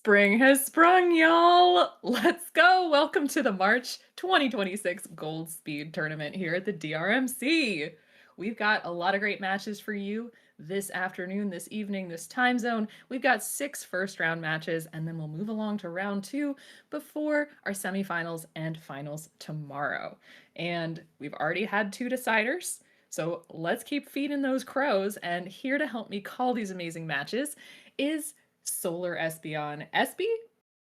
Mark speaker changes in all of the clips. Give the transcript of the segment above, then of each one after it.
Speaker 1: Spring has sprung, y'all. Let's go. Welcome to the March 2026 Gold Speed Tournament here at the DRMC. We've got a lot of great matches for you this afternoon, this evening, this time zone. We've got 6 first round matches, and then we'll move along to round 2 before our semifinals and finals tomorrow. And we've already had 2 deciders. So let's keep feeding those crows. And here to help me call these amazing matches is Solar Espeon. Espy,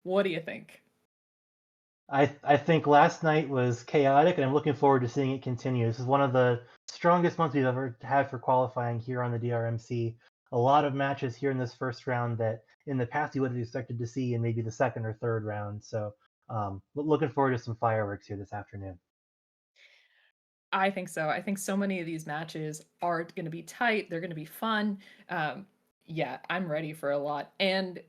Speaker 1: what do you think?
Speaker 2: I think last night was chaotic, and I'm looking forward to seeing it continue. This is one of the strongest months we've ever had for qualifying here on the DRMC. A lot of matches here in this first round that in the past you would have expected to see in maybe the second or third round. So looking forward to some fireworks here this afternoon.
Speaker 1: I think so. I think so many of these matches are going to be tight. They're going to be fun. Um, yeah, I'm ready for a lot. And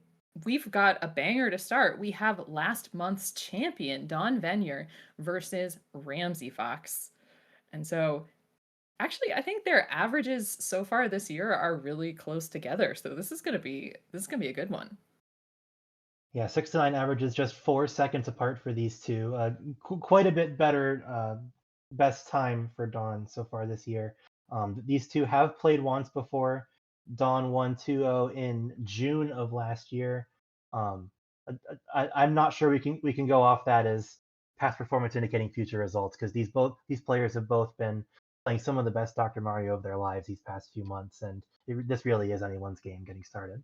Speaker 1: we've got a banger to start. We have last month's champion, Don Venier, versus Ramsey Fox. And so, actually, I think their averages so far this year are really close together. So this is going to be a good one.
Speaker 2: Yeah, 6 to 9 averages just 4 seconds apart for these two. Quite a bit better best time for Dawn so far this year. These two have played once before. Dawn won 2-0 in June of last year. Um, I'm not sure we can go off that as past performance indicating future results because these players have both been playing some of the best Dr. Mario of their lives these past few months, and this really is anyone's game getting started.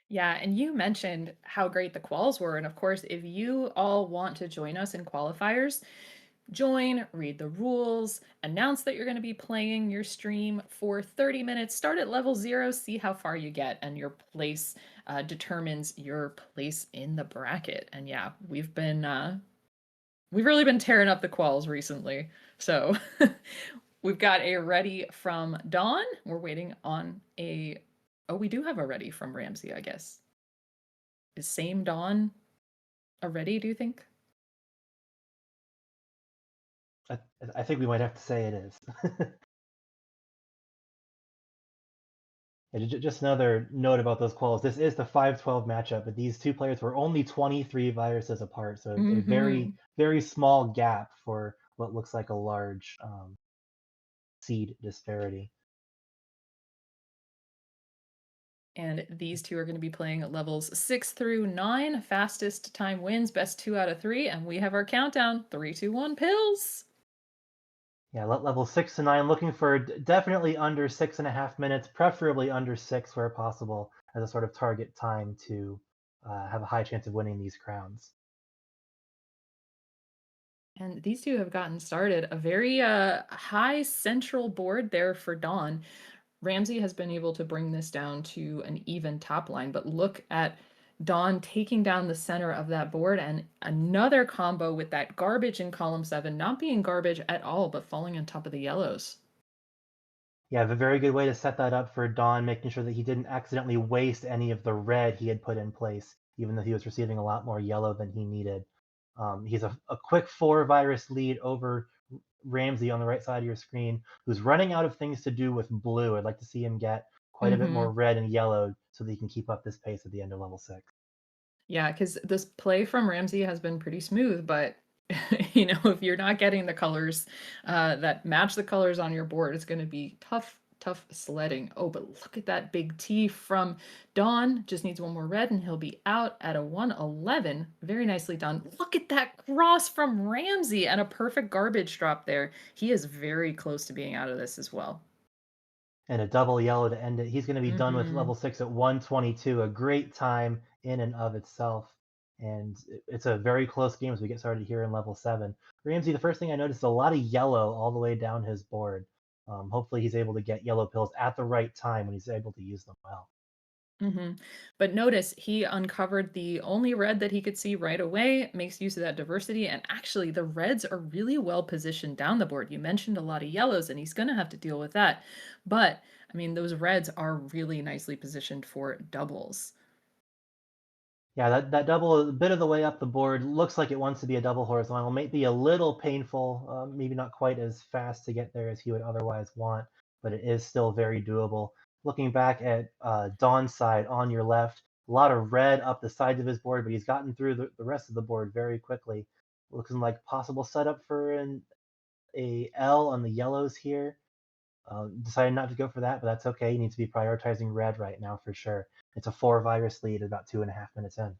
Speaker 1: Yeah, and you mentioned how great the quals were. And of course, if you all want to join us in qualifiers, join, read the rules, announce that you're going to be playing your stream for 30 minutes. Start at level 0, see how far you get, and your place determines your place in the bracket. And yeah, we've really been tearing up the quals recently. So we've got a ready from Dawn. We're waiting on a Oh, we do have a ready from Ramsey, I guess. Is same Dawn a ready, do you think?
Speaker 2: I, I think we might have to say it is. Just another note about those quals. This is the 5-12 matchup, but these two players were only 23 viruses apart, so a very,
Speaker 1: Hmm.
Speaker 2: very small gap for what looks like a large seed disparity.
Speaker 1: And these two are going to be playing at levels 6 through 9. Fastest time wins, best 2 out of 3. And we have our countdown 3, 2, 1, pills.
Speaker 2: Yeah, level 6 to 9, looking for definitely under 6.5 minutes, preferably under 6 where possible, as a sort of target time to have a high chance of winning these crowns.
Speaker 1: And these two have gotten started. A very high central board there for Dawn. Ramsey has been able to bring this down to an even top line, but look at Dawn taking down the center of that board and another combo with that garbage in column 7, not being garbage at all, but falling on top of the yellows.
Speaker 2: Yeah, a very good way to set that up for Don, making sure that he didn't accidentally waste any of the red he had put in place, even though he was receiving a lot more yellow than he needed. He's a quick 4 virus lead over Ramsey on the right side of your screen, who's running out of things to do with blue. I'd like to see him get quite a bit
Speaker 1: Hmm.
Speaker 2: more red and yellow so that he can keep up this pace at the end of level 6.
Speaker 1: Yeah, because this play from Ramsey has been pretty smooth, but if you're not getting the colors that match the colors on your board, it's going to be tough, tough sledding. Oh, but look at that big T from Dawn. Just needs one more red, and he'll be out at a 111. Very nicely done. Look at that cross from Ramsey and a perfect garbage drop there. He is very close to being out of this as well.
Speaker 2: And a double yellow to end it. He's going to be done with
Speaker 1: Hmm.
Speaker 2: level 6 at 122, a great time in and of itself. And it's a very close game as we get started here in level 7. Ramsey, the first thing I noticed is a lot of yellow all the way down his board. Hopefully, he's able to get yellow pills at the right time when he's able to use them well.
Speaker 1: Hmm. But notice he uncovered the only red that he could see right away, makes use of that diversity, and actually the reds are really well positioned down the board. You mentioned a lot of yellows, and he's going to have to deal with that. But I mean, those reds are really nicely positioned for doubles.
Speaker 2: Yeah, that double, a bit of the way up the board, looks like it wants to be a double horizontal. May be a little painful, maybe not quite as fast to get there as he would otherwise want, but it is still very doable. Looking back at Dawn's side on your left, A lot of red up the sides of his board, but he's gotten through the rest of the board very quickly. Looking like possible setup for an a L on the yellows here. Decided not to go for that, but that's okay. He needs to be prioritizing red right now for sure. It's a 4 virus lead at about 2.5 minutes in.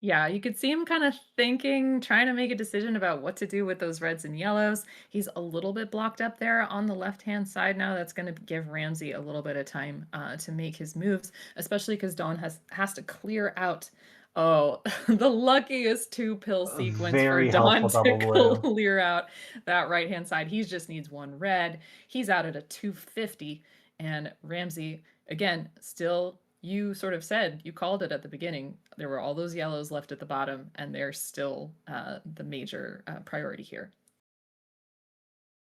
Speaker 1: Yeah, you could see him kind of thinking, trying to make a decision about what to do with those reds and yellows. He's a little bit blocked up there on the left-hand side now. That's going to give Ramsey a little bit of time to make his moves, especially because Dawn has to clear out. Oh, the luckiest two-pill
Speaker 2: A
Speaker 1: sequence for
Speaker 2: very
Speaker 1: Dawn
Speaker 2: helpful
Speaker 1: to
Speaker 2: double blue.
Speaker 1: clear out that right-hand side. He just needs one red. He's out at a 250, and Ramsey, again, still you sort of said, you called it at the beginning. There were all those yellows left at the bottom, and they're still the major priority here.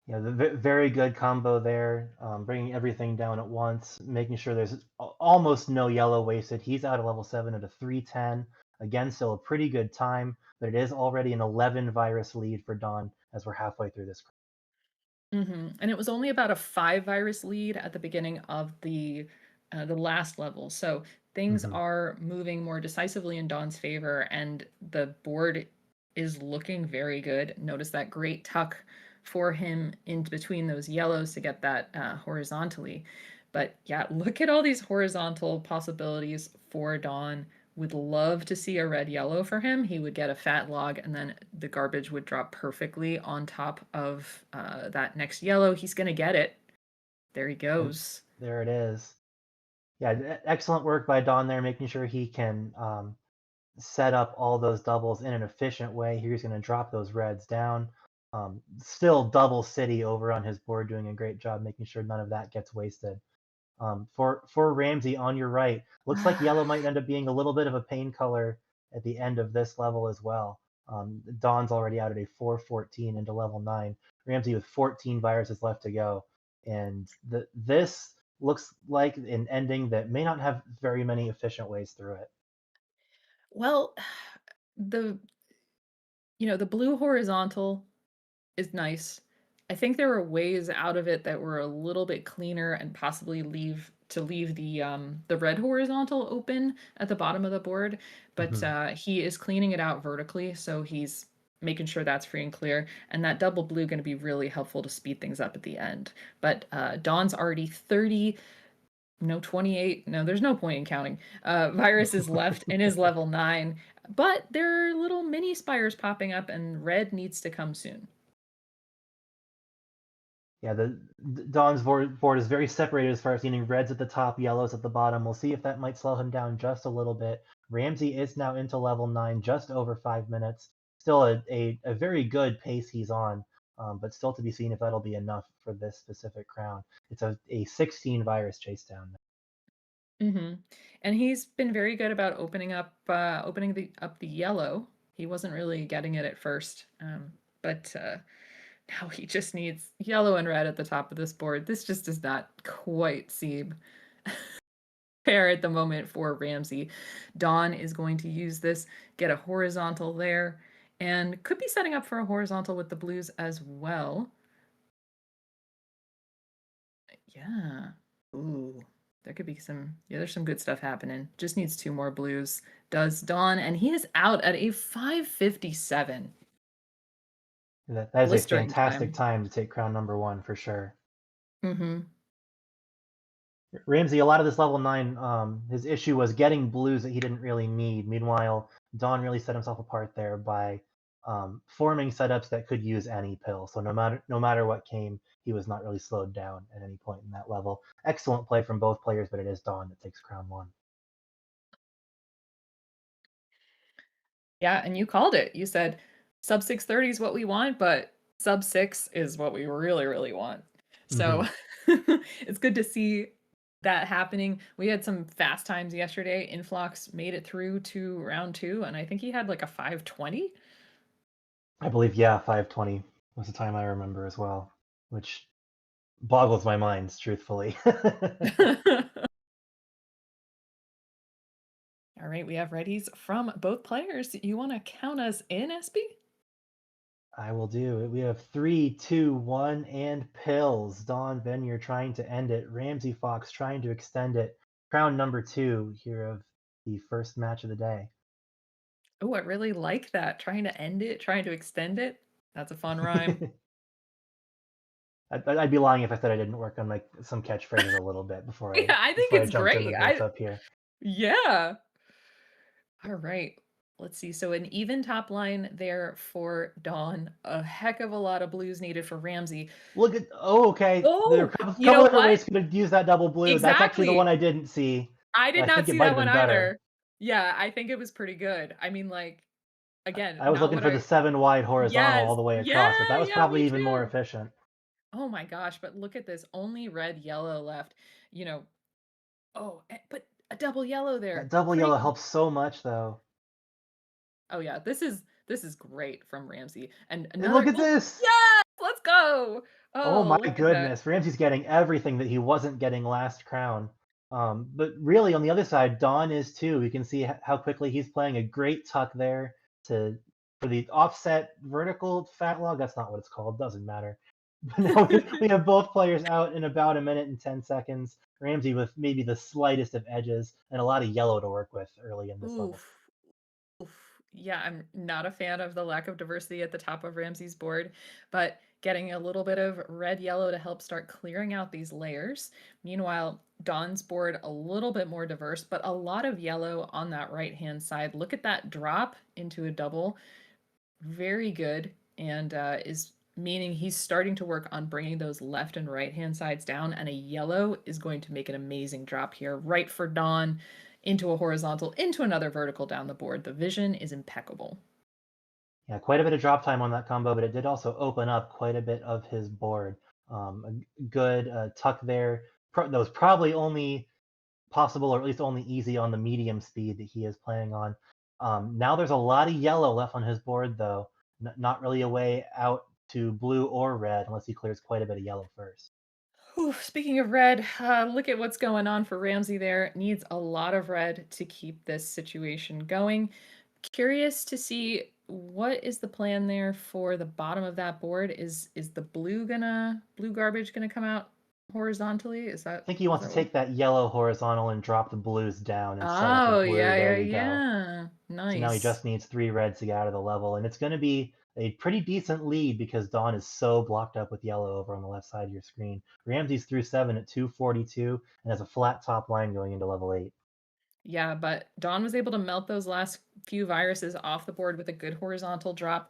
Speaker 2: Yeah, very good combo there. Bringing everything down at once, making sure there's almost no yellow wasted. He's out of level 7 at a 310. Again, still a pretty good time, but it is already an 11 virus lead for Dawn as we're halfway through this.
Speaker 1: And it was only about a 5 virus lead at the beginning of the last level. So things
Speaker 2: Hmm.
Speaker 1: are moving more decisively in Dawn's favor, and the board is looking very good. Notice that great tuck for him in between those yellows to get that horizontally. But yeah, look at all these horizontal possibilities for Dawn. Would love to see a red yellow for him. He would get a fat log, and then the garbage would drop perfectly on top of that next yellow. He's going to get it. There he
Speaker 2: And
Speaker 1: goes.
Speaker 2: there it is. Yeah, excellent work by Don there, making sure he can set up all those doubles in an efficient way. Here he's going to drop those reds down. Still double city over on his board, doing a great job making sure none of that gets wasted. For Ramsey on your right, looks like yellow might end up being a little bit of a pain color at the end of this level as well. Don's already out at a 414 into level 9. Ramsey with 14 viruses left to go. And this looks like an ending that may not have very many efficient ways through it.
Speaker 1: Well, the the blue horizontal is nice. I think there were ways out of it that were a little bit cleaner and possibly leave the red horizontal open at the bottom of the board, but
Speaker 2: Mhm.
Speaker 1: he is cleaning it out vertically, so he's making sure that's free and clear. And that double blue going to be really helpful to speed things up at the end. But Dawn's already 30, no 28, no, there's no point in counting. Virus is left in his level 9, but there are little mini spires popping up, and red needs to come soon.
Speaker 2: Yeah, Don's board is very separated as far as needing reds at the top, yellows at the bottom. We'll see if that might slow him down just a little bit. Ramsey is now into level 9, just over 5 minutes. Still a very good pace he's on, but still to be seen if that'll be enough for this specific crown. It's a 16 virus chase down.
Speaker 1: And he's been very good about opening the yellow. He wasn't really getting it at first, but now he just needs yellow and red at the top of this board. This just does not quite seem fair at the moment for Ramsey. Dawn is going to use this, get a horizontal there, and could be setting up for a horizontal with the blues as well. Yeah. Ooh. There could be there's some good stuff happening. Just needs two more blues. Does Dawn, and he is out at a 557.
Speaker 2: That is a
Speaker 1: Blistering
Speaker 2: fantastic
Speaker 1: time.
Speaker 2: time to take crown number 1 for sure.
Speaker 1: Mm-hmm.
Speaker 2: Ramsey, a lot of this level 9, his issue was getting blues that he didn't really need. Meanwhile, Don really set himself apart there by forming setups that could use any pill. So no matter what came, he was not really slowed down at any point in that level. Excellent play from both players, but it is Don that takes crown 1.
Speaker 1: Yeah, and you called it. You said sub 630 is what we want, but sub 6 is what we really, really want. So
Speaker 2: Hmm.
Speaker 1: it's good to see that happening. We had some fast times yesterday. Influx made it through to round 2, and I think he had like a 520.
Speaker 2: I believe, yeah, 520 was the time I remember as well, which boggles my mind, truthfully.
Speaker 1: All right, we have readies from both players. You want to count us in, SB?
Speaker 2: I will do. We have 3, 2, 1, and pills. Don Ben, you're trying to end it. Ramsey Fox trying to extend it. crown number 2 here of the first match of the day.
Speaker 1: Oh, I really like that. Trying to end it, trying to extend it. That's a fun rhyme.
Speaker 2: I'd be lying if I said I didn't work on, like, some catchphrases a little bit
Speaker 1: Yeah, I think
Speaker 2: before I
Speaker 1: it's
Speaker 2: jumped into
Speaker 1: great.
Speaker 2: this up here.
Speaker 1: Yeah. All right. Let's see. So an even top line there for Dawn. A heck of a lot of blues needed for Ramsey.
Speaker 2: Look at oh, okay. There are a
Speaker 1: Oh,
Speaker 2: couple
Speaker 1: you know
Speaker 2: couple different
Speaker 1: what?
Speaker 2: ways you could use that double blue. That's actually the
Speaker 1: Exactly.
Speaker 2: one I didn't see,
Speaker 1: I
Speaker 2: but
Speaker 1: did
Speaker 2: I
Speaker 1: not
Speaker 2: think it
Speaker 1: see
Speaker 2: might
Speaker 1: that
Speaker 2: have
Speaker 1: one
Speaker 2: been better.
Speaker 1: either. Yeah, I think it was pretty good. I mean, like, again,
Speaker 2: I was
Speaker 1: not
Speaker 2: looking
Speaker 1: what
Speaker 2: for the
Speaker 1: I
Speaker 2: 7 wide horizontal all
Speaker 1: yes.
Speaker 2: the way
Speaker 1: Yeah,
Speaker 2: across, but that was
Speaker 1: yeah,
Speaker 2: probably
Speaker 1: me
Speaker 2: even more
Speaker 1: too.
Speaker 2: efficient.
Speaker 1: Oh my gosh, but look at this. Only red, yellow left. You know, but a double yellow
Speaker 2: That
Speaker 1: there.
Speaker 2: double
Speaker 1: Pretty
Speaker 2: yellow helps so much, though.
Speaker 1: Oh yeah, this is great from Ramsey. And
Speaker 2: And
Speaker 1: another
Speaker 2: look at
Speaker 1: oh,
Speaker 2: this!
Speaker 1: yes, let's go.
Speaker 2: Oh my
Speaker 1: Oh, look at that.
Speaker 2: goodness, Ramsey's getting everything that he wasn't getting last crown. But really, on the other side, Don is too. You can see how quickly he's playing a great tuck there to for the offset vertical fat log. That's not what it's called. Doesn't matter. But now we have both players out in about a minute and 10 seconds. Ramsey with maybe the slightest of edges and a lot of yellow to work with early in this level.
Speaker 1: Oof. Oof. Yeah, I'm not a fan of the lack of diversity at the top of Ramsey's board, but getting a little bit of red yellow to help start clearing out these layers. Meanwhile, Dawn's board a little bit more diverse, but a lot of yellow on that right hand side. Look at that drop into a double. Very good, and is meaning he's starting to work on bringing those left and right hand sides down, and a yellow is going to make an amazing drop here, right for Dawn, into a horizontal, into another vertical down the board. The vision is impeccable.
Speaker 2: Yeah, quite a bit of drop time on that combo, but it did also open up quite a bit of his board. A good tuck there. That was probably only possible, or at least only easy, on the medium speed that he is playing on. Now there's a lot of yellow left on his board, though. Not really a way out to blue or red unless he clears quite a bit of yellow first.
Speaker 1: Ooh, speaking of red, look at what's going on for Ramsey there. Needs a lot of red to keep this situation going. Curious to see what is the plan there for the bottom of that board. Is the blue garbage gonna come out horizontally?
Speaker 2: I think he
Speaker 1: Is
Speaker 2: wants to
Speaker 1: that what?
Speaker 2: take that yellow horizontal and drop the blues down and set up a
Speaker 1: Oh
Speaker 2: blue.
Speaker 1: yeah,
Speaker 2: There
Speaker 1: yeah,
Speaker 2: you go.
Speaker 1: yeah.
Speaker 2: So now he
Speaker 1: Nice.
Speaker 2: just needs 3 reds to get out of the level, and it's going to be a pretty decent lead because Dawn is so blocked up with yellow over on the left side of your screen. Ramsey's through 7 at 242 and has a flat top line going into level 8.
Speaker 1: Yeah, but Dawn was able to melt those last few viruses off the board with a good horizontal drop.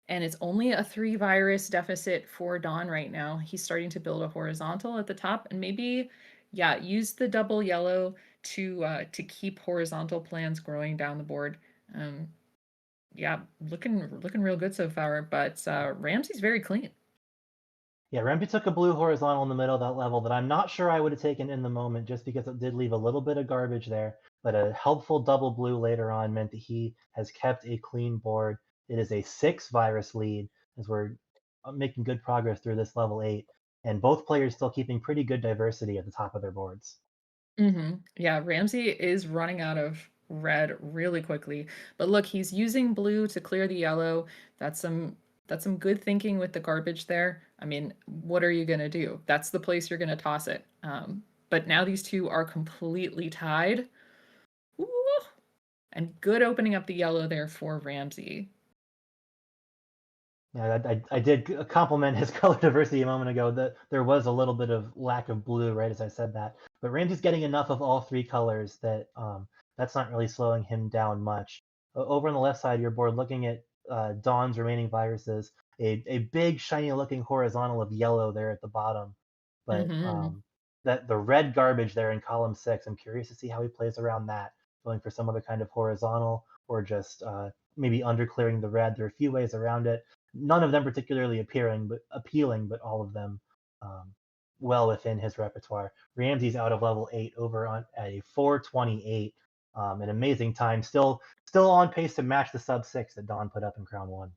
Speaker 1: And it's only a 3 virus deficit for Dawn right now. He's starting to build a horizontal at the top and maybe, yeah, use the double yellow to keep horizontal plans growing down the board. Um, yeah, looking real good so far, but Ramsey's very clean.
Speaker 2: Yeah, Ramsey took a blue horizontal in the middle of that level that I'm not sure I would have taken in the moment just because it did leave a little bit of garbage there. But a helpful double blue later on meant that he has kept a clean board. It is a 6 virus lead as we're making good progress through this level 8. And both players still keeping pretty good diversity at the top of their boards.
Speaker 1: Yeah, Ramsey is running out of red really quickly. But look, he's using blue to clear the yellow. That's some that's some good thinking with the garbage there. I mean, what are you gonna do? That's the place you're gonna toss it. But now these two are completely tied. Ooh, and good opening up the yellow there for Ramsey.
Speaker 2: Yeah, I did compliment his color diversity a moment ago. That there was a little bit of lack of blue, right as I said that. But Ramsey's getting enough of all 3 colors that that's not really slowing him down much. Over on the left side of your board, looking at Dawn's remaining viruses, a big shiny looking horizontal of yellow there at the bottom. But
Speaker 1: Hmm.
Speaker 2: that the red garbage there in column 6, I'm curious to see how he plays around that, going for some other kind of horizontal or just maybe underclearing the red. There are a few ways around it, none of them particularly appealing, but all of them um, well within his repertoire. Ramsey's out of level 8 over on at a 428, an amazing time. Still on pace to match the sub 6 that Don put up in Crown 1.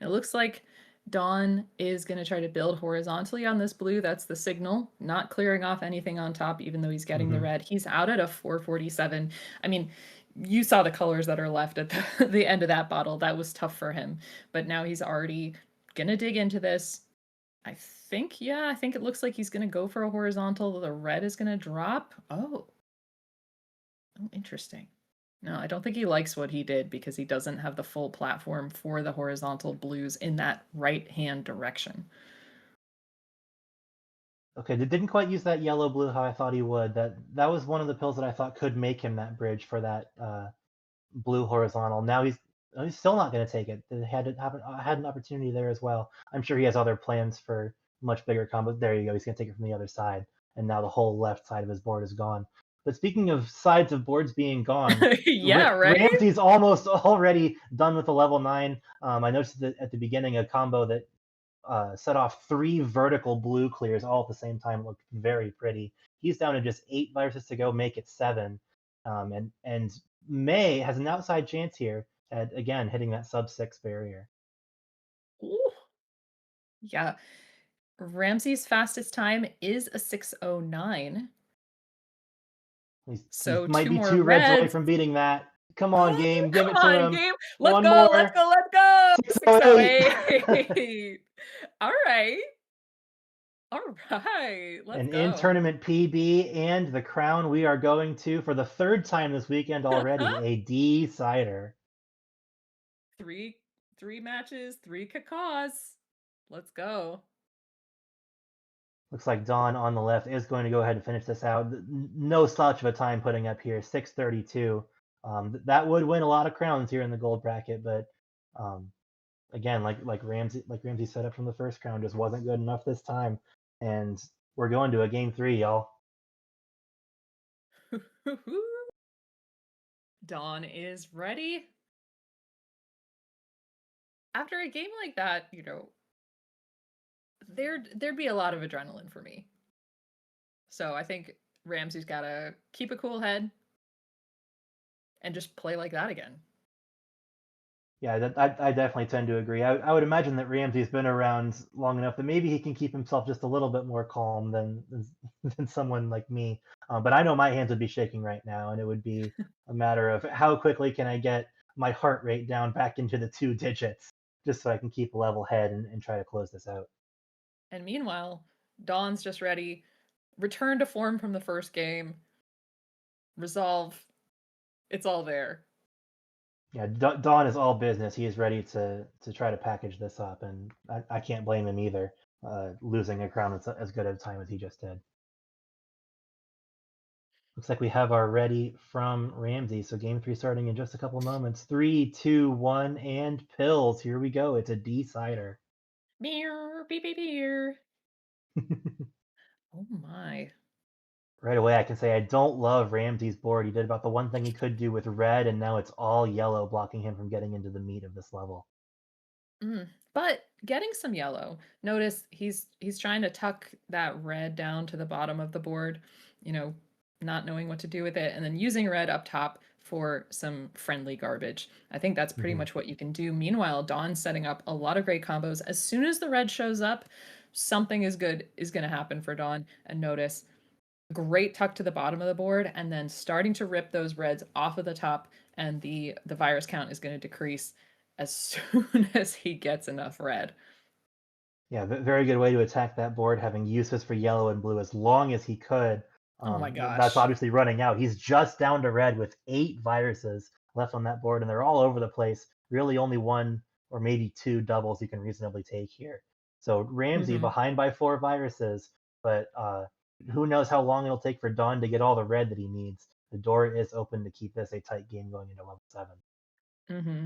Speaker 1: It looks like Dawn is going to try to build horizontally on this blue. That's the signal, not clearing off anything on top, even though he's getting the
Speaker 2: Hmm.
Speaker 1: red. He's out at a 447. I mean, you saw the colors that are left at the end of that bottle. That was tough for him. But now he's already going to dig into this. I think it looks like he's gonna go for a horizontal. The red is gonna drop. Oh, interesting. No, I don't think he likes what he did because he doesn't have the full platform for the horizontal blues in that right-hand direction.
Speaker 2: Okay, they didn't quite use that yellow blue how I thought he would. That was one of the pills that I thought could make him that bridge for that blue horizontal. Now he's still not going to take it. They had an opportunity there as well. I'm sure he has other plans for much bigger combos. There you go. He's going to take it from the other side, and now the whole left side of his board is gone. But speaking of sides of boards being gone,
Speaker 1: Yeah, right?
Speaker 2: Ramsey's almost already done with the level 9. I noticed that at the beginning a combo that set off 3 vertical blue clears all at the same time. It looked very pretty. He's down to just 8 viruses to go, make it 7. And May has an outside chance here at again hitting that sub 6 barrier.
Speaker 1: Ooh. Yeah. Ramsey's fastest time is a 6:09.
Speaker 2: He
Speaker 1: So
Speaker 2: might
Speaker 1: 2
Speaker 2: be
Speaker 1: more
Speaker 2: 2 reds away
Speaker 1: reds.
Speaker 2: from beating that. Come on, game, give
Speaker 1: Come
Speaker 2: it to
Speaker 1: on,
Speaker 2: him.
Speaker 1: game. Let's
Speaker 2: One
Speaker 1: go, let's
Speaker 2: more.
Speaker 1: go, let's go.
Speaker 2: 608.
Speaker 1: 608. All right. All right. Let's
Speaker 2: An in
Speaker 1: go.
Speaker 2: tournament PB and the crown we are going to for the third time this weekend already, a decider.
Speaker 1: three three matches, three cacaws. Let's go.
Speaker 2: Looks like Don on the left is going to go ahead and finish this out. No slouch of a time putting up here, 6:32. That would win a lot of crowns here in the gold bracket, but um, again, like Ramsey set up from the first crown, just wasn't good enough this time. And we're going to a game 3, y'all.
Speaker 1: Dawn is ready. After a game like that, there'd be a lot of adrenaline for me. So I think Ramsey's got to keep a cool head and just play like that again.
Speaker 2: Yeah, I definitely tend to agree. I would imagine that Ramsey's been around long enough that maybe he can keep himself just a little bit more calm than someone like me. But I know my hands would be shaking right now, and it would be a matter of how quickly can I get my heart rate down back into the 2 digits, just so I can keep a level head and try to close this out.
Speaker 1: And meanwhile, Dawn's just ready. Return to form from the first game. Resolve. It's all there.
Speaker 2: Yeah, Don is all business. He is ready to try to package this up, and I can't blame him either. Losing a crown as good a time as he just did. Looks like we have our ready from Ramsey. So game 3 starting in just a couple moments. 3, 2, 1, and pills. Here we go. It's a decider.
Speaker 1: Beer, beep, beep, beer. Oh my.
Speaker 2: Right away, I can say I don't love Ramsey's board. He did about the one thing he could do with red, and now it's all yellow, blocking him from getting into the meat of this level.
Speaker 1: But getting some yellow. Notice he's trying to tuck that red down to the bottom of the board, you know, not knowing what to do with it, and then using red up top for some friendly garbage. I think that's pretty
Speaker 2: Hmm.
Speaker 1: much what you can do. Meanwhile, Dawn's setting up a lot of great combos. As soon as the red shows up, something is good is going to happen for Dawn. And notice great tuck to the bottom of the board, and then starting to rip those reds off of the top, and the virus count is going to decrease as soon as he gets enough red.
Speaker 2: Yeah, very good way to attack that board, having uses for yellow and blue as long as he could.
Speaker 1: Oh my
Speaker 2: That's
Speaker 1: gosh.
Speaker 2: obviously running out. He's just down to red with 8 viruses left on that board, and they're all over the place. Really, only one or maybe 2 doubles you can reasonably take here. So Ramsey
Speaker 1: Hmm.
Speaker 2: behind by 4 viruses, but who knows how long it'll take for Don to get all the red that he needs. The door is open to keep this a tight game going into level 7.
Speaker 1: Hmm.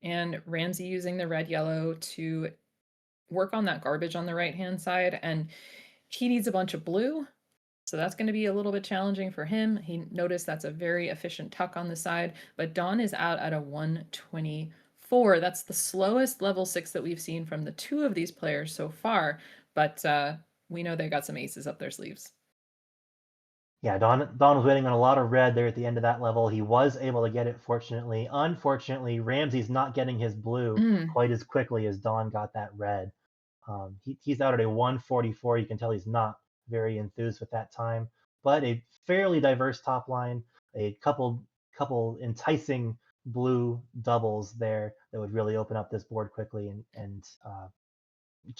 Speaker 1: And Ramsey using the red yellow to work on that garbage on the right hand side, and he needs a bunch of blue. So that's going to be a little bit challenging for him. He noticed that's a very efficient tuck on the side, but Dawn is out at a 124. That's the slowest level 6 that we've seen from the two of these players so far, but we know they got some aces up their sleeves.
Speaker 2: Yeah, Don was waiting on a lot of red there at the end of that level. He was able to get it, fortunately. Unfortunately, Ramsey's not getting his blue
Speaker 1: Mm,
Speaker 2: quite as quickly as Don got that red. He's out at a 144. You can tell he's not very enthused with that time, but a fairly diverse top line, a couple enticing blue doubles there that would really open up this board quickly and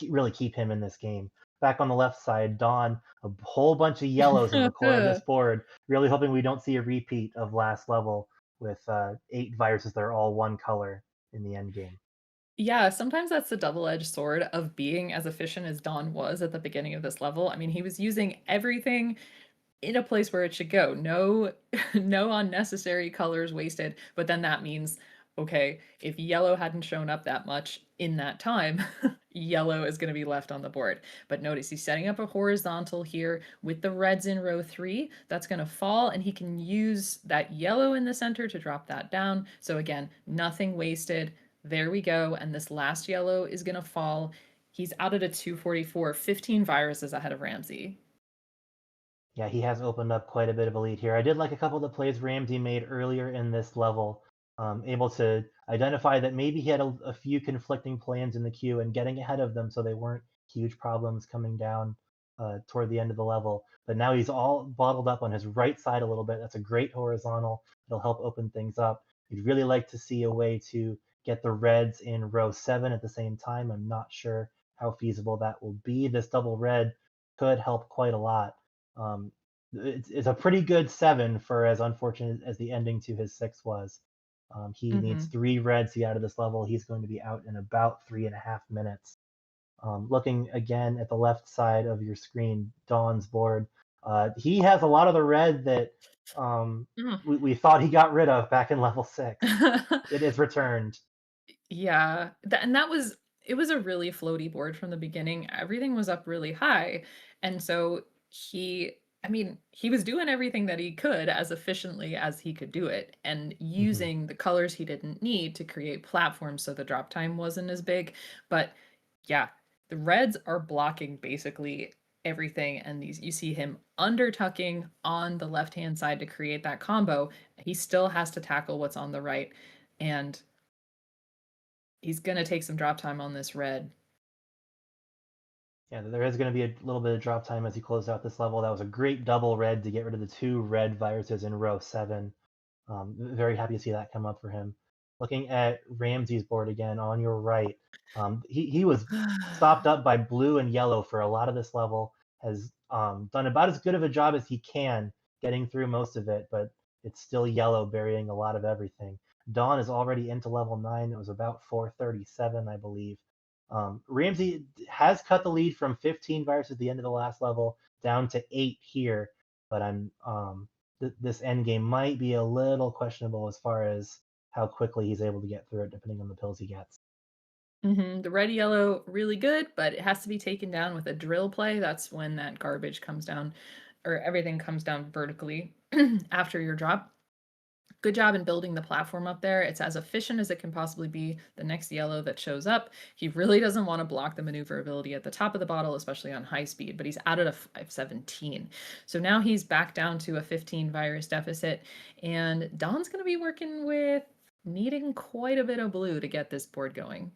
Speaker 2: really keep him in this game. Back on the left side, Dawn, a whole bunch of yellows in the core of this board, really hoping we don't see a repeat of last level with 8 viruses that are all one color in the end game.
Speaker 1: Yeah, sometimes that's the double-edged sword of being as efficient as Don was at the beginning of this level. I mean, he was using everything in a place where it should go. No no unnecessary colors wasted, but then that means, okay, if yellow hadn't shown up that much in that time, yellow is gonna be left on the board. But notice he's setting up a horizontal here with the reds in row 3. That's gonna fall, and he can use that yellow in the center to drop that down. So again, nothing wasted. There we go, and this last yellow is gonna fall. He's out at a 244, 15 viruses ahead of Ramsey.
Speaker 2: Yeah, he has opened up quite a bit of a lead here. I did like a couple of the plays Ramsey made earlier in this level, able to identify that maybe he had a few conflicting plans in the queue and getting ahead of them so they weren't huge problems coming down toward the end of the level. But now he's all bottled up on his right side a little bit. That's a great horizontal. It'll help open things up. You'd really like to see a way to get the reds in row 7 at the same time. I'm not sure how feasible that will be. This double red could help quite a lot. um, it's a pretty good 7 for as unfortunate as the ending to his 6 was. He needs
Speaker 1: Mhm.
Speaker 2: 3 reds to get out of this level. He's going to be out in about 3.5 minutes. Looking again at the left side of your screen, Dawn's board. He has a lot of the red that
Speaker 1: Mm.
Speaker 2: we thought he got rid of back in level 6. It is returned.
Speaker 1: Yeah, and that was it was a really floaty board from the beginning. Everything was up really high. And so I mean, he was doing everything that he could as efficiently as he could do it and
Speaker 2: Hmm.
Speaker 1: using the colors he didn't need to create platforms so the drop time wasn't as big. But yeah, the reds are blocking basically everything, and these you see him under tucking on the left-hand side to create that combo. He still has to tackle what's on the right, and he's gonna take some drop time on this red.
Speaker 2: Yeah, there is going to be a little bit of drop time as he closed out this level. That was a great double red to get rid of the 2 red viruses in row 7. Very happy to see that come up for him. Looking at Ramsey's board again on your right, he was stopped up by blue and yellow for a lot of this level. Has done about as good of a job as he can getting through most of it, but it's still yellow burying a lot of everything. Dawn is already into level 9. It was about 437, I believe. Ramsey has cut the lead from 15 viruses at the end of the last level down to 8 here, but this end game might be a little questionable as far as how quickly he's able to get through it, depending on the pills he gets.
Speaker 1: Mhm, the red yellow really good, but it has to be taken down with a drill play. That's when that garbage comes down, or everything comes down vertically after your drop. Good job in building the platform up there. It's as efficient as it can possibly be. The next yellow that shows up, he really doesn't want to block the maneuverability at the top of the bottle, especially on high speed, but he's out at a 517. So now he's back down to a 15 virus deficit, and Don's going to be working with needing quite a bit of blue to get this board going.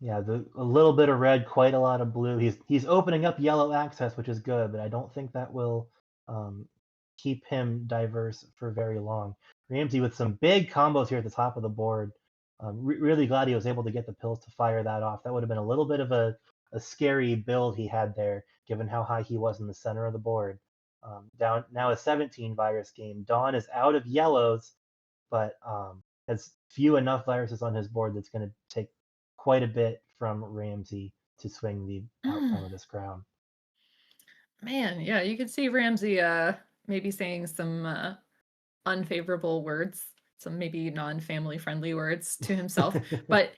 Speaker 2: Yeah, a little bit of red, quite a lot of blue. He's opening up yellow access, which is good, but I don't think that will um, keep him diverse for very long. Ramsey with some big combos here at the top of the board. Really glad he was able to get the pills to fire that off. That would have been a little bit of a scary build he had there, given how high he was in the center of the board. Down now a 17 virus game. Dawn is out of yellows, but has few enough viruses on his board that's going to take quite a bit from Ramsey to swing the outcome of this crown.
Speaker 1: Man, yeah, you could see Ramsey maybe saying some unfavorable words, some maybe non-family friendly words to himself. But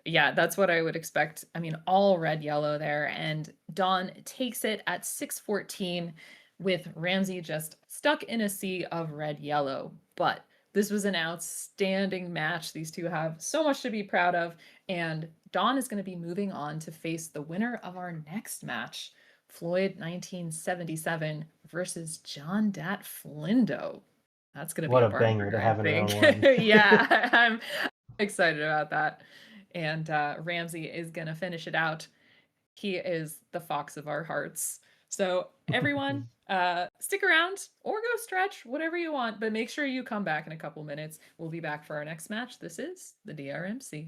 Speaker 1: yeah, that's what I would expect. I mean, all red yellow there, and Dawn takes it at 614 with Ramsey just stuck in a sea of red yellow. But this was an outstanding match. These two have so much to be proud of, and Dawn is going to be moving on to face the winner of our next match, Floyd 1977 versus John Dat Flindo. That's going to be
Speaker 2: What
Speaker 1: a
Speaker 2: a
Speaker 1: barn
Speaker 2: banger to
Speaker 1: burner, I
Speaker 2: have in round
Speaker 1: think.
Speaker 2: one.
Speaker 1: Yeah, I'm excited about that. And Ramsey is going to finish it out. He is the fox of our hearts. So, everyone, stick around or go stretch, whatever you want, but make sure you come back in a couple minutes. We'll be back for our next match. This is the DRMC.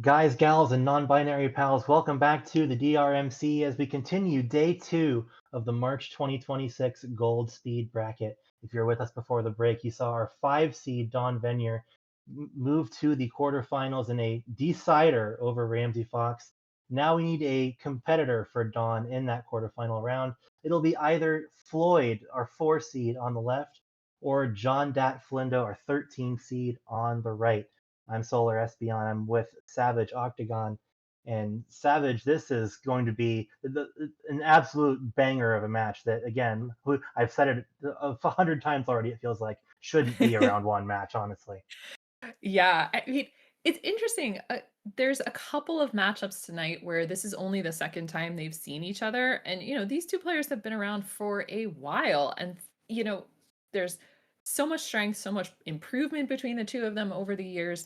Speaker 2: Guys, gals, and non binary pals, welcome back to the DRMC as we continue day two of the March 2026 Gold Speed Bracket. If you're with us before the break, you saw our 5 seed Don Venier move to the quarterfinals in a decider over Ramsey Fox. Now we need a competitor for Don in that quarterfinal round. It'll be either Floyd, our 4 seed on the left, or John Dat Flindo, our 13 seed on the right. I'm Solar Espeon. I'm with Savage Octagon. And Savage, this is going to be an absolute banger of a match that, again, I've said it 100 times already, it feels like, shouldn't be a round one match, honestly.
Speaker 1: Yeah, I mean, it's interesting. There's a couple of matchups tonight where this is only the second time they've seen each other. And, these two players have been around for a while. And, there's so much strength, so much improvement between the two of them over the years.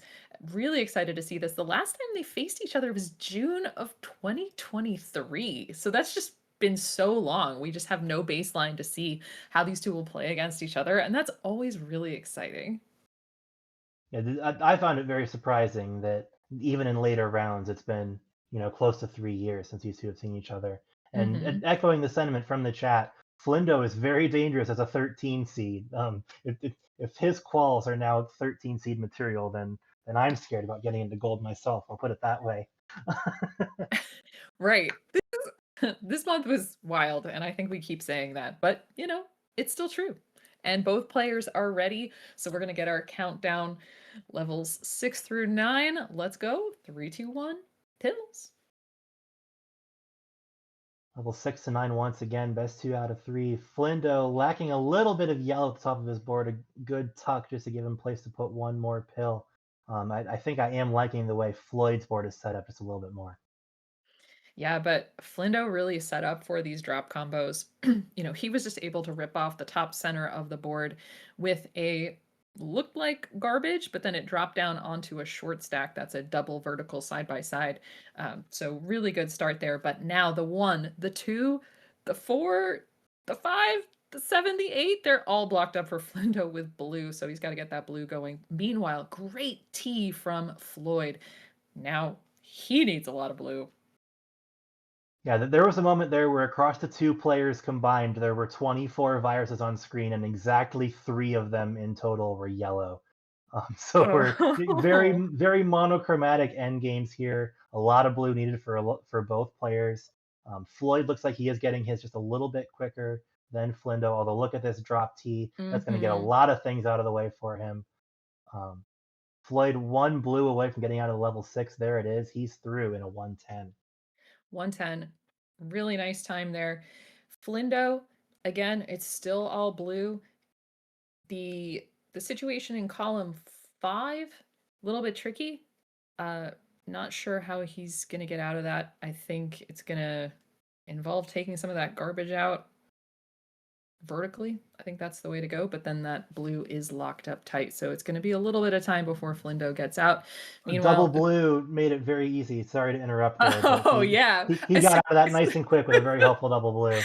Speaker 1: Really excited to see this. The last time they faced each other was June of 2023. So that's just been so long. We just have no baseline to see how these two will play against each other. And that's always really exciting.
Speaker 2: Yeah, I found it very surprising that even in later rounds, it's been close to 3 years since these two have seen each other. And
Speaker 1: Hmm.
Speaker 2: echoing the sentiment from the chat, Flindo is very dangerous as a 13 seed. If his quals are now 13 seed material, then I'm scared about getting into gold myself. I'll put it that way.
Speaker 1: Right. This month was wild, and I think we keep saying that, but it's still true. And both players are ready, so we're gonna get our countdown levels 6 through 9. Let's go. 3, 2, 1. Pills.
Speaker 2: Level 6 to 9 once again, best 2 out of 3. Flindo lacking a little bit of yellow at the top of his board, a good tuck just to give him place to put one more pill. I think I am liking the way Floyd's board is set up just a little bit more.
Speaker 1: Yeah, but Flindo really set up for these drop combos. He was just able to rip off the top center of the board with a looked like garbage, but then it dropped down onto a short stack that's a double vertical side by side. So really good start there. But now the 1, the 2, the 4, the 5, the 7, the 8, they're all blocked up for Flindo with blue. So he's got to get that blue going. Meanwhile, great tee from Floyd. Now he needs a lot of blue.
Speaker 2: Yeah, there was a moment there where across the two players combined, there were 24 viruses on screen, and exactly 3 of them in total were yellow. So we're very,
Speaker 1: Oh.
Speaker 2: very monochromatic end games here. A lot of blue needed for both players. Floyd looks like he is getting his just a little bit quicker than Flindo. Although look at this drop T, that's going to get a
Speaker 1: Mhm.
Speaker 2: lot of things out of the way for him. Um, Floyd 1 blue away from getting out of level 6. There it is. He's through in a 110.
Speaker 1: 110. Really nice time there. Flindo, again, it's still all blue. The situation in column 5, a little bit tricky. Uh Not sure how he's gonna get out of that. I think it's gonna involve taking some of that garbage out vertically. I think that's the way to go, but then that blue is locked up tight. So it's gonna be a little bit of time before Flindo gets out.
Speaker 2: Double
Speaker 1: Meanwhile,
Speaker 2: blue made it very easy. Sorry to interrupt there, but
Speaker 1: oh
Speaker 2: he
Speaker 1: yeah.
Speaker 2: he, he
Speaker 1: As
Speaker 2: got
Speaker 1: soon
Speaker 2: out of that
Speaker 1: as
Speaker 2: nice and quick with a very helpful double blue.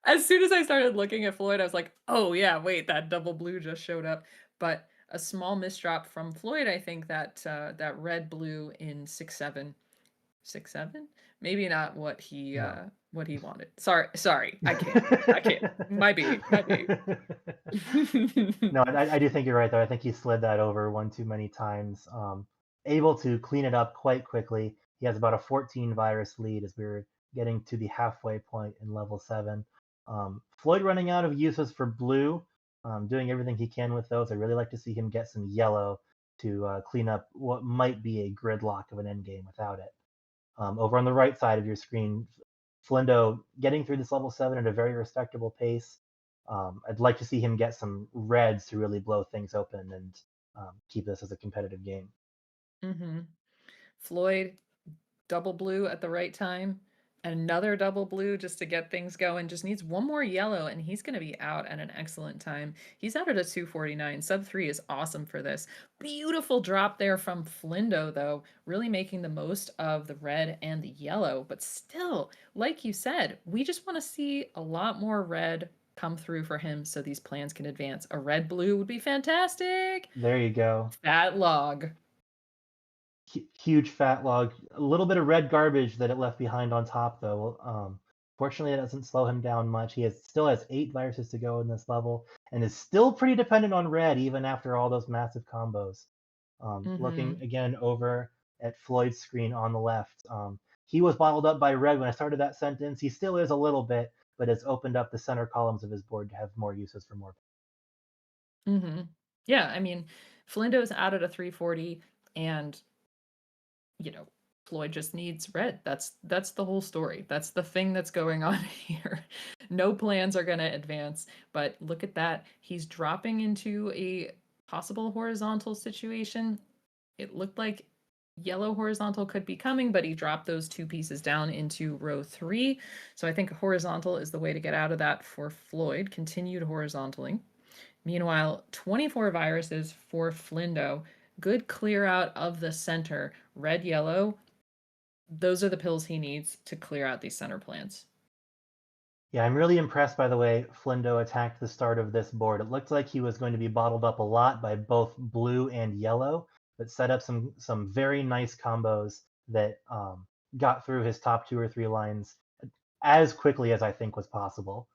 Speaker 1: As soon as I started looking at Floyd, I was like, "Oh yeah, wait, that double blue just showed up." But a small misdrop from Floyd, I think that that red blue in 6-7, 6-7, maybe not
Speaker 2: No.
Speaker 1: what he wanted. Sorry, I can't. My B.
Speaker 2: No, I do think you're right though. I think he slid that over one too many times. Able to clean it up quite quickly. He has about a 14 virus lead as we're getting to the halfway point in level 7. Floyd running out of uses for blue, doing everything he can with those. I really like to see him get some yellow to clean up what might be a gridlock of an endgame without it. Over on the right side of your screen, Flindo getting through this level 7 at a very respectable pace. I'd like to see him get some reds to really blow things open and keep this as a competitive game.
Speaker 1: Mhm. Floyd double blue at the right time. Another double blue just to get things going. Just needs one more yellow, and he's going to be out at an excellent time. He's out at a 249. Sub 3 is awesome for this. Beautiful drop there from Flindo, though, really making the most of the red and the yellow. But still, like you said, we just want to see a lot more red come through for him so these plans can advance. A red blue would be fantastic.
Speaker 2: There you go.
Speaker 1: Fat log.
Speaker 2: huge fat log. A little bit of red garbage that it left behind on top, though. Fortunately, it doesn't slow him down much. Still has 8 viruses to go in this level, and is still pretty dependent on red even after all those massive combos. Looking
Speaker 1: Hmm.
Speaker 2: again over at Floyd's screen on the left, he was bottled up by red when I started that sentence. He still is a little bit, but has opened up the center columns of his board to have more uses for more.
Speaker 1: Hmm. Yeah, I mean, Flindo's out at a 340, and you know, Floyd just needs red. That's the whole story. That's the thing that's going on here. No plans are going to advance, but look at that. He's dropping into a possible horizontal situation. It looked like yellow horizontal could be coming, but he dropped those two pieces down into row 3. So I think horizontal is the way to get out of that for Floyd. Continued horizontally. Meanwhile, 24 viruses for Flindo. Good clear out of the center. Red, yellow. Those are the pills he needs to clear out these center plants.
Speaker 2: Yeah, I'm really impressed by the way Flindo attacked the start of this board. It looked like he was going to be bottled up a lot by both blue and yellow, but set up some very nice combos that got through his top 2 or 3 lines as quickly as I think was possible.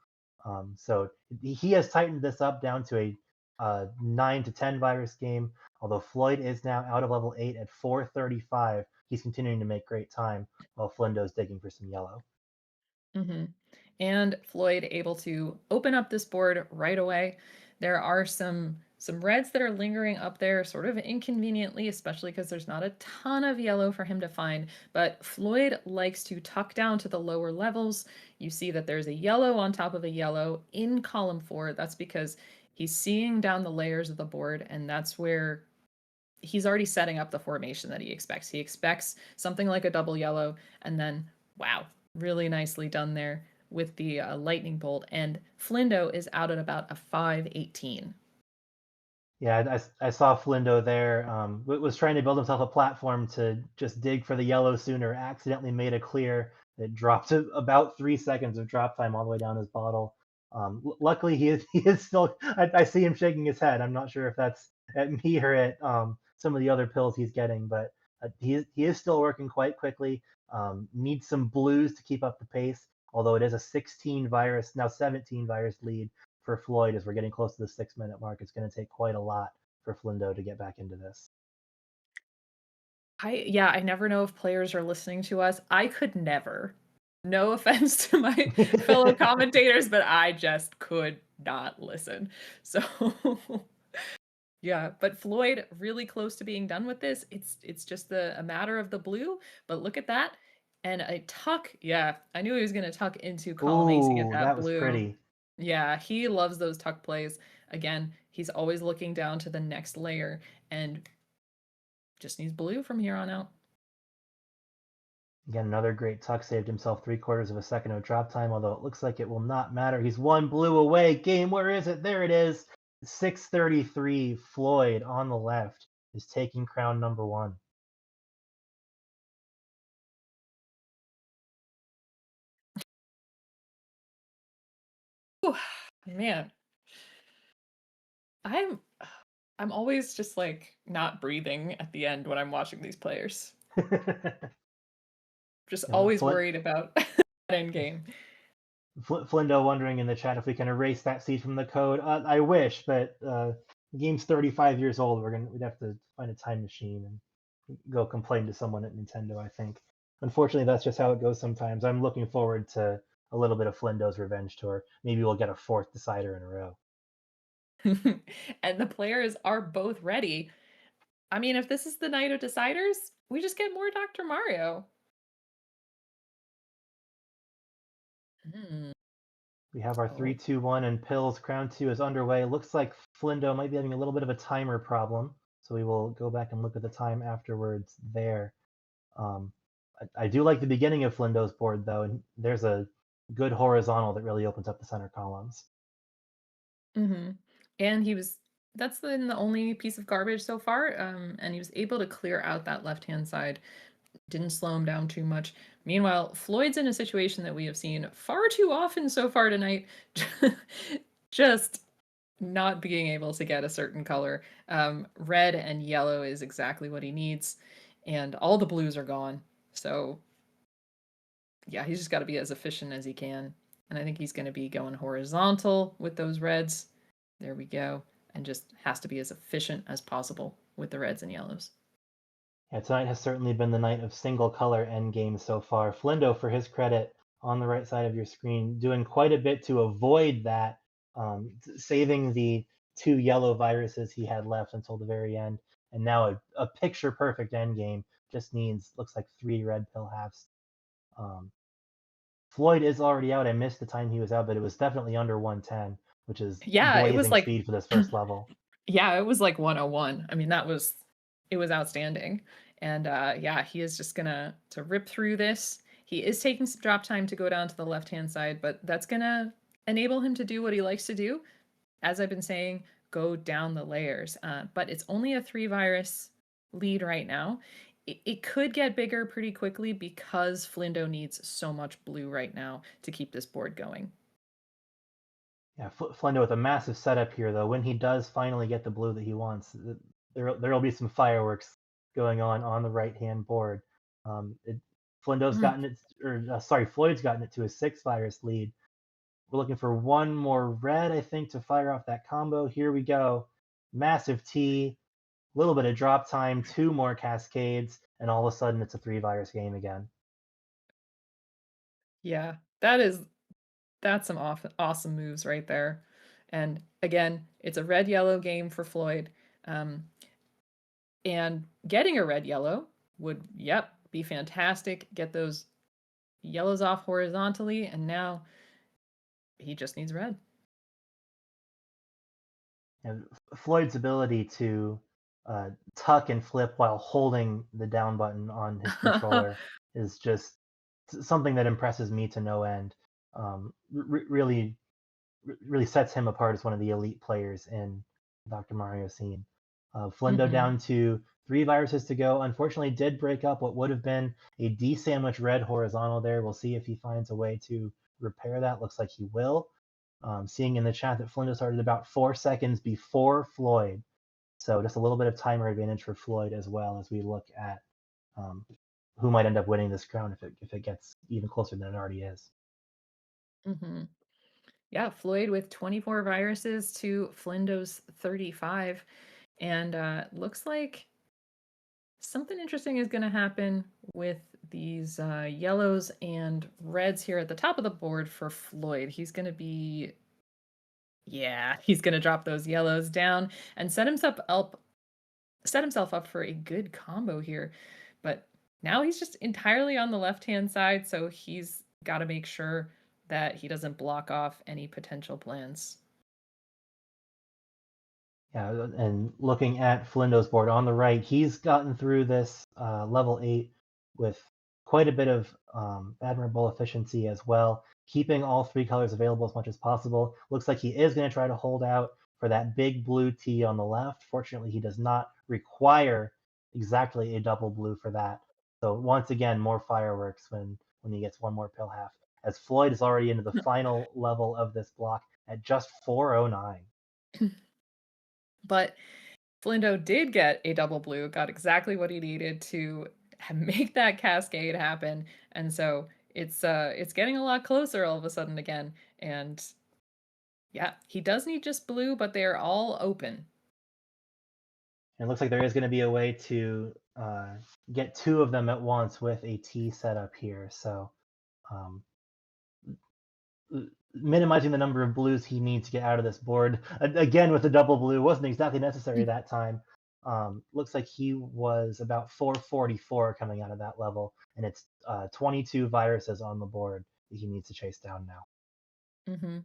Speaker 2: So he has tightened this up down to a 9 to 10 virus game. Although Floyd is now out of level 8 at 435, he's continuing to make great time while Flindo's digging for some yellow.
Speaker 1: Hmm. And Floyd able to open up this board right away. There are some reds that are lingering up there sort of inconveniently, especially because there's not a ton of yellow for him to find. But Floyd likes to tuck down to the lower levels. You see that there's a yellow on top of a yellow in column 4. That's because he's seeing down the layers of the board, and that's where he's already setting up the formation that he expects. He expects something like a double yellow, and then, wow, really nicely done there with the lightning bolt. And Flindo is out at about a 518.
Speaker 2: Yeah, I saw Flindo there. Was trying to build himself a platform to just dig for the yellow sooner. Accidentally made a clear that dropped to about 3 seconds of drop time all the way down his bottle. Luckily, he is still. I see him shaking his head. I'm not sure if that's at me or at some of the other pills he's getting, but he is still working quite quickly. Needs some blues to keep up the pace. Although it is a 16 virus now 17 virus lead for Floyd as we're getting close to the 6 minute mark. It's going to take quite a lot for Flindo to get back into this.
Speaker 1: I never know if players are listening to us. I could never. No offense to my fellow commentators, but I just could not listen. So yeah, but Floyd really close to being done with this. It's just a matter of the blue, but look at that. And a tuck. Yeah, I knew he was going to tuck into column 8 to get
Speaker 2: Ooh,
Speaker 1: that
Speaker 2: that was
Speaker 1: blue.
Speaker 2: pretty.
Speaker 1: Yeah, he loves those tuck plays. Again, he's always looking down to the next layer and just needs blue from here on out.
Speaker 2: Again, another great tuck saved himself 3/4 of a second of drop time, although it looks like it will not matter. He's one blue away. Game, where is it? There it is. 633. Floyd on the left is taking crown number 1.
Speaker 1: Whew, man, I'm I'm always just like not breathing at the end when I'm watching these players. Just always
Speaker 2: Flint,
Speaker 1: worried about end game.
Speaker 2: Flindo wondering in the chat if we can erase that seed from the code. I wish, but the game's 35 years old. We'd have to find a time machine and go complain to someone at Nintendo. I think. Unfortunately, that's just how it goes sometimes. I'm looking forward to a little bit of Flindo's revenge tour. Maybe we'll get a fourth decider in a row.
Speaker 1: And the players are both ready. I mean, if this is the night of deciders, we just get more Dr. Mario. Hmm.
Speaker 2: We have our
Speaker 1: Oh.
Speaker 2: 3-2-1 and Pills. Crown 2 is underway. Looks like Flindo might be having a little bit of a timer problem, so we will go back and look at the time afterwards there. Um, I do like the beginning of Flindo's board, though, and there's a good horizontal that really opens up the center columns.
Speaker 1: Hmm. And that's been the only piece of garbage so far. And he was able to clear out that left-hand side. Didn't slow him down too much. Meanwhile, Floyd's in a situation that we have seen far too often so far tonight. Just not being able to get a certain color. Red and yellow is exactly what he needs. and all the blues are gone. So yeah, he's just got to be as efficient as he can. And I think he's going to be going horizontal with those reds. There we go. And just has to be as efficient as possible with the reds and yellows.
Speaker 2: Yeah, tonight has certainly been the night of single color endgames so far. Flindo, for his credit, on the right side of your screen, doing quite a bit to avoid that, saving the two yellow viruses he had left until the very end. And now a picture perfect endgame just needs, looks like three red pill halves. Um, Floyd is already out. I missed the time he was out, but it was definitely under 110, which is
Speaker 1: Yeah, it was
Speaker 2: blazing
Speaker 1: like
Speaker 2: speed for this first level.
Speaker 1: yeah, it was like 101. I mean, it was outstanding. And yeah, he is just gonna to rip through this. He is taking some drop time to go down to the left-hand side, but that's gonna enable him to do what he likes to do. As I've been saying, go down the layers. But it's only a 3 virus lead right now. It could get bigger pretty quickly because Flindo needs so much blue right now to keep this board going.
Speaker 2: Yeah, Flendo with a massive setup here, though. When he does finally get the blue that he wants, there'll be some fireworks going on the right hand board. It, Flindo's
Speaker 1: Mm.
Speaker 2: gotten it, or sorry, Floyd's gotten it to a 6 virus lead. We're looking for one more red, I think, to fire off that combo. Here we go. Massive T, little bit of drop time, two more cascades, and all of a sudden it's a 3 virus game again.
Speaker 1: Yeah, that's some awesome moves right there. And again, it's a red yellow game for Floyd. Um, and getting a red yellow would, yep, be fantastic. Get those yellows off horizontally, and now he just needs red.
Speaker 2: And Floyd's ability to tuck and flip while holding the down button on his controller is just something that impresses me to no end. Really, really sets him apart as one of the elite players in Dr. Mario scene. Flindo
Speaker 1: Hmm.
Speaker 2: down to 3 viruses to go. Unfortunately, did break up what would have been a D sandwich red horizontal there. We'll see if he finds a way to repair that. Looks like he will. Seeing in the chat that Flindo started about 4 seconds before Floyd. So just a little bit of timer advantage for Floyd as well as we look at um, who might end up winning this crown if it gets even closer than it already is.
Speaker 1: Hmm. Yeah, Floyd with 24 viruses to Flindo's 35. And looks like something interesting is going to happen with these yellows and reds here at the top of the board for Floyd. He's going to be, yeah, he's going to drop those yellows down and set himself up for a good combo here. But now he's just entirely on the left-hand side, so he's got to make sure that he doesn't block off any potential plans.
Speaker 2: Yeah, and looking at Flindo's board on the right, he's gotten through this level 8 with quite a bit of admirable efficiency as well, keeping all 3 colors available as much as possible. Looks like he is going to try to hold out for that big blue T on the left. Fortunately, he does not require exactly a double blue for that. So once again, more fireworks when he gets one more pill half. As Floyd is already into the final level of this block at just 409.
Speaker 1: But Flindo did get a double blue, got exactly what he needed to make that cascade happen, and so it's getting a lot closer all of a sudden again. And yeah, he does need just blue, but they're all open.
Speaker 2: And it looks like there is going to be a way to get two of them at once with a T setup here. So um, minimizing the number of blues he needs to get out of this board. Again, with the double blue, wasn't exactly necessary that time. Looks like he was about 444 coming out of that level, and it's 22 viruses on the board that he needs to chase down now.
Speaker 1: Hmm.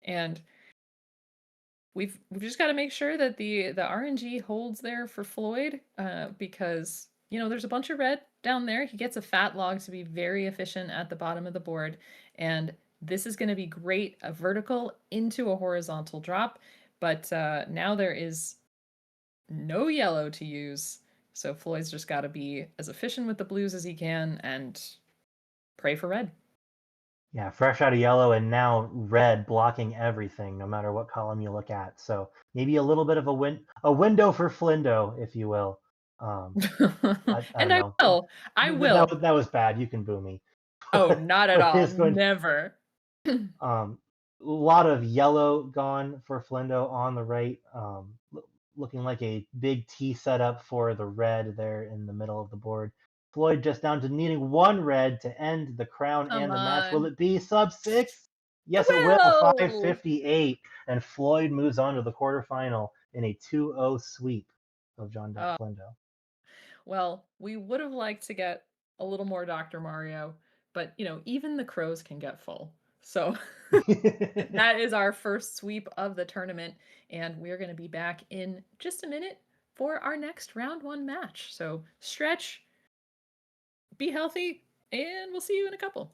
Speaker 1: And we've just got to make sure that the RNG holds there for Floyd, because there's a bunch of red down there. He gets a fat log to be very efficient at the bottom of the board, and this is going to be great, a vertical into a horizontal drop. But now there is no yellow to use, so Floyd's just got to be as efficient with the blues as he can and pray for red.
Speaker 2: Yeah, fresh out of yellow and now red blocking everything, no matter what column you look at. So maybe a little bit of a window for Flindo, if you will. Um, I don't
Speaker 1: And I
Speaker 2: know.
Speaker 1: will. I will.
Speaker 2: That was bad. You can boo me.
Speaker 1: Oh, not at
Speaker 2: But it
Speaker 1: all.
Speaker 2: is going.
Speaker 1: Never.
Speaker 2: A lot of yellow gone for Flendo on the right, looking like a big T setup for the red there in the middle of the board. Floyd just down to needing one red to end the crown
Speaker 1: Come
Speaker 2: and the match. Will
Speaker 1: on.
Speaker 2: it be sub six?
Speaker 1: It
Speaker 2: Yes, it will.
Speaker 1: will.
Speaker 2: 558. And Floyd moves on to the quarterfinal in a 2-0 sweep of John
Speaker 1: Uh,
Speaker 2: Flendo.
Speaker 1: well, we would have liked to get a little more Dr. Mario, but even the crows can get full. So that is our first sweep of the tournament, and we're going to be back in just a minute for our next round one match. So stretch, be healthy, and we'll see you in a couple.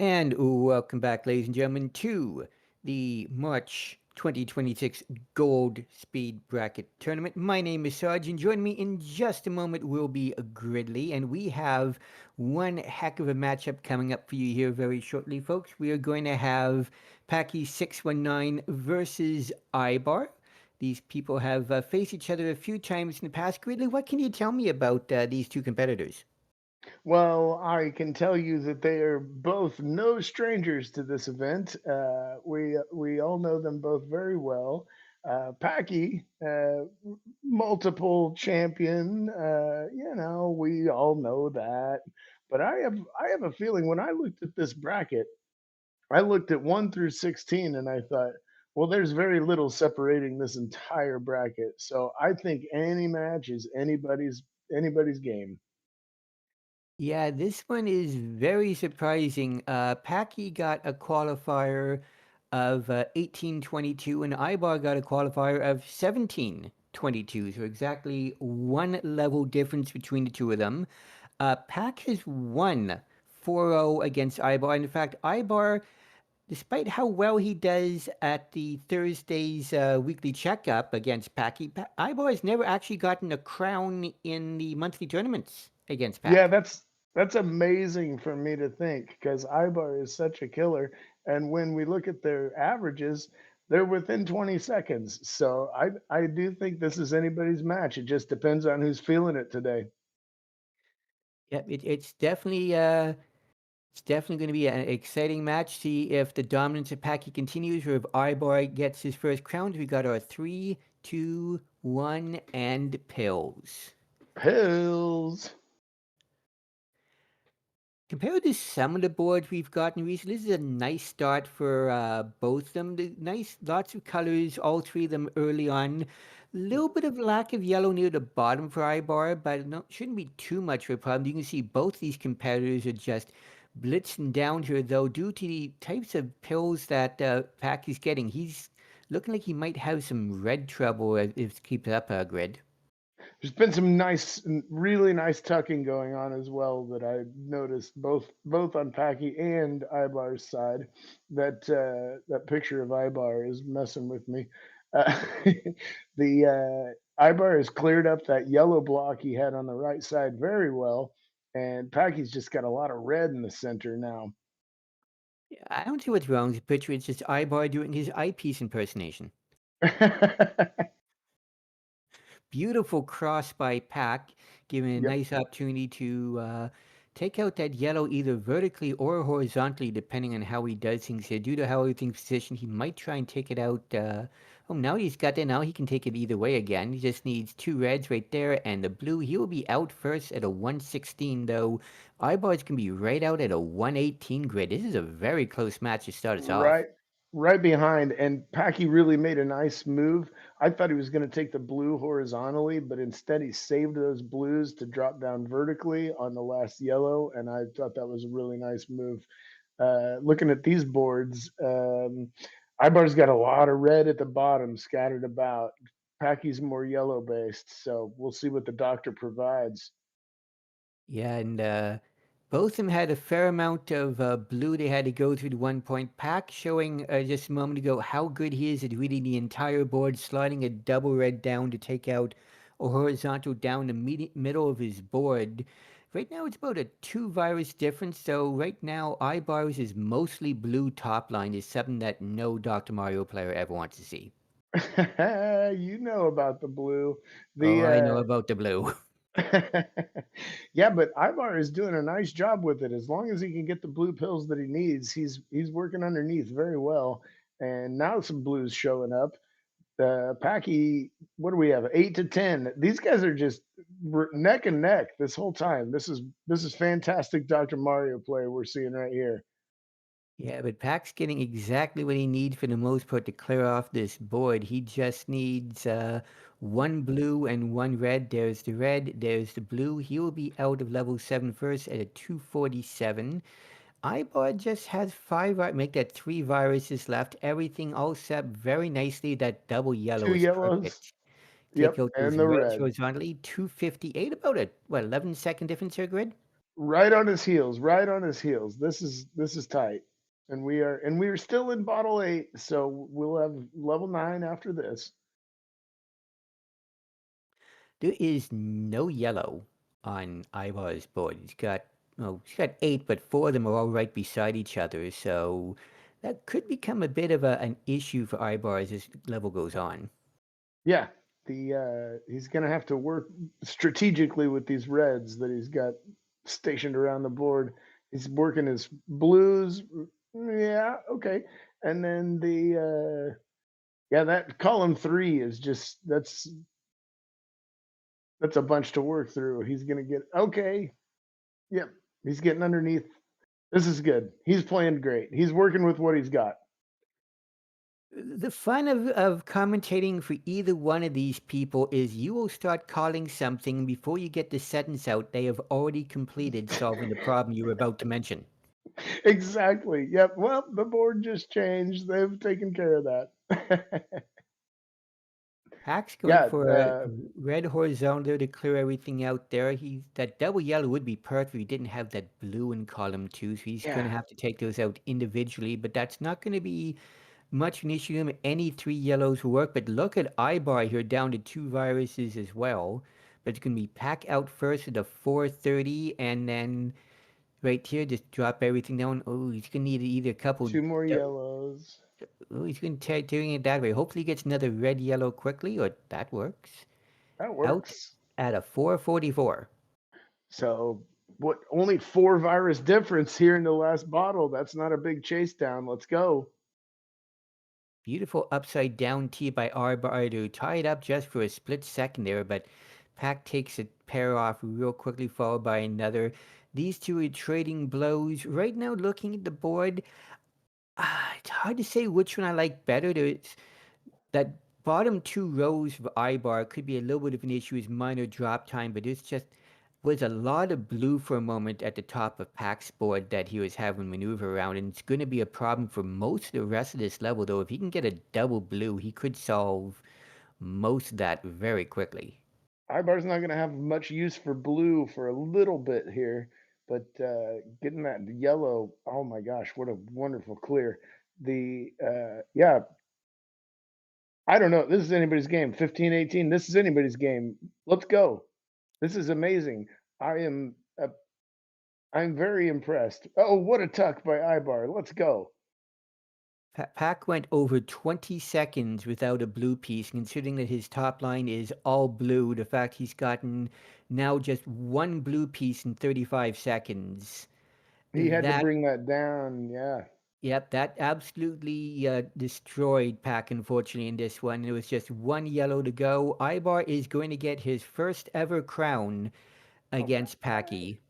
Speaker 3: And welcome back, ladies and gentlemen, to the March 2026 Gold Speed Bracket Tournament. My name is Sarge, and join me in just a moment will be Gridley, and we have one heck of a matchup coming up for you here very shortly, folks. We are going to have Packy 619 versus Ibar. These people have faced each other a few times in the past. Gridley, what can you tell me about these two competitors?
Speaker 4: Well, I can tell you that they are both no strangers to this event. We all know them both very well. Packy, multiple champion. We all know that. But I have a feeling when I looked at this bracket, I looked at 1 through 16, and I thought, well, there's very little separating this entire bracket. So I think any match is anybody's game.
Speaker 3: Yeah, this one is very surprising. Packy got a qualifier of 1822, and Ibar got a qualifier of 1722. So exactly one level difference between the two of them. Pack has won 4-0 against Ibar. And in fact, Ibar, despite how well he does at the Thursday's weekly checkup against Packy, Ibar has never actually gotten a crown in the monthly tournaments against
Speaker 4: Yeah,
Speaker 3: Pack.
Speaker 4: that's amazing for me to think because Ibar is such a killer, and when we look at their averages, they're within 20 seconds. So I do think this is anybody's match. It just depends on who's feeling it today.
Speaker 3: Yep, it's definitely going to be an exciting match. See if the dominance of Packy continues or if Ibar gets his first crown. We got our 3, 2, 1, and pills.
Speaker 4: Pills.
Speaker 3: Compared to some of the boards we've gotten recently, this is a nice start for both of them. Lots of colors, all three of them early on. Little bit of lack of yellow near the bottom for Ibar, but no, shouldn't be too much of a problem. You can see both these competitors are just blitzing down here, though, due to the types of pills that Pack is getting. He's looking like he might have some red trouble if it keeps up, Grid.
Speaker 4: There's been some really nice tucking going on as well that I noticed both on Packy and Ibar's side. That picture of Ibar is messing with me. The Ibar has cleared up that yellow block he had on the right side very well, and Packy's just got a lot of red in the center now.
Speaker 3: I don't see what's wrong with the picture. It's just Ibar doing his eyepiece impersonation. Beautiful cross by Pack, giving a
Speaker 4: Yep.
Speaker 3: nice opportunity to take out that yellow either vertically or horizontally, depending on how he does things here. Due to how everything's positioned, he might try and take it out. Oh, now he's got it. Now he can take it either way again. He just needs two reds right there, and the blue. He will be out first at a 116, though. Eyeballs can be right out at a 118 grid. This is a very close match to start us off.
Speaker 4: Right, right behind, and Packy really made a nice move. I thought he was going to take the blue horizontally, but instead he saved those blues to drop down vertically on the last yellow, and I thought that was a really nice move. Looking at these boards, Ibar's got a lot of red at the bottom scattered about. Packy's more yellow based, so we'll see what the doctor provides.
Speaker 3: Yeah, and both of them had a fair amount of blue they had to go through the 1 point pack, showing just a moment ago how good he is at reading the entire board, sliding a double red down to take out a horizontal down the middle of his board. Right now, it's about a 2 virus difference, so right now, Ibar's is mostly blue top line is something that no Dr. Mario player ever wants to see.
Speaker 4: You know about the blue.
Speaker 3: Oh, I
Speaker 4: The
Speaker 3: know about the blue.
Speaker 4: Yeah, but Ivar is doing a nice job with it. As long as he can get the blue pills that he needs, he's working underneath very well. And now some blues showing up. Packy, what do we have? 8 to 10. These guys are just neck and neck this whole time. This is fantastic, Dr. Mario player we're seeing right here.
Speaker 3: Yeah, but Pac's getting exactly what he needs for the most part to clear off this board. He just needs one blue and one red. There's the red, there's the blue. He will be out of level 7 first at a 247. Ibar just has make that 3 viruses left. Everything all set very nicely. That double yellow
Speaker 4: Two
Speaker 3: is
Speaker 4: yellows.
Speaker 3: perfect. Take
Speaker 4: Yep,
Speaker 3: out those
Speaker 4: and the
Speaker 3: reds
Speaker 4: red.
Speaker 3: horizontally. 258, about a, what, 11-second difference here, Grid?
Speaker 4: Right on his heels, right on his heels. This is tight. And we are still in bottle 8, so we'll have level 9 after this.
Speaker 3: There is no yellow on Ivar's board. He's got 8, but 4 of them are all right beside each other, so that could become a bit of an issue for Ivar as this level goes on.
Speaker 4: Yeah. He's going to have to work strategically with these reds that he's got stationed around the board. He's working his blues. Yeah, okay. And then that column 3 is just that's a bunch to work through. He's going to get okay. Yep. He's getting underneath. This is good. He's playing great. He's working with what he's got.
Speaker 3: The fun of commentating for either one of these people is you will start calling something before you get the sentence out. They have already completed solving the problem you were about to mention.
Speaker 4: Exactly. Yep. Well, the board just changed. They've taken care of that.
Speaker 3: Pack's going
Speaker 4: Yeah.
Speaker 3: for a red horizontal to clear everything out there. That double yellow would be perfect if he didn't have that blue in column 2, so he's going to
Speaker 4: Yeah.
Speaker 3: have to take those out individually, but that's not going to be much an issue to him. Any 3 yellows will work, but look at Ibar here down to 2 viruses as well. But it's going to be Pack out first at a 430, and then right here, just drop everything down. Oh, he's going to need either a couple.
Speaker 4: 2 more yellows.
Speaker 3: Oh, he's going to doing it that way. Hopefully he gets another red yellow quickly, or that works.
Speaker 4: That
Speaker 3: Out
Speaker 4: works.
Speaker 3: at a 444.
Speaker 4: So what? Only 4 virus difference here in the last bottle. That's not a big chase down. Let's go.
Speaker 3: Beautiful upside down tee by Ibar to tie it up just for a split second there, but Pack takes a pair off real quickly, followed by another. These two are trading blows. Right now, looking at the board, it's hard to say which one I like better. There's that bottom 2 rows of Ibar could be a little bit of an issue as minor drop time, but it's just was a lot of blue for a moment at the top of Pack's board that he was having maneuver around, and it's going to be a problem for most of the rest of this level, though. If he can get a double blue, he could solve most of that very quickly.
Speaker 4: Ibar's not going to have much use for blue for a little bit here, but getting that yellow, oh my gosh, what a wonderful clear. Yeah, I don't know. This is anybody's game. 15-18. This is anybody's game. Let's go. This is amazing. I'm very impressed. Oh, what a tuck by Ibar. Let's go.
Speaker 3: Pack went over 20 seconds without a blue piece, considering that his top line is all blue. The fact he's gotten now just 1 blue piece in 35 seconds.
Speaker 4: He had to bring that down. Yeah.
Speaker 3: Yep, that absolutely destroyed Pack, unfortunately, in this one. It was just 1 yellow to go. Ibar is going to get his first ever crown against Packy.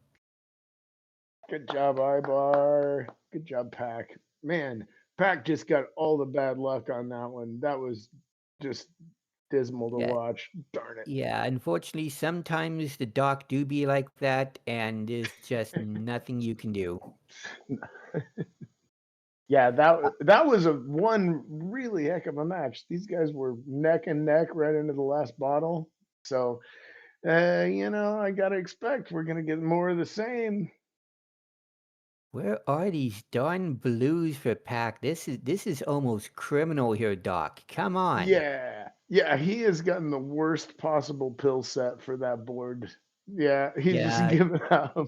Speaker 4: Good job, Ibar. Good job, Pack. Man, Pack just got all the bad luck on that one. That was just dismal to watch. Darn it.
Speaker 3: Yeah, unfortunately, sometimes the doc do be like that, and there's just nothing you can do.
Speaker 4: Yeah, that was one really heck of a match. These guys were neck and neck right into the last bottle. So, I got to expect we're going to get more of the same.
Speaker 3: Where are these darn blues for Pack? This is almost criminal here, Doc. Come on.
Speaker 4: Yeah, he has gotten the worst possible pill set for that board. Yeah, he's just given up.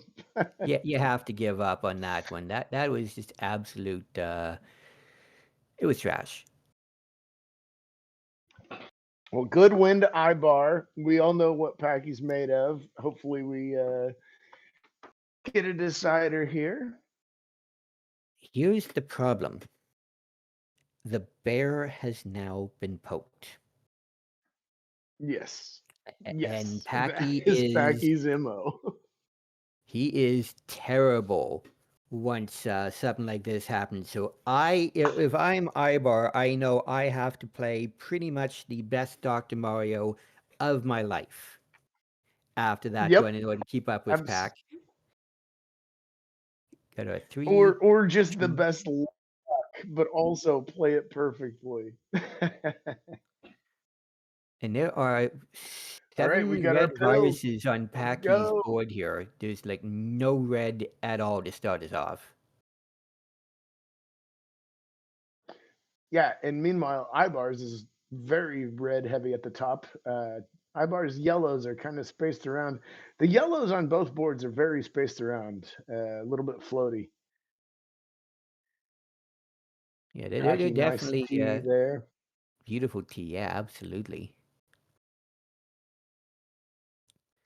Speaker 3: Yeah, you have to give up on that one. That was just absolute. It was trash.
Speaker 4: Well, good win to Ibar. We all know what Packy's made of. Hopefully, we get a decider here.
Speaker 3: Here's the problem. The bear has now been poked.
Speaker 4: Yes.
Speaker 3: And Packy
Speaker 4: is Packy's MO.
Speaker 3: He is terrible once something like this happens. So if I'm Ibar, I know I have to play pretty much the best Dr. Mario of my life after that one in order to keep up with Pack. Got a 3.
Speaker 4: Or just the best luck, but also play it perfectly.
Speaker 3: And there are
Speaker 4: All right, we
Speaker 3: 7
Speaker 4: got our
Speaker 3: red
Speaker 4: pills.
Speaker 3: viruses on
Speaker 4: Let's
Speaker 3: Packy's
Speaker 4: go.
Speaker 3: board here. There's like no red at all to start us off.
Speaker 4: Yeah, and meanwhile, Ibar's is very red heavy at the top. Ibar's yellows are kind of spaced around. The yellows on both boards are very spaced around, a little bit floaty.
Speaker 3: Yeah, they're
Speaker 4: Packy, nice
Speaker 3: definitely
Speaker 4: T there.
Speaker 3: beautiful tea. Yeah, absolutely.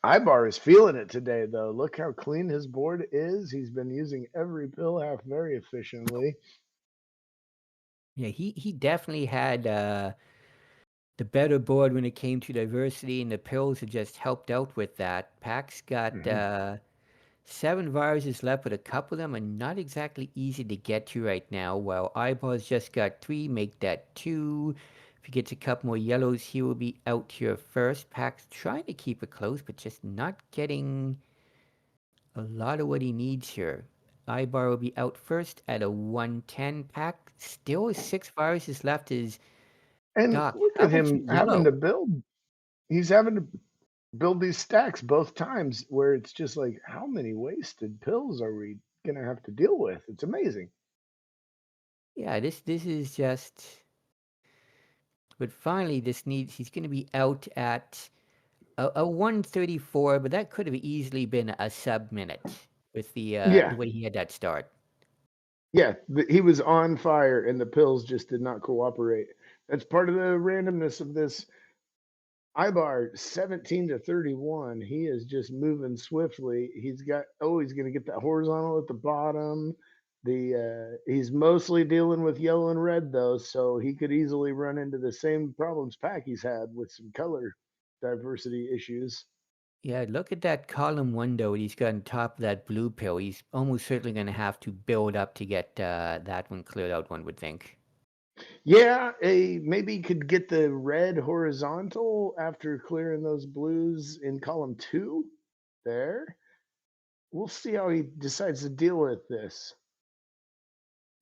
Speaker 4: Ibar is feeling it today, though. Look how clean his board is. He's been using every pill half very efficiently.
Speaker 3: Yeah, he definitely had the better board when it came to diversity, and the pills have just helped out with that. Pack's got
Speaker 4: Mhm.
Speaker 3: 7 viruses left, but a couple of them are not exactly easy to get to right now. While Eyeballs just got 3, make that 2. If he gets a couple more yellows, he will be out here first. Pack's trying to keep it close, but just not getting a lot of what he needs here. Ibar will be out first at a 110. Pack still has 6 viruses left. Is
Speaker 4: And
Speaker 3: Doc,
Speaker 4: look
Speaker 3: how
Speaker 4: at
Speaker 3: about you
Speaker 4: him having
Speaker 3: yellow?
Speaker 4: to build. He's having to build these stacks both times where it's just like, how many wasted pills are we going to have to deal with? It's amazing.
Speaker 3: Yeah, this is just. But finally, he's going to be out at a 134, but that could have easily been a sub minute with the
Speaker 4: Yeah.
Speaker 3: way he had that start.
Speaker 4: Yeah. He was on fire and the pills just did not cooperate. That's part of the randomness of this. Ibar 17 to 31. He is just moving swiftly. He's going to get that horizontal at the bottom. He's mostly dealing with yellow and red though, so he could easily run into the same problems Packy's had with some color diversity issues.
Speaker 3: Yeah, look at that column window he's got on top of that blue pill. He's almost certainly going to have to build up to get that one cleared out, one would think.
Speaker 4: Yeah, maybe could get the red horizontal after clearing those blues in column 2 there. We'll see how he decides to deal with this.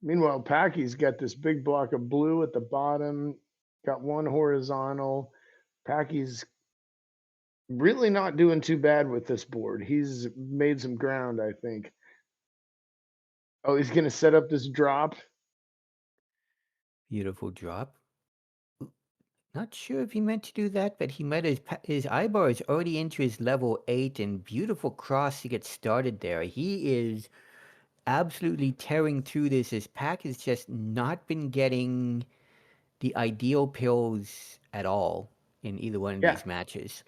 Speaker 4: Meanwhile, Packy's got this big block of blue at the bottom, got one horizontal. Packy's really not doing too bad with this board. He's made some ground, I think. Oh, he's going to set up this drop.
Speaker 3: Beautiful drop. Not sure if he meant to do that, but he might his Ibar is already into his level 8, and beautiful cross to get started there. He is absolutely tearing through this. His pack has just not been getting the ideal pills at all in either one of
Speaker 4: Yeah,
Speaker 3: these matches.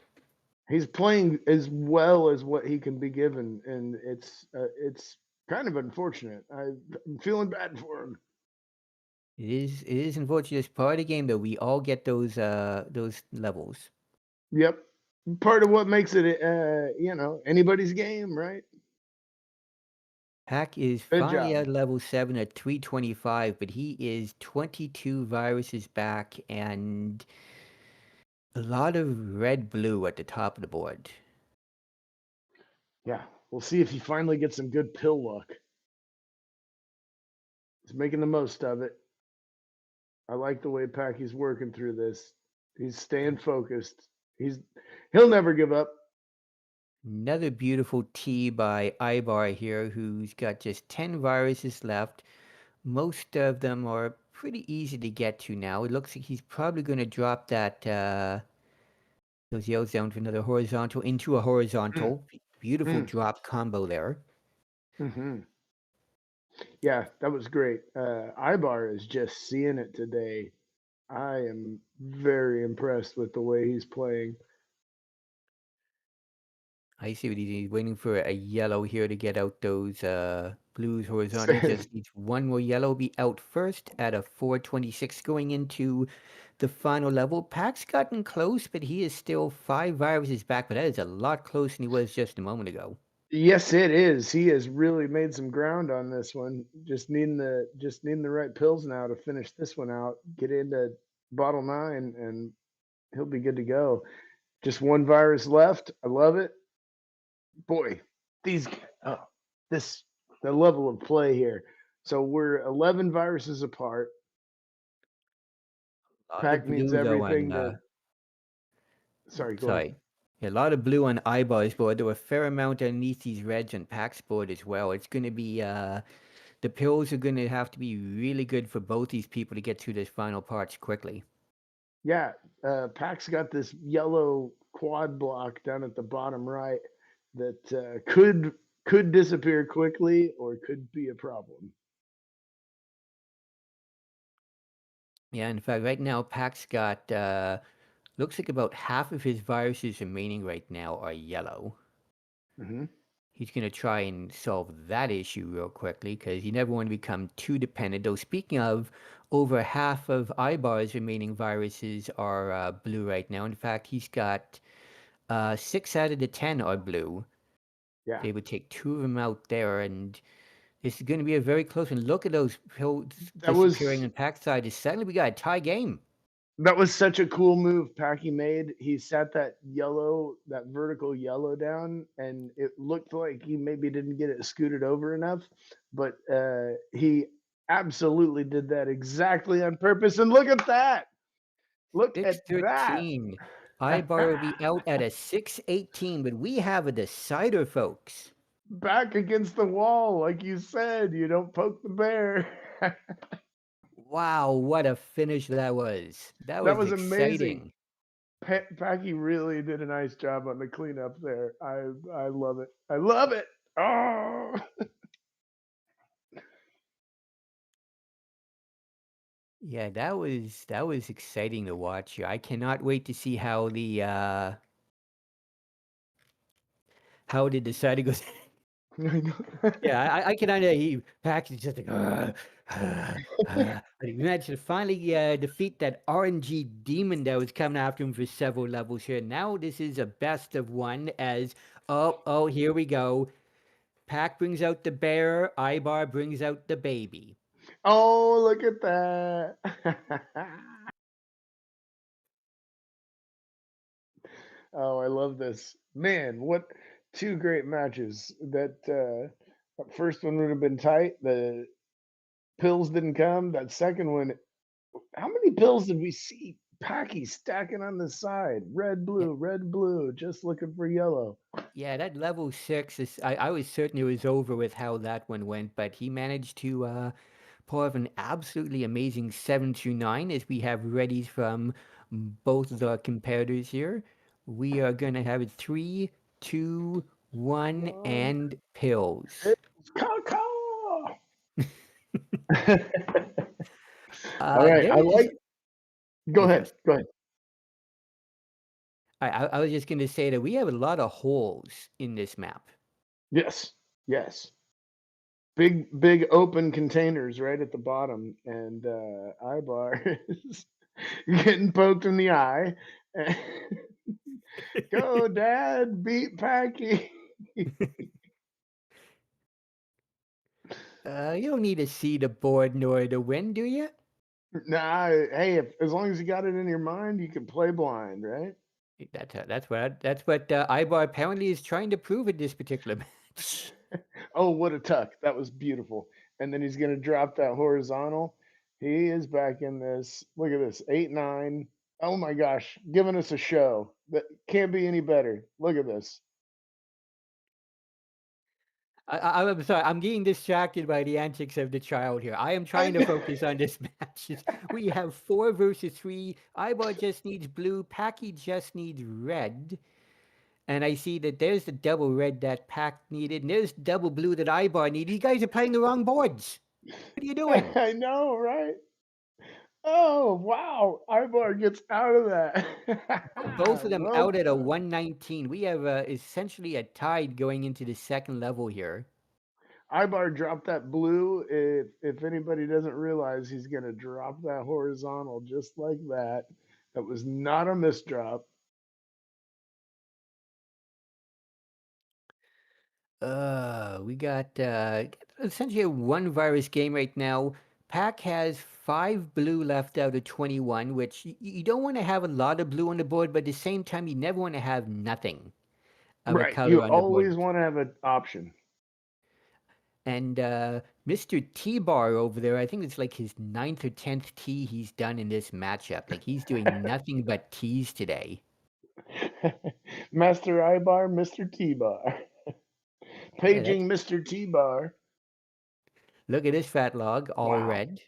Speaker 4: he's playing as well as what he can be given, and it's kind of unfortunate. I'm feeling bad for him.
Speaker 3: It is unfortunate. It's part of the game that we all get those levels.
Speaker 4: Yep, part of what makes it, anybody's game, right?
Speaker 3: Pack is
Speaker 4: Good
Speaker 3: finally
Speaker 4: job.
Speaker 3: at level 7 at 325, but he is 22 viruses back and a lot of red-blue at the top of the board.
Speaker 4: Yeah, we'll see if he finally gets some good pill luck. He's making the most of it. I like the way Packy's working through this. He's staying focused. He'll never give up.
Speaker 3: Another beautiful T by Ibar here, who's got just 10 viruses left. Most of them are pretty easy to get to now. It looks like he's probably going to drop that those yells down to another horizontal into a horizontal. Beautiful
Speaker 4: Mm,
Speaker 3: drop combo there.
Speaker 4: mm-hmm. Yeah, that was great. Ibar is just seeing it today. I am very impressed with the way he's playing.
Speaker 3: I see what he's waiting for a yellow here to get out those blues horizontally. Just needs one more yellow. Be out first at a 426 going into the final level. Pack's gotten close, but he is still 5 viruses back. But that is a lot closer than he was just a moment ago.
Speaker 4: Yes, it is. He has really made some ground on this one. Just needing the right pills now to finish this one out. Get into bottle 9, and he'll be good to go. Just one virus left. I love it. Boy, these oh, this the level of play here. So we're 11 viruses apart.
Speaker 3: A lot of
Speaker 4: Pack needs
Speaker 3: blue though
Speaker 4: everything
Speaker 3: on
Speaker 4: to. Sorry, go ahead.
Speaker 3: sorry. A lot of blue on Eyebar's board. There were a fair amount underneath these reds on Pack's board as well. It's going to be the pills are going to have to be really good for both these people to get through this final parts quickly.
Speaker 4: Yeah, Pack's got this yellow quad block down at the bottom right that could disappear quickly or could be a problem.
Speaker 3: Yeah, in fact, right now Pack's got looks like about half of his viruses remaining right now are yellow.
Speaker 4: Hmm.
Speaker 3: He's going to try and solve that issue real quickly because you never want to become too dependent. Though, speaking of, over half of Eyebar's remaining viruses are blue right now. In fact, he's got 6 out of the 10 are blue.
Speaker 4: Yeah,
Speaker 3: They would take 2 of them out there, and this is going to be a very close one. Look at those pills
Speaker 4: that
Speaker 3: disappearing
Speaker 4: was
Speaker 3: on Pack's side. Suddenly, we got a tie game.
Speaker 4: that was such a cool move Packy made. He sat that vertical yellow down, and it looked like he maybe didn't get it scooted over enough, but he absolutely did that exactly on purpose. And look at that! Look at that!
Speaker 3: 6-13. Eyebar will be out at a 6-18, but we have a decider, folks.
Speaker 4: Back against the wall, like you said, you don't poke the bear.
Speaker 3: Wow, what a finish that was. That
Speaker 4: That
Speaker 3: was
Speaker 4: was amazing.
Speaker 3: exciting.
Speaker 4: Packy really did a nice job on the cleanup there. I love it. I love it. Oh,
Speaker 3: Yeah, that was exciting to watch here. I cannot wait to see how the decider goes.
Speaker 4: I know.
Speaker 3: Yeah, I can he Pax is just like but he managed to finally defeat that RNG demon that was coming after him for several levels here. Now this is a best of one as oh here we go. Pack brings out the bear, Eyebar brings out the baby.
Speaker 4: Oh, look at that. Oh, I love this. Man, what two great matches. That first one would have been tight. The pills didn't come. That second one, how many pills did we see Packy stacking on the side?
Speaker 3: Yeah,
Speaker 4: Red, blue, just looking for yellow.
Speaker 3: yeah, that level 6 is I was certain it was over with how that one went, but he managed to pull off an absolutely amazing 7-9 as we have readies from both of the competitors here. We are gonna have it 3, 2, 1,
Speaker 4: One,
Speaker 3: and pills.
Speaker 4: it's caw. All right,
Speaker 3: There
Speaker 4: I
Speaker 3: is
Speaker 4: like. Go
Speaker 3: go
Speaker 4: ahead.
Speaker 3: first.
Speaker 4: Go ahead.
Speaker 3: I was just gonna say that we have a lot of holes in this map.
Speaker 4: Yes. Yes. Big open containers right at the bottom, and Ibar is getting poked in the eye. Go, Dad! Beat Packy.
Speaker 3: You don't need to see the board in order to win, do you?
Speaker 4: Nah, hey, as long as you got it in your mind, you can play blind, right?
Speaker 3: That's what Ibar apparently is trying to prove in this particular match.
Speaker 4: Oh, what a tuck! That was beautiful. And then he's gonna drop that horizontal. He is back in this. Look at this, 8-9. Oh my gosh, giving us a show that can't be any better. Look at this.
Speaker 3: I'm sorry, I'm getting distracted by the antics of the child here. I am
Speaker 4: I
Speaker 3: trying to
Speaker 4: know.
Speaker 3: focus on this match. We have 4 versus 3. Ibar just needs blue. Packy just needs red. And I see that there's the double red that Pack needed, and there's double blue that Ibar needed. You guys are playing the wrong boards. What are you doing?
Speaker 4: I know, right? Oh wow, Ibar gets out of that.
Speaker 3: Both of them
Speaker 4: Well
Speaker 3: out at a
Speaker 4: done.
Speaker 3: 119. We have essentially a tide going into the second level here.
Speaker 4: Ibar dropped that blue. If anybody doesn't realize, he's gonna drop that horizontal just like that. That was not a misdrop.
Speaker 3: We got essentially a 1 virus game right now. Pack has 5 blue left out of 21, which you don't want to have a lot of blue on the board, but at the same time, you never want to have nothing of a
Speaker 4: Right.
Speaker 3: color
Speaker 4: You
Speaker 3: on the board.
Speaker 4: always want to have an option.
Speaker 3: And Mr. T-Bar over there, I think it's like his 9th or 10th tee he's done in this matchup. Like he's doing nothing but tees today.
Speaker 4: Master Ibar, Mr. T-Bar.
Speaker 3: Yeah, that's
Speaker 4: Paging Mr. T-Bar.
Speaker 3: look at this fat log, all
Speaker 4: Wow.
Speaker 3: red.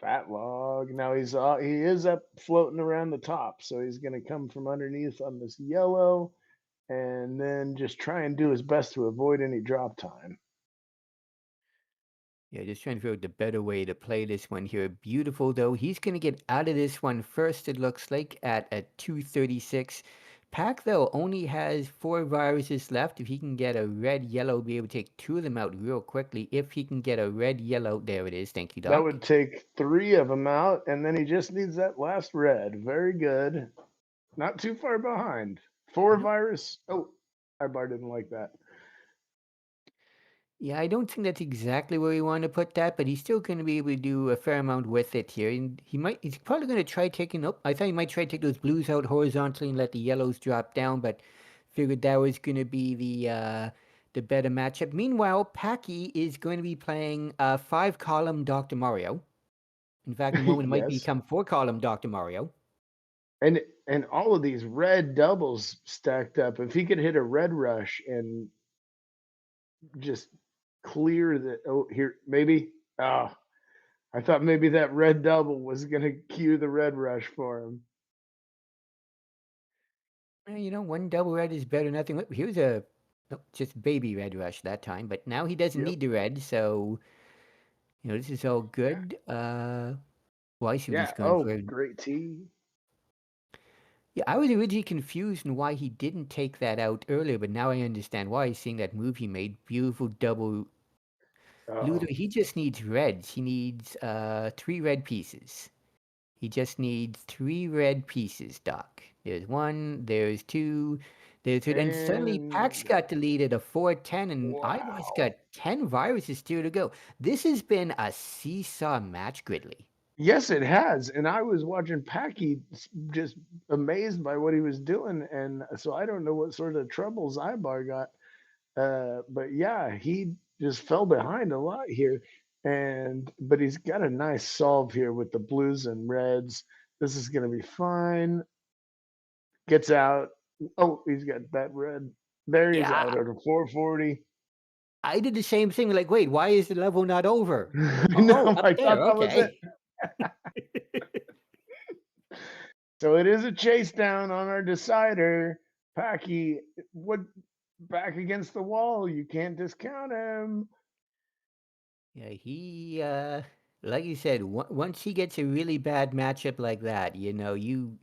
Speaker 4: Fat log. Now he is up floating around the top, so he's going to come from underneath on this yellow and then just try and do his best to avoid any drop time.
Speaker 3: Yeah, just trying to figure out the better way to play this one here. Beautiful, though. He's going to get out of this one first, it looks like, at a 236. Pack, though, only has 4 viruses left. If he can get a red-yellow, be able to take 2 of them out real quickly. If he can get a red-yellow, there it is. Thank you, Doc.
Speaker 4: That would take 3 of them out, and then he just needs that last red. Very good. Not too far behind. 4
Speaker 3: Nope.
Speaker 4: virus. Oh, Ibar didn't like that.
Speaker 3: Yeah, I don't think that's exactly where you want to put that, but he's still going to be able to do a fair amount with it here. And he's probably going to try taking up. I thought he might try to take those blues out horizontally and let the yellows drop down, but figured that was going to be the better matchup. Meanwhile, Packy is going to be playing 5-column Dr. Mario. In fact, in a moment, it might
Speaker 4: Yes.
Speaker 3: become 4-column Dr. Mario.
Speaker 4: And all of these red doubles stacked up. If he could hit a red rush and just clear the here maybe I thought maybe that red double was gonna cue the red rush for him.
Speaker 3: One double red is better than nothing. Look, here's just baby red rush that time, but now he doesn't
Speaker 4: Yep.
Speaker 3: need the red, so this is all good. Well, I see what
Speaker 4: Yeah.
Speaker 3: he's going for.
Speaker 4: Great T.
Speaker 3: Yeah, I was originally confused on why he didn't take that out earlier, but now I understand why. He's seeing that move he made. Beautiful double. Ludo, he just needs reds. He needs 3 red pieces. He just needs 3 red pieces, Doc. There's 1, there's 2, there's 3. And suddenly Pax got the lead at a 4-10, and Ivar's got 10 viruses still to go. This has been a seesaw match, Gridley.
Speaker 4: Yes, it has. And I was watching Packy just amazed by what he was doing. And so I don't know what sort of troubles Ibar got. But yeah, he just fell behind a lot here. But he's got a nice solve here with the blues and reds. This is gonna be fine. Gets out. Oh, he's got that red. There he's out at a 440.
Speaker 3: I did the same thing. Like, wait, why is the level not over?
Speaker 4: No,
Speaker 3: up
Speaker 4: I
Speaker 3: there,
Speaker 4: thought that was
Speaker 3: okay.
Speaker 4: it. So it is a chase down on our decider. Packy would back against the wall. You can't discount him.
Speaker 3: Yeah, he, like you said, once he gets a really bad matchup like that, you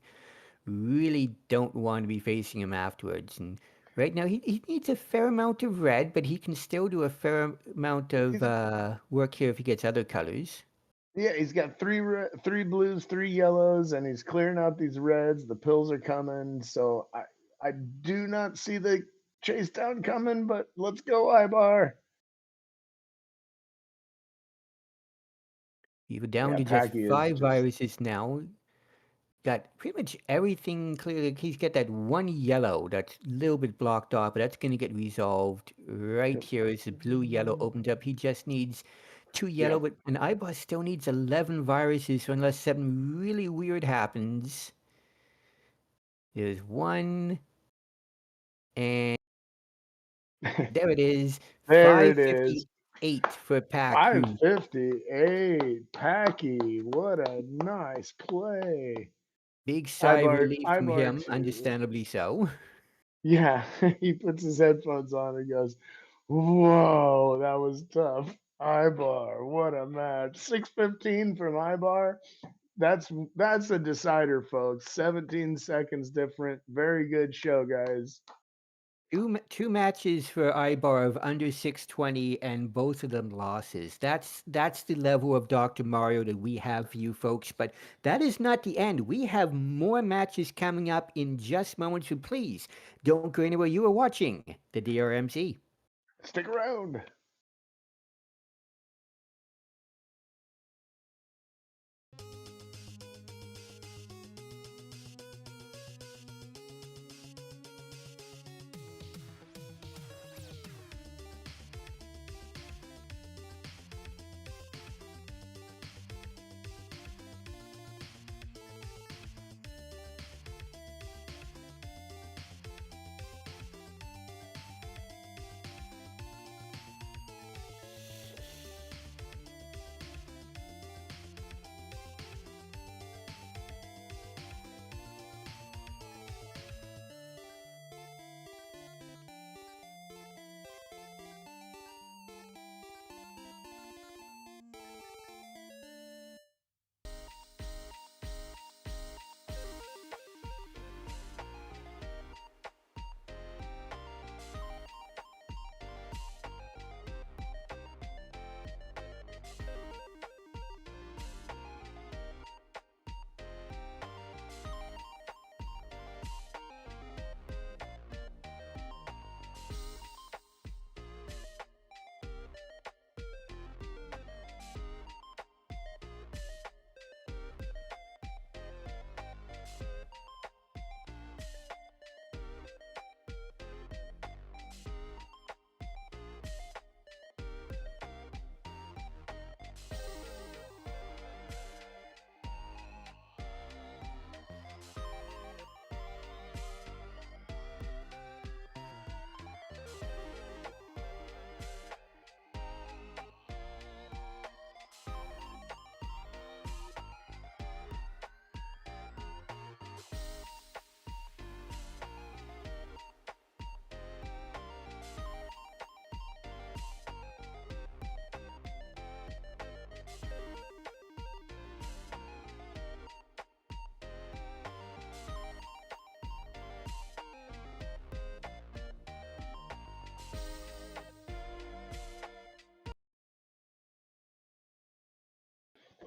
Speaker 3: really don't want to be facing him afterwards. And right now, he needs a fair amount of red, but he can still do a fair amount of work here if he gets other colors.
Speaker 4: Yeah, he's got 3 blues, 3 yellows, and he's clearing out these reds. The pills are coming, so I do not see the chase down coming. But let's go, Ibar.
Speaker 3: You're down
Speaker 4: Yeah,
Speaker 3: to just
Speaker 4: Packy is
Speaker 3: 5
Speaker 4: just
Speaker 3: viruses now. Got pretty much everything clear. Like, he's got that 1 yellow that's a little bit blocked off, but that's going to get resolved right here as the blue-yellow opens up. He just needs 2 yellow,
Speaker 4: yeah.
Speaker 3: but an Ibar still needs 11 viruses, so unless something really weird happens. There's 1, and there it is.
Speaker 4: There it is.
Speaker 3: 558 for Pack.
Speaker 4: 558. Packy, what a nice play.
Speaker 3: Big sigh of
Speaker 4: Ibar,
Speaker 3: relief from
Speaker 4: Ibar
Speaker 3: him,
Speaker 4: too.
Speaker 3: understandably so.
Speaker 4: Yeah, he puts his headphones on and goes, "Whoa, that was tough." Ibar, what a match. 6:15 from Ibar. That's a decider, folks. 17 seconds different. Very good show, guys.
Speaker 3: Two matches for Ibar of under 620, and both of them losses. That's the level of Dr. Mario that we have for you folks. But that is not the end. We have more matches coming up in just moments. So please don't go anywhere. You are watching the DRMC.
Speaker 4: Stick around.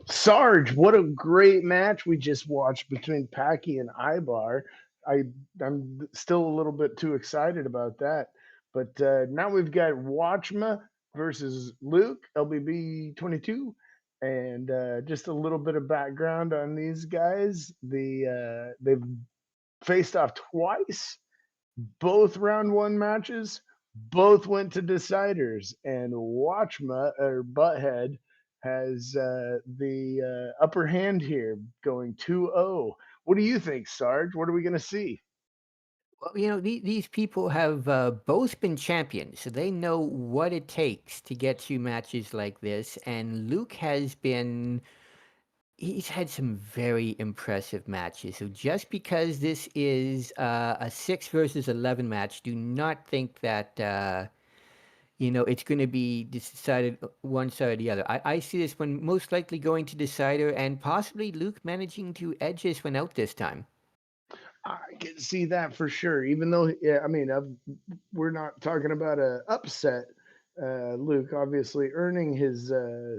Speaker 4: Sarge, what a great match we just watched between Packy and Ibar. I I'm still a little bit too excited about that. But now we've got Watchma versus Luke, LBB 22. And just a little bit of background on these guys. They've faced off twice, both round one matches, both went to deciders, and Watchma or Butthead has the upper hand here, going 2-0. What do you think, Sarge? What are we going to see?
Speaker 3: Well, these people have both been champions, so they know what it takes to get through matches like this. And Luke he's had some very impressive matches. So just because this is a 6 versus 11 match, do not think that, it's going to be decided one side or the other. I see this one most likely going to decider and possibly Luke managing to edge this one out this time.
Speaker 4: I can see that for sure. Even though, yeah, I mean, we're not talking about a upset. Luke obviously earning his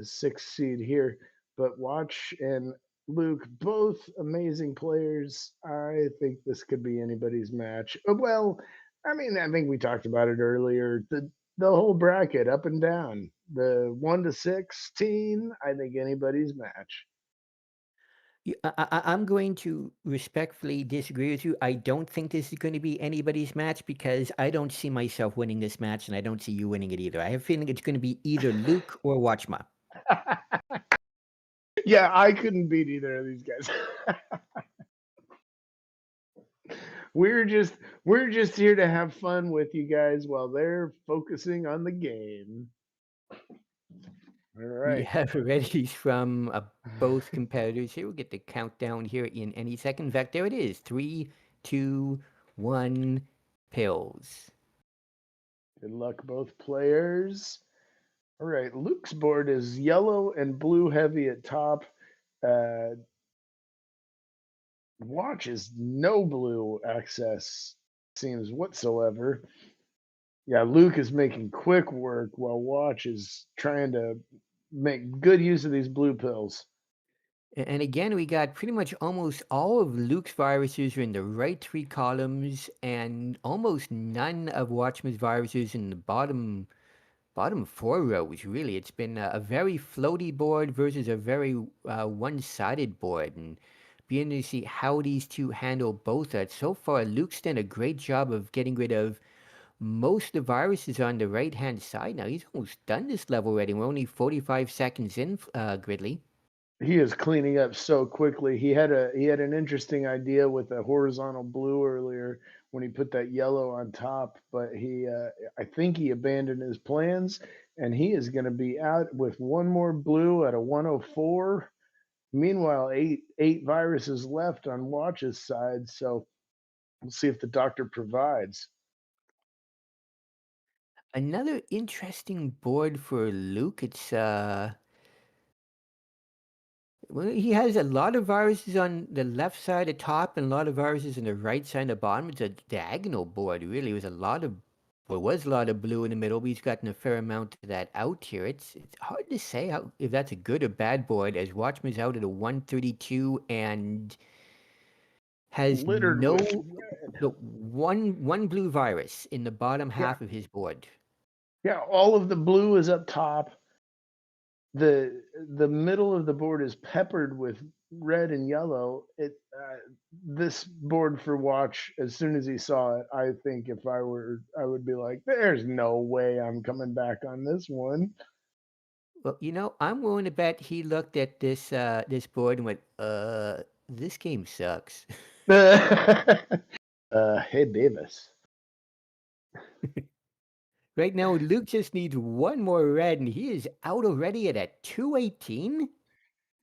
Speaker 4: sixth seed here, but Watch and Luke, both amazing players. I think this could be anybody's match. Well, I mean, I think we talked about it earlier. The whole bracket up and down, the 1 to 16. I think anybody's match.
Speaker 3: I'm going to respectfully disagree with you. I don't think this is going to be anybody's match because I don't see myself winning this match, and I don't see you winning it either. I have a feeling it's going to be either Luke or Watchma.
Speaker 4: Yeah, I couldn't beat either of these guys. we're just here to have fun with you guys while they're focusing on the game. All
Speaker 3: We
Speaker 4: right.
Speaker 3: have readies from both competitors here. We'll get the countdown here in any second. In fact, there it is. 3, 2, 1, pills.
Speaker 4: Good luck, both players. All right. Luke's board is yellow and blue heavy at top. Watch is no blue access, seems whatsoever. Yeah, Luke is making quick work while Watch is trying to make good use of these blue pills.
Speaker 3: And again, we got pretty much almost all of Luke's viruses are in the right 3 columns, and almost none of Watchman's viruses in the bottom 4 rows. Really, it's been a very floaty board versus a very one-sided board, and being to see how these two handle both that. So far, Luke's done a great job of getting rid of most of the viruses on the right-hand side. Now he's almost done this level already. We're only 45 seconds in, Gridley.
Speaker 4: He is cleaning up so quickly. He had an interesting idea with a horizontal blue earlier when he put that yellow on top, but I think he abandoned his plans, and he is going to be out with one more blue at a 104. Meanwhile, eight viruses left on Watch's side, so we'll see if the doctor provides.
Speaker 3: Another interesting board for Luke. It's well, he has a lot of viruses on the left side at top and a lot of viruses on the right side at bottom. It's a diagonal board, really. There was a lot of blue in the middle, but he's gotten a fair amount of that out here. It's hard to say if that's a good or bad board, as Watchman's out at a 132 and has
Speaker 4: Littered
Speaker 3: no
Speaker 4: with
Speaker 3: one blue virus in the bottom
Speaker 4: yeah,
Speaker 3: half of his board.
Speaker 4: yeah, all of the blue is up top. The middle of the board is peppered with red and yellow. This board for Watch, as soon as he saw it, I think if I would be like, there's no way I'm coming back on this one.
Speaker 3: Well, I'm willing to bet he looked at this board and went, this game sucks.
Speaker 4: Hey Davis.
Speaker 3: Right now, Luke just needs one more red, and he is out already at a 218.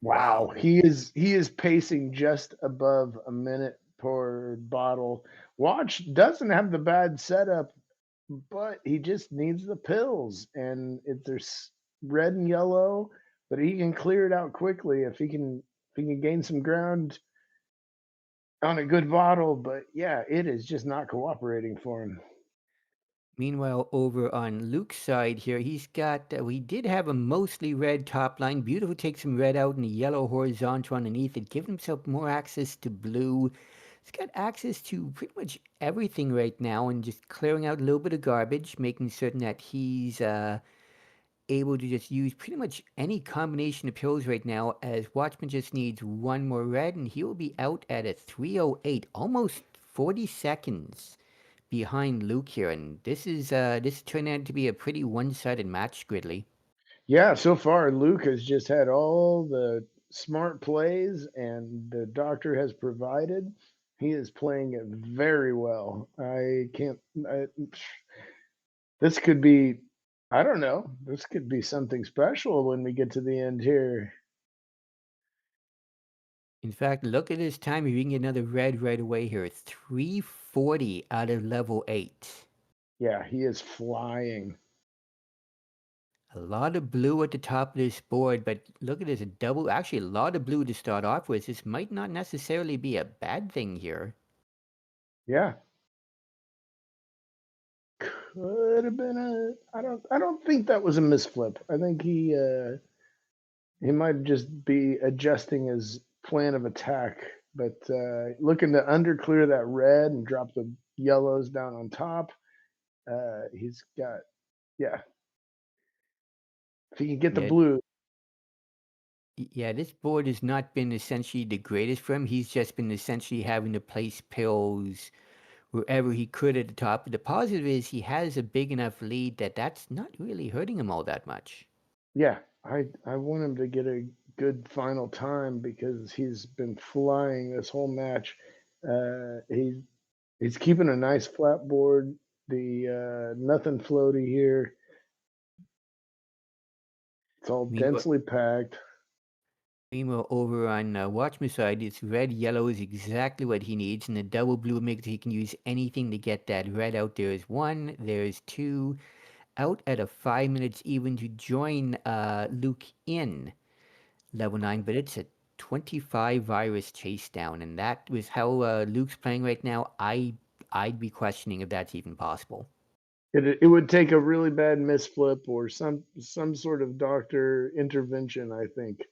Speaker 4: Wow, he is pacing just above a minute per bottle. Watch doesn't have the bad setup, but he just needs the pills, and if there's red and yellow, but he can clear it out quickly if he can gain some ground on a good bottle. But yeah, it is just not cooperating for him.
Speaker 3: Meanwhile, over on Luke's side here, he's got, we did have a mostly red top line. Beautiful takes some red out and a yellow horizontal underneath it, giving himself more access to blue. He's got access to pretty much everything right now and just clearing out a little bit of garbage, making certain that he's able to just use pretty much any combination of pills right now, as Watchman just needs one more red and he will be out at a 3:08, almost 40 seconds behind Luke here, and this turned out to be a pretty one-sided match, Gridley.
Speaker 4: Yeah, so far Luke has just had all the smart plays, and the doctor has provided. He is playing it very well. I can't. This could be. I don't know. This could be something special when we get to the end here.
Speaker 3: In fact, look at his time. If we can get another red right away here, it's 340 out of level 8.
Speaker 4: Yeah, he is flying.
Speaker 3: A lot of blue at the top of this board, but look at this, actually a lot of blue to start off with. This might not necessarily be a bad thing here.
Speaker 4: Yeah. Could have been a. I don't think that was a misflip. I think he might just be adjusting his plan of attack, but looking to underclear that red and drop the yellows down on top. He's got, yeah. If he can get the
Speaker 3: Yeah,
Speaker 4: blue,
Speaker 3: yeah, this board has not been essentially the greatest for him. He's just been essentially having to place pills wherever he could at the top. But the positive is he has a big enough lead that that's not really hurting him all that much.
Speaker 4: yeah. I want him to get a good final time because he's been flying this whole match. He's keeping a nice flat board. The nothing floaty here. It's all densely packed.
Speaker 3: Meanwhile, over on Watchman's side, it's red, yellow is exactly what he needs, and the double blue makes he can use anything to get that red out. There is 1, there's 2, out at a 5 minutes even to join Luke in level 9, but it's a 25 virus chase down, and that was how Luke's playing right now. I'd be questioning if that's even possible.
Speaker 4: It would take a really bad misflip or some sort of doctor intervention, I think.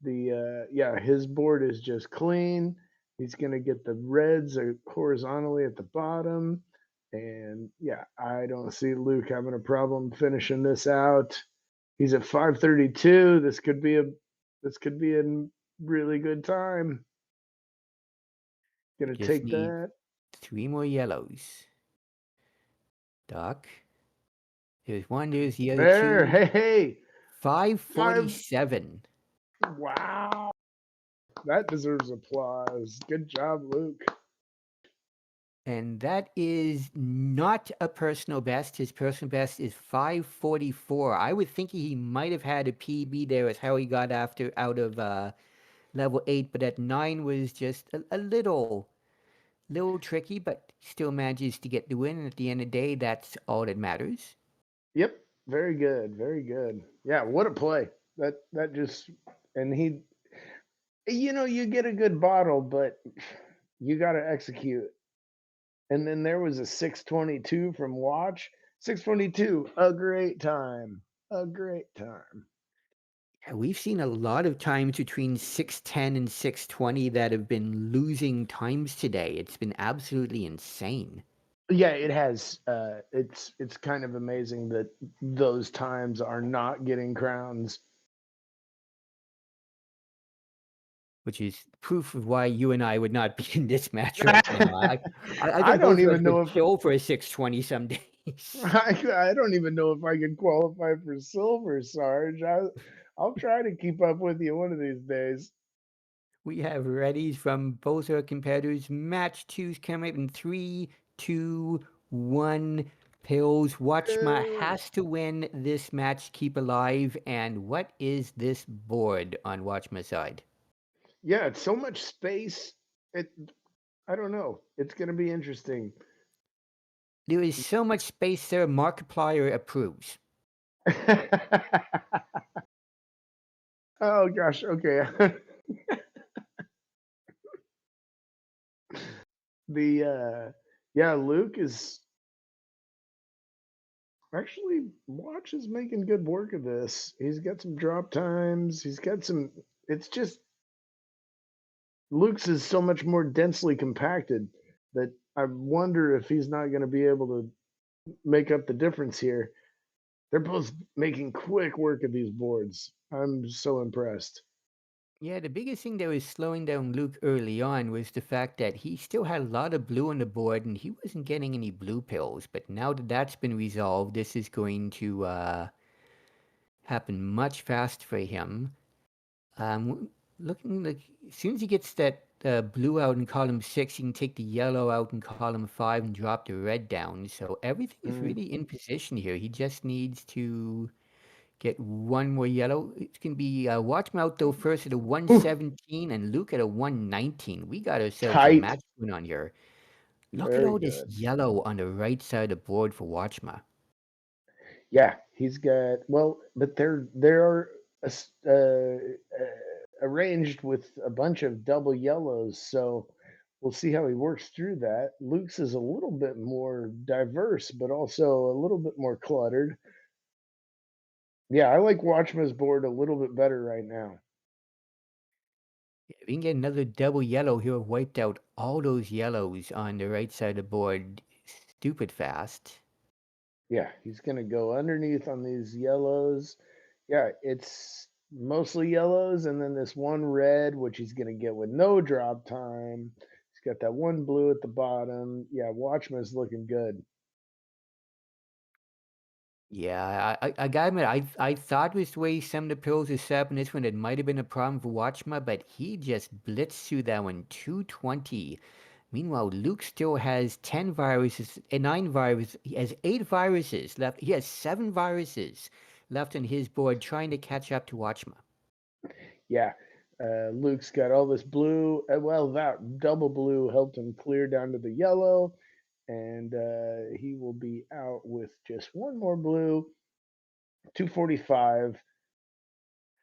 Speaker 4: Yeah, his board is just clean. He's gonna get the reds horizontally at the bottom. And yeah, I don't see Luke having a problem finishing this out. He's at 532. This could be a really good time. Gonna
Speaker 3: Just
Speaker 4: take
Speaker 3: need
Speaker 4: that.
Speaker 3: 3 more yellows. Doc. There's 1, there's the other
Speaker 4: There,
Speaker 3: 2.
Speaker 4: hey,
Speaker 3: 547.
Speaker 4: Wow. That deserves applause. Good job, Luke.
Speaker 3: And that is not a personal best. His personal best is 544. I would think he might have had a PB there as how he got out of level 8, but at 9 was just a little tricky, but still manages to get the win. And at the end of the day, that's all that matters.
Speaker 4: Yep, very good, very good. Yeah, what a play. That just and you get a good bottle, but you got to execute. And then there was a 622 from Watch. 622, a great time. A great time.
Speaker 3: Yeah, we've seen a lot of times between 610 and 620 that have been losing times today. It's been absolutely insane.
Speaker 4: Yeah, it has. It's kind of amazing that those times are not getting crowns.
Speaker 3: Which is proof of why you and I would not be in this match right now. I
Speaker 4: I
Speaker 3: think
Speaker 4: don't
Speaker 3: both of us
Speaker 4: even know
Speaker 3: would
Speaker 4: if
Speaker 3: kill for a 620 some days.
Speaker 4: I don't even know if I can qualify for silver, Sarge. I'll try to keep up with you one of these days.
Speaker 3: We have readies from both our competitors. Match 2's coming up in 3, 2, 1. Pills. Watchma has to win this match, keep alive. And what is this board on Watchma's side?
Speaker 4: Yeah, it's so much space. I don't know. It's going to be interesting.
Speaker 3: There is so much space there, Markiplier approves.
Speaker 4: Oh gosh, okay. Yeah, Luke is Actually, Watch is making good work of this. He's got some drop times. He's got some. It's just Luke's is so much more densely compacted that I wonder if he's not going to be able to make up the difference here. They're both making quick work of these boards. I'm so impressed.
Speaker 3: Yeah, the biggest thing that was slowing down Luke early on was the fact that he still had a lot of blue on the board and he wasn't getting any blue pills. But now that that's been resolved, this is going to happen much faster for him. Looking like as soon as he gets that blue out in column 6, he can take the yellow out in column 5 and drop the red down. So everything is really in position here. He just needs to get one more yellow. It's going to be Watchman out though first at a 117 and Luke at a 119. We got ourselves a
Speaker 4: Tight.
Speaker 3: match going on here. Look at
Speaker 4: Very
Speaker 3: all this
Speaker 4: good.
Speaker 3: yellow on the right side of the board for Watchma.
Speaker 4: Yeah, he's got but they're arranged with a bunch of double yellows, so we'll see how he works through that. Luke's is a little bit more diverse, but also a little bit more cluttered. Yeah, I like Watchma's board a little bit better right now.
Speaker 3: If we can get another double yellow, he'll have wiped out all those yellows on the right side of the board stupid fast.
Speaker 4: Yeah, he's gonna go underneath on these yellows. Yeah, it's mostly yellows, and then this one red, which he's gonna get with no drop time. He's got that one blue at the bottom. Yeah, Watchman's looking good.
Speaker 3: Yeah, I gotta admit, I thought with the way some of the pills are set up in this one, it might have been a problem for Watchma, but he just blitzed through that one 220. Meanwhile, Luke still has 10 viruses, 9 viruses. He has 8 viruses left. He has 7 viruses left on his board trying to catch up to Watchma.
Speaker 4: Yeah, Luke's got all this blue. That double blue helped him clear down to the yellow, and he will be out with just one more blue. 245.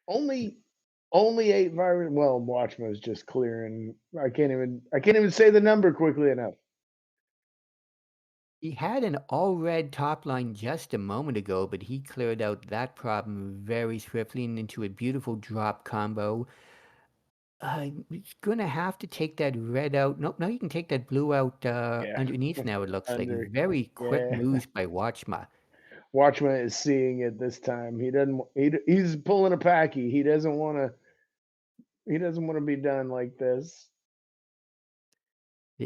Speaker 4: Only 8 virus. Well, Watchman is just clearing. I can't even say the number quickly enough.
Speaker 3: He had an all red top line just a moment ago, but he cleared out that problem very swiftly and into a beautiful drop combo. He's gonna have to take that red out. Nope, now you can take that blue out underneath now, it looks like.
Speaker 4: Under.
Speaker 3: Very quick
Speaker 4: Yeah.
Speaker 3: moves by Watchma.
Speaker 4: Watchman is seeing it this time. He's pulling a Packy. He doesn't want to be done like this.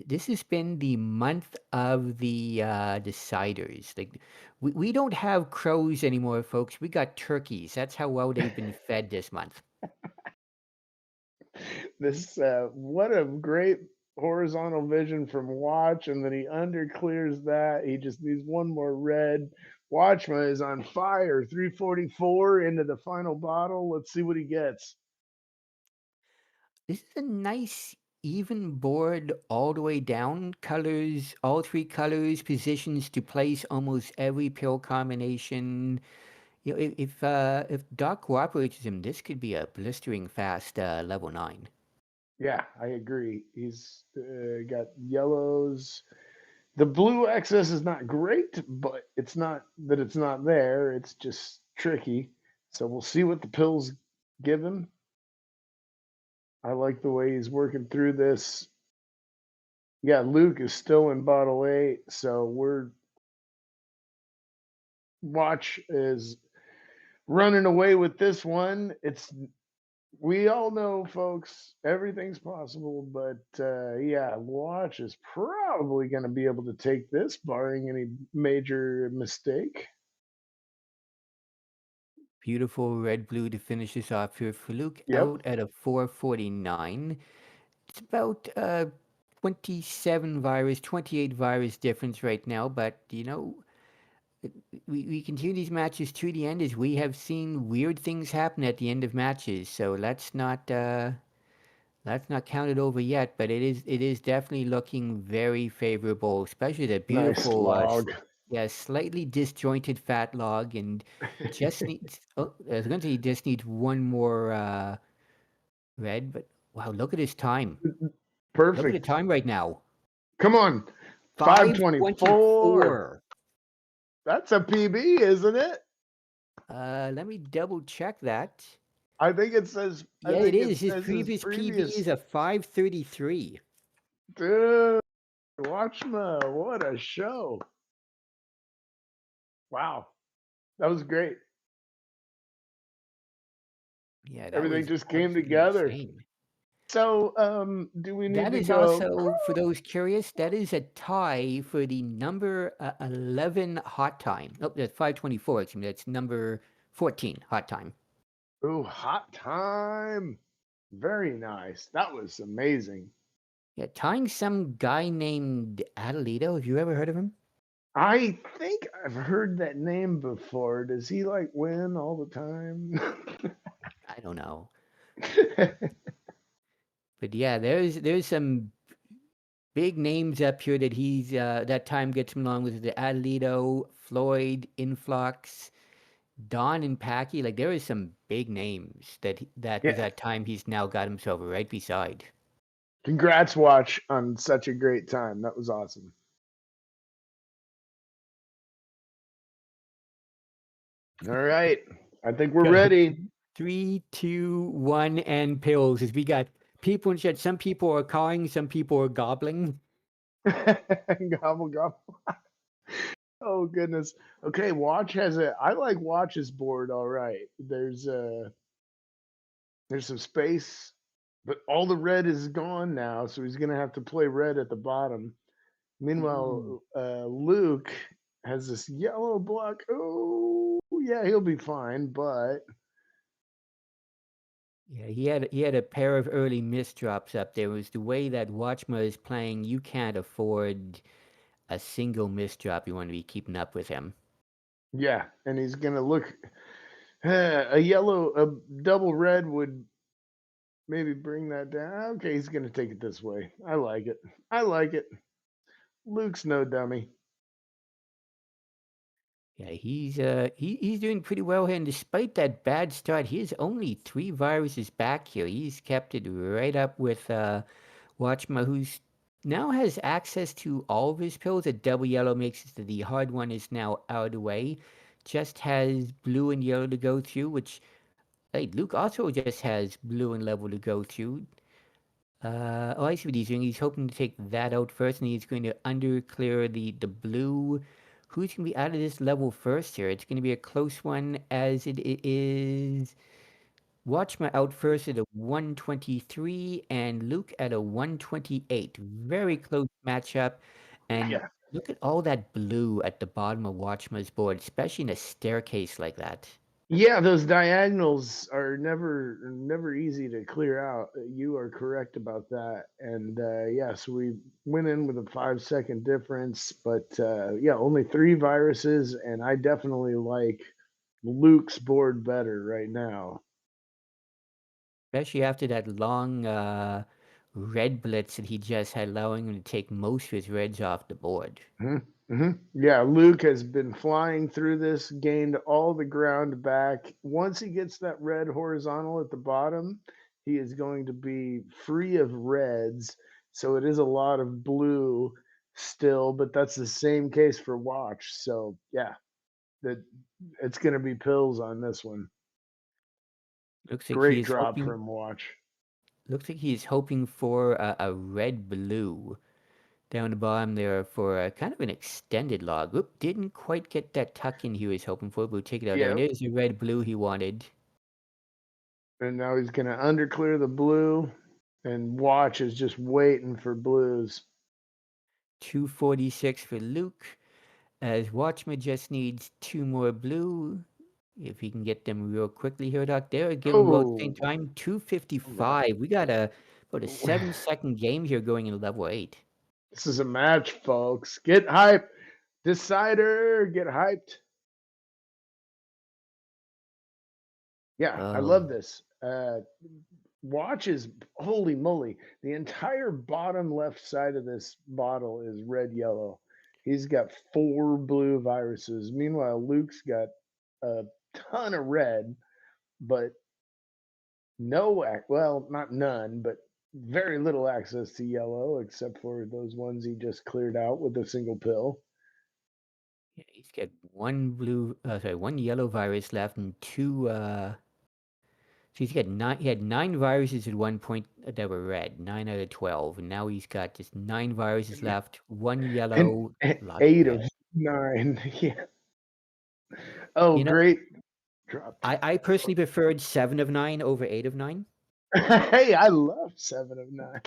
Speaker 3: This has been the month of the deciders. Like we don't have crows anymore, folks. We got turkeys. That's how well they've been fed this month.
Speaker 4: This what a great horizontal vision from Watch, and then he under clears that. He just needs one more red. Watchman is on fire. 344 into the final bottle. Let's see what he gets.
Speaker 3: This is a nice even board all the way down. Colors, all 3 colors, positions to place almost every pill combination. You know, if Doc cooperates with him, this could be a blistering fast level 9.
Speaker 4: Yeah, I agree. He's got yellows. The blue excess is not great, but it's not that it's not there. It's just tricky. So we'll see what the pills give him. I like the way he's working through this. Yeah, Luke is still in bottle 8, so Watch is running away with this one. We all know, folks, everything's possible, but yeah, Watch is probably going to be able to take this, barring any major mistake.
Speaker 3: Beautiful red blue to finish this off here for Luke.
Speaker 4: Yep.
Speaker 3: Out at a 449. It's about 27 virus, 28 virus difference right now, but you know, we continue these matches to the end as we have seen weird things happen at the end of matches. So let's not count it over yet, but it is definitely looking very favorable, especially the beautiful
Speaker 4: Nice log.
Speaker 3: slightly disjointed fat log, and just needs I was gonna say he just needs one more red, but wow, look at his time.
Speaker 4: Perfect.
Speaker 3: Look at the time right now.
Speaker 4: Come on. 524. That's a PB, isn't it?
Speaker 3: Let me double check that.
Speaker 4: I think it says.
Speaker 3: Yeah,
Speaker 4: I
Speaker 3: it
Speaker 4: think it
Speaker 3: is. His
Speaker 4: says
Speaker 3: previous PB is a 533.
Speaker 4: Dude, Watchma, what a show! Wow, that was great.
Speaker 3: Yeah, that
Speaker 4: Everything
Speaker 3: was
Speaker 4: just came
Speaker 3: absolutely
Speaker 4: together.
Speaker 3: insane.
Speaker 4: So, do we need
Speaker 3: That
Speaker 4: to
Speaker 3: is
Speaker 4: go?
Speaker 3: also, for those curious, that is a tie for the number 11 hot time. Oh, that's 524. Excuse me. That's number 14 hot time.
Speaker 4: Ooh, hot time! Very nice. That was amazing.
Speaker 3: Yeah, tying some guy named Adelito. Have you ever heard of him?
Speaker 4: I think I've heard that name before. Does he like win all the time?
Speaker 3: I don't know. But yeah, there's some big names up here that he's that time gets him along with the Adelito, Floyd, Influx, Don and Packy. Like there is some big names that
Speaker 4: Yeah.
Speaker 3: that time he's now got himself right beside.
Speaker 4: Congrats, Watch, on such a great time. That was awesome. All right. I think we're
Speaker 3: Go.
Speaker 4: ready.
Speaker 3: 3, 2, 1, and pills. As we got people in chat. Some people are cawing, some people are gobbling.
Speaker 4: Gobble gobble. Oh goodness. Okay, Watch has I like Watch's board all right. There's some space, but all the red is gone now, so he's gonna have to play red at the bottom. Meanwhile, Luke has this yellow block. Oh yeah, he'll be fine, but
Speaker 3: Yeah, he had a pair of early misdrops up there. It was the way that Watchma is playing. You can't afford a single misdrop. You want to be keeping up with him.
Speaker 4: yeah, and he's gonna look a double red would maybe bring that down. Okay, he's gonna take it this way. I like it. I like it. Luke's no dummy.
Speaker 3: Yeah, he's doing pretty well here, and despite that bad start, he has only 3 viruses back here. He's kept it right up with Watchma, who's now has access to all of his pills. A double yellow makes it so the hard one is now out of the way. Just has blue and yellow to go through, which hey, Luke also just has blue and level to go through. Oh, I see what he's doing. He's hoping to take that out first, and he's going to underclear the blue. Who's going to be out of this level first here? It's going to be a close one, as it is Watchma out first at a 123, and Luke at a 128. Very close matchup. And
Speaker 4: Yeah.
Speaker 3: look at all that blue at the bottom of Watchma's board, especially in a staircase like that.
Speaker 4: Yeah, those diagonals are never easy to clear out. You are correct about that. And yes, we went in with a 5-second difference, but yeah, only 3 viruses, and I definitely like Luke's board better right now.
Speaker 3: Especially after that long red blitz that he just had, allowing him to take most of his reds off the board.
Speaker 4: Yeah, Luke has been flying through this, gained all the ground back. Once he gets that red horizontal at the bottom, he is going to be free of reds. So it is a lot of blue still, but that's the same case for Watch. So yeah, that it's going to be pills on this one.
Speaker 3: Looks like
Speaker 4: Great drop from Watch.
Speaker 3: Looks like he's hoping for a red blue down the bottom there for kind of an extended log. Oop, didn't quite get that tuck in he was hoping for, but we'll take it out there. And there's the red blue he wanted.
Speaker 4: And now he's going to underclear the blue, and Watch is just waiting for blues.
Speaker 3: 246 for Luke, as Watchman just needs 2 more blue. If he can get them real quickly here, Doc. There, give him both at the same time. 255. We got about a 7-second game here going into level 8.
Speaker 4: This is a match, folks. Get hyped. Decider, get hyped. Yeah, I love this. Watch is, holy moly, the entire bottom left side of this bottle is red yellow. He's got 4 blue viruses. Meanwhile, Luke's got a ton of red, but well, not none, but very little access to yellow, except for those ones he just cleared out with a single pill.
Speaker 3: Yeah, he's got one yellow virus left and two. So he's got nine. He had 9 viruses at one point that were red, 9 out of 12, and now he's got just 9 viruses left. One
Speaker 4: And
Speaker 3: yellow, lots of
Speaker 4: 8
Speaker 3: red.
Speaker 4: of 9. Yeah. Oh,
Speaker 3: You know,
Speaker 4: great drop.
Speaker 3: I personally preferred 7 of 9 over 8 of 9.
Speaker 4: Hey, I love 7 of 9.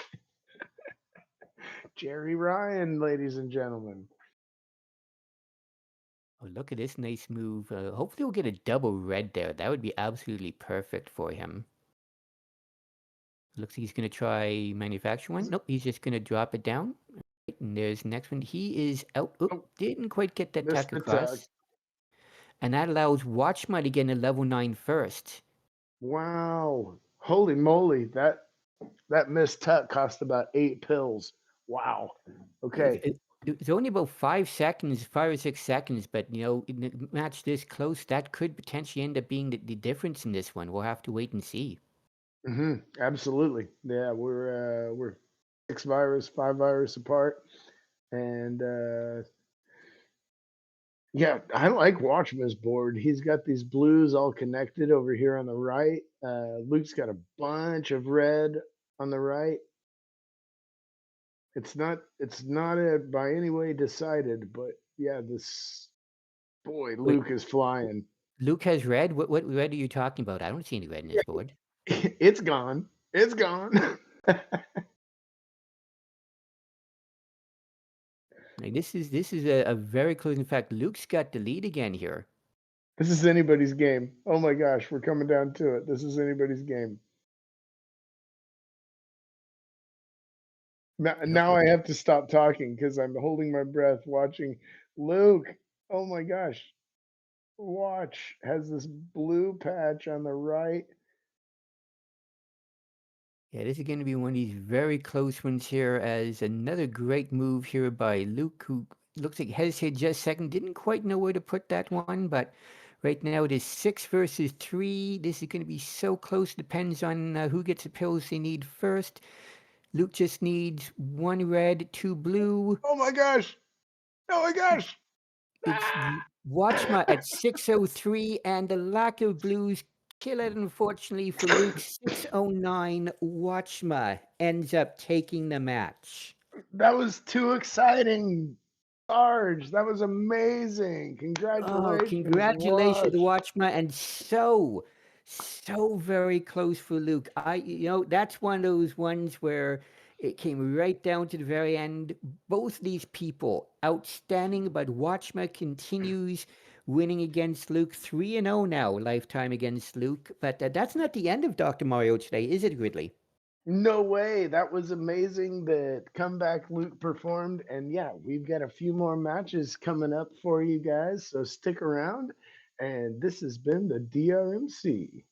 Speaker 4: Jerry Ryan, ladies and gentlemen.
Speaker 3: Oh, look at this nice move. Hopefully we'll get a double red there. That would be absolutely perfect for him. Looks like he's going to try manufacture one. Nope, he's just going to drop it down. Right, and there's the next one. He is out.
Speaker 4: Oh,
Speaker 3: Oh, didn't quite get that
Speaker 4: missed
Speaker 3: tuck
Speaker 4: the tuck.
Speaker 3: across. And that allows Watchma to get a level 9 first.
Speaker 4: Wow. Holy moly. That missed tuck cost about 8 pills. Wow. Okay.
Speaker 3: It's only about 5 seconds, 5 or 6 seconds, but in a match this close, that could potentially end up being the difference in this one. We'll have to wait and see.
Speaker 4: Absolutely. Yeah, we're 6 virus, 5 virus apart. And yeah, I like watching this board. He's got these blues all connected over here on the right. Luke's got a bunch of red on the right. It's not by any way decided, but yeah, this boy,
Speaker 3: Wait,
Speaker 4: Luke is flying.
Speaker 3: Luke has red? What red are you talking about? I don't see any red in
Speaker 4: Yeah,
Speaker 3: this board.
Speaker 4: it's gone. It's gone.
Speaker 3: Like, this is a very close. In fact, Luke's got the lead again here.
Speaker 4: This is anybody's game. Oh my gosh, we're coming down to it. This is anybody's game. Now I have to stop talking because I'm holding my breath watching Luke. Oh my gosh. Watch has this blue patch on the right.
Speaker 3: Yeah, this is going to be one of these very close ones here, as another great move here by Luke, who looks like hesitated just a second, didn't quite know where to put that one, but right now it is 6 versus 3. This is going to be so close. Depends on who gets the pills they need first. Luke just needs 1 red, 2 blue.
Speaker 4: Oh my gosh. Oh my gosh.
Speaker 3: It's Watchma at 603, and the lack of blues kill it, unfortunately, for Luke. 609, Watchma ends up taking the match.
Speaker 4: That was too exciting. Sarge, that was amazing.
Speaker 3: Oh,
Speaker 4: Congratulations.
Speaker 3: congratulations,
Speaker 4: Watch.
Speaker 3: Watchma, and so very close for Luke. That's one of those ones where it came right down to the very end. Both these people outstanding, but Watchma continues winning against Luke. 3-0 now, lifetime against Luke. But that's not the end of Dr. Mario today, is it, Gridley?
Speaker 4: No way. That was amazing that comeback Luke performed. And yeah, we've got a few more matches coming up for you guys. So stick around. And this has been the DRMC.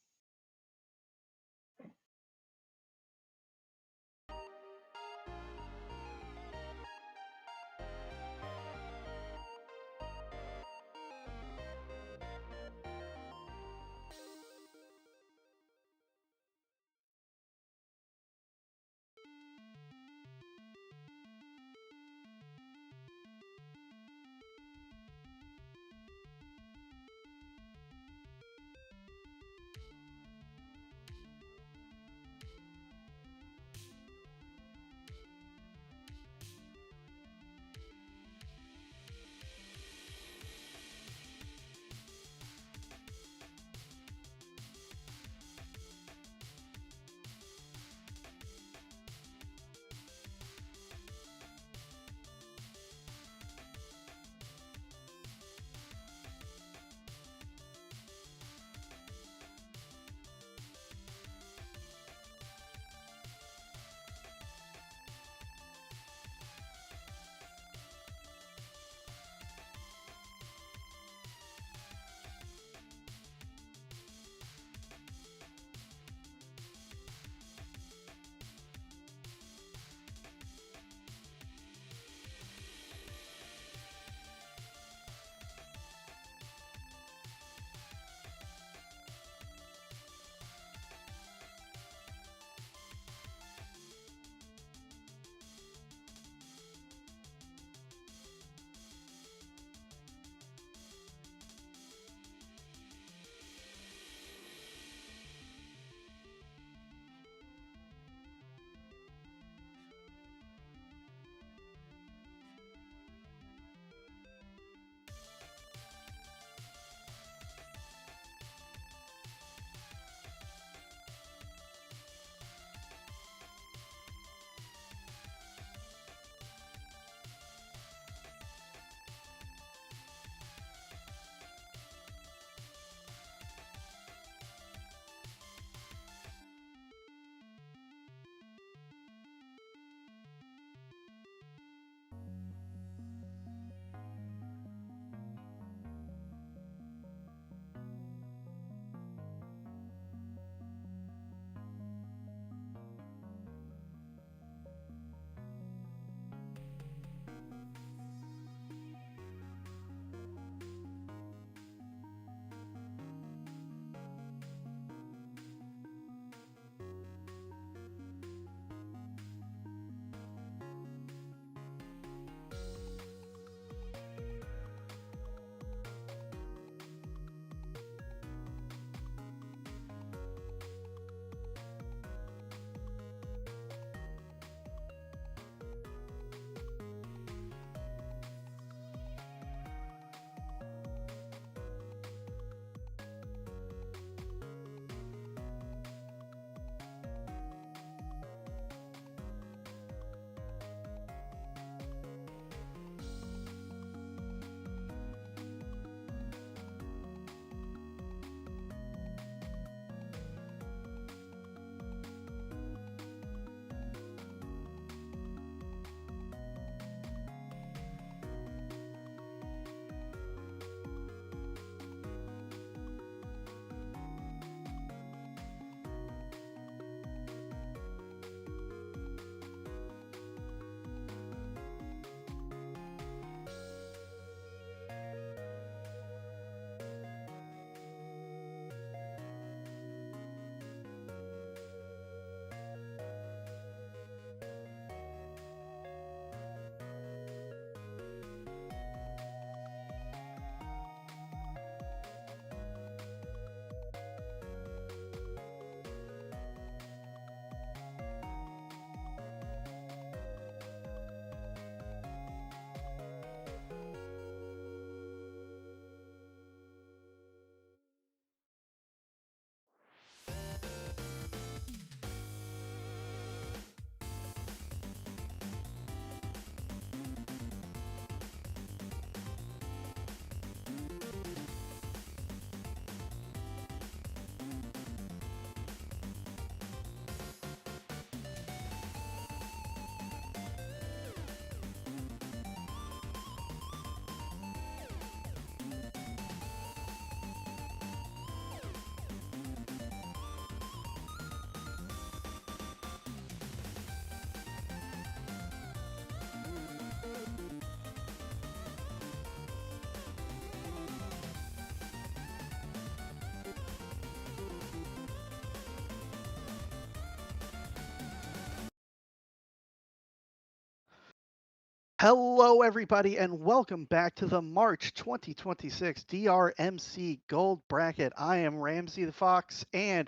Speaker 5: Hello, everybody, and welcome back to the March 2026 DRMC Gold Bracket. I am Ramsey the Fox, and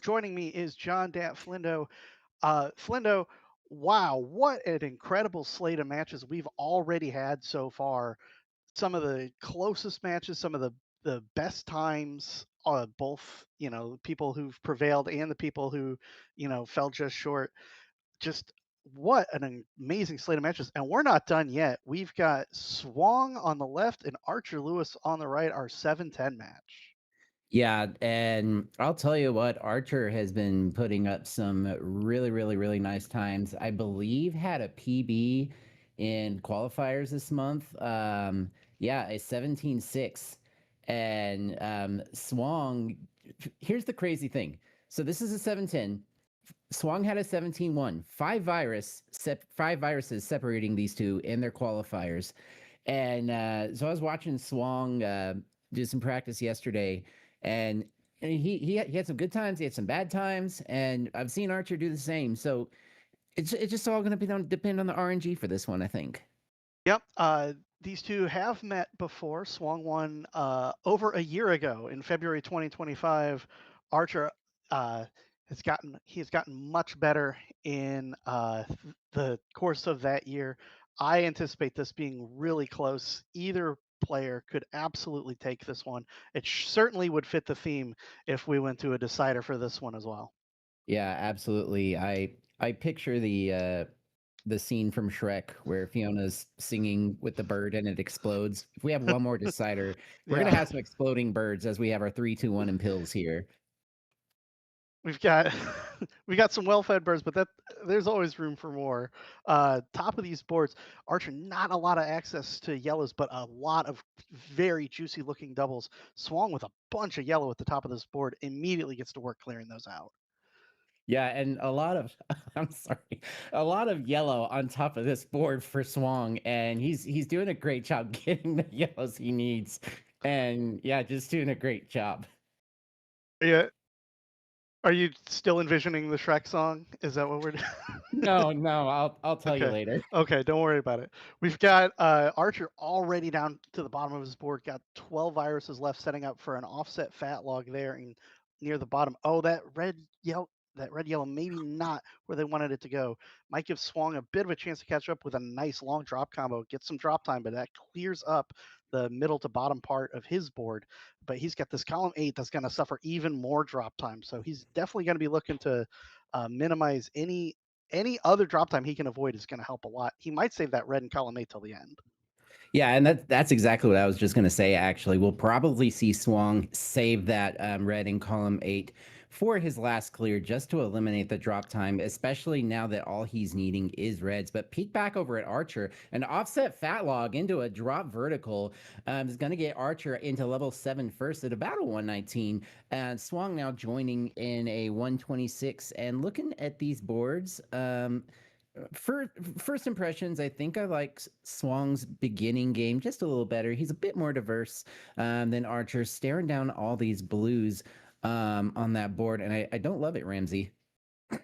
Speaker 5: joining me is John Dat Flindo. Flindo, wow, what an incredible slate of matches we've already had so far. Some of the closest matches, some of the best times, both, people who've prevailed and the people who, fell just short. Just what an amazing slate of matches. And we're not done yet. We've got Swong on the left and Archer Lewis on the right, our 7-10 match.
Speaker 3: Yeah, and I'll tell you what, Archer has been putting up some really, really, really nice times. I believe had a PB in qualifiers this month. Yeah, a 17-6. And Swong, here's the crazy thing. So this is a 7-10. Swong had a 17-1. Five viruses separating these two in their qualifiers. And so I was watching Swong do some practice yesterday, and he had some good times, he had some bad times, and I've seen Archer do the same. So it's just all going to depend on the RNG for this one, I think.
Speaker 5: Yep. These two have met before. Swong won over a year ago in February 2025. Archer has gotten much better in the course of that year. I anticipate this being really close. Either player could absolutely take this one. It certainly would fit the theme if we went to a decider for this one as well.
Speaker 3: Yeah, absolutely. I picture the scene from Shrek where Fiona's singing with the bird and it explodes. If we have one more decider, we're gonna have some exploding birds as we have our 3, 2, 1 and pills here.
Speaker 5: We've got we got some well-fed birds, but there's always room for more. Top of these boards, Archer, not a lot of access to yellows, but a lot of very juicy looking doubles. Swong with a bunch of yellow at the top of this board immediately gets to work clearing those out.
Speaker 3: Yeah, and a lot of I'm sorry, a lot of yellow on top of this board for Swong, and he's doing a great job getting the yellows he needs. And yeah, just doing a great job.
Speaker 5: Yeah. Are you still envisioning the Shrek song? Is that what we're doing?
Speaker 3: No, I'll tell you
Speaker 5: Okay.
Speaker 3: later.
Speaker 5: Okay, don't worry about it. We've got Archer already down to the bottom of his board. Got 12 viruses left, setting up for an offset fat log there near the bottom. Oh, that red yellow, maybe not where they wanted it to go. Might give Swong a bit of a chance to catch up with a nice long drop combo, get some drop time, but that clears up the middle to bottom part of his board. But he's got this column 8 that's going to suffer even more drop time. So he's definitely going to be looking to minimize any other drop time he can avoid is going to help a lot. He might save that red in column 8 till the end.
Speaker 3: Yeah, and that's exactly what I was just going to say, actually. We'll probably see Swong save that red in column 8 for his last clear just to eliminate the drop time, especially now that all he's needing is reds. But peek back over at Archer, an offset fat log into a drop vertical is going to get Archer into level 7 first at about a 119. And Swong now joining in a 126. And looking at these boards, for first impressions, I think I like Swong's beginning game just a little better. He's a bit more diverse than Archer, staring down all these blues on that board, and I don't love it, Ramsey.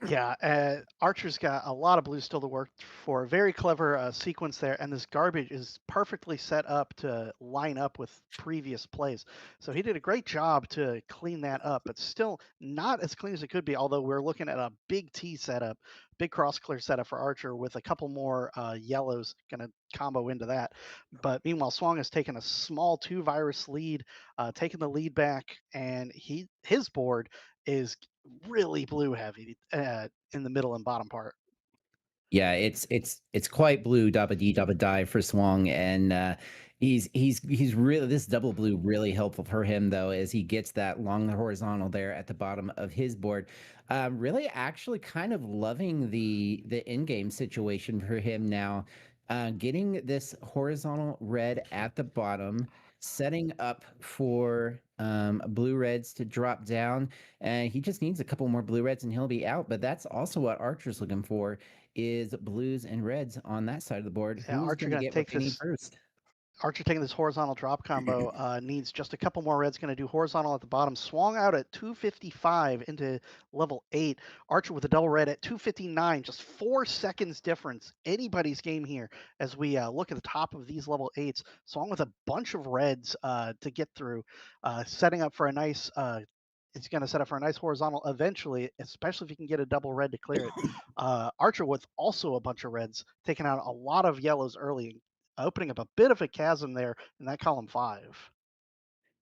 Speaker 5: Yeah, Archer's got a lot of blues still to work for. Very clever sequence there, and this garbage is perfectly set up to line up with previous plays. So he did a great job to clean that up, but still not as clean as it could be. Although we're looking at a big T setup, big cross clear setup for Archer with a couple more yellows going to combo into that. But meanwhile, Swong has taken a small 2 virus lead, taken the lead back, and his board is really blue heavy in the middle and bottom part.
Speaker 3: Yeah, it's quite blue dabba dee dabba die for Swong, and he's really, this double blue really helpful for him though, as he gets that long horizontal there at the bottom of his board. Really, actually, kind of loving the in game situation for him now. Getting this horizontal red at the bottom, setting up for blue reds to drop down, and he just needs a couple more blue reds and he'll be out. But that's also what Archer's looking for, is blues and reds on that side of the board.
Speaker 5: Yeah,
Speaker 3: Who's
Speaker 5: Archer
Speaker 3: going to
Speaker 5: gonna
Speaker 3: get
Speaker 5: take
Speaker 3: what they need
Speaker 5: this.
Speaker 3: first?
Speaker 5: Archer taking this horizontal drop combo needs just a couple more reds. Going to do horizontal at the bottom. Swung out at 255 into level 8. Archer with a double red at 259. Just 4 seconds difference. Anybody's game here as we look at the top of these level 8s. Swung with a bunch of reds to get through. Setting up for a nice... it's going to set up for a nice horizontal eventually, especially if you can get a double red to clear it. Archer with also a bunch of reds, taking out a lot of yellows early, opening up a bit of a chasm there in that column 5.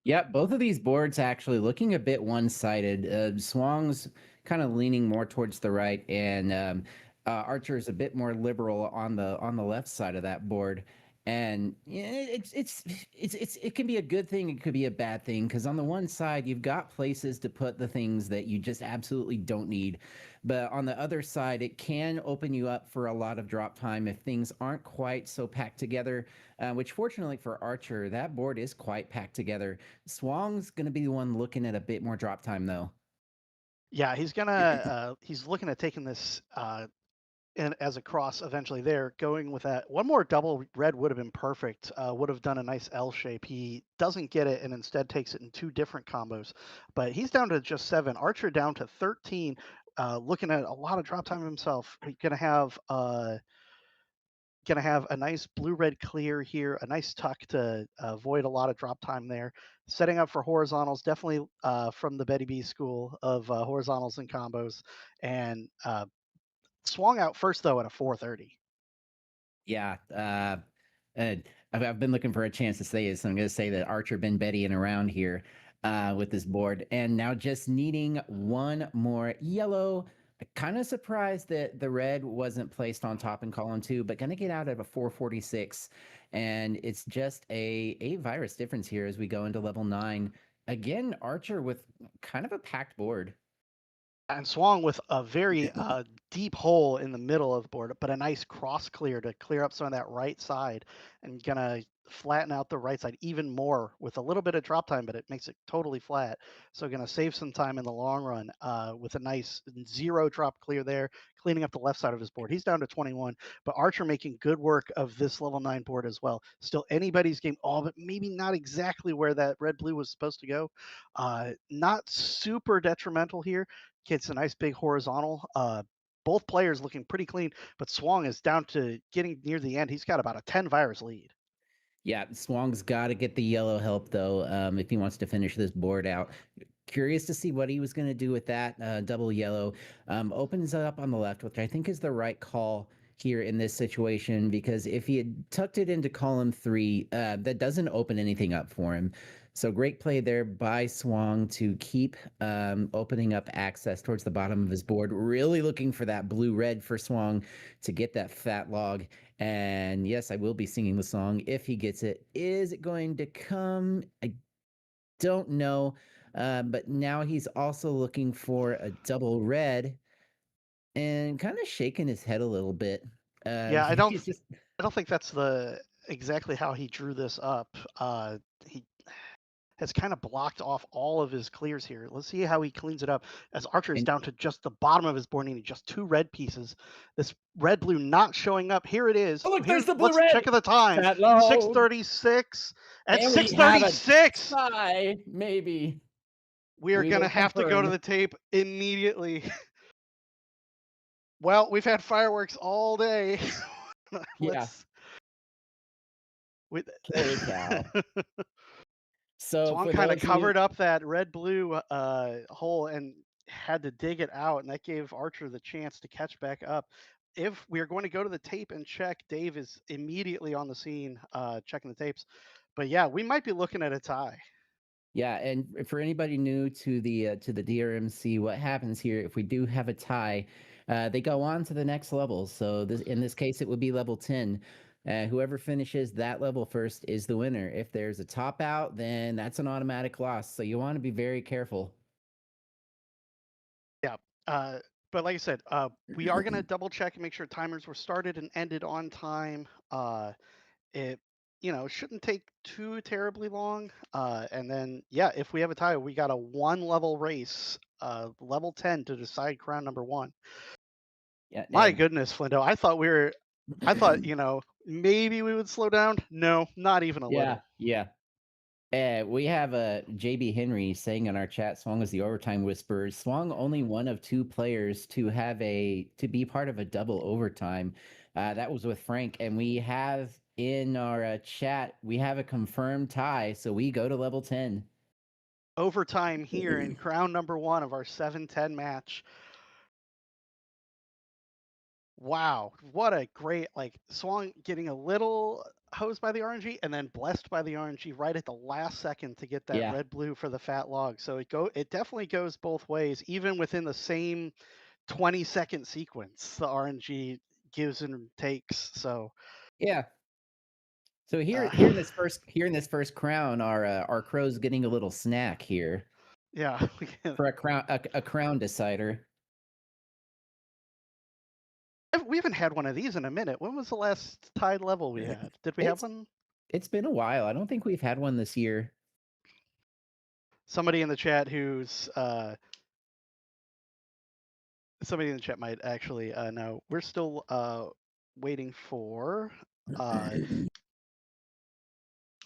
Speaker 6: Yep, both of these boards actually looking a bit one-sided. Swang's kind of leaning more towards the right, and Archer is a bit more liberal on the left side of that board. And yeah, it can be a good thing, it could be a bad thing, because on the one side you've got places to put the things that you just absolutely don't need, but on the other side it can open you up for a lot of drop time if things aren't quite so packed together. Which fortunately for Archer, that board is quite packed together. Swang's going to be the one looking at a bit more drop time though.
Speaker 5: Yeah, he's gonna he's looking at taking this and as a cross eventually there, going with that. One more double red would have been perfect. Would have done a nice L shape. He doesn't get it and instead takes it in 2 different combos. But he's down to just 7. Archer down to 13. Looking at a lot of drop time himself. He's gonna have a nice blue-red clear here, a nice tuck to avoid a lot of drop time there. Setting up for horizontals, definitely from the Betty B school of horizontals and combos. And swung out first, though, at a 430.
Speaker 6: Yeah, and I've been looking for a chance to say this, so I'm going to say that Archer been Bettying around here with this board, and now just needing one more yellow. Kind of surprised that the red wasn't placed on top in column 2, but going to get out at a 446, and it's just a virus difference here as we go into level 9. Again, Archer with kind of a packed board.
Speaker 5: And swung with a very deep hole in the middle of the board, but a nice cross clear to clear up some of that right side, and gonna flatten out the right side even more with a little bit of drop time, but it makes it totally flat. So gonna save some time in the long run with a nice 0 drop clear there, cleaning up the left side of his board. He's down to 21, but Archer making good work of this level 9 board as well. Still anybody's game, but maybe not exactly where that red-blue was supposed to go. Not super detrimental here. Gets a nice big horizontal. Both players looking pretty clean, but Swung is down to getting near the end. He's got about a 10 virus lead.
Speaker 6: Yeah, Swang's got to get the yellow help though if he wants to finish this board out. Curious to see what he was going to do with that double yellow. Opens it up on the left, which I think is the right call here in this situation, because if he had tucked it into column 3, that doesn't open anything up for him. So great play there by Swang to keep opening up access towards the bottom of his board. Really looking for that blue-red for Swang to get that fat log. And yes, I will be singing the song if he gets it. Is it going to come? I don't know. But now he's also looking for a double red and kind of shaking his head a little bit.
Speaker 5: Yeah, I don't think that's exactly how he drew this up. He has kind of blocked off all of his clears here. Let's see how he cleans it up as Archer is down to just the bottom of his board, needing just 2 red pieces. This red-blue not showing up. Here it is.
Speaker 6: Oh, look, there's the
Speaker 5: Let's
Speaker 6: blue-red.
Speaker 5: check the time. 6:36. At 6:36,
Speaker 6: maybe.
Speaker 5: we are going to have to go to the tape immediately. Well, we've had fireworks all day.
Speaker 6: Yeah. Holy cow. So
Speaker 5: Swung kind of covered up that red-blue hole and had to dig it out, and that gave Archer the chance to catch back up. If we are going to go to the tape and check, Dave is immediately on the scene checking the tapes. But yeah, we might be looking at a tie.
Speaker 6: Yeah, and for anybody new to the DRMC, what happens here if we do have a tie? They go on to the next level. So in this case, it would be level 10. Whoever finishes that level first is the winner. If there's a top out, then that's an automatic loss. So you want to be very careful.
Speaker 5: Yeah. But like I said, we are going to double check and make sure timers were started and ended on time. It shouldn't take too terribly long. And then, yeah, if we have a tie, we got a 1 level race, level 10 to decide crown number 1.
Speaker 6: Yeah.
Speaker 5: My goodness, Flindo. I thought maybe we would slow down. No, not even a little.
Speaker 6: Yeah. We have JB Henry saying in our chat, Swang is the overtime whisperer. Swang only one of two players to be part of a double overtime. That was with Frank, and we have in our chat we have a confirmed tie, so we go to level 10.
Speaker 5: Overtime here in crown number 1 of our 7-10 match. Wow, what a great, like, Swang getting a little hosed by the RNG and then blessed by the RNG right at the last second to get that
Speaker 6: Yeah.
Speaker 5: red blue for the fat log. So it definitely goes both ways, even within the same 20-second sequence. The RNG gives and takes. So
Speaker 6: Yeah. So here
Speaker 5: uh,
Speaker 6: in this first crown, our crow's getting a little snack here
Speaker 5: yeah,
Speaker 6: for a crown decider.
Speaker 5: we haven't had one of these in a minute. When was the last tied level we had? Did we have one?
Speaker 6: It's been a while. I don't think we've had one this year.
Speaker 5: Somebody in the chat somebody in the chat might actually know. We're still waiting for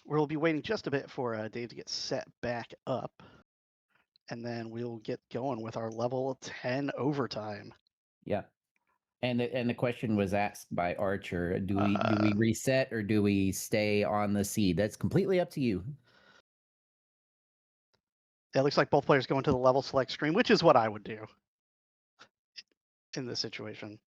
Speaker 5: we'll be waiting just a bit for Dave to get set back up, and then we'll get going with our level 10 overtime.
Speaker 6: Yeah. And the question was asked by Archer, do we reset or do we stay on the seed? That's completely up to you.
Speaker 5: It looks like both players go into the level select screen, which is what I would do in this situation.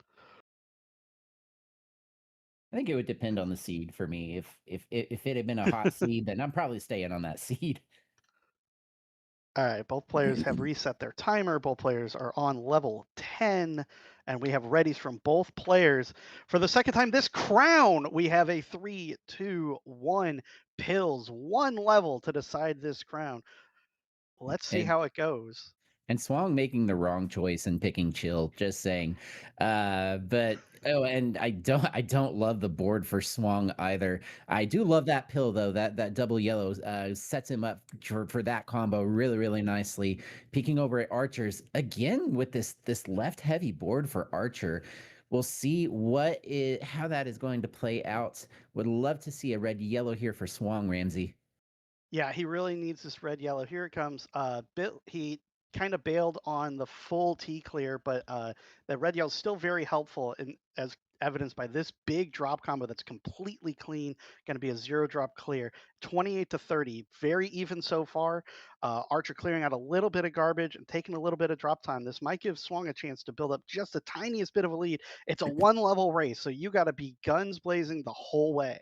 Speaker 6: I think it would depend on the seed for me. If it had been a hot seed, then I'm probably staying on that seed.
Speaker 5: All right, both players have reset their timer. Both players are on level 10, and we have readies from both players. For the second time this crown, we have a 3, 2, 1 pills, one level to decide this crown. Let's see how it goes.
Speaker 6: And Swang making the wrong choice and picking chill, just saying. But and I don't love the board for Swang either. I do love that pill though. That double yellow sets him up for that combo really nicely. Peeking over at Archers again with this left heavy board for Archer. We'll see how that is going to play out. Would love to see a red yellow here for Swang, Ramsey.
Speaker 5: Yeah, he really needs this red yellow. Here it comes. He kind of bailed on the full T clear, but the red yellow is still very helpful, as evidenced by this big drop combo that's completely clean, going to be a 0 drop clear. 28 to 30, very even so far. Archer clearing out a little bit of garbage and taking a little bit of drop time. This might give Swang a chance to build up just the tiniest bit of a lead. It's a 1 level race, so you got to be guns blazing the whole way.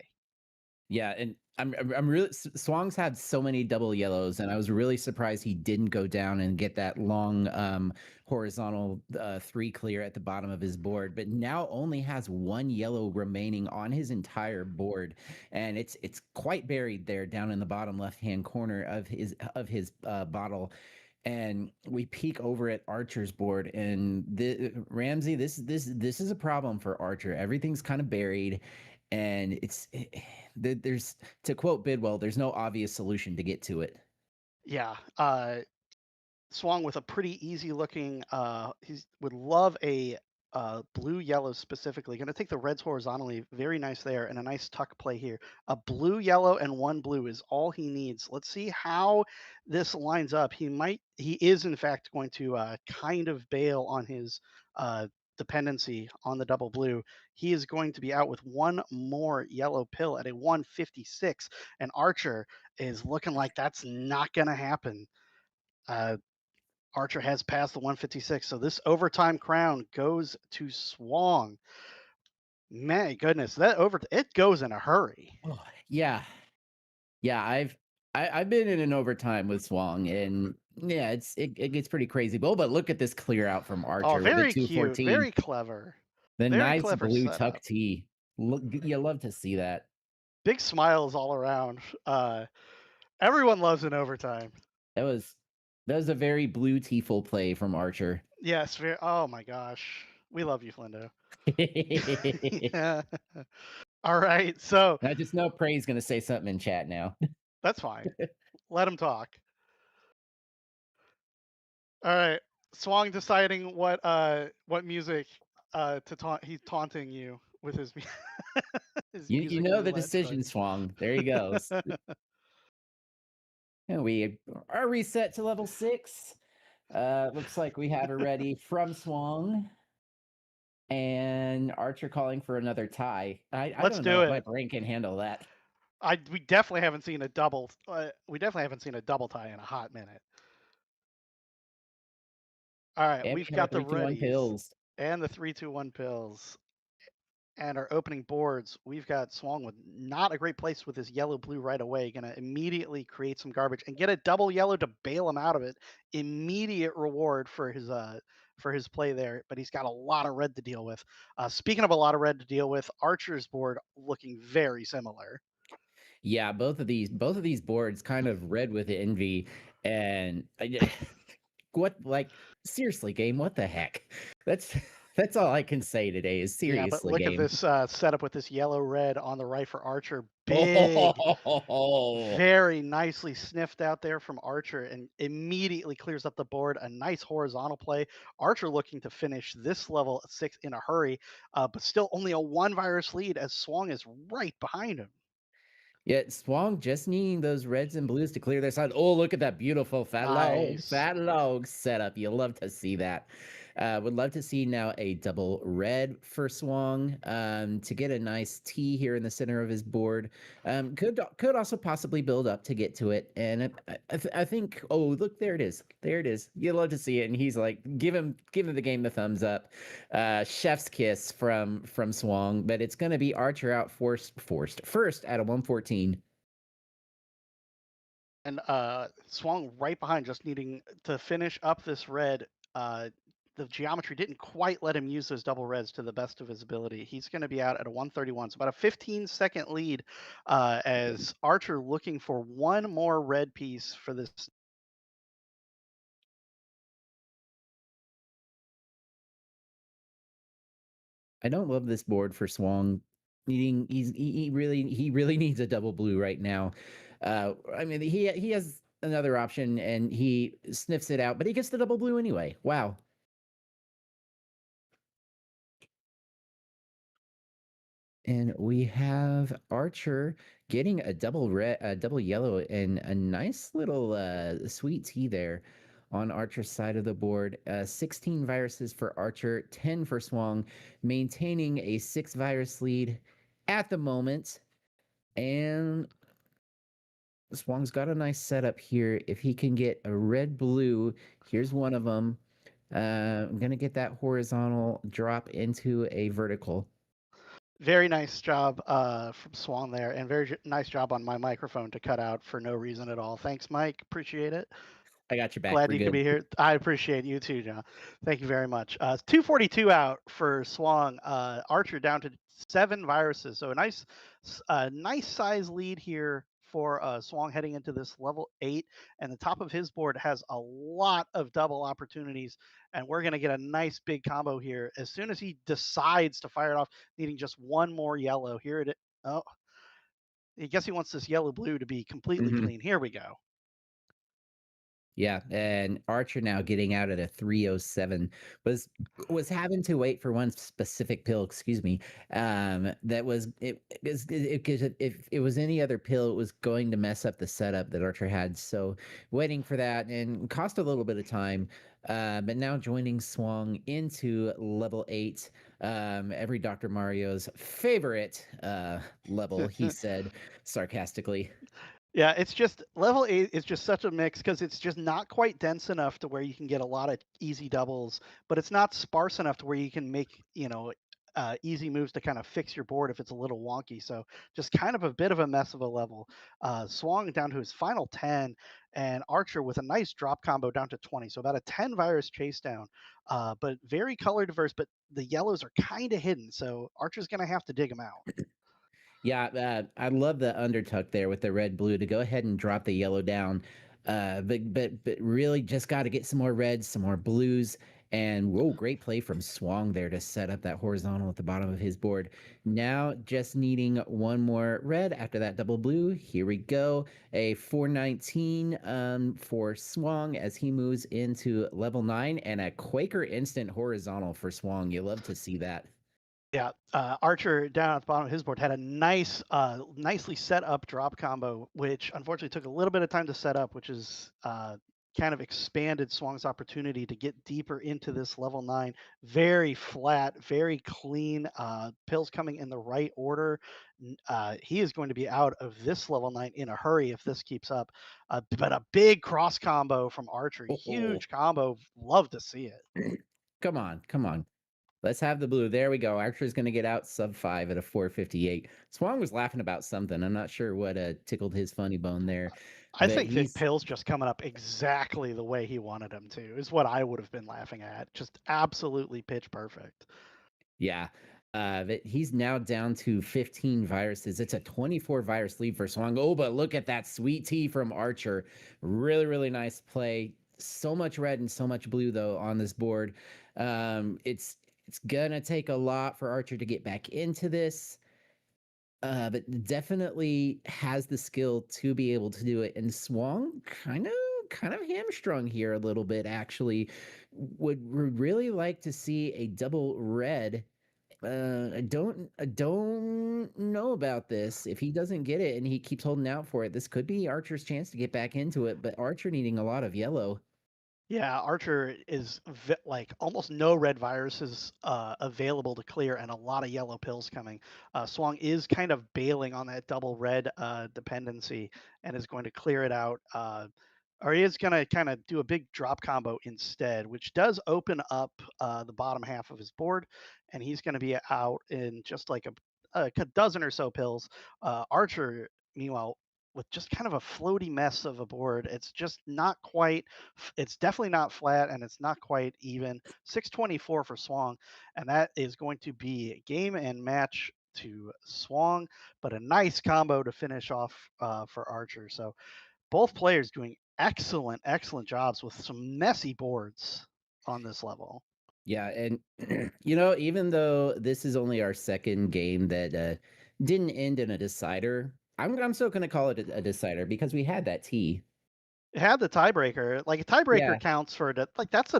Speaker 6: Yeah, and I'm really Swang's had so many double yellows, and I was really surprised he didn't go down and get that long horizontal 3 clear at the bottom of his board. But now only has 1 yellow remaining on his entire board, and it's quite buried there down in the bottom left hand corner of his bottle. And we peek over at Archer's board, and Ramsey, this is a problem for Archer. Everything's kind of buried, and there's, to quote Bidwell, there's no obvious solution to get to it.
Speaker 5: Yeah, Swang with a pretty easy looking. He would love a blue yellow specifically. Going to take the reds horizontally. Very nice there, and a nice tuck play here. A blue yellow and 1 blue is all he needs. Let's see how this lines up. He is in fact going to kind of bail on his dependency on the double blue. He is going to be out with 1 more yellow pill at a 156, and Archer is looking like that's not going to happen. Archer has passed the 156, so this overtime crown goes to Swang. My goodness, it goes in a hurry.
Speaker 6: Oh, yeah. I've been in an overtime with Swang, and yeah, it gets pretty crazy. But look at this clear out from Archer.
Speaker 5: Oh, very
Speaker 6: with the 214.
Speaker 5: cute, very clever.
Speaker 6: The
Speaker 5: very
Speaker 6: nice
Speaker 5: clever
Speaker 6: blue
Speaker 5: setup.
Speaker 6: tuck tee. Look, you love to see that.
Speaker 5: Big smiles all around. Everyone loves an overtime.
Speaker 6: That was a very blue T-full play from Archer.
Speaker 5: Yes, oh my gosh. We love you, Flindo. Yeah. All right, so
Speaker 6: I just know Prey's gonna say something in chat now.
Speaker 5: That's fine. Let him talk. All right, Swang deciding what music to taunt. He's taunting you with his, his
Speaker 6: You
Speaker 5: music
Speaker 6: know the
Speaker 5: roulette
Speaker 6: decision
Speaker 5: choice.
Speaker 6: swung. There he goes. And we are reset to level 6. Looks like we have it ready from Swang and Archer calling for another tie. I
Speaker 5: Let's
Speaker 6: don't
Speaker 5: do
Speaker 6: know if
Speaker 5: it.
Speaker 6: my brain can handle that.
Speaker 5: We definitely haven't seen a double. We definitely haven't seen a double tie in a hot minute. All right,
Speaker 6: And
Speaker 5: we've
Speaker 6: we have
Speaker 5: got
Speaker 6: our
Speaker 5: the
Speaker 6: 3, 2, 1
Speaker 5: readies
Speaker 6: pills.
Speaker 5: and the 3-2-1 pills. And our opening boards, we've got Swang with not a great place with his yellow blue right away. Going to immediately create some garbage and get a double yellow to bail him out of it. Immediate reward for his play there, but he's got a lot of red to deal with. Speaking of a lot of red to deal with, Archer's board looking very similar.
Speaker 6: Yeah, both of these boards kind of red with envy, and what, like, seriously, game, what the heck? That's all I can say today is
Speaker 5: Yeah, but
Speaker 6: seriously,
Speaker 5: look at
Speaker 6: game.
Speaker 5: this setup with this yellow red on the right for Archer. Big, very nicely sniffed out there from Archer and immediately clears up the board. A nice horizontal play. Archer looking to finish this level 6 in a hurry, but still only a 1 virus lead as Swang is right behind him.
Speaker 6: Yeah, Swang just needing those reds and blues to clear their side. Oh, look at that beautiful
Speaker 5: Nice.
Speaker 6: fat log setup. You love to see that. Would love to see now a double red for Swang to get a nice T here in the center of his board. Could also possibly build up to get to it. And I think, oh, look, there it is. There it is. You love to see it. And he's like, give him the game the thumbs up. Chef's kiss from Swang, but it's going to be Archer out forced first at a 114.
Speaker 5: And Swang right behind, just needing to finish up this red. The geometry didn't quite let him use those double reds to the best of his ability. He's going to be out at a 131, so about a 15-second lead as Archer looking for one more red piece for this.
Speaker 6: I don't love this board for Swang. He really needs a double blue right now. I mean, he has another option and he sniffs it out, but he gets the double blue anyway. Wow. And we have Archer getting a double red, a double yellow, and a nice little sweet tea there on Archer's side of the board. 16 viruses for Archer, 10 for Swang, maintaining a 6 virus lead at the moment. And Swang's got a nice setup here. If he can get a red blue, here's one of them. I'm going to get that horizontal drop into a vertical.
Speaker 5: Very nice job from Swang there, and very nice job on my microphone to cut out for no reason at all. Thanks, Mike. Appreciate it.
Speaker 6: I got your back.
Speaker 5: Glad
Speaker 6: We're
Speaker 5: you
Speaker 6: good.
Speaker 5: could be here. I appreciate you too, John. Thank you very much. 242 out for Swang. Archer down to 7 viruses. So a nice size lead here for Swang heading into this level 8. And the top of his board has a lot of double opportunities. And we're going to get a nice big combo here as soon as he decides to fire it off, needing just one more yellow. Here it is. Oh, I guess he wants this yellow blue to be completely clean. Here we go.
Speaker 6: Yeah, and Archer now getting out at a 307 was having to wait for one specific pill, excuse me. That was if it was any other pill, it was going to mess up the setup that Archer had. So waiting for that and cost a little bit of time. But now joining Swang into level 8, every Dr. Mario's favorite level, he said sarcastically.
Speaker 5: Yeah, it's just level 8 is just such a mix because it's just not quite dense enough to where you can get a lot of easy doubles, but it's not sparse enough to where you can make, easy moves to kind of fix your board if it's a little wonky. So just kind of a bit of a mess of a level. Swung down to his final 10, and Archer with a nice drop combo down to 20. So about a 10 virus chase down, but very color diverse, but the yellows are kind of hidden. So Archer's going to have to dig them out.
Speaker 6: Yeah, I love the undertuck there with the red blue to go ahead and drop the yellow down. But really just got to get some more reds, some more blues, and whoa, great play from Swang there to set up that horizontal at the bottom of his board. Now just needing one more red after that double blue. Here we go, a 419 for Swang as he moves into level 9, and a Quaker instant horizontal for Swang. You love to see that.
Speaker 5: Yeah, Archer down at the bottom of his board had a nice, nicely set up drop combo, which unfortunately took a little bit of time to set up, which is kind of expanded Swang's opportunity to get deeper into this level 9. Very flat, very clean, pills coming in the right order. He is going to be out of this level 9 in a hurry if this keeps up. But a big cross combo from Archer,
Speaker 6: Oh,
Speaker 5: huge combo. Love to see it.
Speaker 6: come on, come on. Let's have the blue. There we go. Archer's going to get out sub 5 at a 458. Swang was laughing about something. I'm not sure what tickled his funny bone there.
Speaker 5: I
Speaker 6: But
Speaker 5: think that
Speaker 6: he's
Speaker 5: Pill's just coming up exactly the way he wanted him to, is what I would have been laughing at. Just absolutely pitch perfect.
Speaker 6: Yeah. But he's now down to 15 viruses. It's a 24 virus lead for Swang. Oh, but look at that sweet tea from Archer. Really, really nice play. So much red and so much blue, though, on this board. It's gonna take a lot for Archer to get back into this. But definitely has the skill to be able to do it. And Swang kind of hamstrung here a little bit, actually. Would really like to see a double red. I don't know about this. If he doesn't get it and he keeps holding out for it, this could be Archer's chance to get back into it. But Archer needing a lot of yellow.
Speaker 5: Yeah, Archer is like almost no red viruses available to clear and a lot of yellow pills coming. Swang is kind of bailing on that double red dependency and is going to clear it out. Or he is going to kind of do a big drop combo instead, which does open up the bottom half of his board. And he's going to be out in just like a dozen or so pills. Archer, meanwhile, with just kind of a floaty mess of a board. It's just not quite, it's definitely not flat and it's not quite even. 624 for Swang, and that is going to be game and match to Swang, but a nice combo to finish off for Archer. So both players doing excellent, excellent jobs with some messy boards on this level.
Speaker 6: Yeah, and even though this is only our second game that didn't end in a decider, I'm still going to call it a decider because we had that T.
Speaker 5: It had the tiebreaker. Like a tiebreaker
Speaker 6: Yeah.
Speaker 5: counts for it. Like that's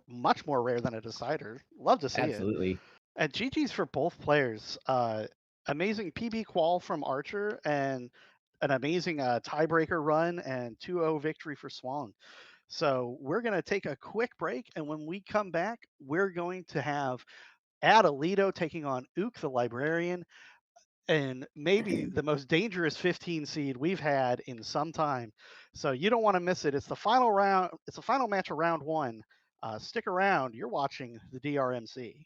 Speaker 5: much more rare than a decider. Love to see it.
Speaker 6: Absolutely.
Speaker 5: And GG's for both players. Amazing PB qual from Archer and an amazing tiebreaker run and 2-0 victory for Swang. So we're going to take a quick break. And when we come back, we're going to have Adelito taking on Ook the Librarian, and maybe the most dangerous 15 seed we've had in some time. So you don't want to miss it. It's the final round. It's the final match of round 1. Stick around. You're watching the DRMC.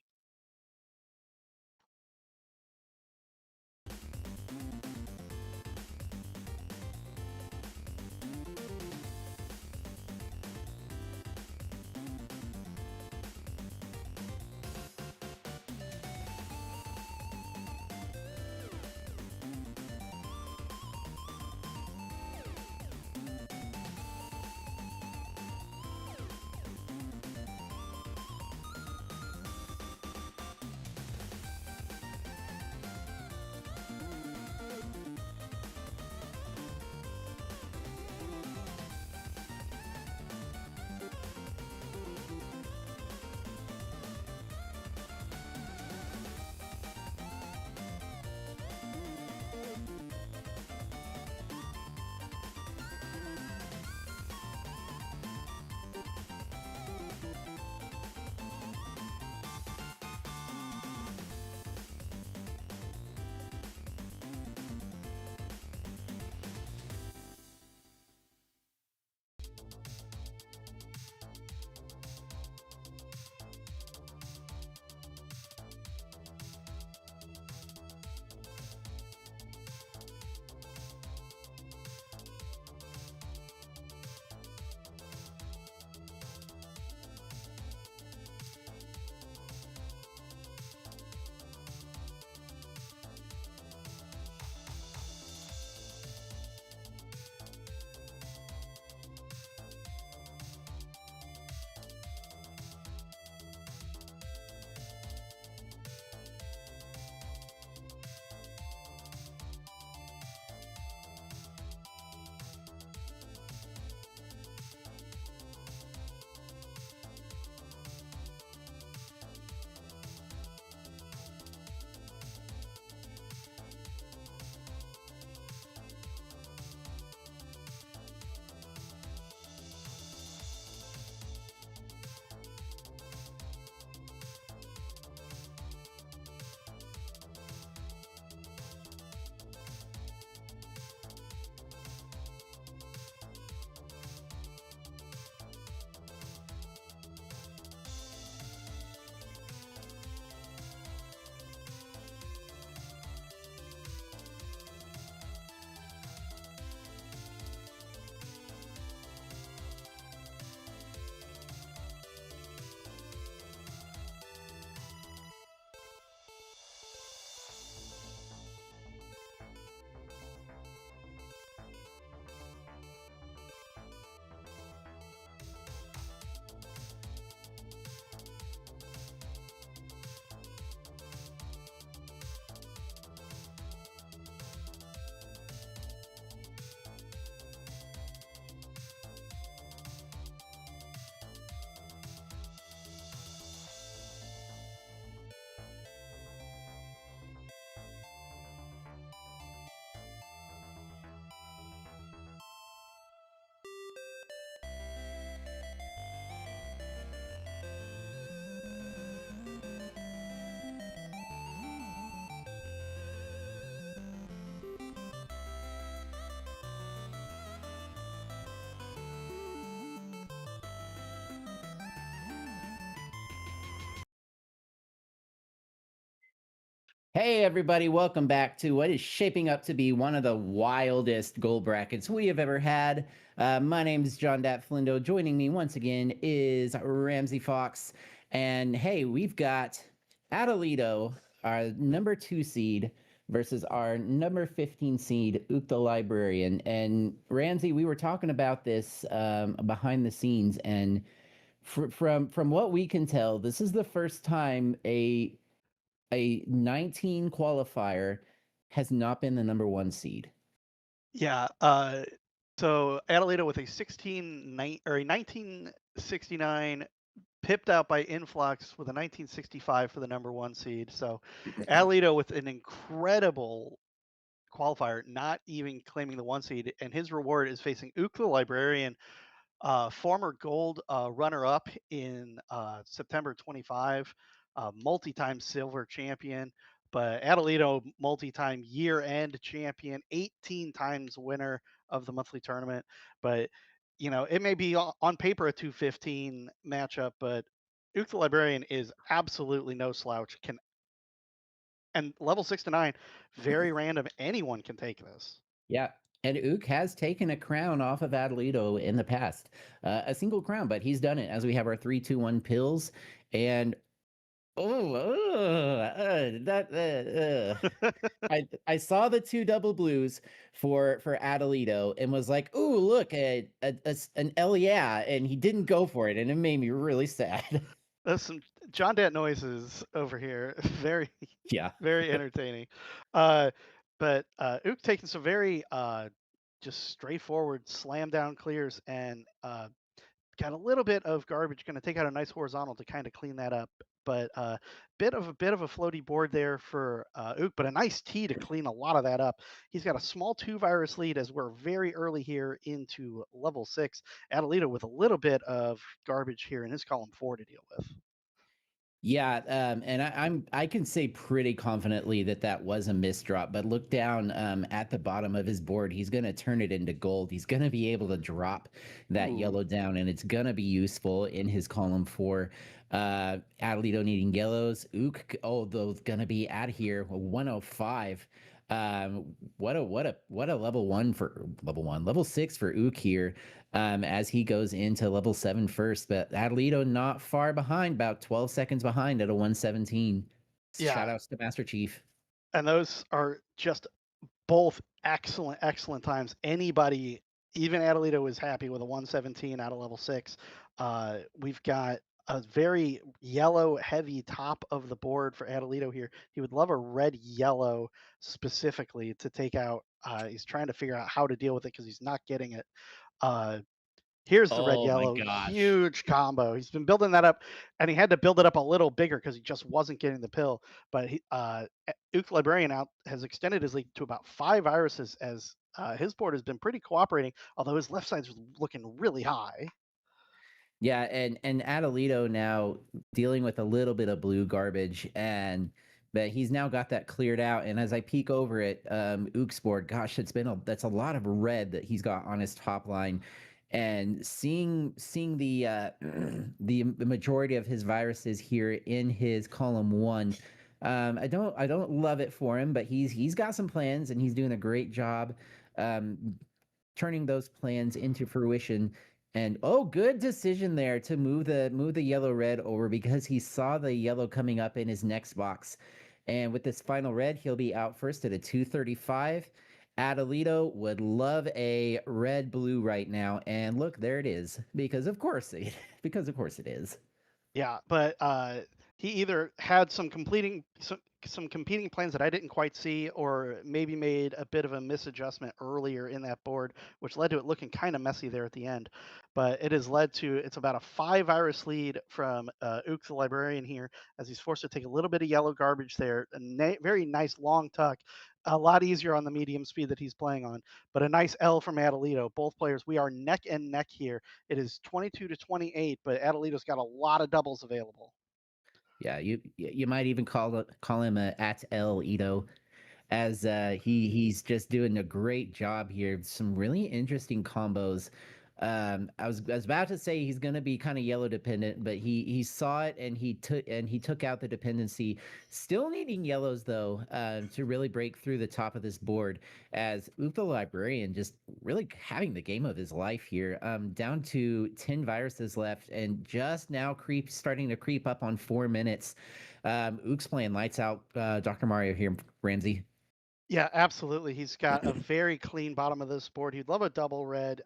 Speaker 6: Hey, everybody, welcome back to what is shaping up to be one of the wildest gold brackets we have ever had. My name is John Dat Flindo. Joining me once again is Ramsey Fox. And hey, we've got Adelito, our number 2 seed, versus our number 15 seed, Ook the Librarian. And Ramsey, we were talking about this behind the scenes, and from what we can tell, this is the first time a 19 qualifier has not been the number 1 seed.
Speaker 5: Yeah. So Adelito with a 1969, pipped out by Influx with a 1965 for the number 1 seed. So Adelito with an incredible qualifier, not even claiming the 1 seed, and his reward is facing Ook the Librarian, former gold runner-up in September 25, multi-time silver champion, but Adelito multi-time year-end champion, 18 times winner of the monthly tournament. But it may be on paper a 215 matchup, but Ook the Librarian is absolutely no slouch. And level 6 to 9, very random. Anyone can take this.
Speaker 6: Yeah. And Ook has taken a crown off of Adelito in the past, a single crown, but he's done it as we have our 3-2-1 pills. And I saw the 2 double blues for Adelito and was like, "Ooh, look at an L, yeah," and he didn't go for it, and it made me really sad.
Speaker 5: That's some John Dat noises over here. Very,
Speaker 6: Yeah.
Speaker 5: very entertaining. But Ook taking some very just straightforward slam down clears and got a little bit of garbage. Going to take out a nice horizontal to kind of clean that up. But bit of a floaty board there for Ook, but a nice tee to clean a lot of that up. He's got a small 2 virus lead as we're very early here into level 6. Adelito with a little bit of garbage here in his column 4 to deal with.
Speaker 6: Yeah, and I can say pretty confidently that was a misdrop. But look down at the bottom of his board. He's going to turn it into gold. He's going to be able to drop that yellow down, and it's going to be useful in his column 4. Adelito needing yellows. Ook, those going to be out here 105. What a level 6 for Ook here. As he goes into level 7 first, but Adelito not far behind, about 12 seconds behind at a 117.
Speaker 5: Yeah.
Speaker 6: Shout outs to Master Chief.
Speaker 5: And those are just both excellent times. Anybody, even Adelito, is happy with a 117 out of level 6. We've got a very yellow heavy top of the board for Adelito here. He would love a red yellow specifically to take out. He's trying to figure out how to deal with it because he's not getting it. Here's the red yellow, huge combo. He's been building that up, and he had to build it up a little bigger because he just wasn't getting the pill. But Ook the Librarian out has extended his lead to about 5 viruses as his board has been pretty cooperating, although his left side's looking really high.
Speaker 6: Yeah, and Adelito now dealing with a little bit of blue garbage, but he's now got that cleared out. And as I peek over it, Ook's board, gosh, that's a lot of red that he's got on his top line. And seeing the the majority of his viruses here in his column 1, I don't love it for him, but he's got some plans and he's doing a great job turning those plans into fruition. And good decision there to move the yellow red over because he saw the yellow coming up in his next box. And with this final red, he'll be out first at a 235. Adelito would love a red-blue right now, and look, there it is. Because of course it is.
Speaker 5: Yeah, but he either had some competing plans that I didn't quite see, or maybe made a bit of a misadjustment earlier in that board, which led to it looking kind of messy there at the end. But it has led to it's about a 5 virus lead from Ook the Librarian here, as he's forced to take a little bit of yellow garbage there. A very nice long tuck. A lot easier on the medium speed that he's playing on, but a nice L from Adelito. Both players, we are neck and neck here. It is 22 to 28, but Adelito's got a lot of doubles available.
Speaker 6: Yeah, you might even call him at L Ito, as he's just doing a great job here. Some really interesting combos I was about to say he's going to be kind of yellow dependent, but he saw it and he took out the dependency. Still needing yellows though to really break through the top of this board. As Ook the Librarian just really having the game of his life here. Down to 10 viruses left and just now starting to creep up on 4 minutes. Ook's playing lights out. Dr. Mario here, Ramsey.
Speaker 5: Yeah, absolutely. He's got a very clean bottom of this board. He'd love a double red.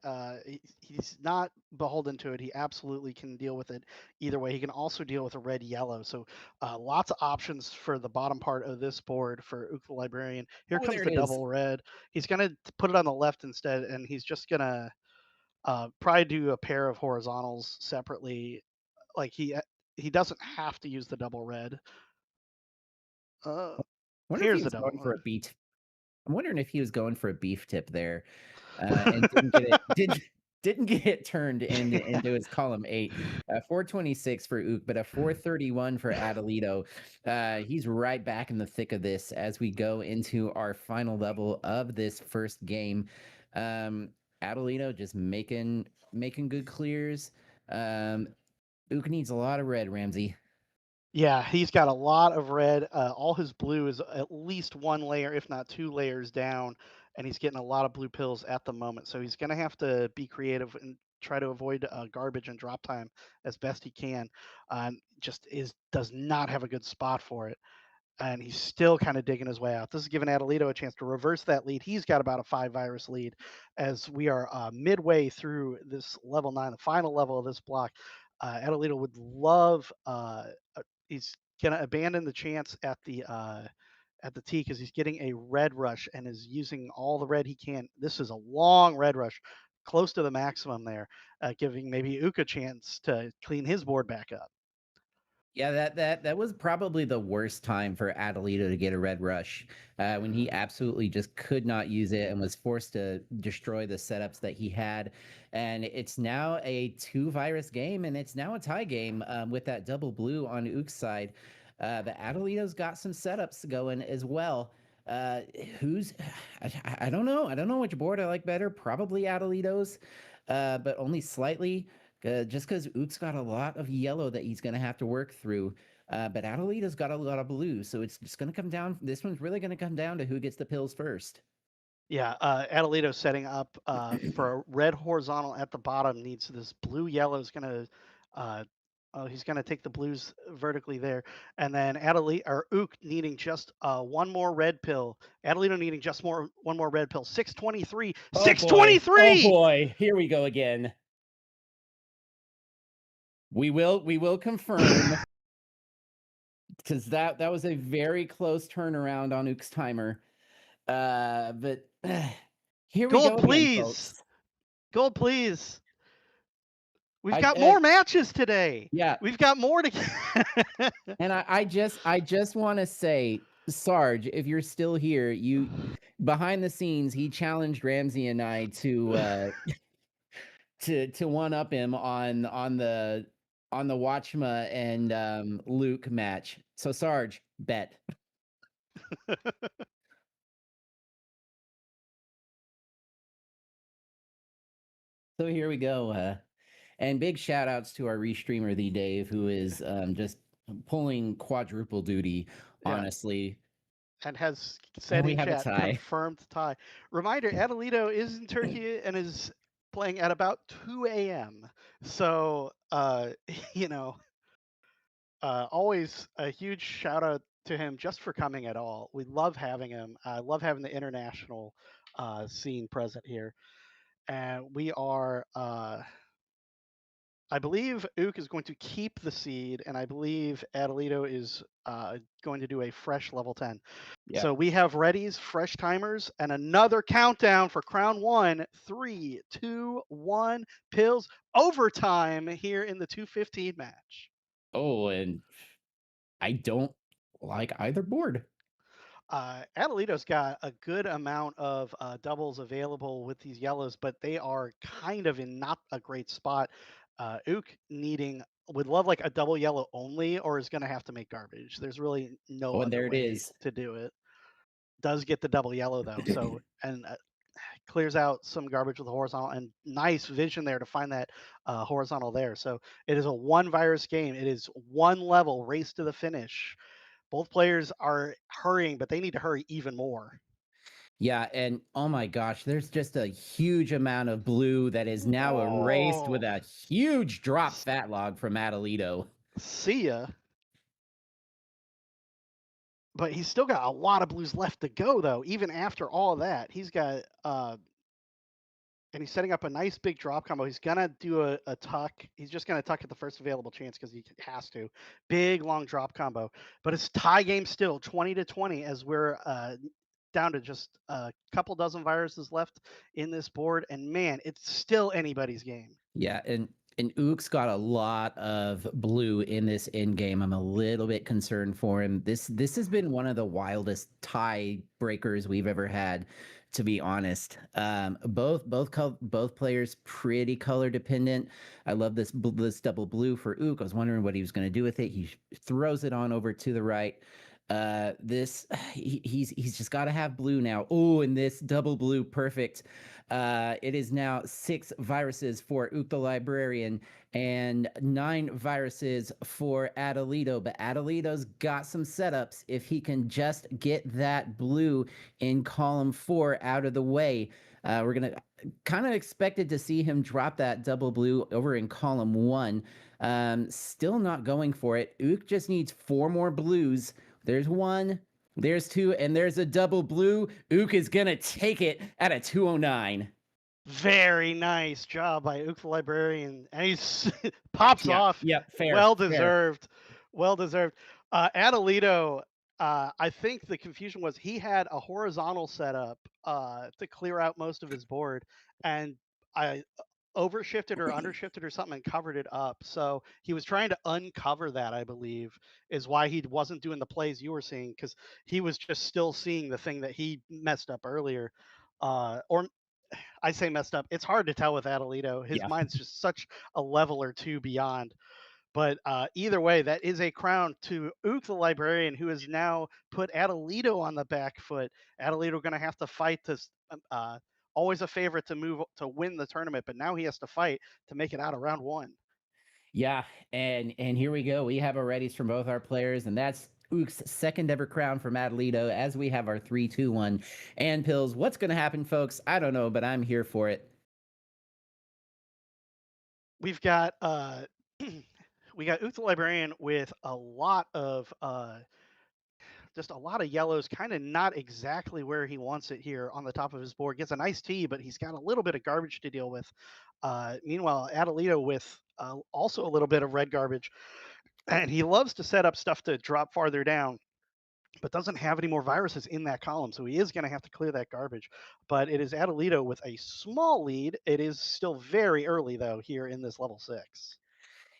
Speaker 5: He's not beholden to it. He absolutely can deal with it either way. He can also deal with a red yellow. So lots of options for the bottom part of this board for Ook the Librarian. Here comes the double red. He's going to put it on the left instead, and he's just going to probably do a pair of horizontals separately. Like he doesn't have to use the double red. Here's the double
Speaker 6: for a beat. I'm wondering if he was going for a beef tip there, and didn't get it. Didn't get it turned into his column 8. 426 for Ook, but a 431 for Adelito. He's right back in the thick of this as we go into our final level of this first game. Adelito just making good clears. Ook needs a lot of red, Ramsey.
Speaker 5: Yeah, he's got a lot of red. All his blue is at least 1 layer, if not 2 layers down, and he's getting a lot of blue pills at the moment. So he's going to have to be creative and try to avoid garbage and drop time as best he can. Does not have a good spot for it, and he's still kind of digging his way out. This is giving Adelito a chance to reverse that lead. He's got about a 5 virus lead as we are midway through this level 9, the final level of this block. Adelito would love. He's gonna abandon the chance at the tee because he's getting a red rush and is using all the red he can. This is a long red rush, close to the maximum there, giving maybe Ook a chance to clean his board back up.
Speaker 6: Yeah, that was probably the worst time for Adelito to get a red rush, when he absolutely just could not use it and was forced to destroy the setups that he had. And it's now a 2 virus game, and it's now a tie game with that double blue on Ook's side. But Adelito's got some setups going as well. I don't know. I don't know which board I like better. Probably Adelito's, but only slightly. Just because Ook's got a lot of yellow that he's going to have to work through. But Adelito's got a lot of blue. So it's just going to come down. This one's really going to come down to who gets the pills first.
Speaker 5: Yeah, Adelito setting up for a red horizontal at the bottom needs this blue yellow is going to he's going to take the blues vertically there, and then Ook needing just 1 more red pill. Adelito needing just 1 more red pill. 623. 623.
Speaker 6: Oh boy, here we go again. We will confirm because that was a very close turnaround on Ook's timer. But here we go.
Speaker 5: Gold, please.
Speaker 6: Folks.
Speaker 5: Gold, please. We've got more matches today.
Speaker 6: Yeah,
Speaker 5: we've got more to.
Speaker 6: And I just want to say, Sarge, if you're still here, you behind the scenes, he challenged Ramsey and I to one up him on the Watchma and Luke match. So Sarge, bet. So here we go. And big shout outs to our restreamer, the Dave, who is just pulling quadruple duty, honestly.
Speaker 5: And has said in chat, confirmed tie. Reminder, Adelito is in Turkey and is playing at about 2 a.m. So, always a huge shout out to him just for coming at all. We love having him. I love having the international scene present here. And we are, I believe Ook is going to keep the seed, and I believe Adelito is going to do a fresh level 10. Yeah. So we have readies, fresh timers, and another countdown for Crown 1. 3, 2, 1, pills, overtime here in the 2:15 match.
Speaker 6: Oh, and I don't like either board.
Speaker 5: Adelito's got a good amount of doubles available with these yellows, but they are kind of in not a great spot. Ook would love like a double yellow only, or is going to have to make garbage. There's really no other way to do it. Does get the double yellow though, so and clears out some garbage with a horizontal, and nice vision there to find that horizontal there. So it is a 1 virus game. It is 1 level race to the finish. Both players are hurrying, but they need to hurry even more.
Speaker 6: Yeah, and oh my gosh, there's just a huge amount of blue that is now erased with
Speaker 5: Oh,
Speaker 6: a huge drop fat log from Adelito.
Speaker 5: see ya. But he's still got a lot of blues left to go, though. Even after all of that, he's got and he's setting up a nice big drop combo. He's gonna do a tuck. He's just gonna tuck at the first available chance because he has to. Big long drop combo. But it's tie game still, 20-20, as we're down to just a couple dozen viruses left in this board. And man, it's still anybody's game.
Speaker 6: Yeah, and Ook got a lot of blue in this end game. I'm a little bit concerned for him. This has been one of the wildest tie breakers we've ever had, to be honest. Both players pretty color dependent. I love this double blue for Ook. I was wondering what he was going to do with it. He throws it on over to the right. He's just got to have blue now. Oh, and this double blue, perfect. It is now 6 viruses for Ook the Librarian and 9 viruses for Adelito. But Adelito's got some setups if he can just get that blue in column 4 out of the way. We're going to kind of expected to see him drop that double blue over in column 1. Still not going for it. Ook just needs 4 more blues. There's 1. There's 2, and there's a double blue. Ook is going to take it at a 209.
Speaker 5: Very nice job by Ook the Librarian. And he's pops off.
Speaker 6: Yeah, fair.
Speaker 5: Well deserved. Well deserved. Adelito, I think the confusion was he had a horizontal setup to clear out most of his board, and I overshifted or undershifted or something and covered it up. So he was trying to uncover that, I believe, is why he wasn't doing the plays you were seeing, because he was just still seeing the thing that he messed up earlier. Or I say messed up. It's hard to tell with Adelito. His mind's just such a level or two beyond. But either way, that is a crown to Ook the Librarian, who has now put Adelito on the back foot. Adelito going to have to fight to always a favorite to win the tournament, but now he has to fight to make it out of round 1.
Speaker 6: Yeah, and here we go. We have our readies from both our players, and that's Ook's second ever crown from Adelito as we have our 3-2-1 and pills. What's going to happen, folks? I don't know, but I'm here for it.
Speaker 5: We've got we got Ook the Librarian with a lot of just a lot of yellows, kind of not exactly where he wants it here on the top of his board. Gets a nice tee, but he's got a little bit of garbage to deal with. Meanwhile, Adelito with also a little bit of red garbage. And he loves to set up stuff to drop farther down, but doesn't have any more viruses in that column. So he is going to have to clear that garbage. But it is Adelito with a small lead. It is still very early, though, here in this level 6.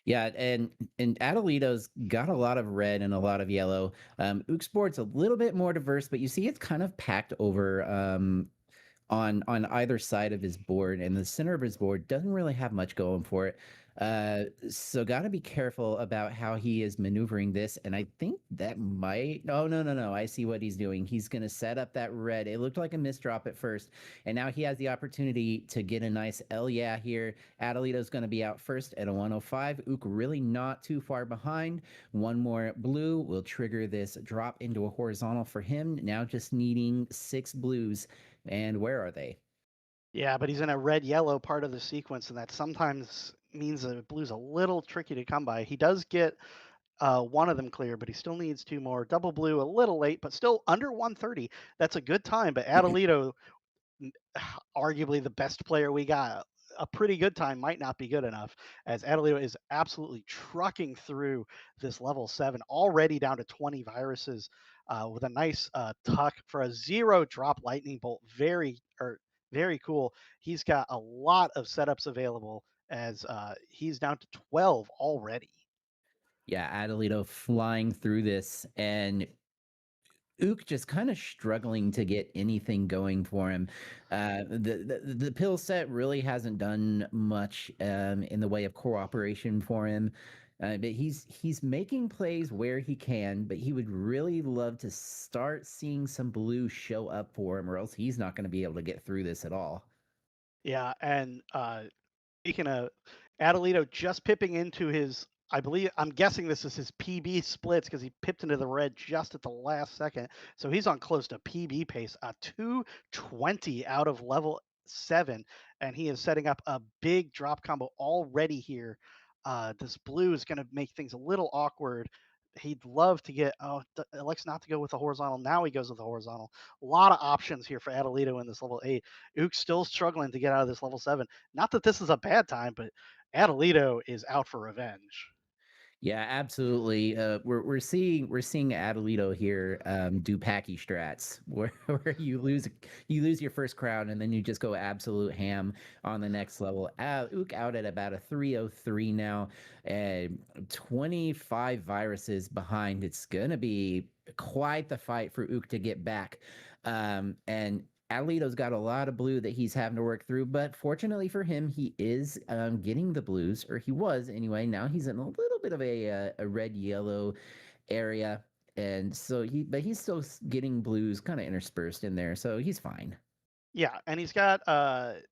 Speaker 6: Yeah, and Adelito's got a lot of red and a lot of yellow. Ook's board's a little bit more diverse, but you see it's kind of packed over on either side of his board, and the center of his board doesn't really have much going for it. So got to be careful about how he is maneuvering this. And I think that might, no. I see what he's doing. He's going to set up that red. It looked like a misdrop at first. And now he has the opportunity to get a nice yeah here. Adelito's going to be out first at a 105. Ook really not too far behind. 1 more blue will trigger this drop into a horizontal for him. Now just needing 6 blues. And where are they?
Speaker 5: Yeah, but he's in a red-yellow part of the sequence, and that sometimes means that blue's a little tricky to come by. He does get 1 of them clear, but he still needs 2 more. Double blue, a little late, but still under 130. That's a good time, but Adelito, arguably the best player we got, a pretty good time might not be good enough, as Adelito is absolutely trucking through this level 7, already down to 20 viruses, with a nice tuck for a 0 drop lightning bolt. Very cool. He's got a lot of setups available, as he's down to 12 already.
Speaker 6: Yeah, Adelito flying through this, and Ook just kind of struggling to get anything going for him. The pill set really hasn't done much in the way of cooperation for him. But he's making plays where he can, but he would really love to start seeing some blue show up for him, or else he's not going to be able to get through this at all.
Speaker 5: Yeah, and speaking of Adelito just pipping into his, I'm guessing this is his PB splits because he pipped into the red just at the last second. So he's on close to PB pace, a 220 out of level 7, and he is setting up a big drop combo already here. This blue is going to make things a little awkward. He'd love to get, elects not to go with the horizontal. Now he goes with the horizontal. A lot of options here for Adelito in this level 8. Ook still struggling to get out of this level 7. Not that this is a bad time, but Adelito is out for revenge.
Speaker 6: Yeah, absolutely. We're seeing Adelito here do packy strats where you lose your first crown and then you just go absolute ham on the next level. Ook out at about a 303 now, and 25 viruses behind. It's gonna be quite the fight for Ook to get back. And Adelito's got a lot of blue that he's having to work through, but fortunately for him, he is getting the blues, or he was anyway. Now he's in a little bit of a red-yellow area, and so he's still getting blues kind of interspersed in there, so he's fine.
Speaker 5: Yeah, and he's got the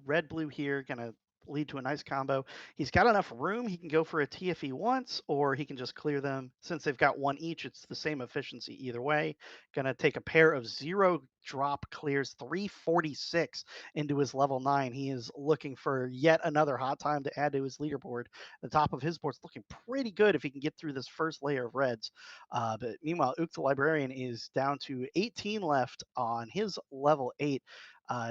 Speaker 5: red blue here, gonna lead to a nice combo. He's got enough room. He can go for a T if he wants, or he can just clear them. Since they've got one each, it's the same efficiency either way. Gonna take a pair of 0 drop clears, 346 into his level 9. He is looking for yet another hot time to add to his leaderboard. The top of his board's looking pretty good if he can get through this first layer of reds. But meanwhile, Ook the Librarian is down to 18 left on his level 8.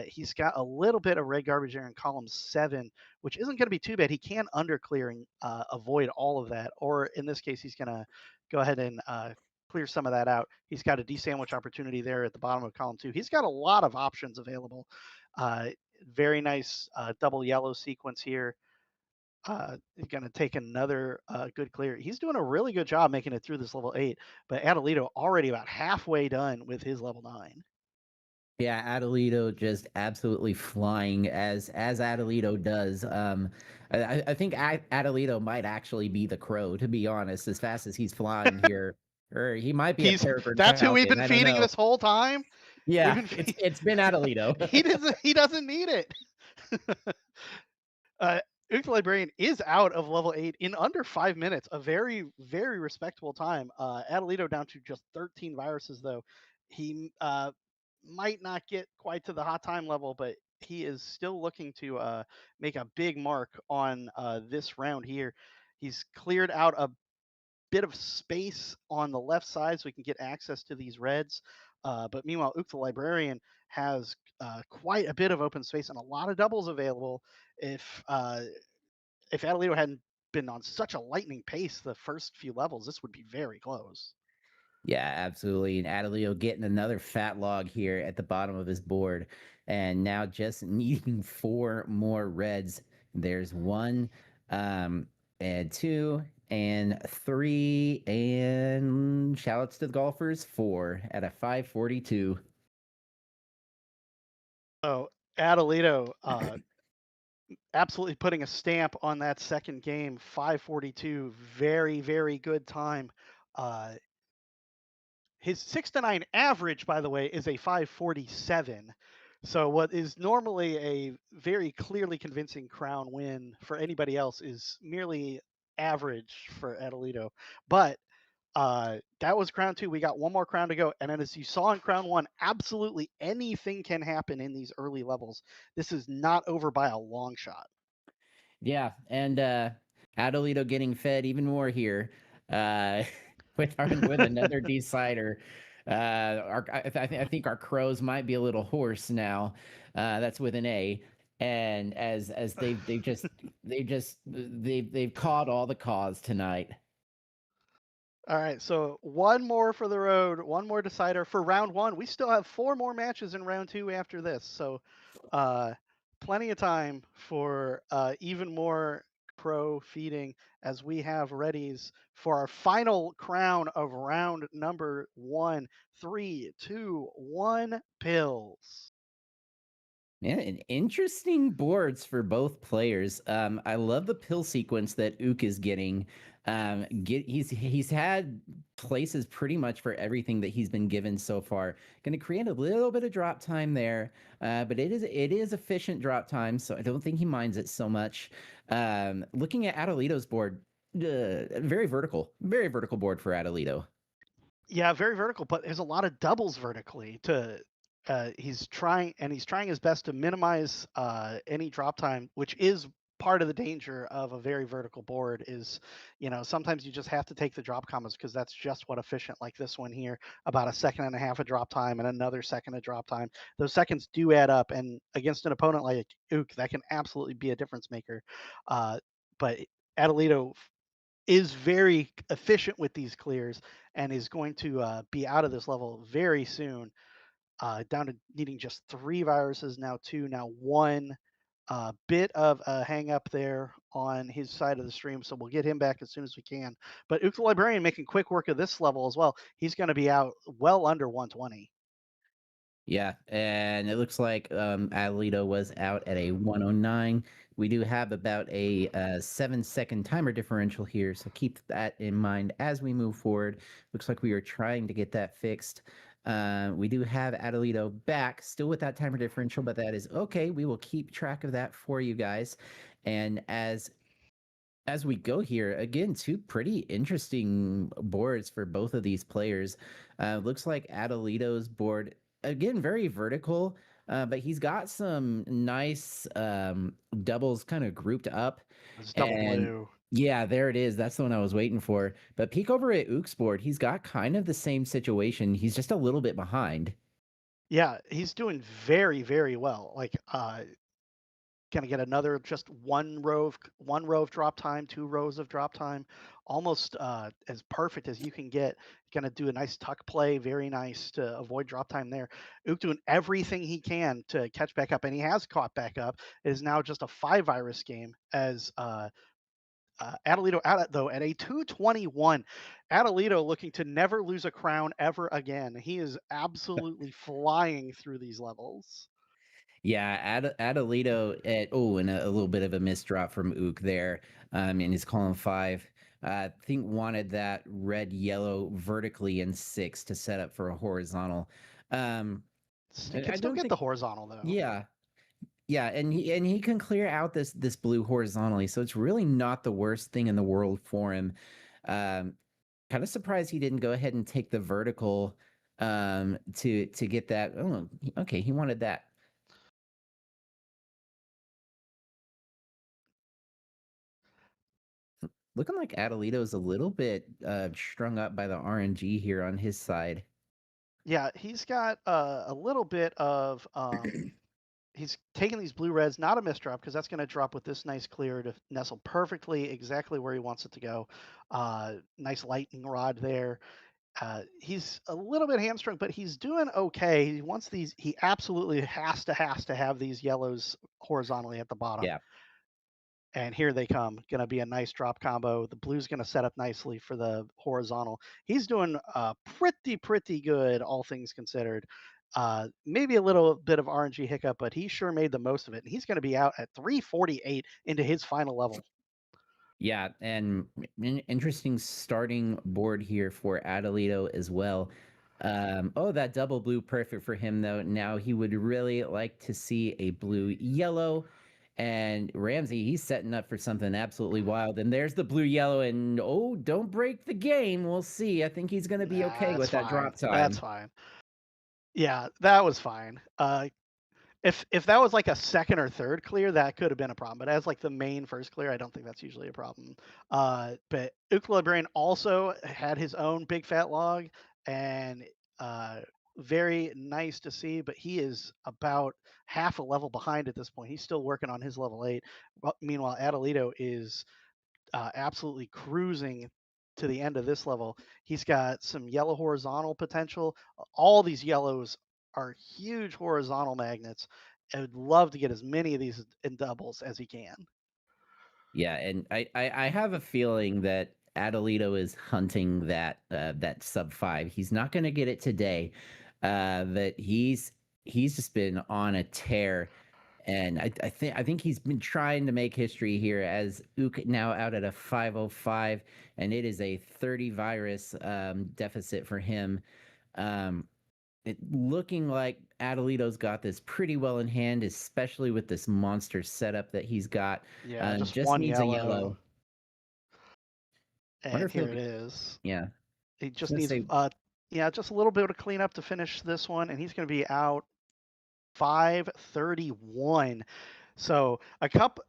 Speaker 5: He's got a little bit of red garbage there in column 7, which isn't going to be too bad. He can underclear and avoid all of that, or in this case, he's going to go ahead and clear some of that out. He's got a desandwich opportunity there at the bottom of column 2. He's got a lot of options available. Very nice double yellow sequence here. He's going to take another good clear. He's doing a really good job making it through this level 8, but Adelito already about halfway done with his level 9.
Speaker 6: Yeah, Adelito just absolutely flying as Adelito does. I think Adelito might actually be the crow, to be honest, as fast as he's flying here. Or he might be a peregrine
Speaker 5: That's who we've
Speaker 6: falcon,
Speaker 5: been
Speaker 6: I don't
Speaker 5: feeding
Speaker 6: know.
Speaker 5: this whole time.
Speaker 6: Yeah, it's been Adelito.
Speaker 5: He doesn't need it. Ook the Librarian is out of level 8 in under 5 minutes, a very, very respectable time. Adelito down to just 13 viruses, though. He might not get quite to the hot time level, but he is still looking to make a big mark on this round here. He's cleared out a bit of space on the left side so we can get access to these reds. But meanwhile, Ook the Librarian has quite a bit of open space and a lot of doubles available. If Adelito hadn't been on such a lightning pace the first few levels, this would be very close.
Speaker 6: Yeah, absolutely. And Adelito getting another fat log here at the bottom of his board. And now just needing 4 more reds. There's 1, and 2, and 3, and shoutouts to the golfers, 4 at a 542.
Speaker 5: So Adelito absolutely putting a stamp on that second game, 542. Very, very good time. His 6 to 9 average, by the way, is a 547. So what is normally a very clearly convincing crown win for anybody else is merely average for Adelito. But that was crown 2. We got one more crown to go. And then as you saw in crown 1, absolutely anything can happen in these early levels. This is not over by a long shot.
Speaker 6: Yeah, and Adelito getting fed even more here. With another decider. I think our crows might be a little hoarse now. That's with an A. And as they've caught all the cause tonight.
Speaker 5: All right, so one more for the road, one more decider for round 1. We still have 4 more matches in round 2 after this, so plenty of time for even more crow feeding as we have readies for our final crown of round number 1. 3, 2, 1, pills.
Speaker 6: Yeah, and interesting boards for both players. I love the pill sequence that Ook is getting. He's had places pretty much for everything that he's been given so far. Going to create a little bit of drop time there, but it is efficient drop time, so I don't think he minds it so much. Looking at Adelito's board, very vertical board for Adelito.
Speaker 5: Yeah, very vertical, but there's a lot of doubles vertically to he's trying his best to minimize any drop time, which is part of the danger of a very vertical board is, sometimes you just have to take the drop combos because that's just what efficient, like this one here, about a second and a half of drop time and another second of drop time. Those seconds do add up, and against an opponent like Ook, that can absolutely be a difference maker. But Adelito is very efficient with these clears and is going to be out of this level very soon, down to needing just 3 viruses, now 2, now 1. Bit of a hang up there on his side of the stream, so we'll get him back as soon as we can. But Ook the Librarian making quick work of this level as well. He's going to be out well under 120.
Speaker 6: Yeah, and it looks like Adelito was out at a 109. We do have about a 7-second timer differential here, so keep that in mind as we move forward. Looks like we are trying to get that fixed. We do have Adelito back, still with that timer differential, but that is okay. We will keep track of that for you guys. And as we go here, again, 2 pretty interesting boards for both of these players. Looks like Adelito's board, again, very vertical, but he's got some nice doubles kind of grouped up.
Speaker 5: It's double blue.
Speaker 6: Yeah, there it is. That's the one I was waiting for. But peek over at Ook's board, he's got kind of the same situation. He's just a little bit behind.
Speaker 5: Yeah, he's doing very, very well. Like, gonna get another just one row of drop time, 2 rows of drop time, almost as perfect as you can get. Gonna do a nice tuck play, very nice to avoid drop time there. Ook doing everything he can to catch back up, and he has caught back up. It is now just a 5 virus game as Adelito out though at a 221. Adelito looking to never lose a crown ever again. He is absolutely flying through these levels.
Speaker 6: Yeah, Adelito and a little bit of a missed drop from Ook there, in his column 5. I think wanted that red yellow vertically in 6 to set up for a horizontal.
Speaker 5: He
Speaker 6: I
Speaker 5: can still
Speaker 6: don't
Speaker 5: get
Speaker 6: think,
Speaker 5: the horizontal though.
Speaker 6: yeah, and he can clear out this blue horizontally, so it's really not the worst thing in the world for him. Kind of surprised he didn't go ahead and take the vertical to get that. Oh, okay, he wanted that. Looking like Adelito's a little bit strung up by the RNG here on his side.
Speaker 5: Yeah, he's got a little bit of he's taking these blue reds, not a misdrop because that's going to drop with this nice clear to nestle perfectly exactly where he wants it to go. Nice lightning rod there. He's a little bit hamstrung, but he's doing okay. He wants these. He absolutely has to have these yellows horizontally at the bottom.
Speaker 6: Yeah.
Speaker 5: And here they come. Going to be a nice drop combo. The blue's going to set up nicely for the horizontal. He's doing pretty good, all things considered. Maybe a little bit of RNG hiccup, but he sure made the most of it. And he's going to be out at 348 into his final level.
Speaker 6: Yeah, and an interesting starting board here for Adelito as well. That double blue, perfect for him though. Now he would really like to see a blue yellow. And Ramsey, he's setting up for something absolutely wild. And there's the blue yellow, and don't break the game. We'll see. I think he's going to be okay with that drop time.
Speaker 5: That's fine. Yeah, that was fine. If that was like a second or third clear, that could have been a problem. But as like the main first clear, I don't think that's usually a problem. But Ook the Librarian also had his own big fat log, and very nice to see. But he is about half a level behind at this point. He's still working on his level 8. Meanwhile, Adelito is absolutely cruising to the end of this level. He's got some yellow horizontal potential. All these yellows are huge horizontal magnets. I would love to get as many of these in doubles as he can.
Speaker 6: Yeah, and I have a feeling that Adelito is hunting that sub 5. He's not going to get it today. That he's just been on a tear. And I think he's been trying to make history here as Ook now out at a 505, and it is a 30 virus deficit for him. Looking like Adelito's got this pretty well in hand, especially with this monster setup that he's got.
Speaker 5: Yeah, just
Speaker 6: Just
Speaker 5: one
Speaker 6: needs
Speaker 5: yellow.
Speaker 6: a yellow. Wonder
Speaker 5: And
Speaker 6: if they'll
Speaker 5: here it
Speaker 6: be-
Speaker 5: is.
Speaker 6: Yeah.
Speaker 5: He just
Speaker 6: gonna
Speaker 5: needs
Speaker 6: say-
Speaker 5: just a little bit of cleanup to finish this one, and he's going to be out 531. So a cup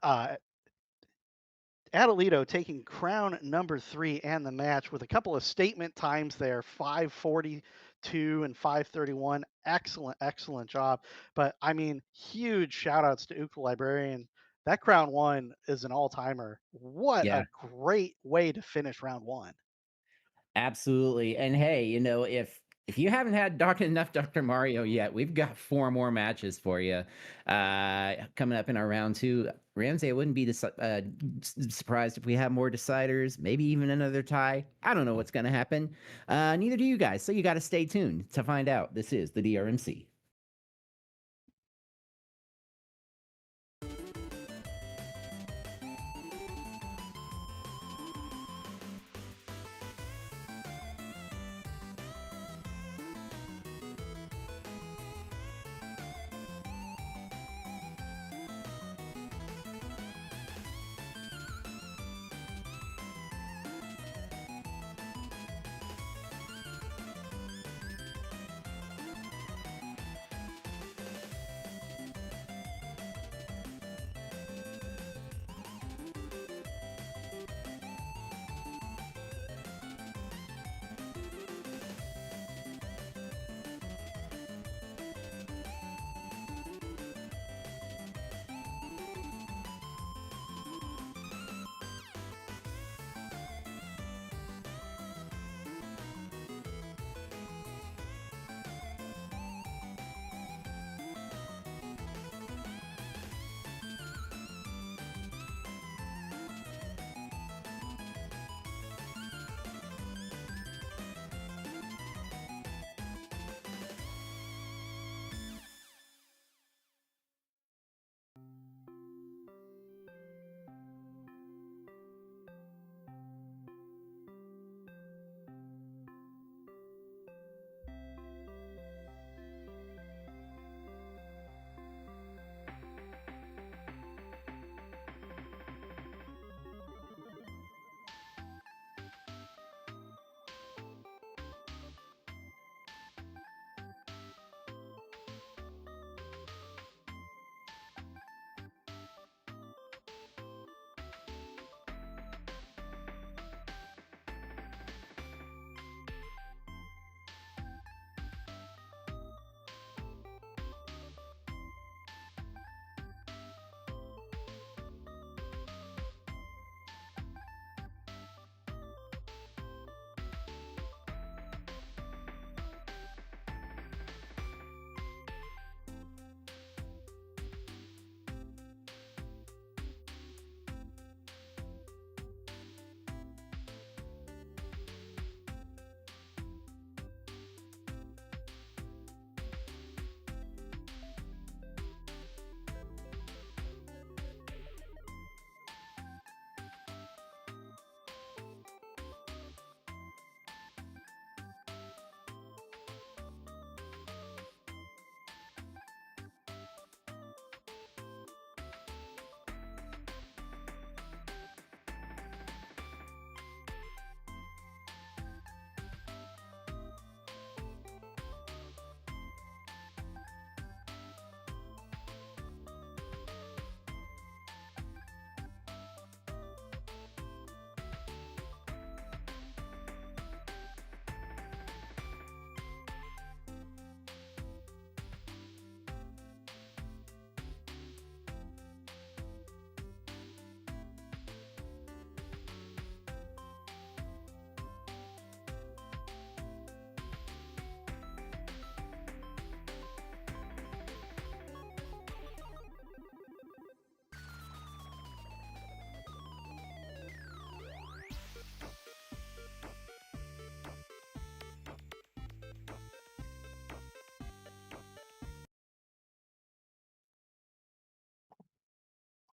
Speaker 5: Adelito taking crown number 3 and the match with a couple of statement times there, 542 and 531. Excellent job. But I mean, huge shout outs to Ook the Librarian. That crown 1 is an all timer. What
Speaker 6: Yeah.
Speaker 5: a great way to finish round 1.
Speaker 6: Absolutely. And hey, if you haven't had Dr. Mario yet, we've got 4 more matches for you coming up in our round 2. Ramsey, I wouldn't be surprised if we have more deciders, maybe even another tie. I don't know what's going to happen. Neither do you guys. So you got to stay tuned to find out. This is the DRMC.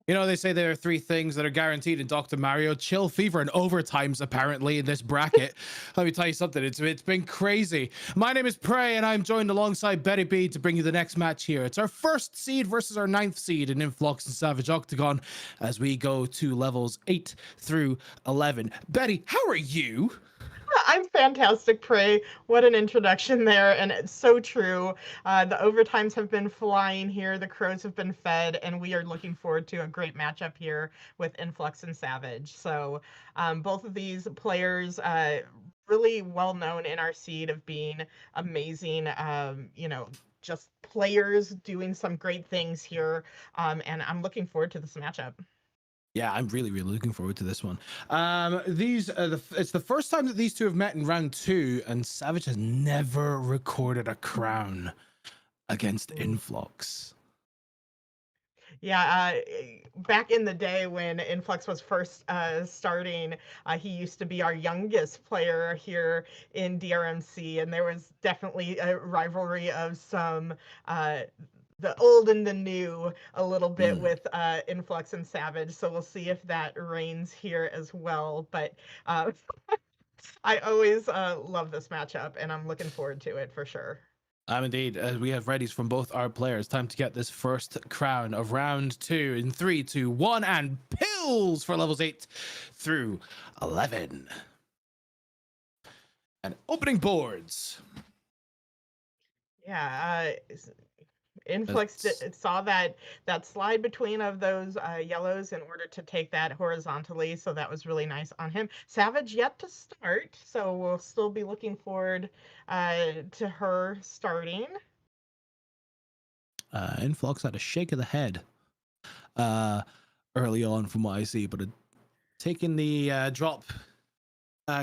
Speaker 7: You know, they say there are 3 things that are guaranteed in Dr. Mario: chill, fever, and overtimes, apparently, in this bracket. Let me tell you something, it's been crazy. My name is Prey, and I'm joined alongside Betty B to bring you the next match here. It's our 1st seed versus our 9th seed in Influx and Savage Octagon as we go to levels 8 through 11. Betty, how are you?
Speaker 8: I'm fantastic, Prey. What an introduction there, and it's so true. The overtimes have been flying here, the crows have been fed, and we are looking forward to a great matchup here with Influx and Savage. So both of these players, really well known in our seed of being amazing, just players doing some great things here, and I'm looking forward to this matchup.
Speaker 7: Yeah, I'm really looking forward to this one. It's the first time that these two have met in round 2, and Savage has never recorded a crown against Influx.
Speaker 8: Yeah, back in the day when Influx was first starting, he used to be our youngest player here in DRMC, and there was definitely a rivalry of some the old and the new a little bit with Influx and Savage. So we'll see if that reigns here as well. But I always love this matchup, and I'm looking forward to it for sure.
Speaker 7: Indeed, we have readies from both our players. Time to get this first crown of round 2 in 3, 2, 1, and pills for levels 8 through 11. And opening boards.
Speaker 8: Yeah, Influx saw that slide between of those yellows in order to take that horizontally, so that was really nice on him. Savage yet to start, so we'll still be looking forward to her starting.
Speaker 7: Influx had a shake of the head early on from what I see, but taking the drop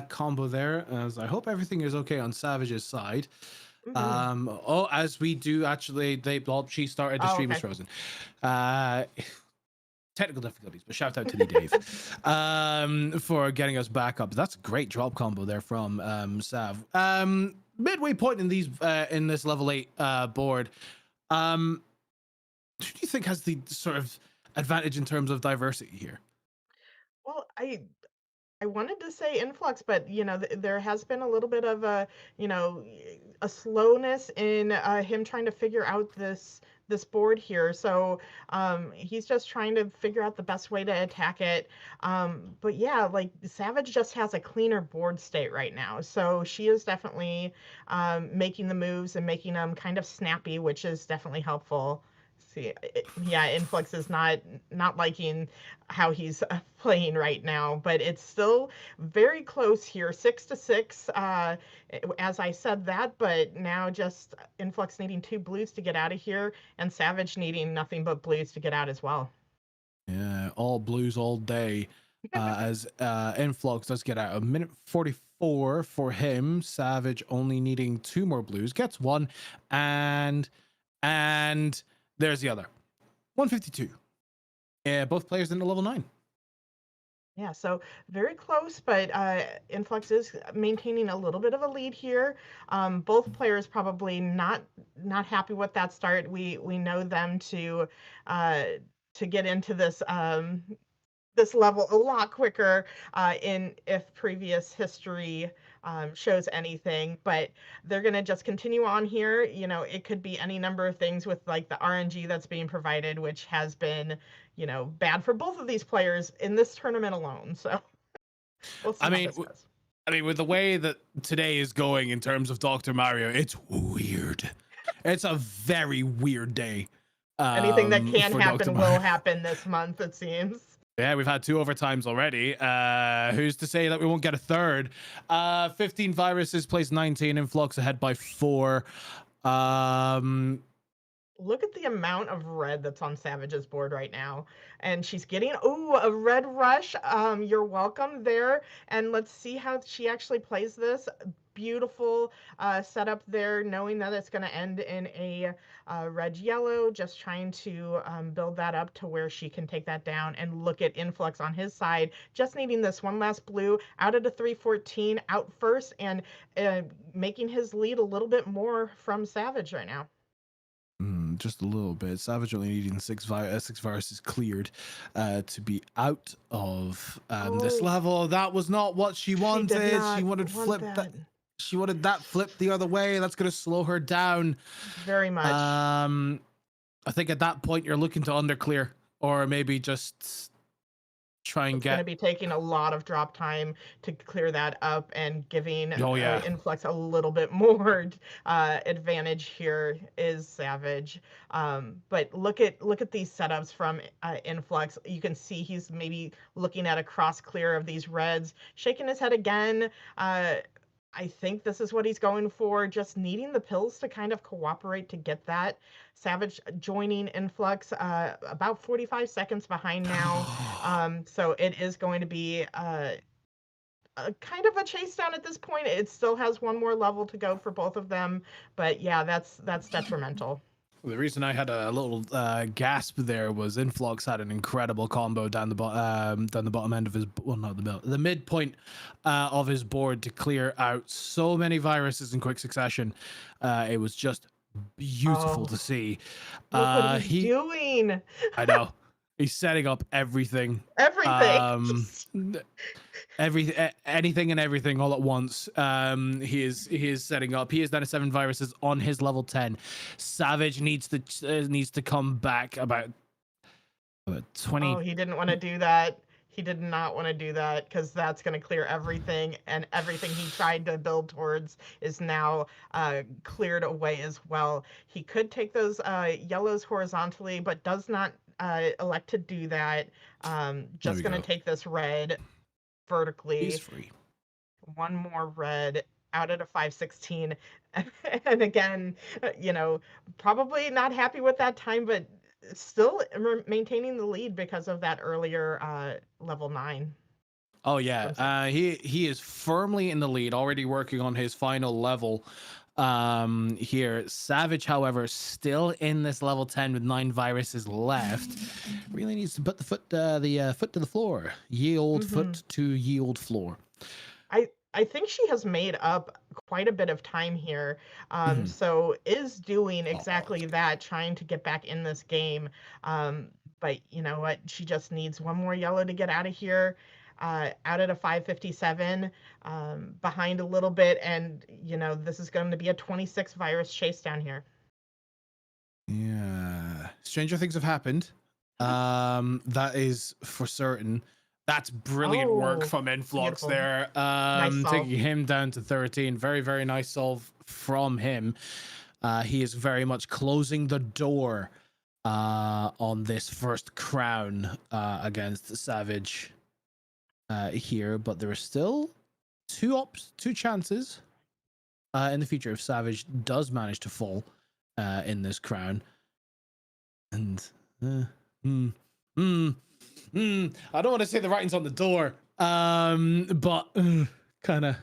Speaker 7: combo there, as I hope everything is okay on Savage's side. As we do actually, she started, the stream is frozen. Technical difficulties, but shout out to thee, Dave, for getting us back up. That's a great drop combo there from Sav. Midway point in this level 8 board. Who do you think has the sort of advantage in terms of diversity here?
Speaker 8: Well, I wanted to say Influx, but there has been a little bit of a slowness in him trying to figure out this board here. So he's just trying to figure out the best way to attack it. But yeah, like Savage just has a cleaner board state right now. So she is definitely making the moves and making them kind of snappy, which is definitely helpful. Yeah, Influx is not liking how he's playing right now, but it's still very close here, 6-6. As I said that, but now just Influx needing 2 blues to get out of here, and Savage needing nothing but blues to get out as well.
Speaker 7: Yeah, all blues all day. As Influx does get out, 1:44 for him. Savage only needing 2 more blues, gets 1, and there's the other. 1:52. Yeah, both players into level 9.
Speaker 8: Yeah, so very close, but Influx is maintaining a little bit of a lead here. Both players probably not happy with that start. We know them to get into this this level a lot quicker if previous history shows anything, but they're going to just continue on here. It could be any number of things with like the RNG that's being provided, which has been, bad for both of these players in this tournament alone. So we'll see how this goes.
Speaker 7: I mean, with the way that today is going in terms of Dr. Mario, it's weird. It's a very weird day.
Speaker 8: Anything that can happen will happen this month, it seems.
Speaker 7: Yeah, we've had 2 overtimes already. Who's to say that we won't get a third? 15 viruses plays 19, Influx ahead by 4.
Speaker 8: Look at the amount of red that's on Savage's board right now. And she's getting, a red rush. You're welcome there. And let's see how she actually plays this. Beautiful setup there, knowing that it's going to end in a red-yellow, just trying to build that up to where she can take that down. And look at Influx on his side, just needing this one last blue out of the 314 out first, and making his lead a little bit more from Savage right now.
Speaker 7: just a little bit. Savage only needing six viruses cleared to be out of this
Speaker 8: Oh,
Speaker 7: level. That was not what she
Speaker 8: she did
Speaker 7: wanted. She
Speaker 8: not
Speaker 7: wanted
Speaker 8: want
Speaker 7: flip that. She wanted that flipped the other way. That's going to slow her down.
Speaker 8: very much.
Speaker 7: I think at that point you're looking to underclear, or maybe just try and
Speaker 8: It's going to
Speaker 7: get.
Speaker 8: be taking a lot of drop time to clear that up and giving
Speaker 7: Oh yeah.
Speaker 8: Influx a little bit more advantage here is Savage. But look at these setups from Influx. You can see he's maybe looking at a cross clear of these reds, shaking his head again. I think this is what he's going for, just needing the pills to kind of cooperate to get that. Savage joining Influx about 45 seconds behind now. So it is going to be a kind of a chase down at this point. It still has one more level to go for both of them, but yeah, that's detrimental.
Speaker 7: The reason I had a little gasp there was Influx had an incredible combo down the bottom end of his, well, not the midpoint of his board to clear out so many viruses in quick succession. It was just beautiful to see.
Speaker 8: Look what he's doing.
Speaker 7: I know. He's setting up everything.
Speaker 8: Everything.
Speaker 7: Anything and everything all at once. He is setting up. He is down to 7 viruses on his level 10. Savage needs to come back about 20.
Speaker 8: Oh, he didn't want to do that. He did not want to do that because that's going to clear everything, and everything he tried to build towards is now cleared away as well. He could take those yellows horizontally, but does not elect to do that. Just going to take this red vertically.
Speaker 7: He's free.
Speaker 8: One more red out at a 516. And again, probably not happy with that time, but still maintaining the lead because of that earlier level 9.
Speaker 7: Oh yeah, he is firmly in the lead, already working on his final level here. Savage, however, still in this level 10 with 9 viruses left. Really needs to put the foot to the floor. Yield foot to yield floor.
Speaker 8: I think she has made up quite a bit of time here. So is doing exactly that, trying to get back in this game. But you know what? She just needs one more yellow to get out of here. Out at a 557, behind a little bit, and this is going to be a 26 virus chase down here.
Speaker 7: Yeah, stranger things have happened. That is for certain. That's brilliant work from Influx
Speaker 8: beautiful.
Speaker 7: there.
Speaker 8: Nice
Speaker 7: taking him down to 13. Very, very nice solve from him. He is very much closing the door on this first crown against Savage here, but there are still two chances in the future if Savage does manage to fall in this crown. And I don't want to say the writing's on the door, but kind of.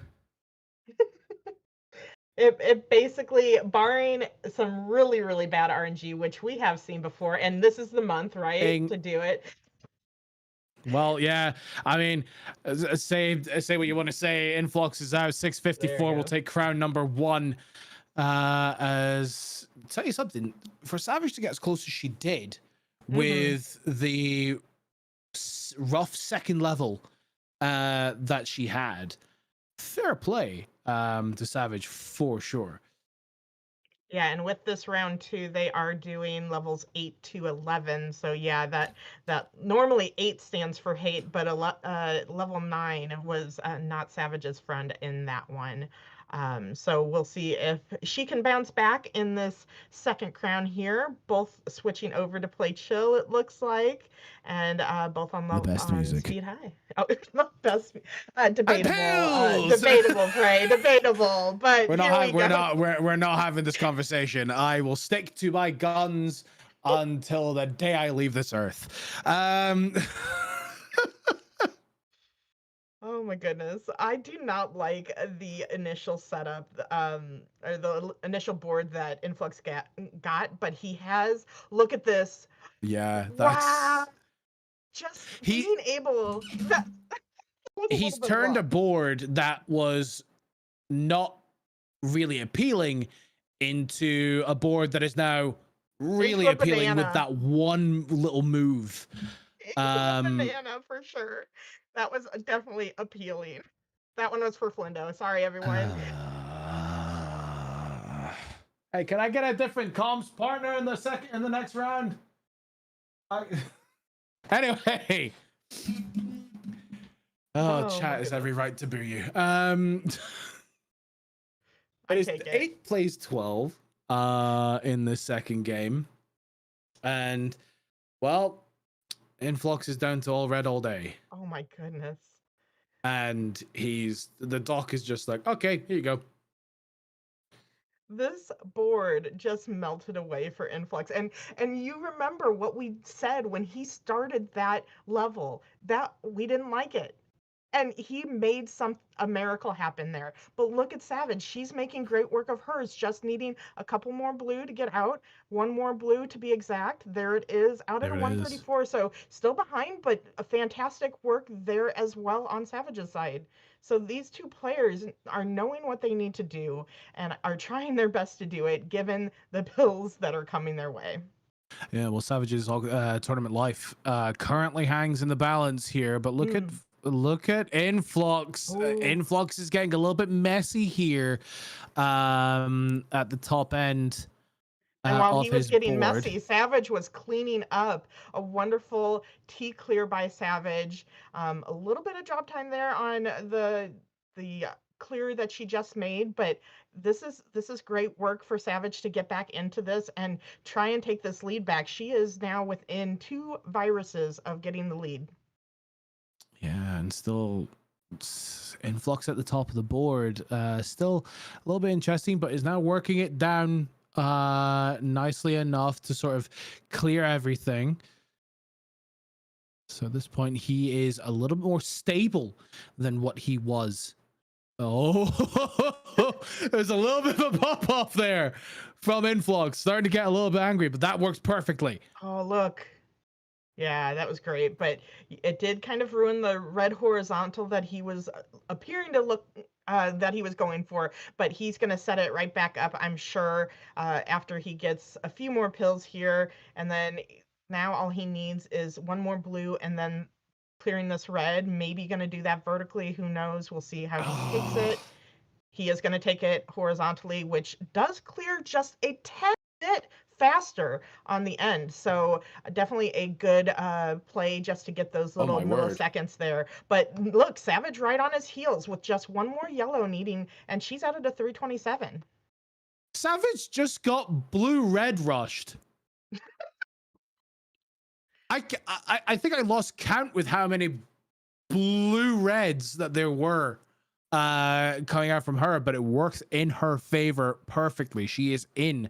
Speaker 8: It basically, barring some really, really bad RNG, which we have seen before, and this is the month, right, to do it.
Speaker 7: Well, yeah. I mean, say what you want to say. Influx is out. 654 will take crown number 1. As tell you something, for Savage to get as close as she did with the rough second level that she had, fair play to Savage for sure.
Speaker 8: Yeah, and with this round 2, they are doing levels 8 to 11. So yeah, that normally 8 stands for hate, but level 9 was not Savage's friend in that one. So we'll see if she can bounce back in this second crown here. Both switching over to play chill, it looks like, and both on speed high. Oh, it's not best. Debatable, Prey, debatable. But
Speaker 7: we're not having this conversation. I will stick to my guns until the day I leave this earth.
Speaker 8: Oh my goodness. I do not like the initial setup, or the initial board that Influx got, but he has, look at this.
Speaker 7: Yeah, that's...
Speaker 8: Wow. Just being able...
Speaker 7: He's turned a board that was not really appealing into a board that is now really
Speaker 8: a
Speaker 7: appealing with
Speaker 8: banana.
Speaker 7: that one little move.
Speaker 8: Into a banana for sure. That was definitely appealing. That one was for Flindo. Sorry, everyone.
Speaker 7: Hey, can I get a different comms partner in the next round? Anyway. Oh,
Speaker 8: Oh,
Speaker 7: chat
Speaker 8: my
Speaker 7: has every
Speaker 8: goodness.
Speaker 7: right to boo you.
Speaker 8: I
Speaker 7: It is
Speaker 8: take it.
Speaker 7: 8 plays 12 in the second game. And, well, Influx is down to all red all day.
Speaker 8: Oh my goodness.
Speaker 7: And the doc is just like, okay, here you go.
Speaker 8: This board just melted away for Influx. And you remember what we said when he started that level, that we didn't like it. And he made a miracle happen there. But look at Savage. She's making great work of hers, just needing a couple more blue to get out. One more blue to be exact. There it is, out at
Speaker 7: There
Speaker 8: a
Speaker 7: it is.
Speaker 8: 134. So still behind, but a fantastic work there as well on Savage's side. So these two players are knowing what they need to do and are trying their best to do it, given the pills that are coming their way.
Speaker 7: Yeah, well, Savage's tournament life currently hangs in the balance here, but look at Influx. Influx is getting a little bit messy here at the top end.
Speaker 8: And while
Speaker 7: of
Speaker 8: he was
Speaker 7: his
Speaker 8: getting
Speaker 7: board.
Speaker 8: messy, Savage was cleaning up. A wonderful T clear by Savage. A little bit of drop time there on the clear that she just made, but this is great work for Savage to get back into this and try and take this lead back. She is now within 2 viruses of getting the lead.
Speaker 7: Yeah, and still Influx at the top of the board. Still a little bit interesting, but is now working it down nicely enough to sort of clear everything. So at this point, he is a little bit more stable than what he was. Oh, there's a little bit of a pop off there from Influx, starting to get a little bit angry, but that works perfectly.
Speaker 8: Oh, look. Yeah, that was great, but it did kind of ruin the red horizontal that he was appearing to look that he was going for, but he's going to set it right back up, I'm sure, after he gets a few more pills here, and then now all he needs is one more blue and then clearing this red, maybe going to do that vertically, who knows, we'll see how he takes it. He is going to take it horizontally, which does clear just a 10 bit faster on the end. So definitely a good play just to get those little milliseconds there. But look, Savage right on his heels with just one more yellow needing, and she's out at a 327.
Speaker 7: Savage just got blue-red rushed. I think I lost count with how many blue reds that there were coming out from her, but it works in her favor perfectly. She is in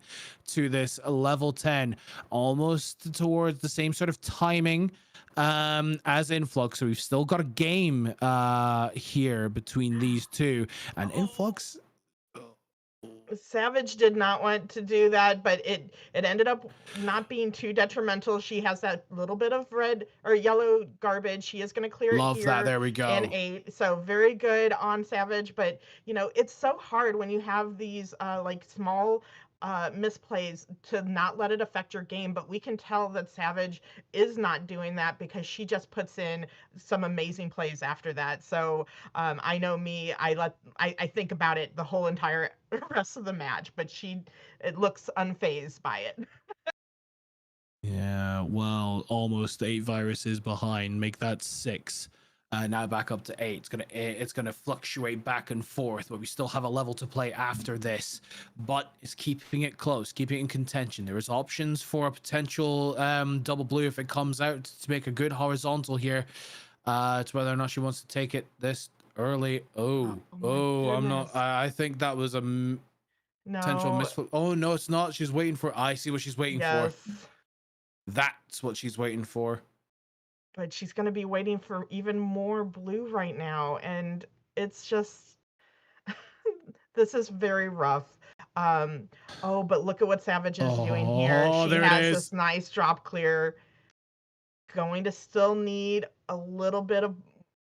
Speaker 7: to this level 10, almost towards the same sort of timing as Influx. So we've still got a game here between these two, and Influx.
Speaker 8: Savage did not want to do that, but it ended up not being too detrimental. She has that little bit of red or yellow garbage. She is going to clear
Speaker 7: Love
Speaker 8: it here.
Speaker 7: that. There we go.
Speaker 8: In 8. So very good on Savage, but you know, it's so hard when you have these like small misplays to not let it affect your game, but we can tell that Savage is not doing that because she just puts in some amazing plays after that. So I know me, I think about it the whole entire rest of the match, but it looks unfazed by it.
Speaker 7: Yeah, well, almost 8 viruses behind, make that 6. Now back up to 8. It's gonna fluctuate back and forth, but we still have a level to play after this. But it's keeping it close, keeping it in contention. There is options for a potential double blue if it comes out to make a good horizontal here. It's whether or not she wants to take it this early. I'm not. I think that was a potential misflip. Oh no, it's not. She's waiting for. I see what she's waiting for. That's what she's waiting for.
Speaker 8: But she's going to be waiting for even more blue right now, and it's just this is very rough. But look at what Savage is doing here. She has this nice drop clear. Going to still need a little bit of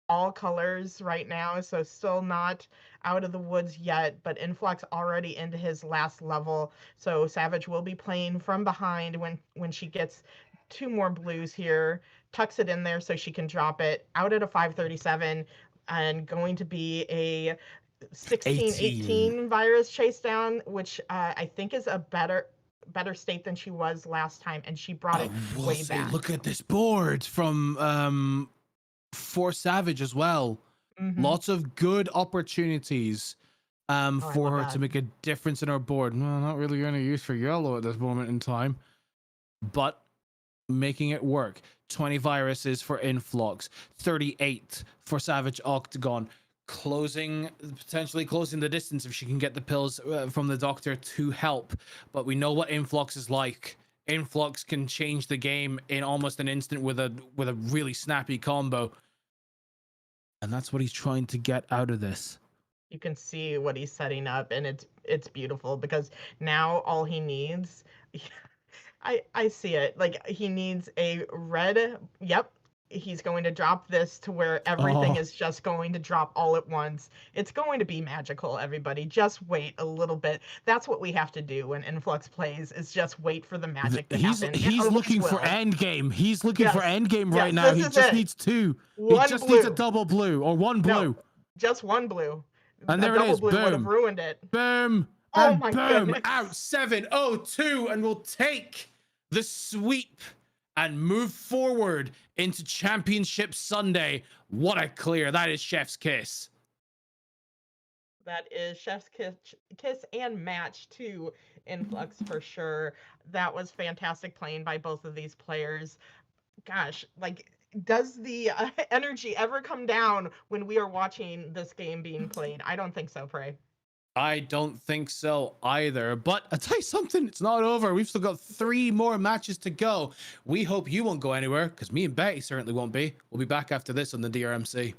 Speaker 8: all colors right now, so still not out of the woods yet, but Influx already into his last level. So Savage will be playing from behind when she gets 2 more blues here, tucks it in there so she can drop it out at a 537, and going to be a 16-18 virus chase down, which I think is a better state than she was last time, and she brought it way back.
Speaker 7: Look at this board from for Savage as well.
Speaker 8: Mhm.
Speaker 7: Lots of good opportunities
Speaker 8: I
Speaker 7: for
Speaker 8: love
Speaker 7: her to
Speaker 8: that.
Speaker 7: make a difference in her board. Well, not really any use for yellow at this moment in time, but making it work. 20 viruses for Influx, 38 for Savage Octagon, potentially closing the distance if she can get the pills from the doctor to help. But we know what Influx is like. Influx can change the game in almost an instant with a really snappy combo, and that's what he's trying to get out of this.
Speaker 8: You can see what he's setting up, and it's beautiful because now all he needs, I see it. Like, he needs a red. Yep, he's going to drop this to where everything is just going to drop all at once. It's going to be magical, everybody. Just wait a little bit. That's what we have to do when Influx plays, is just wait for the magic to happen.
Speaker 7: He's
Speaker 8: It
Speaker 7: looking
Speaker 8: always
Speaker 7: for
Speaker 8: will.
Speaker 7: endgame. He's looking for
Speaker 8: Yes.
Speaker 7: endgame right
Speaker 8: Yes,
Speaker 7: now.
Speaker 8: this
Speaker 7: He
Speaker 8: is
Speaker 7: just
Speaker 8: it.
Speaker 7: needs 2.
Speaker 8: One
Speaker 7: He just needs a
Speaker 8: blue.
Speaker 7: double blue or one blue.
Speaker 8: No, just one blue.
Speaker 7: And
Speaker 8: A
Speaker 7: there it
Speaker 8: double
Speaker 7: is.
Speaker 8: blue would have
Speaker 7: Boom.
Speaker 8: ruined it.
Speaker 7: Boom.
Speaker 8: Oh
Speaker 7: And
Speaker 8: my
Speaker 7: boom.
Speaker 8: goodness.
Speaker 7: Out 7-0-2, and we'll take the sweep and move forward into Championship Sunday. What a clear. That is Chef's Kiss.
Speaker 8: That is Chef's kiss and match to Influx for sure. That was fantastic playing by both of these players. Gosh, like, does the energy ever come down when we are watching this game being played? I don't think so, Prey.
Speaker 7: I don't think so either. But I'll tell you something, it's not over. We've still got 3 more matches to go. We hope you won't go anywhere, because me and Betty certainly won't be. We'll be back after this on the DRMC.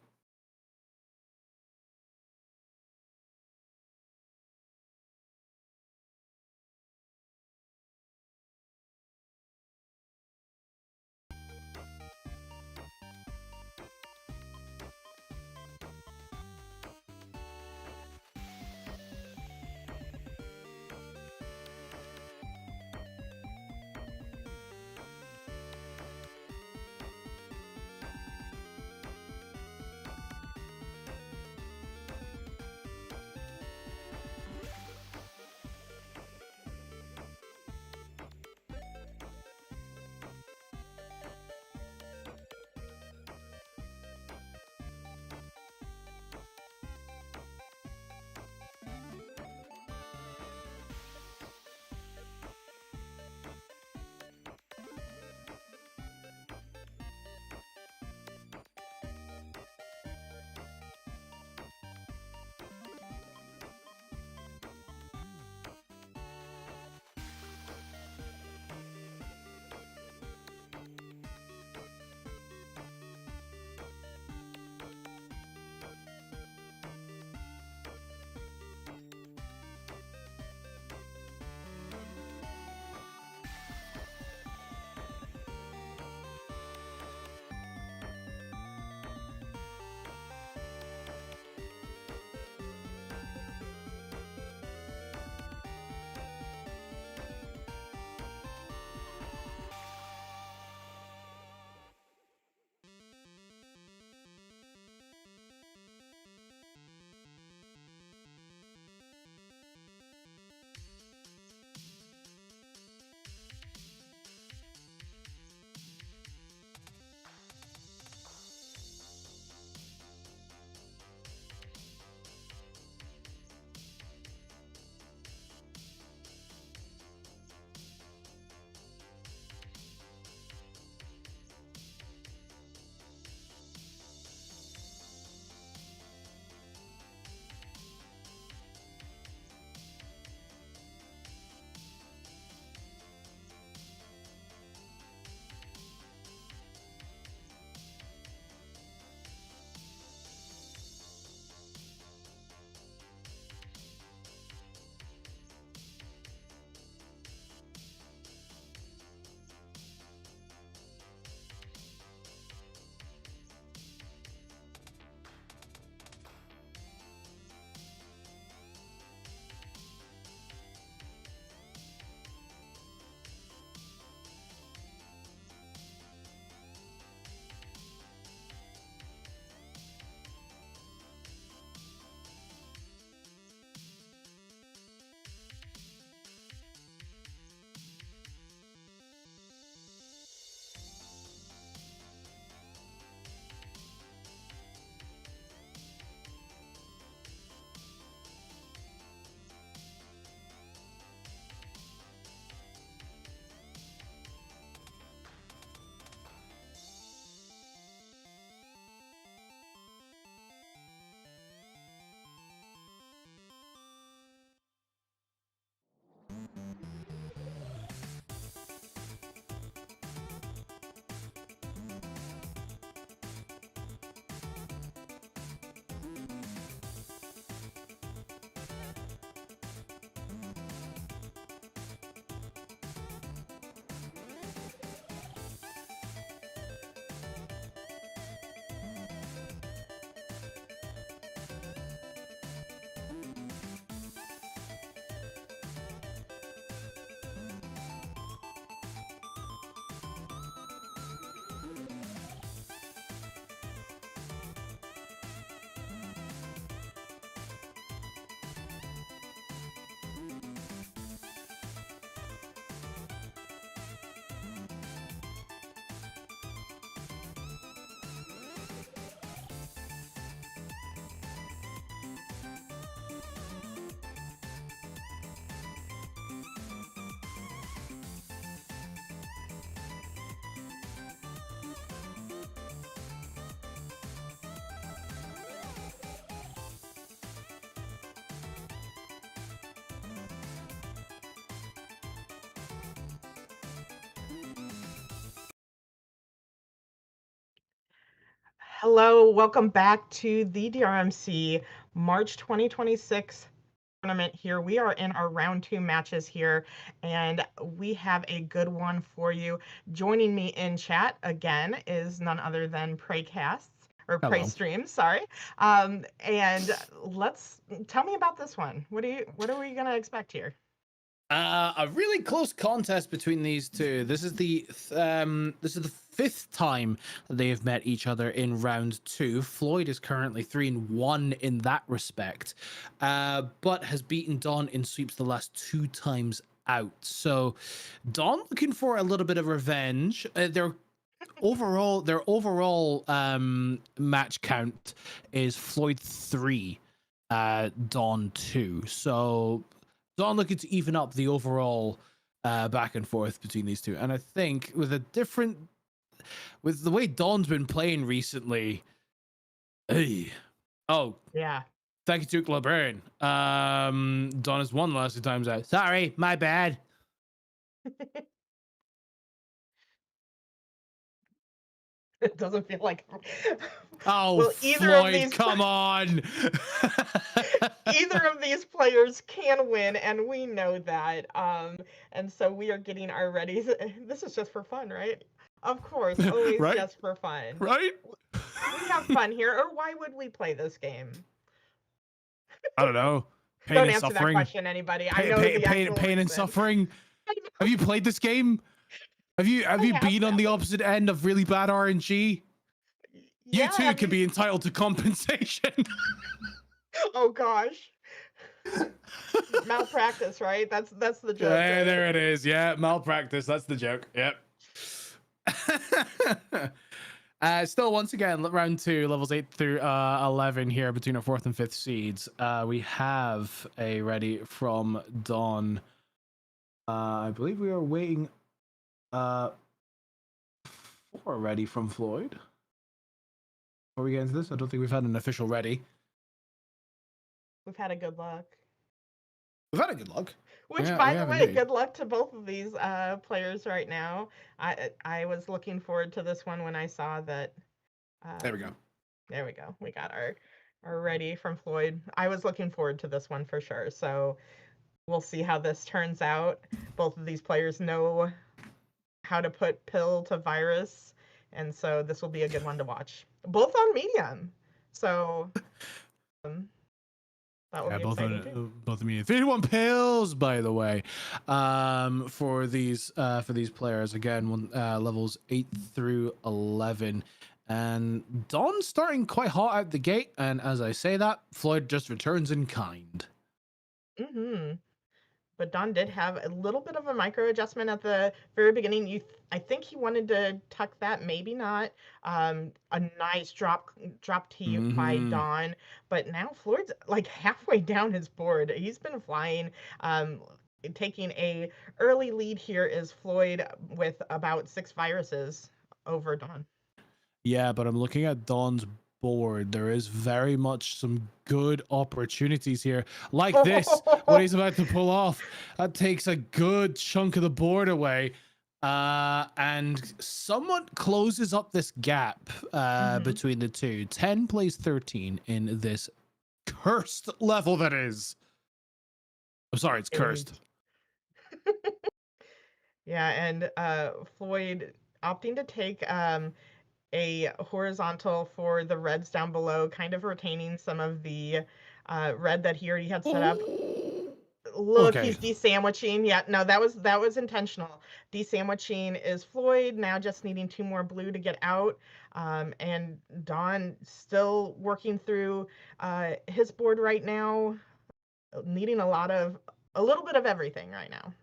Speaker 8: Hello, welcome back to the DRMC March 2026 tournament here. We are in our round 2 matches here, and we have a good one for you. Joining me in chat again is none other than Preycasts, or Prey
Speaker 7: Hello.
Speaker 8: Streams, sorry. And tell me about this one. What are we gonna expect here?
Speaker 7: A really close contest between these two. This is the 5th time they have met each other in round 2. Floyd is currently 3-1 in that respect, but has beaten Dawn in sweeps the last 2 times out. So Dawn looking for a little bit of revenge. Their overall match count is Floyd 3, Dawn 2. So Dawn looking to even up the overall back and forth between these two. And I think with the way Dawn's been playing recently,
Speaker 8: Yeah.
Speaker 7: thank you to Claburn. Dawn has won the last 2 times out. Sorry, my bad.
Speaker 8: It doesn't feel like
Speaker 7: Oh,
Speaker 8: well, either of
Speaker 7: Floyd,
Speaker 8: these
Speaker 7: come on.
Speaker 8: either of these players can win, and we know that. And so we are getting our readies. This is just for fun, right? Of course, always
Speaker 7: Right?
Speaker 8: just for fun.
Speaker 7: Right?
Speaker 8: We have fun here, or why would we play this game?
Speaker 7: I don't know. Pain
Speaker 8: Don't
Speaker 7: and
Speaker 8: answer
Speaker 7: suffering.
Speaker 8: that question, anybody. I
Speaker 7: Pain,
Speaker 8: know
Speaker 7: pain,
Speaker 8: the
Speaker 7: pain,
Speaker 8: actual
Speaker 7: pain and
Speaker 8: reason.
Speaker 7: suffering. Have you played this game? Have you
Speaker 8: have
Speaker 7: been on the
Speaker 8: that.
Speaker 7: opposite end of really bad RNG?
Speaker 8: Yeah,
Speaker 7: You too
Speaker 8: have
Speaker 7: could be entitled to compensation.
Speaker 8: Oh gosh. Malpractice, right? That's the joke.
Speaker 7: Yeah,
Speaker 8: right?
Speaker 7: there it is. Yeah, malpractice. That's the joke. Yep. Still, once again, round 2, levels 8 through 11 here between our 4th and 5th seeds. We have a ready from Dawn. I believe we are waiting for a ready from Floyd. Before we get into this, I don't think we've had an official ready.
Speaker 8: We've had a good luck.
Speaker 7: We've had a good luck.
Speaker 8: Which,
Speaker 7: Yeah,
Speaker 8: by
Speaker 7: we
Speaker 8: the
Speaker 7: have
Speaker 8: way,
Speaker 7: indeed.
Speaker 8: good luck to both of these players right now. I was looking forward to this one when I saw that.
Speaker 7: There we go.
Speaker 8: There we go. We got our ready from Floyd. I was looking forward to this one for sure. So we'll see how this turns out. Both of these players know how to put pill to virus, and so this will be a good one to watch. Both on medium. So that will
Speaker 7: Yeah,
Speaker 8: be
Speaker 7: both
Speaker 8: exciting too.
Speaker 7: both immediate 51 pills, by the way, for these players. Again, levels 8 through 11, and Dawn starting quite hot out the gate. And as I say that, Floyd just returns in kind.
Speaker 8: Mm-hmm. But Don did have a little bit of a micro adjustment at the very beginning. I think he wanted to tuck that, maybe not. A nice drop T by
Speaker 7: Mhm.
Speaker 8: Don, but now Floyd's like halfway down his board. He's been flying. Taking a early lead here is Floyd with about 6 viruses over Don.
Speaker 7: Yeah, but I'm looking at Dawn's board. There is very much some good opportunities here, like this. What he's about to pull off, that takes a good chunk of the board away, and somewhat closes up this gap between the two. 10 plays 13 in this cursed level that is. I'm sorry, it's cursed.
Speaker 8: Yeah, and Floyd opting to take a horizontal for the reds down below, kind of retaining some of the red that he already had set up. Look,
Speaker 7: Okay.
Speaker 8: he's de-sandwiching. Yeah, no, that was intentional. De-sandwiching is Floyd, now just needing 2 more blue to get out. And Don still working through his board right now, needing a little bit of everything right now.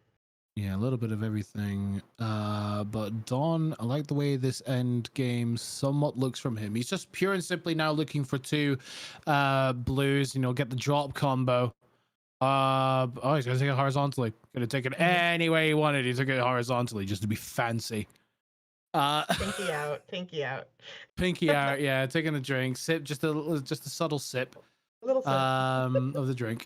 Speaker 7: Yeah, a little bit of everything. But Dawn, I like the way this end game somewhat looks from him. He's just pure and simply now looking for 2 blues, get the drop combo. Oh, he's gonna take it horizontally. Gonna take it any way he wanted. He took it horizontally just to be fancy.
Speaker 8: Pinky out, pinky out.
Speaker 7: Pinky out, yeah, taking a drink, sip, just a subtle sip.
Speaker 8: A little sip.
Speaker 7: Of the drink.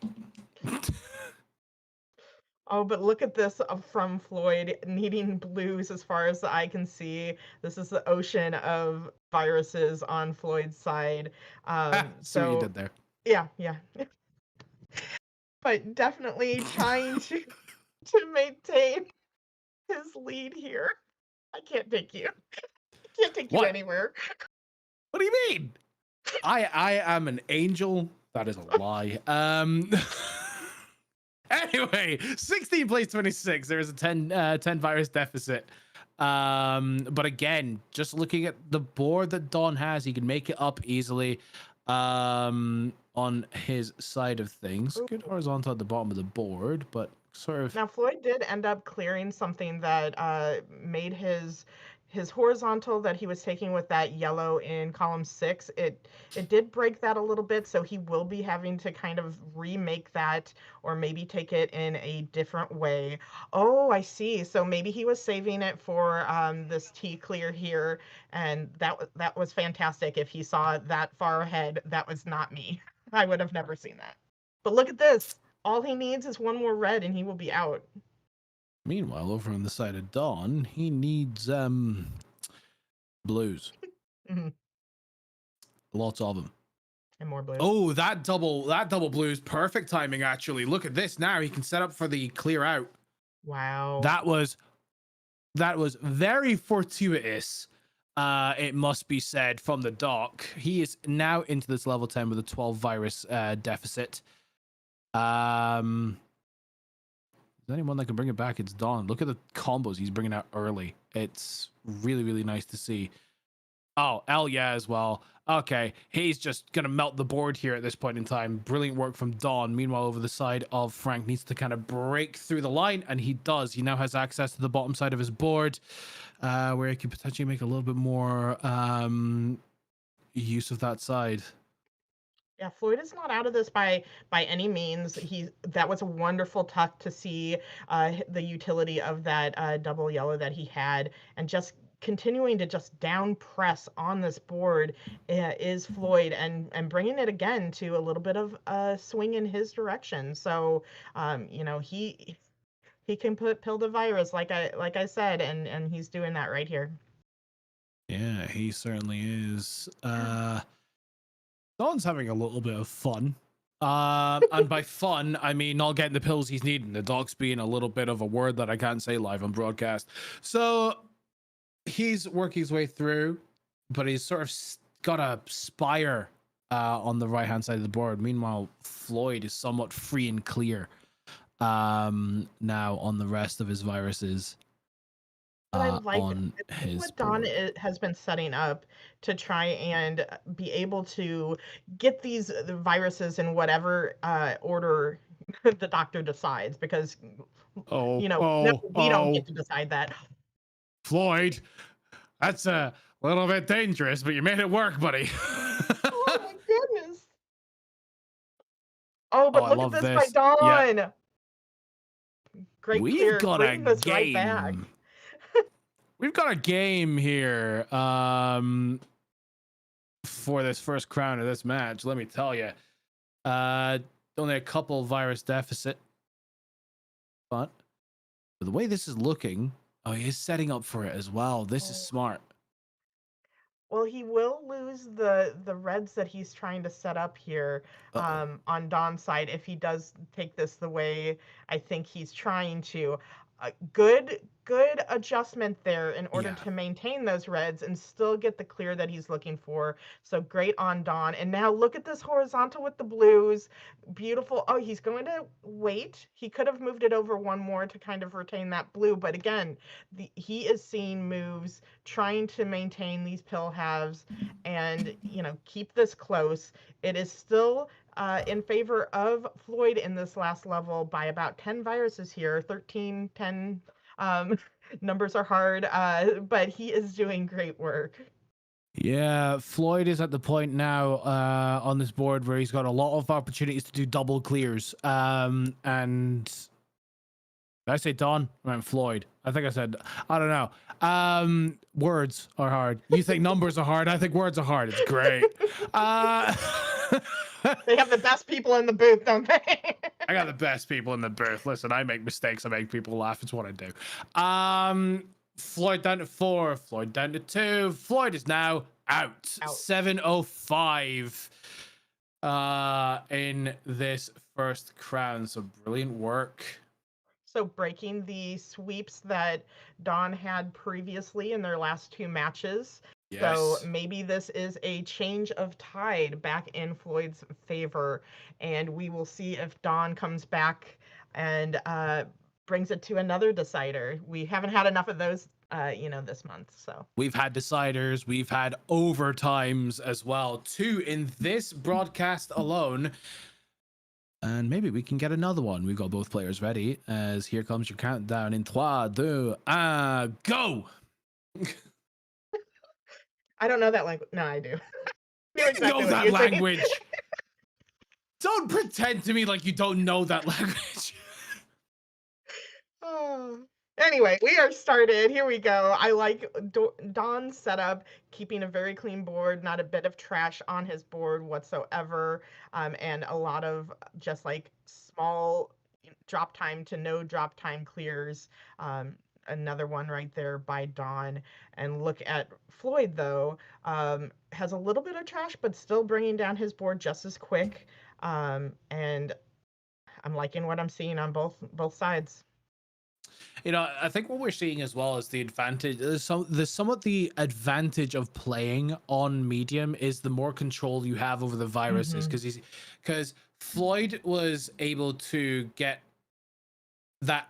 Speaker 8: Oh, but look at this from Floyd needing blues as far as the eye can see. This is the ocean of viruses on Floyd's side.
Speaker 7: See what you
Speaker 8: So
Speaker 7: did there.
Speaker 8: yeah, yeah. But definitely trying to maintain his lead here. I can't take you. I can't take you
Speaker 7: What?
Speaker 8: anywhere.
Speaker 7: What do you mean? I am an angel. That is a lie. Anyway, 16 plays 26. There is a 10 virus deficit. But again, just looking at the board that Don has, he can make it up easily. On his side of things. Good horizontal at the bottom of the board, but sort of.
Speaker 8: Now Floyd did end up clearing something that made his horizontal that he was taking with that yellow in column 6. It did break that a little bit, so he will be having to kind of remake that or maybe take it in a different way. Oh, I see. So maybe he was saving it for this T clear here, and that was fantastic. If he saw that far ahead, that was not me. I would have never seen that. But look at this. All he needs is one more red and he will be out.
Speaker 7: Meanwhile, over on the side of Dawn, he needs blues.
Speaker 8: Mhm.
Speaker 7: Lots of them.
Speaker 8: And more blues.
Speaker 7: Oh, that double blues, perfect timing actually. Look at this now. He can set up for the clear out.
Speaker 8: Wow.
Speaker 7: That was very fortuitous. It must be said from the dock. He is now into this level 10 with a 12 virus deficit. Is there anyone that can bring it back? It's Dawn. Look at the combos he's bringing out early. It's really, really nice to see. Oh, yeah, as well. Okay, he's just going to melt the board here at this point in time. Brilliant work from Dawn. Meanwhile, over the side of Frank needs to kind of break through the line, and he does. He now has access to the bottom side of his board, where he can potentially make a little bit more use of that side.
Speaker 8: Yeah, Floyd is not out of this by any means. That was a wonderful tuck to see the utility of that double yellow that he had, and just continuing to just down press on this board is Floyd, and bringing it again to a little bit of a swing in his direction. So he can pill the virus like I said, and he's doing that right here.
Speaker 7: Yeah, he certainly is. Don's having a little bit of fun. And by fun, I mean not getting the pills he's needing. The dog's being a little bit of a word that I can't say live on broadcast. So he's working his way through, but he's sort of got a spire on the right-hand side of the board. Meanwhile, Floyd is somewhat free and clear now on the rest of his viruses.
Speaker 8: But I like
Speaker 7: on his
Speaker 8: what Don
Speaker 7: board.
Speaker 8: has been setting up to try and be able to get these viruses in whatever order the doctor decides, because we don't get to decide that.
Speaker 7: Floyd, that's a little bit dangerous, but you made it work, buddy.
Speaker 8: Oh my goodness. Oh, but
Speaker 7: I
Speaker 8: look
Speaker 7: love
Speaker 8: at this by
Speaker 7: this.
Speaker 8: Dawn.
Speaker 7: Yeah.
Speaker 8: Great
Speaker 7: We've
Speaker 8: clear,
Speaker 7: got a
Speaker 8: bringing this right back.
Speaker 7: game. We've got a game here for this first crown of this match. Let me tell you, only a couple virus deficit, but the way this is looking, he is setting up for it as well. This is smart.
Speaker 8: Well, he will lose the reds that he's trying to set up here on Don's side if he does take this the way I think he's trying to. Good adjustment there in order to maintain those reds and still get the clear that he's looking for. So great on Don. And now look at this horizontal with the blues. Beautiful. Oh, he's going to wait. He could have moved it over one more to kind of retain that blue. But again, he is seeing moves, trying to maintain these pill halves and, keep this close. It is still in favor of Floyd in this last level by about 10 viruses here, 13, 10. Numbers are hard, but he is doing great work.
Speaker 7: Yeah, Floyd is at the point now on this board where he's got a lot of opportunities to do double clears. And did I say Don? I meant Floyd. I think I said, I don't know. Words are hard. You think numbers are hard. I think words are hard. It's great.
Speaker 8: They have the best people in the booth, don't they?
Speaker 7: I got the best people in the booth. Listen, I make mistakes. I make people laugh. It's what I do. Floyd down to 4. Floyd down to 2. Floyd is now out. 7:05 in this first crown. So brilliant work.
Speaker 8: So breaking the sweeps that Dawn had previously in their last 2 matches. So
Speaker 7: Yes.
Speaker 8: maybe this is a change of tide back in Floyd's favor, and we will see if Dawn comes back and brings it to another decider. We haven't had enough of those, this month. So
Speaker 7: We've had deciders, we've had overtimes as well, 2 in this broadcast alone. And maybe we can get another one. We've got both players ready, as here comes your countdown in 3, 2, 1, go!
Speaker 8: I don't know that language. No, I do.
Speaker 7: You know that language. Don't pretend to me like you don't know that language.
Speaker 8: Oh. Anyway, we are started. Here we go. I like Dawn's setup, keeping a very clean board, not a bit of trash on his board whatsoever, and a lot of just like small drop time to no drop time clears. Another one right there by Dawn. And look at Floyd, though, has a little bit of trash, but still bringing down his board just as quick. And I'm liking what I'm seeing on both sides.
Speaker 7: I think what we're seeing as well is the advantage. There's somewhat the advantage of playing on medium is the more control you have over the viruses, because Floyd was able to get the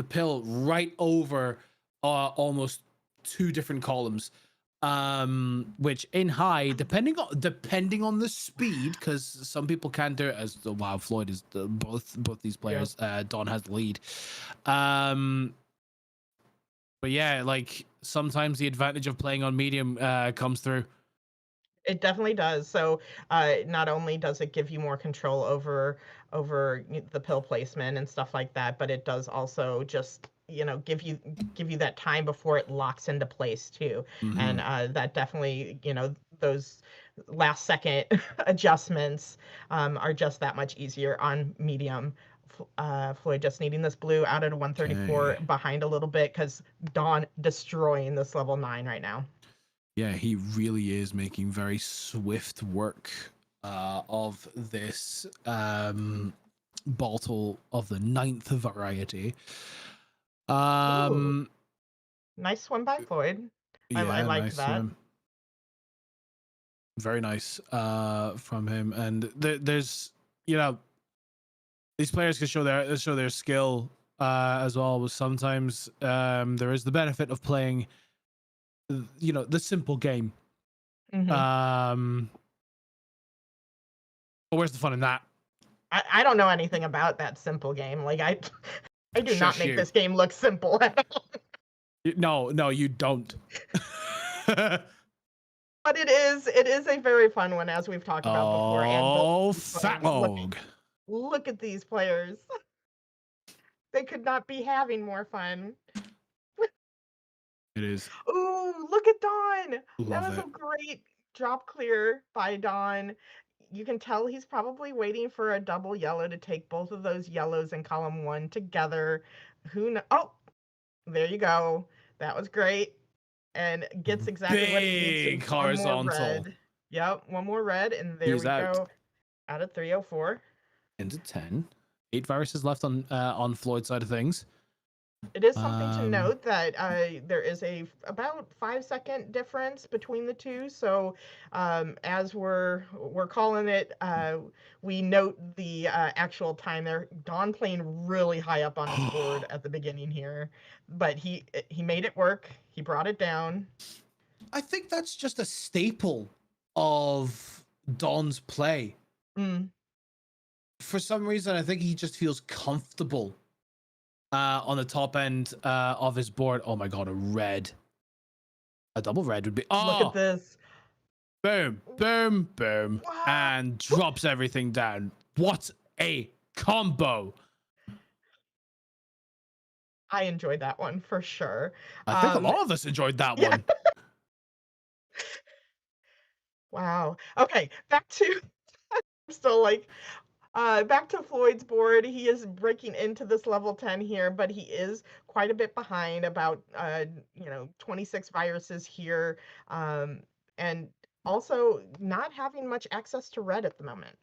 Speaker 7: pill right over almost 2 different columns, which in high, depending on the speed, because some people can do it as Floyd is both these players. Dawn has the lead, but yeah, like sometimes the advantage of playing on medium comes through.
Speaker 8: It definitely does. So not only does it give you more control over the pill placement and stuff like that, but it does also just give you that time before it locks into place too. And that definitely, those last second adjustments are just that much easier on medium. Floyd just needing this blue out at a 134 behind a little bit, because Dawn destroying this level 9 right now.
Speaker 7: Yeah, he really is making very swift work of this bottle of the 9th variety.
Speaker 8: Ooh. Nice swim by Floyd.
Speaker 7: Yeah,
Speaker 8: I like
Speaker 7: nice
Speaker 8: that.
Speaker 7: swim. Very nice from him. And there's, these players can show their skill as well. But sometimes there is the benefit of playing the simple game. But where's the fun in that?
Speaker 8: I don't know anything about that simple game. Like I do not make this game look simple at all.
Speaker 7: No, you don't.
Speaker 8: But it is a very fun one, as we've talked about before.
Speaker 7: Oh, fat
Speaker 8: look at these players. They could not be having more fun.
Speaker 7: It is.
Speaker 8: Ooh, look at Dawn. That
Speaker 7: Love
Speaker 8: was
Speaker 7: it.
Speaker 8: a great drop clear by Dawn. You can tell he's probably waiting for a double yellow to take both of those yellows in column 1 together. Who knows? Oh, there you go. That was great. And gets exactly what he needs.
Speaker 7: Big horizontal.
Speaker 8: One more red. Yep, one more red, and there
Speaker 7: He's
Speaker 8: we
Speaker 7: out.
Speaker 8: go. Out of 304.
Speaker 7: Into 10. 8 viruses left on Floyd's side of things.
Speaker 8: It is something to note that there is about 5-second difference between the two. So as we're calling it, we note the actual time there. Dawn playing really high up on his board at the beginning here, but he made it work. He brought it down.
Speaker 7: I think that's just a staple of Dawn's play. For some reason, I think he just feels comfortable on the top end of his board. Oh my god, a double red would be. Oh,
Speaker 8: look at this.
Speaker 7: Boom, boom, boom,
Speaker 8: Wow.
Speaker 7: and drops everything down. What a combo!
Speaker 8: I enjoyed that one for sure.
Speaker 7: I think a lot of us enjoyed that one.
Speaker 8: Wow. Okay, back to still like back to Floyd's board. He is breaking into this level 10 here, but he is quite a bit behind, about 26 viruses here. And also not having much access to red at the moment.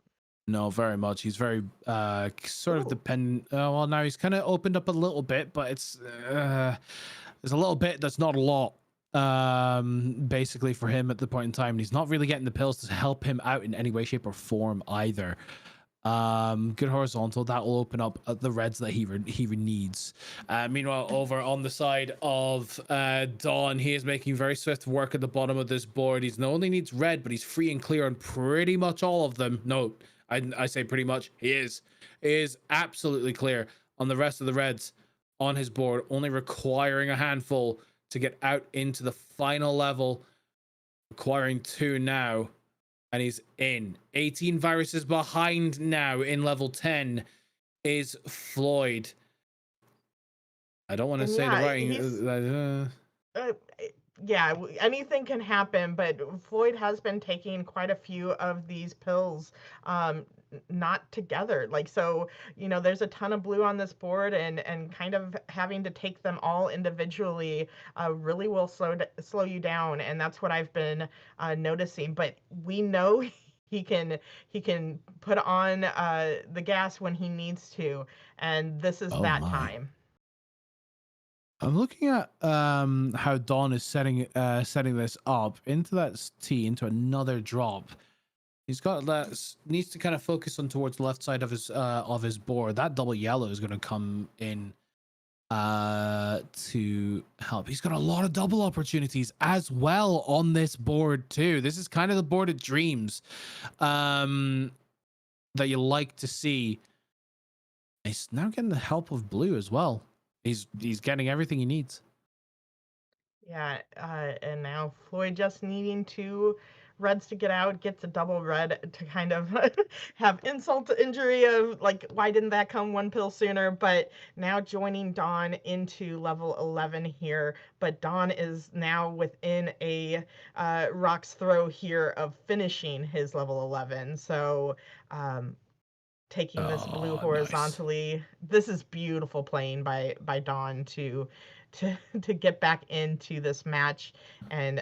Speaker 7: No, very much. He's very sort of
Speaker 8: Ooh.
Speaker 7: dependent. Well, now he's kind of opened up a little bit, but it's there's a little bit that's not a lot. Basically for him at the point in time, and he's not really getting the pills to help him out in any way, shape, or form either. Good horizontal that will open up the reds that he needs. Meanwhile, over on the side of Dawn, he is making very swift work at the bottom of this board. He's not only needs red, but he's free and clear on pretty much all of them. No, I say pretty much. He is absolutely clear on the rest of the reds on his board, only requiring a handful to get out into the final level, requiring 2 now. And he's in. 18 viruses behind now in level 10 is Floyd. I don't want to
Speaker 8: And
Speaker 7: say
Speaker 8: yeah,
Speaker 7: the writing.
Speaker 8: Anything can happen, but Floyd has been taking quite a few of these pills, not together. Like, so, there's a ton of blue on this board, and kind of having to take them all individually really will slow you down, and that's what I've been noticing. But we know he can put on the gas when he needs to, and this is that time.
Speaker 7: I'm looking at how Dawn is setting this up into that T, into another drop. He's got that, needs to kind of focus on towards the left side of his board. That double yellow is going to come in to help. He's got a lot of double opportunities as well on this board too. This is kind of the board of dreams that you like to see. He's now getting the help of blue as well. He's getting everything he needs.
Speaker 8: Yeah, and now Floyd just needing 2 reds to get out, gets a double red to kind of have insult to injury of like, why didn't that come 1 pill sooner? But now joining Dawn into level 11 here, but Dawn is now within a rock's throw here of finishing his level 11. So taking this blue
Speaker 7: Nice.
Speaker 8: horizontally. This is beautiful playing by Dawn to get back into this match. And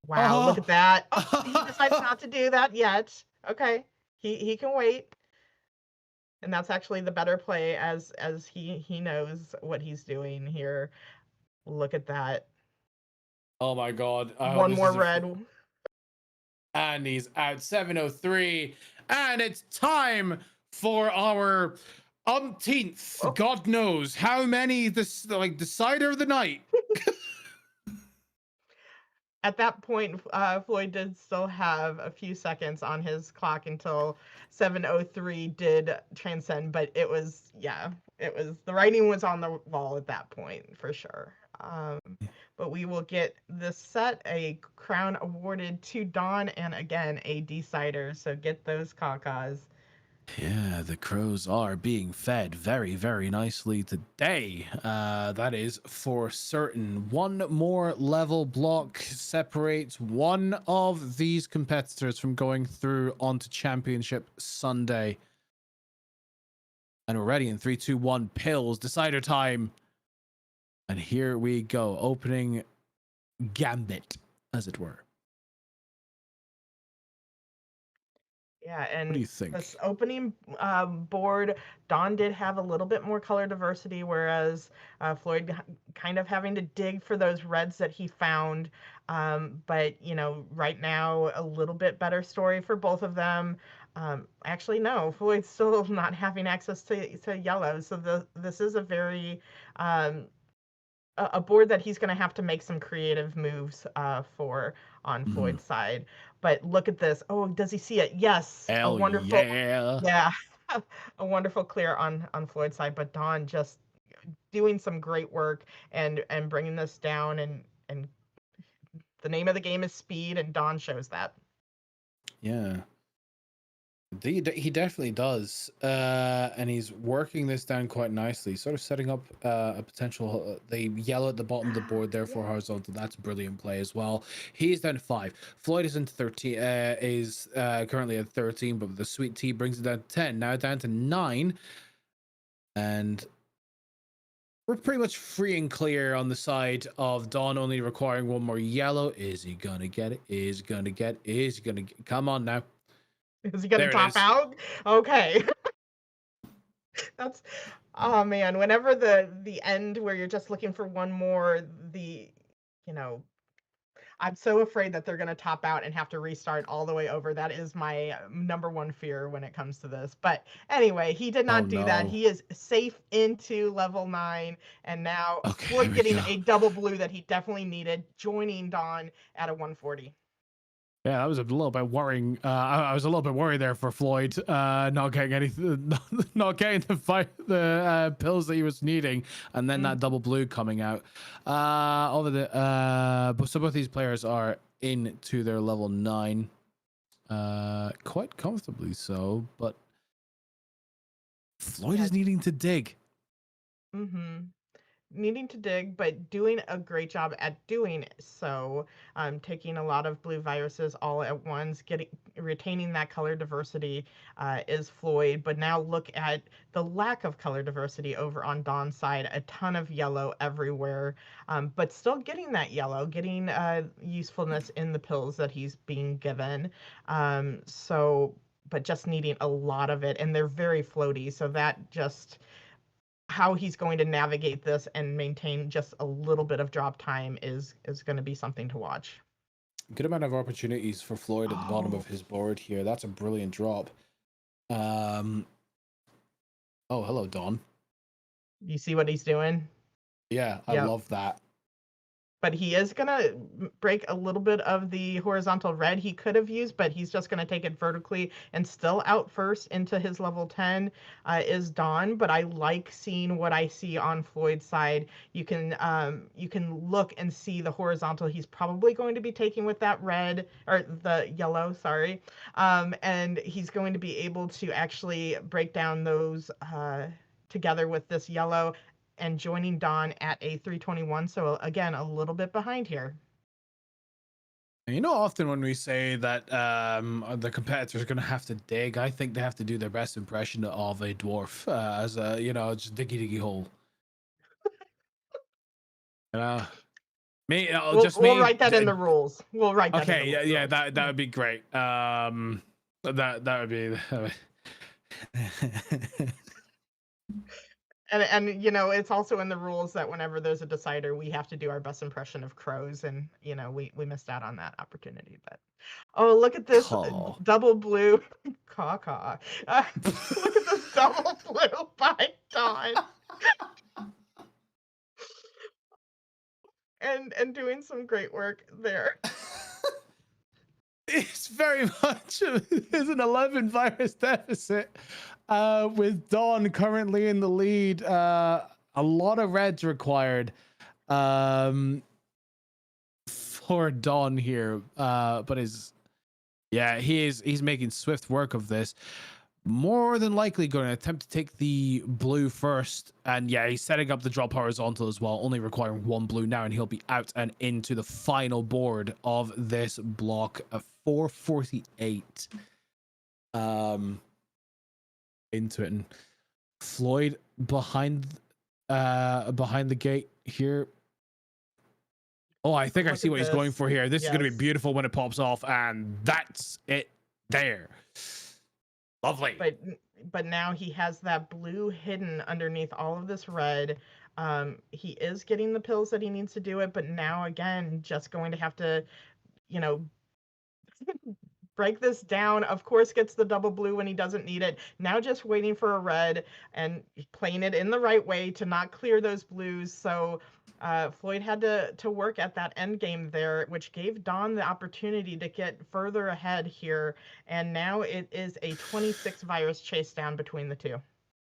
Speaker 8: wow, look at that. Oh, he decides not to do that yet. Okay. He can wait. And that's actually the better play, as he knows what he's doing here. Look at that.
Speaker 7: Oh my god.
Speaker 8: 1 more red.
Speaker 7: And he's out 7:03, and it's time for our umpteenth, God knows how many, decider of the night.
Speaker 8: At that point, Floyd did still have a few seconds on his clock until 7:03 did transcend, but it was the writing was on the wall at that point for sure. But we will get this set, a crown awarded to Dawn, and again a decider. So get those cacas.
Speaker 7: Yeah, the crows are being fed very, very nicely today. That is for certain. 1 more level block separates one of these competitors from going through onto Championship Sunday. And we're ready in 3, 2, 1, pills, decider time. And here we go, opening gambit, as it were.
Speaker 8: Yeah, and
Speaker 7: What do you think?
Speaker 8: this opening board, Dawn did have a little bit more color diversity, whereas Floyd kind of having to dig for those reds that he found. But right now, a little bit better story for both of them. Actually, no, Floyd's still not having access to yellow, so this is a very a board that he's going to have to make some creative moves for on Floyd's side. But look at this. Oh, does he see it? Yes.
Speaker 7: Hell
Speaker 8: a wonderful,
Speaker 7: yeah.
Speaker 8: A wonderful clear on Floyd's side. But Dawn just doing some great work and bringing this down. And the name of the game is speed, and Dawn shows that.
Speaker 7: Yeah. He definitely does, and he's working this down quite nicely, sort of setting up a potential the yellow at the bottom of the board there for horizontal. That's brilliant play as well. He's down to 5. Floyd is into 13, is currently at 13, but the sweet tea brings it down to 10. Now down to 9, and we're pretty much free and clear on the side of Dawn, only requiring one more yellow. Is he gonna get it? Is he gonna get? Is he gonna get? Come on now.
Speaker 8: Is he gonna
Speaker 7: There it
Speaker 8: top
Speaker 7: is.
Speaker 8: out? Okay. That's oh man, whenever the end where you're just looking for one more, you know, I'm so afraid that they're gonna top out and have to restart all the way over. That is my number one fear when it comes to this. But anyway, he did
Speaker 7: Oh
Speaker 8: not do that.
Speaker 7: no.
Speaker 8: He is safe into level 9, and now
Speaker 7: Okay,
Speaker 8: Floyd
Speaker 7: there we
Speaker 8: getting
Speaker 7: go.
Speaker 8: a double blue that he definitely needed, joining Dawn at a 140.
Speaker 7: Yeah, that was a little bit worrying. I was a little bit worried there for Floyd, not getting anything, not getting the pills that he was needing, and then that double blue coming out. So both these players are into their level 9, quite comfortably so. But Floyd
Speaker 8: Yeah.
Speaker 7: is needing to dig.
Speaker 8: Mm-hmm. Needing to dig, but doing a great job at doing so. Taking a lot of blue viruses all at once, retaining that color diversity is Floyd. But now look at the lack of color diversity over on Dawn's side. A ton of yellow everywhere, but still getting that yellow, getting usefulness in the pills that he's being given. But just needing a lot of it, and they're very floaty. So that just how he's going to navigate this and maintain just a little bit of drop time is going to be something to watch.
Speaker 7: Good amount of opportunities for Floyd at the bottom of his board here. That's a brilliant drop. Oh, hello, Dawn.
Speaker 8: You see what he's doing?
Speaker 7: Yeah, I
Speaker 8: Yep.
Speaker 7: love that.
Speaker 8: But he is going to break a little bit of the horizontal red he could have used, but he's just going to take it vertically, and still out first into his level 10 is Dawn. But I like seeing what I see on Floyd's side. You can look and see the horizontal he's probably going to be taking with that red, or the yellow, sorry. And he's going to be able to actually break down those together with this yellow, and joining Dawn at a 321. So again, a little bit behind here.
Speaker 7: You know, often when we say that the competitors are going to have to dig, I think they have to do their best impression of a dwarf as a, just diggy hole.
Speaker 8: We'll write that in the rules. We'll write that.
Speaker 7: Okay,
Speaker 8: in the
Speaker 7: yeah,
Speaker 8: rules.
Speaker 7: that would be great. That would be.
Speaker 8: And it's also in the rules that whenever there's a decider, we have to do our best impression of crows, and we missed out on that opportunity. But look at this double blue caw. Look at this double blue by Dawn. and doing some great work there.
Speaker 7: It's very much there's an 11 virus deficit with Dawn currently in the lead. A lot of reds required for Dawn here, but he's making swift work of this. More than likely going to attempt to take the blue first, and yeah, he's setting up the drop horizontal as well, only requiring one blue now, and he'll be out and into the final board of this block of 448 into it. And Floyd behind the gate here. Oh, I think I see what he's going for here. This is going to be beautiful when it pops off, and that's it there. Lovely.
Speaker 8: But now he has that blue hidden underneath all of this red. He is getting the pills that he needs to do it, but now again, just going to have to, break this down. Of course, gets the double blue when he doesn't need it. Now just waiting for a red and playing it in the right way to not clear those blues. So Floyd had to work at that end game there, which gave Dawn the opportunity to get further ahead here. And now it is a 26 virus chase down between the two.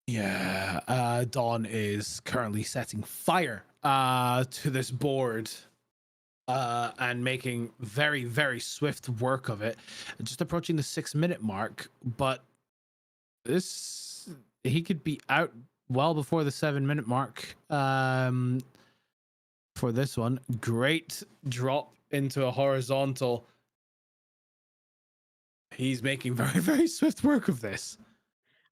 Speaker 7: Yeah, Dawn is currently setting fire to this board. and making very, very swift work of it. Just approaching the 6-minute mark, but he could be out well before the 7-minute mark. For this one, great drop into a horizontal. He's making very, very swift work of this.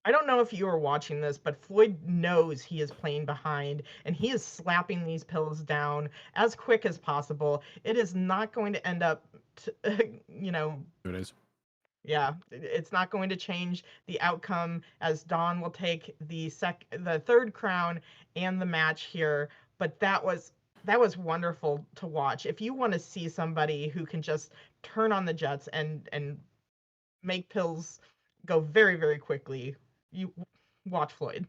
Speaker 8: I don't know if you were watching this, but Floyd knows he is playing behind, and he is slapping these pills down as quick as possible. It is not going to end up, you know.
Speaker 7: It is.
Speaker 8: Yeah, it's not going to change the outcome, as Dawn will take the third crown and the match here. But that was wonderful to watch. If you want to see somebody who can just turn on the jets and make pills go very, very quickly, you watch Floyd.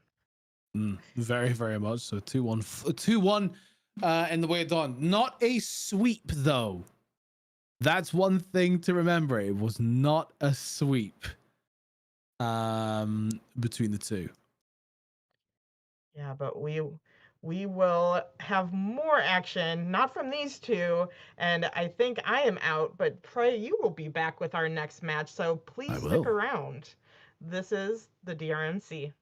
Speaker 7: Very, very much so. 2-1 in the way of Dawn. Not a sweep, though. That's one thing to remember. It was not a sweep between the two.
Speaker 8: Yeah, but we will have more action, not from these two, and I think I am out, but Prey, you will be back with our next match, so please stick around. This is the DRMC.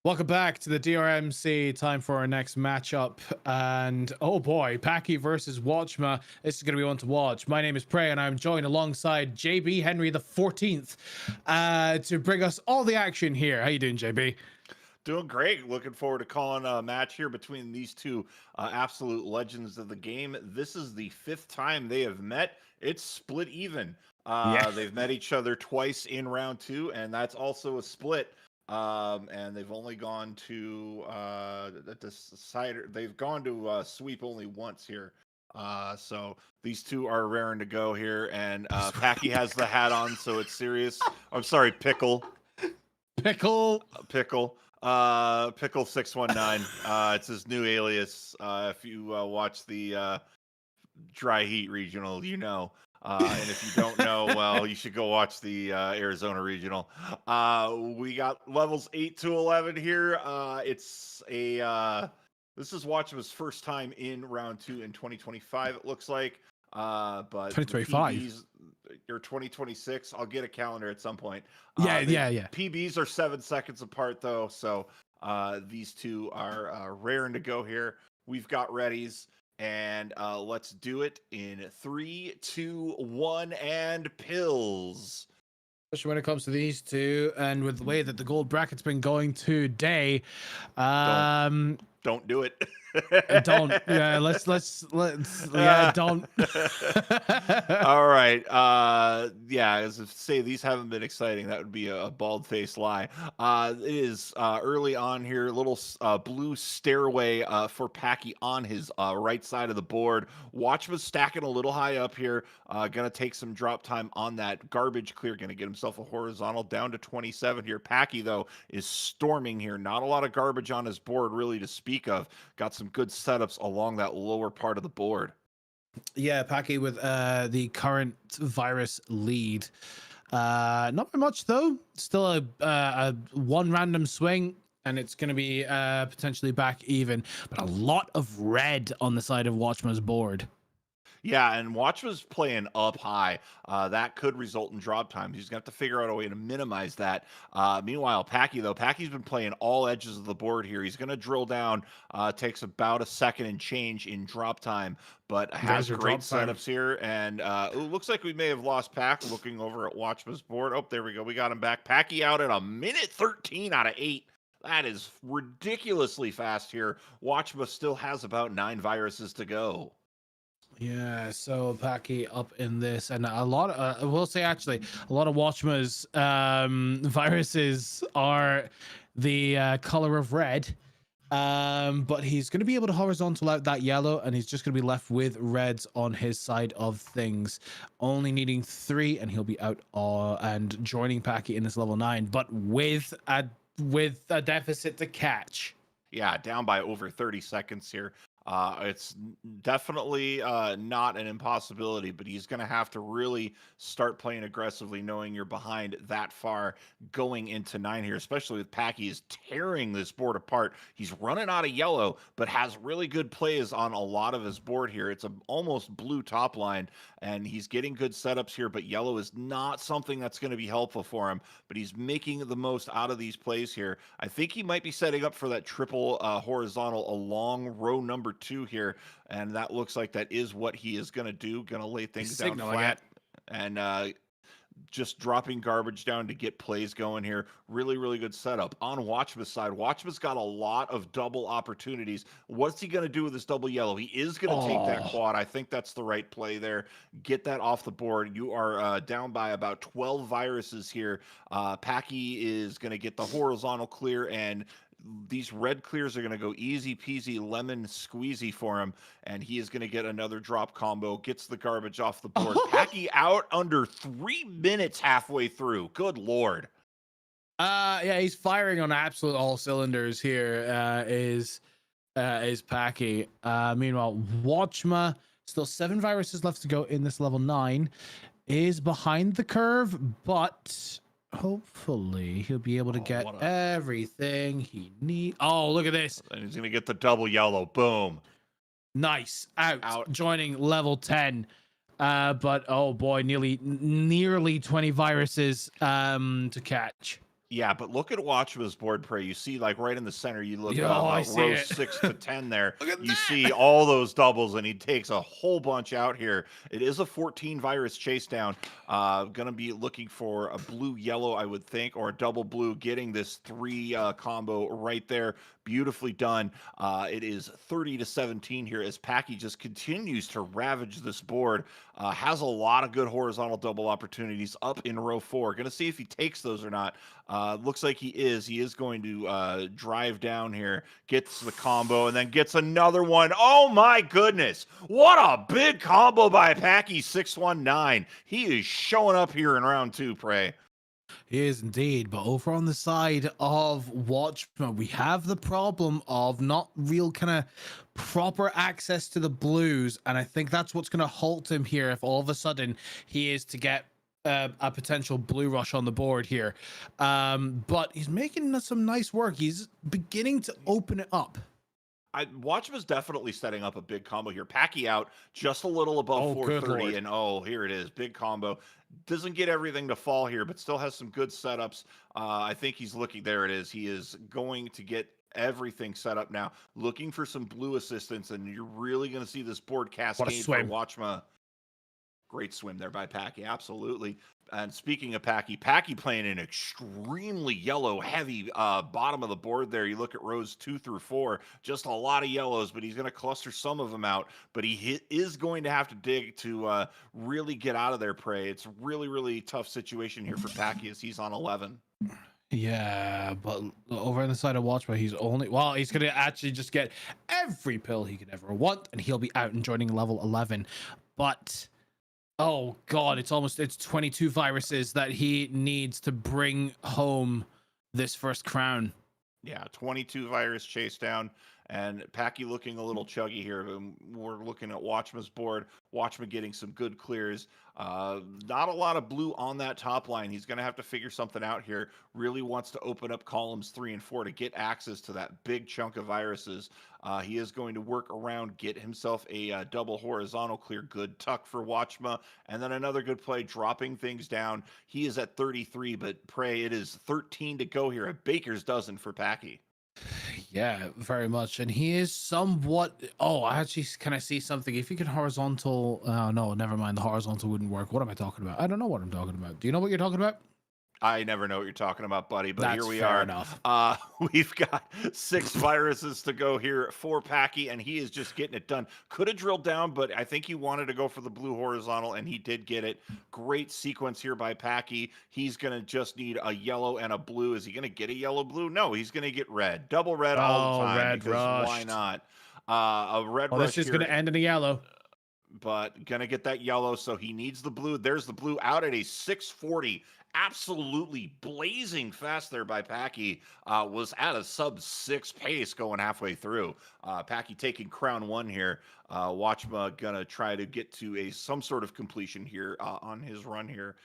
Speaker 7: Welcome back to the DRMC. Time for our next matchup. And oh boy, Packy versus Watchma. This is going to be one to watch. My name is Prey, and I'm joined alongside JB Henry the 14th to bring us all the action here. How you doing, JB?
Speaker 9: Doing great. Looking forward to calling a match here between these two absolute legends of the game. This is the 5th time they have met. It's split even. They've met each other twice in round 2, and that's also a split. And they've only gone to they've gone to sweep only once here. So these two are raring to go here, and Packy has the hat on, so it's serious. I'm sorry, Pickle.
Speaker 7: Pickle
Speaker 9: 619. It's his new alias. If you watch the Dry Heat Regional, you know. And if you don't know, well, you should go watch the Arizona Regional. We got levels 8 to 11 here. It's a This is Watchma's first time in round 2 in 2025, it looks like. But
Speaker 7: 2025
Speaker 9: PBs, or 2026, I'll get a calendar at some point.
Speaker 7: Yeah.
Speaker 9: PBs are 7 seconds apart, though. So these two are raring to go here. We've got readies. And let's do it in 3, 2, 1, and pills.
Speaker 7: Especially when it comes to these two, and with the way that the gold bracket's been going today,
Speaker 9: Don't do it.
Speaker 7: don't. Yeah, let's. Yeah, don't.
Speaker 9: All right. Yeah, as if say these haven't been exciting, that would be a bald-faced lie. It is early on here, little blue stairway for Packy on his right side of the board. Watchman's stacking a little high up here. Gonna take some drop time on that garbage clear. Gonna get himself a horizontal down to 27 here. Packy, though, is storming here. Not a lot of garbage on his board really to speak of. Got some good setups along that lower part of the board.
Speaker 7: Yeah, Packy with the current virus lead. Not very much though. Still a one random swing, and it's going to be potentially back even. But a lot of red on the side of Watchman's board.
Speaker 9: Yeah, and Watch was playing up high. That could result in drop times. He's going to have to figure out a way to minimize that. Meanwhile, Packy, though, Packy's been playing all edges of the board here. He's going to drill down. Takes about a second and change in drop time, but has great setups here. And it looks like we may have lost Pack looking over at Watchman's board. Oh, there we go. We got him back. Packy out at a minute 13 out of 8. That is ridiculously fast here. Watchma still has about 9 viruses to go.
Speaker 7: Yeah, so Packy up in this, and a lot of, I will say actually, a lot of Watchma's viruses are the color of red, but he's going to be able to horizontal out that yellow, and he's just going to be left with reds on his side of things, only needing 3, and he'll be out and joining Packy in this level 9, but with a deficit to catch.
Speaker 9: Yeah, down by over 30 seconds here. It's definitely not an impossibility, but he's going to have to really start playing aggressively, knowing you're behind that far going into 9 here, especially with Packy is tearing this board apart. He's running out of yellow, but has really good plays on a lot of his board here. It's an almost blue top line, and he's getting good setups here, but yellow is not something that's going to be helpful for him, but he's making the most out of these plays here. I think he might be setting up for that triple horizontal along row number 2 here, and that looks like that is what he is going to do. Going to lay things down flat and just dropping garbage down to get plays going here. Really, really good setup. On Watchma's side, Watchma's got a lot of double opportunities. What's he going to do with this double yellow? He is going to take that quad. I think that's the right play there. Get that off the board. You are down by about 12 viruses here. Packy is going to get the horizontal clear, and these red clears are going to go easy peasy lemon squeezy for him, and he is going to get another drop combo, gets the garbage off the board. Packy out under 3 minutes halfway through. Good Lord.
Speaker 7: Yeah, he's firing on absolute all cylinders here, is Packy. Meanwhile, Watchma, still 7 viruses left to go in this level 9, is behind the curve, but hopefully he'll be able to get everything he needs. Oh, look at this.
Speaker 9: And he's going to get the double yellow. Boom.
Speaker 7: Nice. Out. Joining level 10. But oh boy, nearly 20 viruses to catch.
Speaker 9: Yeah, but look at Watchma's board, Prey. You see, like right in the center, you look at row 6 to 10 there. You see all those doubles, and he takes a whole bunch out here. It is a 14 virus chase down. Gonna be looking for a blue yellow, I would think, or a double blue, getting this 3 combo right there. Beautifully done. It is 30 to 17 here as Packy just continues to ravage this board. Has a lot of good horizontal double opportunities up in row 4. Gonna see if he takes those or not. Looks like he is. He is going to drive down here, gets the combo, and then gets another one. Oh my goodness! What a big combo by Packy 619. He is showing up here in round 2, Prey.
Speaker 7: He is indeed, but over on the side of Watchman, we have the problem of not real kind of proper access to the blues, and I think that's what's going to halt him here if all of a sudden he is to get a potential blue rush on the board here. But he's making some nice work. He's beginning to open it up.
Speaker 9: Watchman's definitely setting up a big combo here. Packy out just a little above
Speaker 7: Oh, good
Speaker 9: 430,
Speaker 7: lord.
Speaker 9: and here it is, big combo. Doesn't get everything to fall here, but still has some good setups. I think he's looking. There it is. He is going to get everything set up now, looking for some blue assistance, and you're really going to see this board cascade for
Speaker 7: swim.
Speaker 9: Watchma. Great swim there by Packy, absolutely. And speaking of Packy playing an extremely yellow heavy bottom of the board there. You look at rows 2 through 4, just a lot of yellows, but he's going to cluster some of them out. But he is going to have to dig to really get out of there, Prey. It's a really, really tough situation here for Packy as he's on 11.
Speaker 7: Yeah, but over on the side of Watchman, he's going to actually just get every pill he could ever want, and he'll be out and joining level 11. But oh god, it's 22 viruses that he needs to bring home this first crown.
Speaker 9: Yeah, 22 virus chase down, and Packy looking a little chuggy here. We're looking at Watchman's board. Watchman getting some good clears. Not a lot of blue on that top line. He's going to have to figure something out here. Really wants to open up columns 3 and 4 to get access to that big chunk of viruses. He is going to work around, get himself a double horizontal clear. Good tuck for Watchma. And then another good play, dropping things down. He is at 33, but Prey, it is 13 to go here. A baker's dozen for Packy.
Speaker 7: Yeah, very much. And he is somewhat... Oh, I actually can I see something? If you could horizontal... no, never mind. The horizontal wouldn't work. What am I talking about? I don't know what I'm talking about. Do you know what you're talking about?
Speaker 9: I never know what you're talking about, buddy, but
Speaker 7: That's
Speaker 9: here we
Speaker 7: fair
Speaker 9: are.
Speaker 7: enough.
Speaker 9: We've got 6 viruses to go here for Packy, and he is just getting it done. Could have drilled down, but I think he wanted to go for the blue horizontal, and he did get it. Great sequence here by Packy. He's going to just need a yellow and a blue. Is he going to get a yellow-blue? No, he's going to get red. Double red all the time,
Speaker 7: red
Speaker 9: because
Speaker 7: rushed.
Speaker 9: why not? A red rush
Speaker 7: This is going to end in a yellow.
Speaker 9: But going to get that yellow, so he needs the blue. There's the blue out at a 640. Absolutely blazing fast there by Packy. Was at a sub-6 pace going halfway through. Packy taking crown 1 here. Watchma gonna try to get to some sort of completion here on his run here.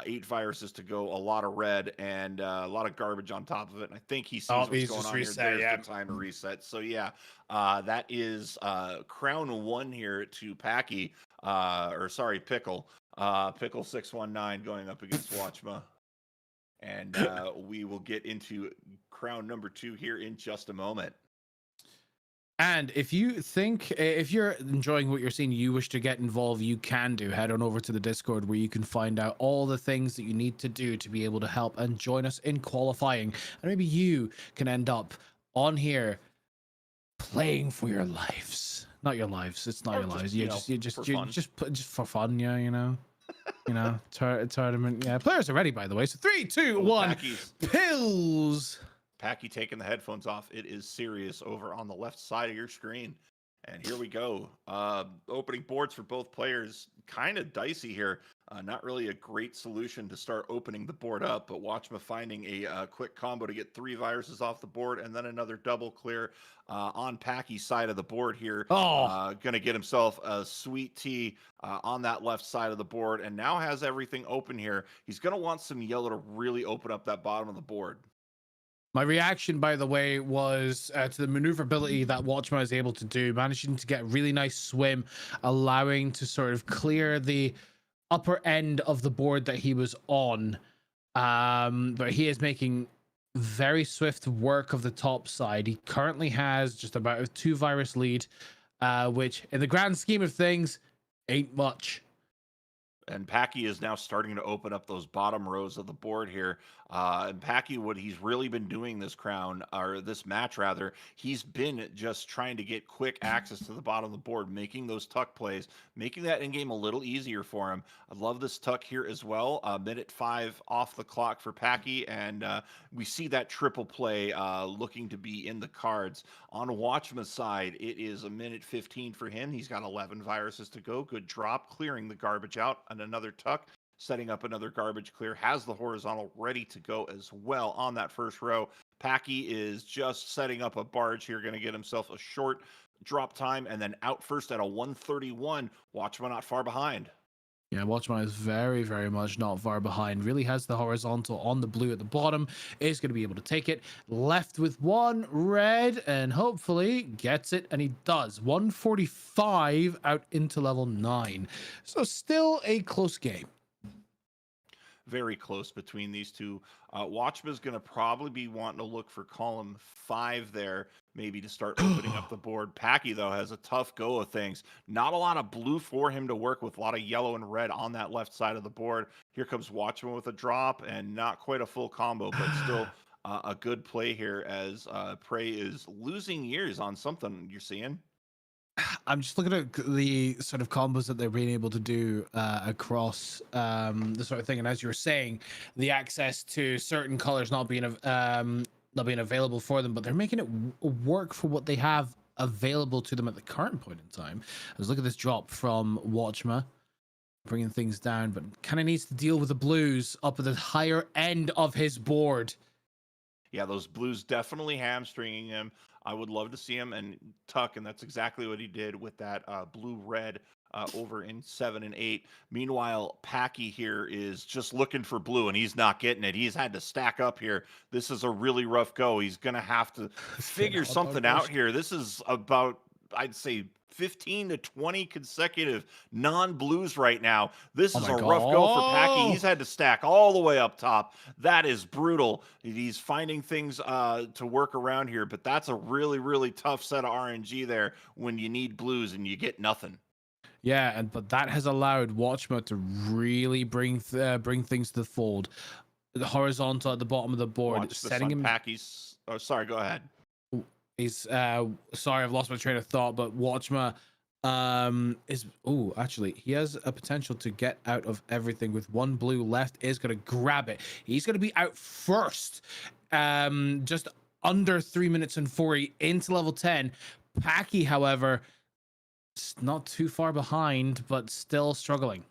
Speaker 9: 8 viruses to go, a lot of red, and a lot of garbage on top of it. And I think he sees what's going on
Speaker 7: reset,
Speaker 9: here. There's the time to reset. So yeah, that is crown 1 here to Packy. Pickle. Pickle 619 going up against Watchma. And we will get into crown number 2 here in just a moment.
Speaker 7: And if you're enjoying what you're seeing, you wish to get involved, you can head on over to the Discord, where you can find out all the things that you need to do to be able to help and join us in qualifying. And maybe you can end up on here playing for your lives. Not your lives. It's not your lives. Just for fun. Yeah, tournament. Yeah, players are ready, by the way. So 3, 2, 1. Pills.
Speaker 9: Packy taking the headphones off. It is serious over on the left side of your screen. And here we go. Opening boards for both players. Kind of dicey here. Not really a great solution to start opening the board up, but Watchma finding a quick combo to get 3 viruses off the board, and then another double clear on Packy's side of the board here. Going to get himself a sweet tea on that left side of the board, and now has everything open here. He's going to want some yellow to really open up that bottom of the board.
Speaker 7: My reaction, by the way, was to the maneuverability that Watchman is able to do, managing to get a really nice swim, allowing to sort of clear the upper end of the board that he was on. But he is making very swift work of the top side. He currently has just about a 2 virus lead, which in the grand scheme of things ain't much.
Speaker 9: And Packy is now starting to open up those bottom rows of the board here. And Packy, what he's really been doing this match rather, he's been just trying to get quick access to the bottom of the board, making those tuck plays, making that in-game a little easier for him. I love this tuck here as well. Minute 5 off the clock for Packy, and we see that triple play looking to be in the cards. On Watchman's side, it is a minute 15 for him. He's got 11 viruses to go. Good drop, clearing the garbage out, and another tuck, setting up another garbage clear, has the horizontal ready to go as well on that first row. Packy is just setting up a barge here, going to get himself a short drop time, and then out first at a 131. Watchman not far behind.
Speaker 7: Yeah, Watchman is very, very much not far behind. Really has the horizontal on the blue at the bottom. Is going to be able to take it. Left with one red and hopefully gets it. And he does. 145 out into level 9. So still a close game.
Speaker 9: Very close between these two. Watchma's going to probably be wanting to look for column 5 there, maybe to start opening up the board. Packy, though, has a tough go of things. Not a lot of blue for him to work with, a lot of yellow and red on that left side of the board. Here comes Watchman with a drop, and not quite a full combo, but still a good play here as Prey is losing years on something you're seeing.
Speaker 7: I'm just looking at the sort of combos that they're being able to do across the sort of thing, and as you were saying, the access to certain colors not being available for them, but they're making it work for what they have available to them at the current point in time. Let's look at this drop from Watchma, bringing things down, but kind of needs to deal with the blues up at the higher end of his board.
Speaker 9: Yeah, those blues definitely hamstringing him. I would love to see him and tuck, and that's exactly what he did with that blue-red over in 7 and 8. Meanwhile, Packy here is just looking for blue, and he's not getting it. He's had to stack up here. This is a really rough go. He's going to have to figure something out here. This is about, I'd say, 15 to 20 consecutive non-blues right now. This is a rough go for Packy. He's had to stack all the way up top. That is brutal. He's finding things to work around here, but that's a really, really tough set of RNG there when you need blues and you get nothing.
Speaker 7: Yeah, but that has allowed Watchma to really bring things to the fold. The horizontal at the bottom of the board, setting him.
Speaker 9: Packy's. Oh, sorry. Go ahead.
Speaker 7: He's sorry, I've lost my train of thought, but Watchma is actually he has a potential to get out of everything with one blue left. Is going to grab it. He's going to be out first, just under 3 minutes and 40 into level 10. Packy, however, not too far behind, but still struggling.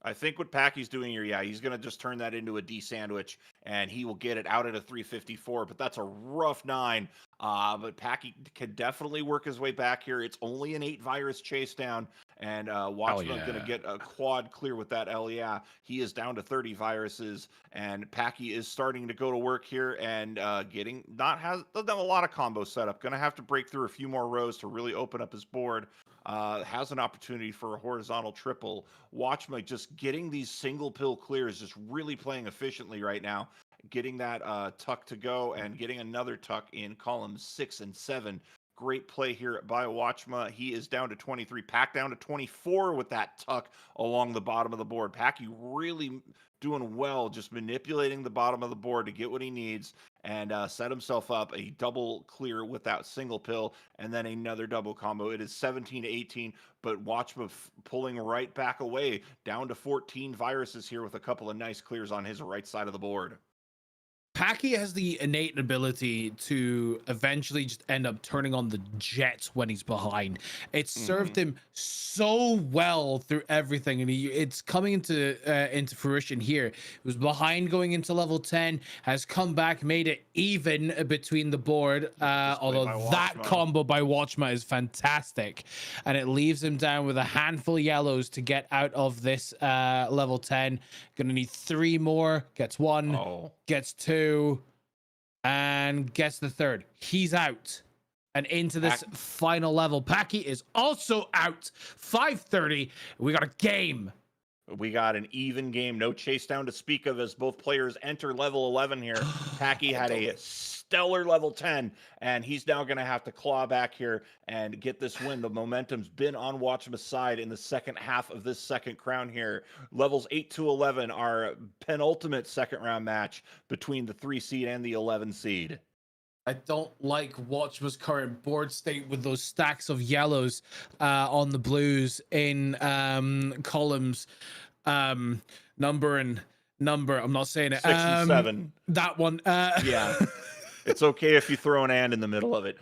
Speaker 9: I think what Packy's doing here, yeah, he's going to just turn that into a D sandwich, and he will get it out at a 354, but that's a rough 9. But Packy can definitely work his way back here. It's only an 8 virus chase down, and Watchman's going to get a quad clear with that L. Yeah, he is down to 30 viruses, and Packy is starting to go to work here and doesn't have a lot of combo setup. Going to have to break through a few more rows to really open up his board. Has an opportunity for a horizontal triple. Watchma just getting these single pill clears, just really playing efficiently right now. Getting that tuck to go and getting another tuck in columns 6 and 7. Great play here by Watchma. He is down to 23, Pack down to 24 with that tuck along the bottom of the board. Packy really doing well, just manipulating the bottom of the board to get what he needs and set himself up a double clear with that single pill and then another double combo. It is 17 to 18, but Watchma pulling right back away down to 14 viruses here with a couple of nice clears on his right side of the board.
Speaker 7: Packy has the innate ability to eventually just end up turning on the jet when he's behind. It served him so well through everything, and it's coming into fruition here. He was behind going into level 10, has come back, made it even between the board. Although that combo by Watchma is fantastic, and it leaves him down with a handful of yellows to get out of this level 10. Gonna need 3 more. Gets 1, gets 2. And gets the 3rd. He's out and into this final level. Packy is also out. 5:30. We got a game.
Speaker 9: We got an even game. No chase down to speak of as both players enter level 11 here. Packy had a stellar level 10, and he's now going to have to claw back here and get this win. The momentum's been on Watchma's side in the second half of this second crown here. Levels 8 to 11 are penultimate second round match between the 3 seed and the 11 seed.
Speaker 7: I don't like Watchma's current board state with those stacks of yellows on the blues in columns. Number. I'm not saying it.
Speaker 9: 6 and 7.
Speaker 7: That one.
Speaker 9: Yeah. It's okay if you throw an and in the middle of it.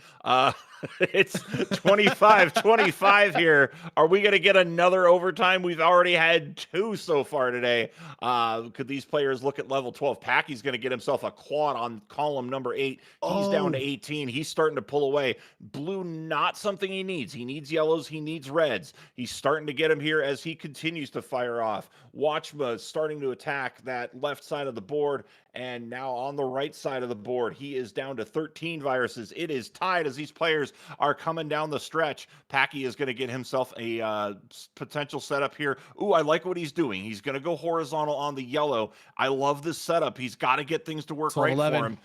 Speaker 9: It's 25-25 here. Are we going to get another overtime? We've already had 2 so far today. Could these players look at level 12? Packy's going to get himself a quad on column number 8. He's down to 18. He's starting to pull away. Blue, not something he needs. He needs yellows. He needs reds. He's starting to get him here as he continues to fire off. Watchma is starting to attack that left side of the board. And now on the right side of the board, he is down to 13 viruses. It is tied as these players are coming down the stretch. Packy is going to get himself a potential setup here. Ooh, I like what he's doing. He's going to go horizontal on the yellow. I love this setup. He's got to get things to work right
Speaker 7: 11.
Speaker 9: for him.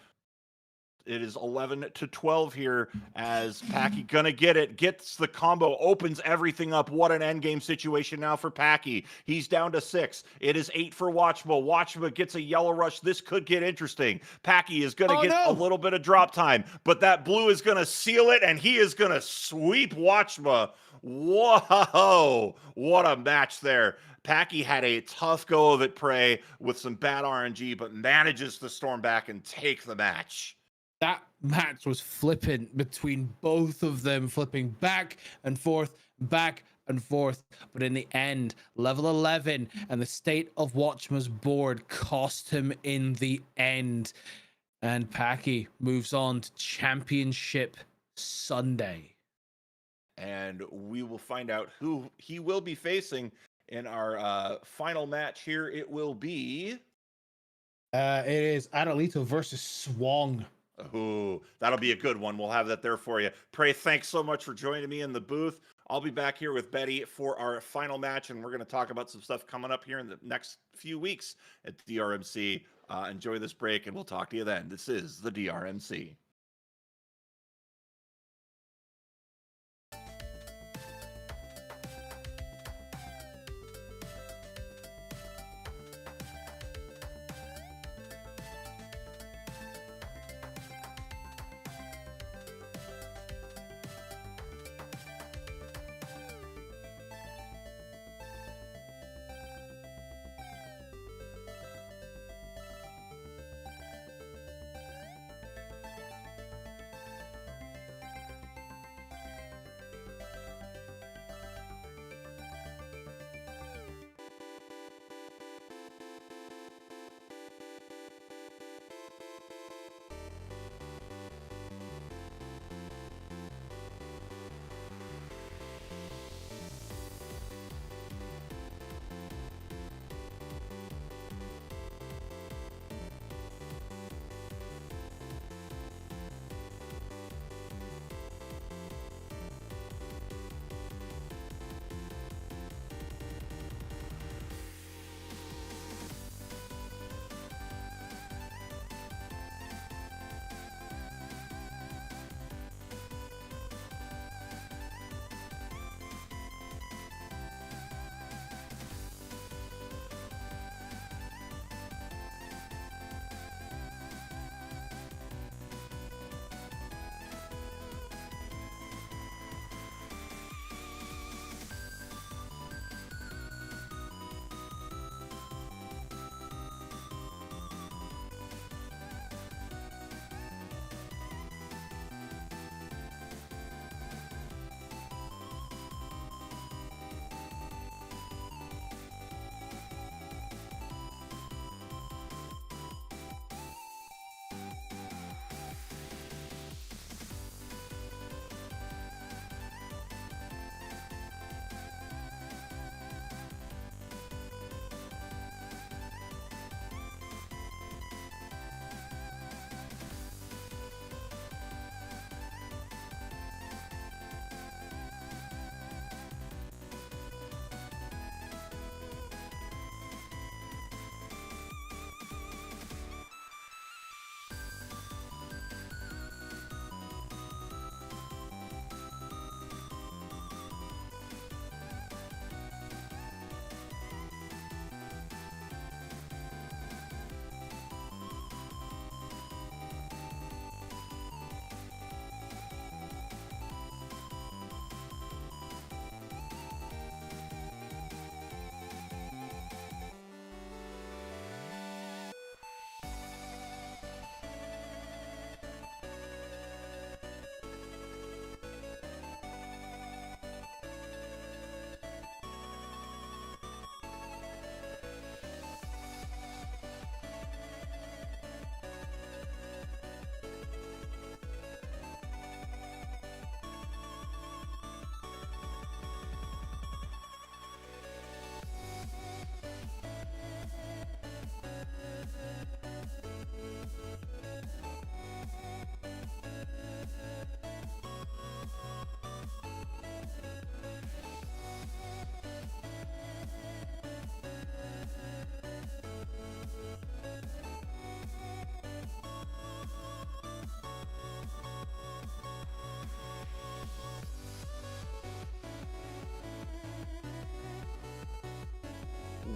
Speaker 9: It is 11-12 here as Packy gonna get it, gets the combo, opens everything up. What an endgame situation now for Packy. He's down to 6. It is 8 for Watchma. Watchma gets a yellow rush. This could get interesting. Packy is gonna get a little bit of drop time, but that blue is gonna seal it, and he is gonna sweep Watchma. Whoa, what a match there. Packy had a tough go of it, Prey, with some bad RNG, but manages to storm back and take the match.
Speaker 7: That match was flipping between both of them, flipping back and forth. But in the end, level 11 and the state of Watchma's board cost him in the end. And Packy moves on to Championship Sunday.
Speaker 9: And we will find out who he will be facing in our final match here. It will be...
Speaker 7: It is Adelito versus Swong.
Speaker 9: Ooh, that'll be a good one. We'll have that there for you. Prey, thanks so much for joining me in the booth. I'll be back here with Betty for our final match, and we're going to talk about some stuff coming up here in the next few weeks at DRMC. Enjoy this break, and we'll talk to you then. This is the DRMC.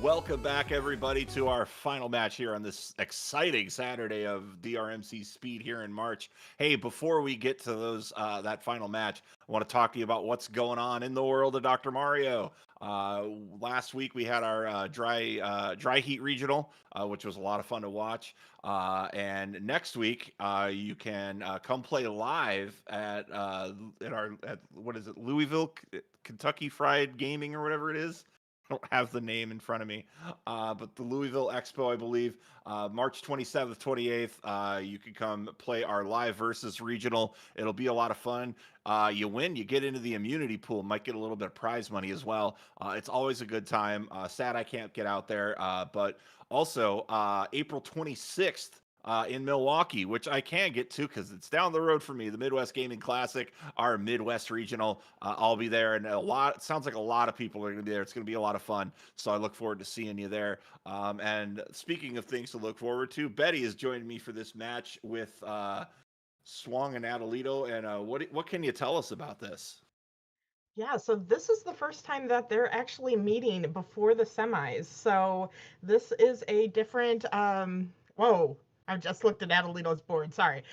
Speaker 9: Welcome back, everybody, to our final match here on this exciting Saturday of DRMC Speed here in March. Hey, before we get to those that final match, I want to talk to you about what's going on in the world of Dr. Mario. Last week we had our dry heat regional, which was a lot of fun to watch. And next week you can come play live at what is it, Louisville, Kentucky Fried Gaming or whatever it is. I don't have the name in front of me, but the Louisville Expo, I believe, March 27th, 28th. You can come play our live versus regional. It'll be a lot of fun. You win, you get into the immunity pool, might get a little bit of prize money as well. It's always a good time. Sad I can't get out there, but also April 26th. In Milwaukee, which I can get to because it's down the road for me. The Midwest Gaming Classic, our Midwest Regional. I'll be there, and it sounds like a lot of people are going to be there. It's going to be a lot of fun, so I look forward to seeing you there. And speaking of things to look forward to, Betty is joining me for this match with Swong and Adelito. And what can you tell us about this?
Speaker 8: Yeah, so this is the first time that they're actually meeting before the semis. So this is a different whoa, I just looked at Adelito's board. Sorry.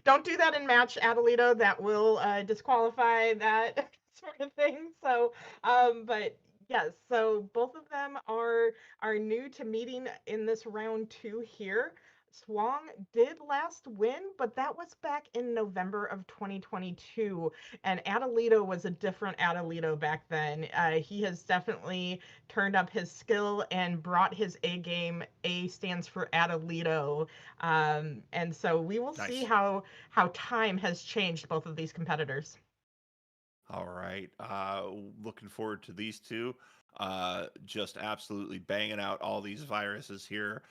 Speaker 8: Don't do that in match, Adelito. That will disqualify that sort of thing. So but yes, so both of them are new to meeting in this round 2 here. Swong did last win, but that was back in November of 2022, and Adelito was a different Adelito back then. He has definitely turned up his skill and brought his A game. A stands for Adelito, and so we will see
Speaker 9: Nice.
Speaker 8: how time has changed both of these competitors.
Speaker 9: All right. Looking forward to these two. Just absolutely banging out all these viruses here.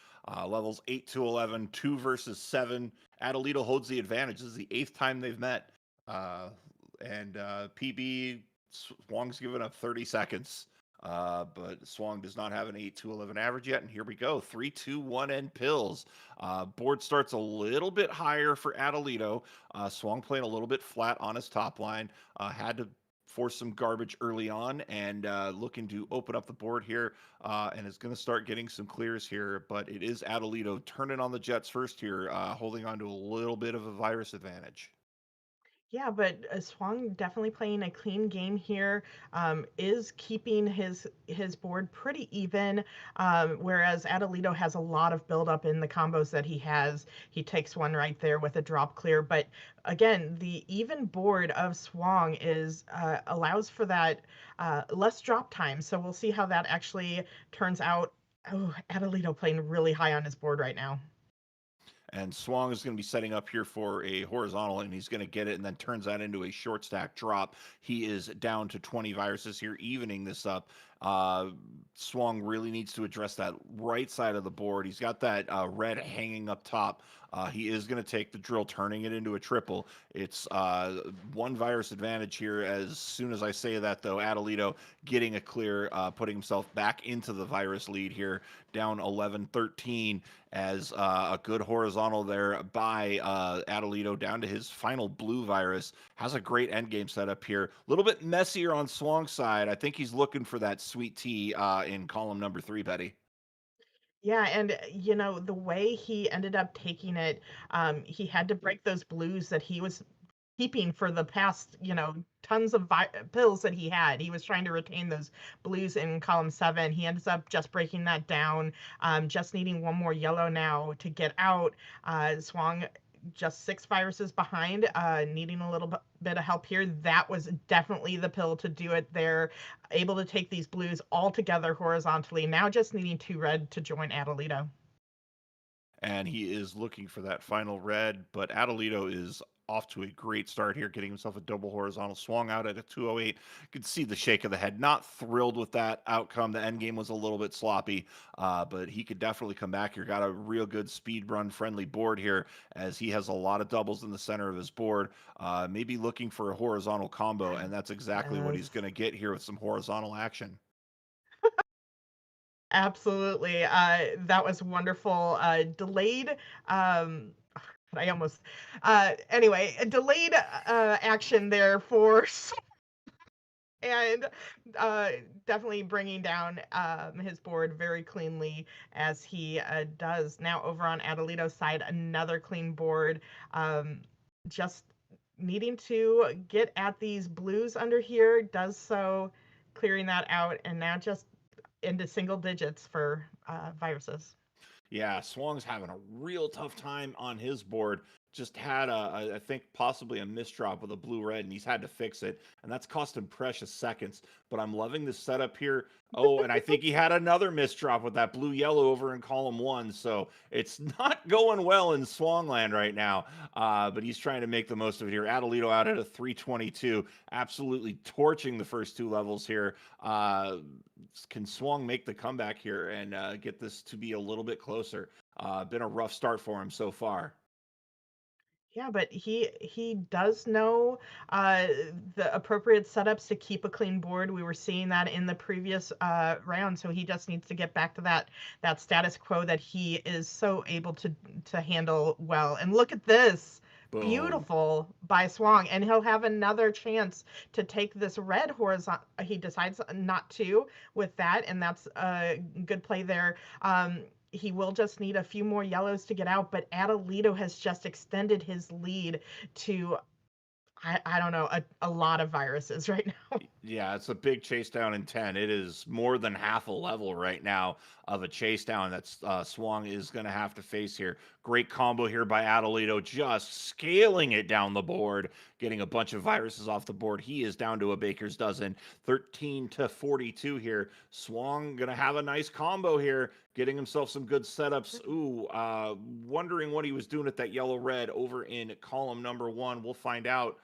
Speaker 9: Levels 8 to 11, 2 versus 7. Adelito holds the advantage. This is the 8th time they've met. And PB, Swong's given up 30 seconds. But Swong does not have an 8 to 11 average yet. And here we go. 3, 2, 1, and pills. Board starts a little bit higher for Adelito. Swong playing a little bit flat on his top line. Had to force some garbage early on and looking to open up the board here and is going to start getting some clears here. But it is Adelito turning on the Jets first here, holding on to a little bit of a virus advantage.
Speaker 8: Yeah, but Swang definitely playing a clean game here, is keeping his board pretty even, whereas Adelito has a lot of buildup in the combos that he has. He takes one right there with a drop clear, but again, the even board of Swang is allows for that less drop time. So we'll see how that actually turns out. Oh, Adelito playing really high on his board right now.
Speaker 9: And Swong is going to be setting up here for a horizontal, and he's going to get it and then turns that into a short stack drop. He is down to 20 viruses here, evening this up. Swong really needs to address that right side of the board. He's got that red hanging up top. He is going to take the drill, turning it into a triple. It's one virus advantage here. As soon as I say that, though, Adelito getting a clear, putting himself back into the virus lead here, down 11-13 as a good horizontal there by Adelito down to his final blue virus. Has a great endgame setup here. A little bit messier on Swong's side. I think he's looking for that sweet tea in column number 3, Betty.
Speaker 8: Yeah, and you know, the way he ended up taking it, he had to break those blues that he was keeping for the past, tons of pills that he had. He was trying to retain those blues in column 7. He ends up just breaking that down, just needing one more yellow now to get out. Swong just 6 viruses behind, needing a little bit of help here. That was definitely the pill to do it there. Able to take these blues all together horizontally. Now just needing 2 red to join Adelito.
Speaker 9: And he is looking for that final red, but Adelito is off to a great start here, getting himself a double horizontal. Swung out at a 208. You could see the shake of the head. Not thrilled with that outcome. The end game was a little bit sloppy, but he could definitely come back here. Got a real good speed run friendly board here, as he has a lot of doubles in the center of his board. Maybe looking for a horizontal combo, and that's exactly what he's going to get here with some horizontal action.
Speaker 8: Absolutely. That was wonderful. Delayed. I almost. Anyway, a delayed action there for and definitely bringing down his board very cleanly as he does. Now over on Adelito's side, another clean board. Just needing to get at these blues under here, does so, clearing that out, and now just into single digits for viruses.
Speaker 9: Yeah, Swong's having a real tough time on his board. Just had I think possibly a misdrop with a blue red, and he's had to fix it, and that's cost him precious seconds. But I'm loving the setup here. Oh, and I think he had another misdrop with that blue yellow over in column 1, so it's not going well in Swongland right now. But he's trying to make the most of it here. Adelito out at a 322, absolutely torching the first 2 levels here. Can Swong make the comeback here and get this to be a little bit closer? Been a rough start for him so far.
Speaker 8: Yeah, but he does know the appropriate setups to keep a clean board. We were seeing that in the previous round, so he just needs to get back to that status quo that he is so able to handle well. And look at this.
Speaker 9: Boom.
Speaker 8: Beautiful by Swong, and he'll have another chance to take this red horizontal. He decides not to with that, and that's a good play there. He will just need a few more yellows to get out, but Adelito has just extended his lead to, I don't know, a lot of viruses right now.
Speaker 9: Yeah, it's a big chase down in 10. It is more than half a level right now of a chase down that Swong is going to have to face here. Great combo here by Adelito, just scaling it down the board, getting a bunch of viruses off the board. He is down to a baker's dozen, 13 to 42 here. Swong going to have a nice combo here, getting himself some good setups. Ooh, wondering what he was doing at that yellow-red over in column number 1. We'll find out.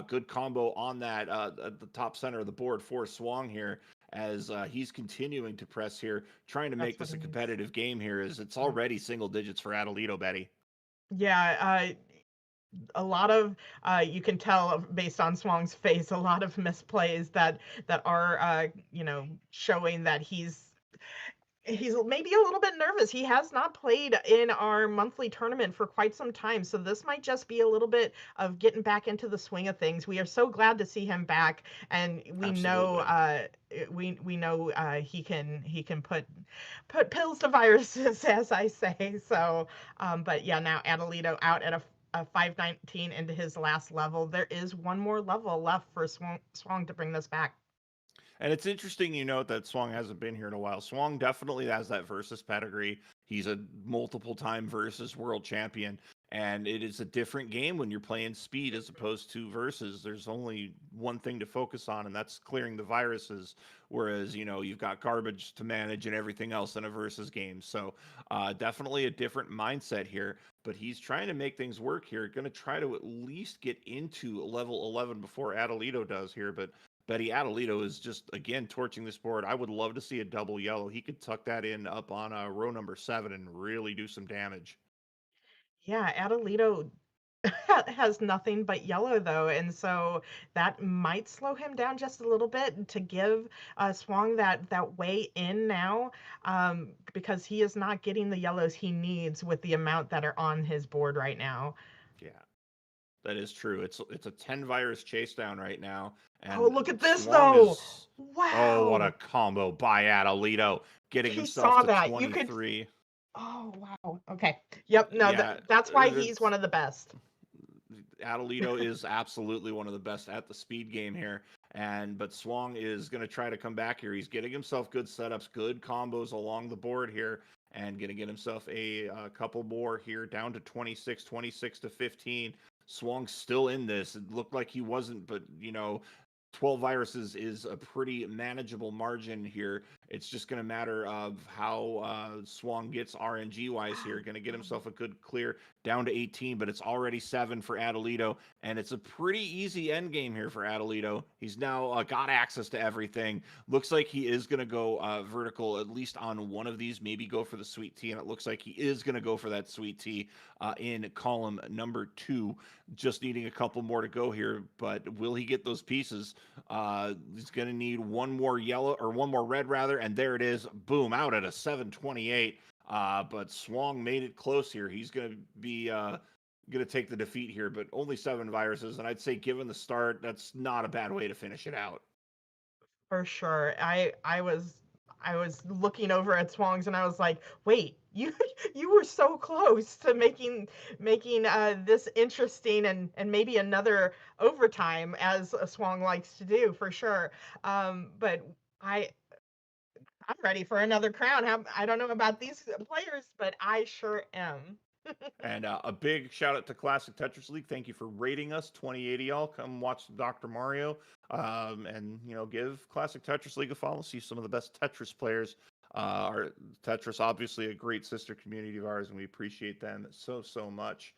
Speaker 9: Good combo on that at the top center of the board for Swong here as he's continuing to press here, trying to make this a competitive game here as it's already single digits for Adelito, Betty.
Speaker 8: Yeah, a lot of you can tell based on Swong's face, a lot of misplays that are showing that he's maybe a little bit nervous. He has not played in our monthly tournament for quite some time, so this might just be a little bit of getting back into the swing of things. We are so glad to see him back, and we know we know he can put pills to viruses, as I say. So, but yeah, now Adelito out at a 519 into his last level. There is one more level left for Swong to bring this back.
Speaker 9: And it's interesting, you note that Swong hasn't been here in a while. Swong definitely has that versus pedigree. He's a multiple-time versus world champion, and it is a different game when you're playing speed as opposed to versus. There's only one thing to focus on, and that's clearing the viruses. Whereas, you've got garbage to manage and everything else in a versus game. So definitely a different mindset here. But he's trying to make things work here. Going to try to at least get into level 11 before Adelito does here, but Betty, Adelito is just, again, torching this board. I would love to see a double yellow. He could tuck that in up on row number 7 and really do some damage.
Speaker 8: Yeah, Adelito has nothing but yellow, though, and so that might slow him down just a little bit to give Swong that way in now, because he is not getting the yellows he needs with the amount that are on his board right now.
Speaker 9: Yeah. That is true. It's a 10 virus chase down right now. And
Speaker 8: Oh, look at this,
Speaker 9: Swong
Speaker 8: though.
Speaker 9: is-
Speaker 8: Wow.
Speaker 9: Oh, what a combo by Adelito, getting
Speaker 8: He
Speaker 9: himself
Speaker 8: saw
Speaker 9: to
Speaker 8: that. You could-
Speaker 9: 23.
Speaker 8: Oh, wow. Okay. Yep. No,
Speaker 9: Yeah,
Speaker 8: that's why
Speaker 9: it's-
Speaker 8: he's one of the best.
Speaker 9: Adelito is absolutely one of the best at the speed game here. But Swong is going to try to come back here. He's getting himself good setups, good combos along the board here, and going to get himself a couple more here down to 26 to 15. Swong's still in this. It looked like he wasn't, but 12 viruses is a pretty manageable margin here. It's just going to matter of how Swong gets RNG wise here. Going to get himself a good clear down to 18, but it's already 7 for Adelito, and it's a pretty easy end game here for Adelito. He's now got access to everything. Looks like he is going to go vertical at least on one of these, maybe go for the sweet tea, and it looks like he is going to go for that sweet tea in column number 2. Just needing a couple more to go here, but will he get those pieces? He's going to need one more yellow, or one more red rather, and there it is. Boom, out at a 728. But Swong made it close here. He's going to be going to take the defeat here, but only 7 viruses, and I'd say given the start, that's not a bad way to finish it out.
Speaker 8: For sure. I was looking over at Swongs and I was like, "Wait, you you were so close to making this interesting and maybe another overtime as a Swong likes to do for sure." But I I'm ready for another crown. I don't know about these players, but I sure am.
Speaker 9: And a big shout out to Classic Tetris League. Thank you for rating us 2080 y'all. Come watch Dr. Mario. And give Classic Tetris League a follow. See some of the best Tetris players. Our Tetris, obviously a great sister community of ours, and we appreciate them so much.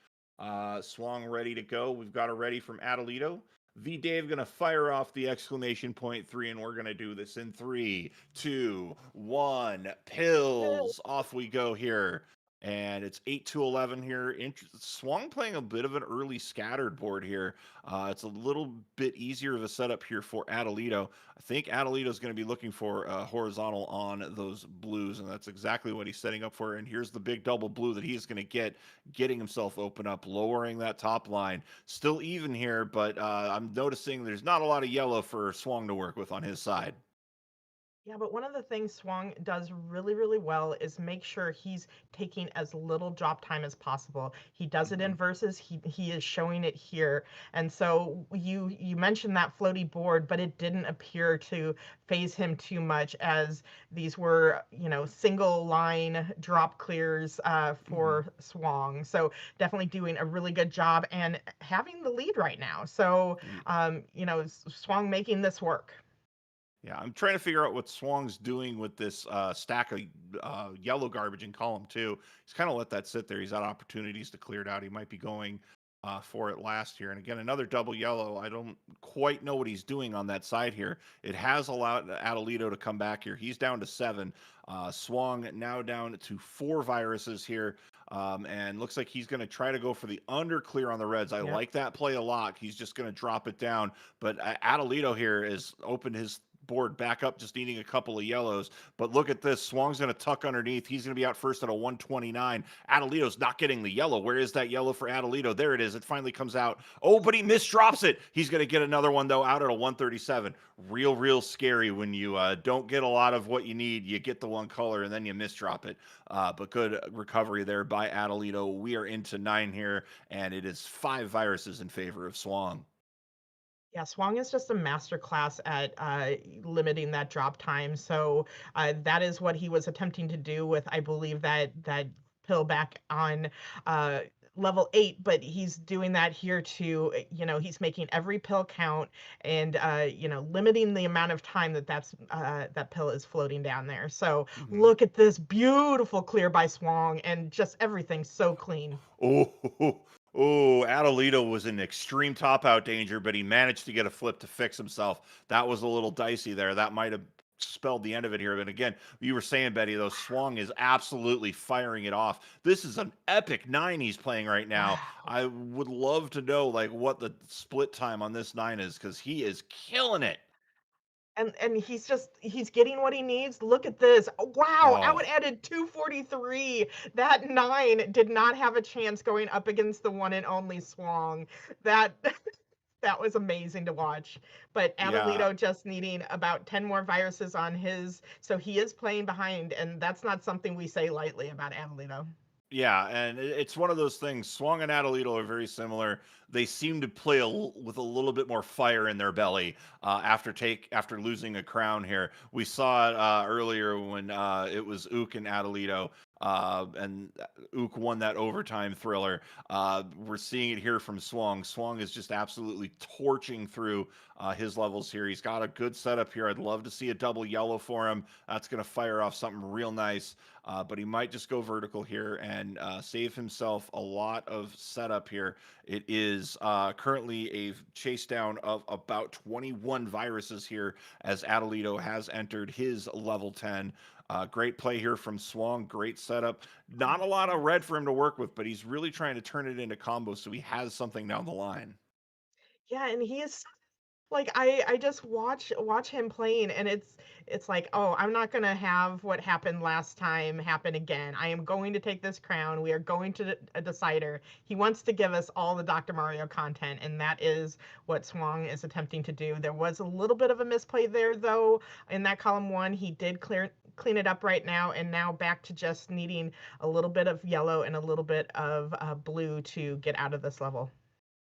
Speaker 9: Swong ready to go. We've got a ready from Adelito. V Dave gonna fire off the exclamation point 3, and we're gonna do this in 3, 2, 1. Pills. Off we go here. And it's 8-11 here. Swung playing a bit of an early scattered board here. It's a little bit easier of a setup here for Adelito. I think Adelito is going to be looking for a horizontal on those blues, and that's exactly what he's setting up for. And here's the big double blue that he's going to getting himself open up, lowering that top line. Still even here, but I'm noticing there's not a lot of yellow for Swung to work with on his side.
Speaker 8: Yeah, but one of the things Swang does really, really well is make sure he's taking as little drop time as possible. He does it in verses. He is showing it here. And so you mentioned that floaty board, but it didn't appear to phase him too much as these were, single line drop clears for Swang. So definitely doing a really good job and having the lead right now. So, Swang making this work.
Speaker 9: Yeah, I'm trying to figure out what Swong's doing with this stack of yellow garbage in column 2. He's kind of let that sit there. He's had opportunities to clear it out. He might be going for it last year. And again, another double yellow. I don't quite know what he's doing on that side here. It has allowed Adelito to come back here. He's down to 7. Swong now down to 4 viruses here. And looks like he's going to try to go for the under clear on the reds. I like that play a lot. He's just going to drop it down. But Adelito here has opened his board back up, just needing a couple of yellows. But look at this. Swong's going to tuck underneath. He's going to be out first at a 129. Adelito's not getting the yellow. Where is that yellow for Adelito? There it is. It finally comes out. Oh, but he misdrops it. He's going to get another one, though, out at a 137. Real scary when you don't get a lot of what you need. You get the one color, and then you misdrop it. But good recovery there by Adelito. We are into 9 here, and it is 5 viruses in favor of Swong.
Speaker 8: Yeah, Swang is just a master class at limiting that drop time. So that is what he was attempting to do with, I believe, that pill back on level 8. But he's doing that here too. He's making every pill count and limiting the amount of time that pill is floating down there. So look at this beautiful clear by Swang, and just everything so clean.
Speaker 9: Oh, Adelito was in extreme top out danger, but he managed to get a flip to fix himself. That was a little dicey there. That might have spelled the end of it here. But again, you were saying, Betty, though, Swong is absolutely firing it off. This is an epic 9 he's playing right now. Wow. I would love to know what the split time on this 9 is, because he is killing it.
Speaker 8: And he's getting what he needs. Look at this. Wow, Out added 243. That 9 did not have a chance going up against the one and only Swong. That was amazing to watch. But Adelito just needing about 10 more viruses on his, so he is playing behind, and that's not something we say lightly about Adelito.
Speaker 9: Yeah, and it's one of those things. Swong and Adelito are very similar. They seem to play with a little bit more fire in their belly after losing a crown here. We saw it earlier when it was Ook and Adelito, and Ook won that overtime thriller. We're seeing it here from Swong. Swong is just absolutely torching through his levels here. He's got a good setup here. I'd love to see a double yellow for him. That's going to fire off something real nice. But he might just go vertical here and save himself a lot of setup here. It is currently a chase down of about 21 viruses here as Adelito has entered his level 10. Great play here from Swong. Great setup. Not a lot of red for him to work with, but he's really trying to turn it into combos so he has something down the line.
Speaker 8: Yeah, and he is Like I just watch him playing, and it's like, oh, I'm not gonna have what happened last time happen again. I am going to take this crown. We are going to a decider. He wants to give us all the Dr. Mario content, and that is what Swang is attempting to do. There was a little bit of a misplay there though in that column one. He did clean it up right now, and now back to just needing a little bit of yellow and a little bit of blue to get out of this level.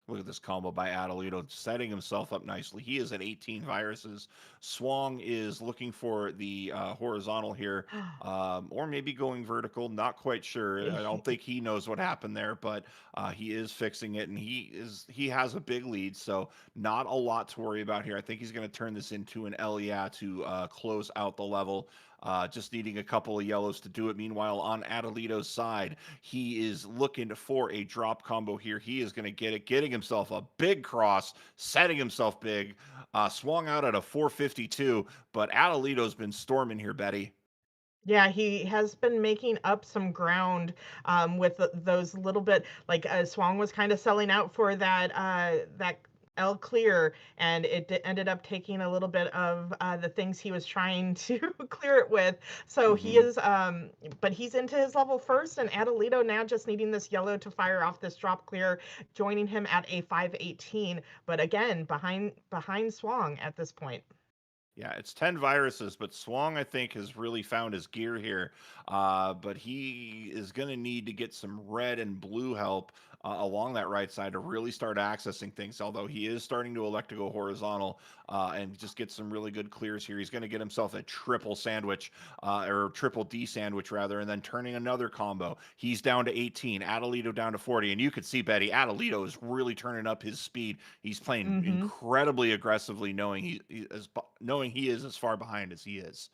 Speaker 9: Look at this combo by Adelito, setting himself up nicely. He is at 18 viruses. Swang is looking for the horizontal here, or maybe going vertical. Not quite sure. I don't think he knows what happened there, but he is fixing it, and he has a big lead, so not a lot to worry about here. I think he's going to turn this into an Elia to close out the level. Just needing a couple of yellows to do it. Meanwhile, on Adelito's side, he is looking for a drop combo here. He is going to get it, getting himself a big cross, setting himself big. Swung out at a 452, but Adelito's been storming here, Betty.
Speaker 8: Yeah, he has been making up some ground with those little bit like Swang was kind of selling out for that L clear, and it ended up taking a little bit of the things he was trying to clear it with. So he is, but he's into his level first, and Adelito now just needing this yellow to fire off this drop clear, joining him at a 518. But again, behind Swang at this point.
Speaker 9: Yeah, it's 10 viruses, but Swang, I think, has really found his gear here. But he is going to need to get some red and blue help along that right side to really start accessing things, although he is starting to elect to go horizontal and just get some really good clears here. He's going to get himself a triple sandwich, or triple D sandwich, rather, and then turning another combo. He's down to 18, Adelito down to 40, and you could see, Betty, Adelito is really turning up his speed. He's playing incredibly aggressively, knowing he is as far behind as he is.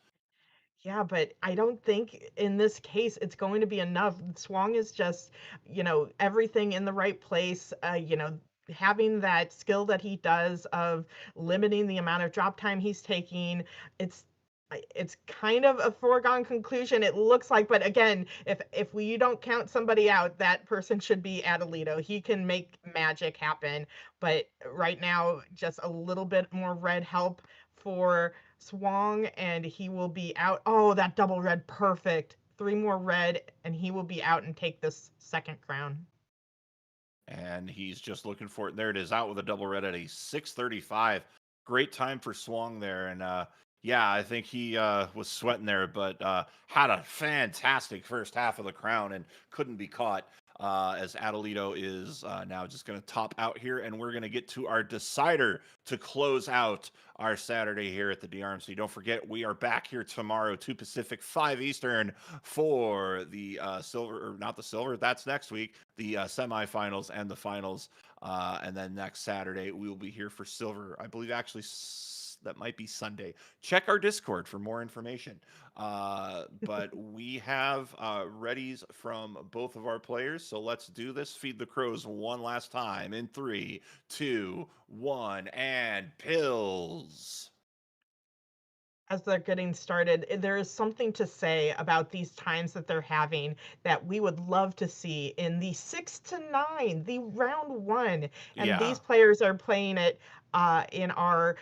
Speaker 8: Yeah, but I don't think in this case it's going to be enough. Swang is just, everything in the right place, having that skill that he does of limiting the amount of drop time he's taking. It's kind of a foregone conclusion, it looks like, but again, if we don't count somebody out, that person should be Adelito. He can make magic happen, but right now, just a little bit more red help for Swang, and he will be out. Oh, that double red, perfect. 3 more red, and he will be out and take this second crown.
Speaker 9: And he's just looking for it. There it is, out with a double red at a 635. Great time for Swang there. And yeah, I think he was sweating there, but had a fantastic first half of the crown and couldn't be caught. As Adelito is now just going to top out here, and we're going to get to our decider to close out our Saturday here at the DRMC. Don't forget, we are back here tomorrow, 2 Pacific, 5 Eastern, for the silver, or not the silver, that's next week, the semifinals and the finals. And then next Saturday, we will be here for silver. I believe actually that might be Sunday. Check our Discord for more information. But we have readies from both of our players. So let's do this. Feed the Crows one last time in 3, 2, 1, and pills.
Speaker 8: As they're getting started, there is something to say about these times that they're having that we would love to see in the 6 to 9, the round 1. And these players are playing it in our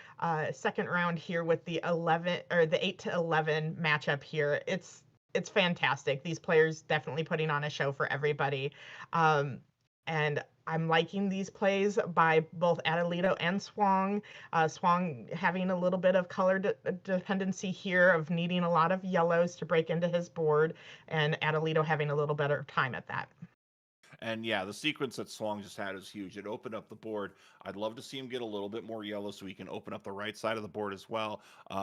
Speaker 8: second round here with the 8 to 11 matchup here. It's fantastic. These players definitely putting on a show for everybody. And I'm liking these plays by both Adelito and Swang. Swang having a little bit of color dependency here of needing a lot of yellows to break into his board, and Adelito having a little better time at that.
Speaker 9: And yeah, the sequence that Swang just had is huge. It opened up the board. I'd love to see him get a little bit more yellow so he can open up the right side of the board as well.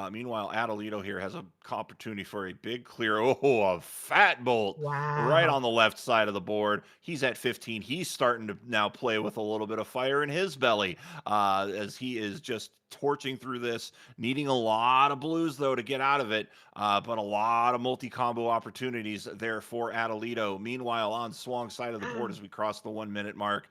Speaker 9: Meanwhile, Adelito here has an opportunity for a big clear. Oh, a fat bolt right on the left side of the board. He's at 15. He's starting to now play with a little bit of fire in his belly as he is just torching through this, needing a lot of blues though to get out of it, but a lot of multi-combo opportunities there for Adelito. Meanwhile, on Swang's side of the board as we cross the 1 minute mark,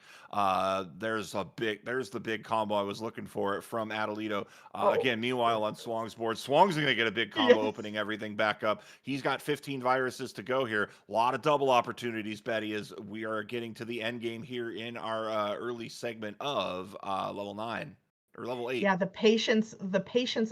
Speaker 9: there's the big combo I was looking for from Adelito. Again, meanwhile on Swang's board, Swang's gonna get a big combo opening everything back up. He's got 15 viruses to go here. A lot of double opportunities, Betty, as we are getting to the end game here in our early segment of level 9. or level 8.
Speaker 8: Yeah, the patience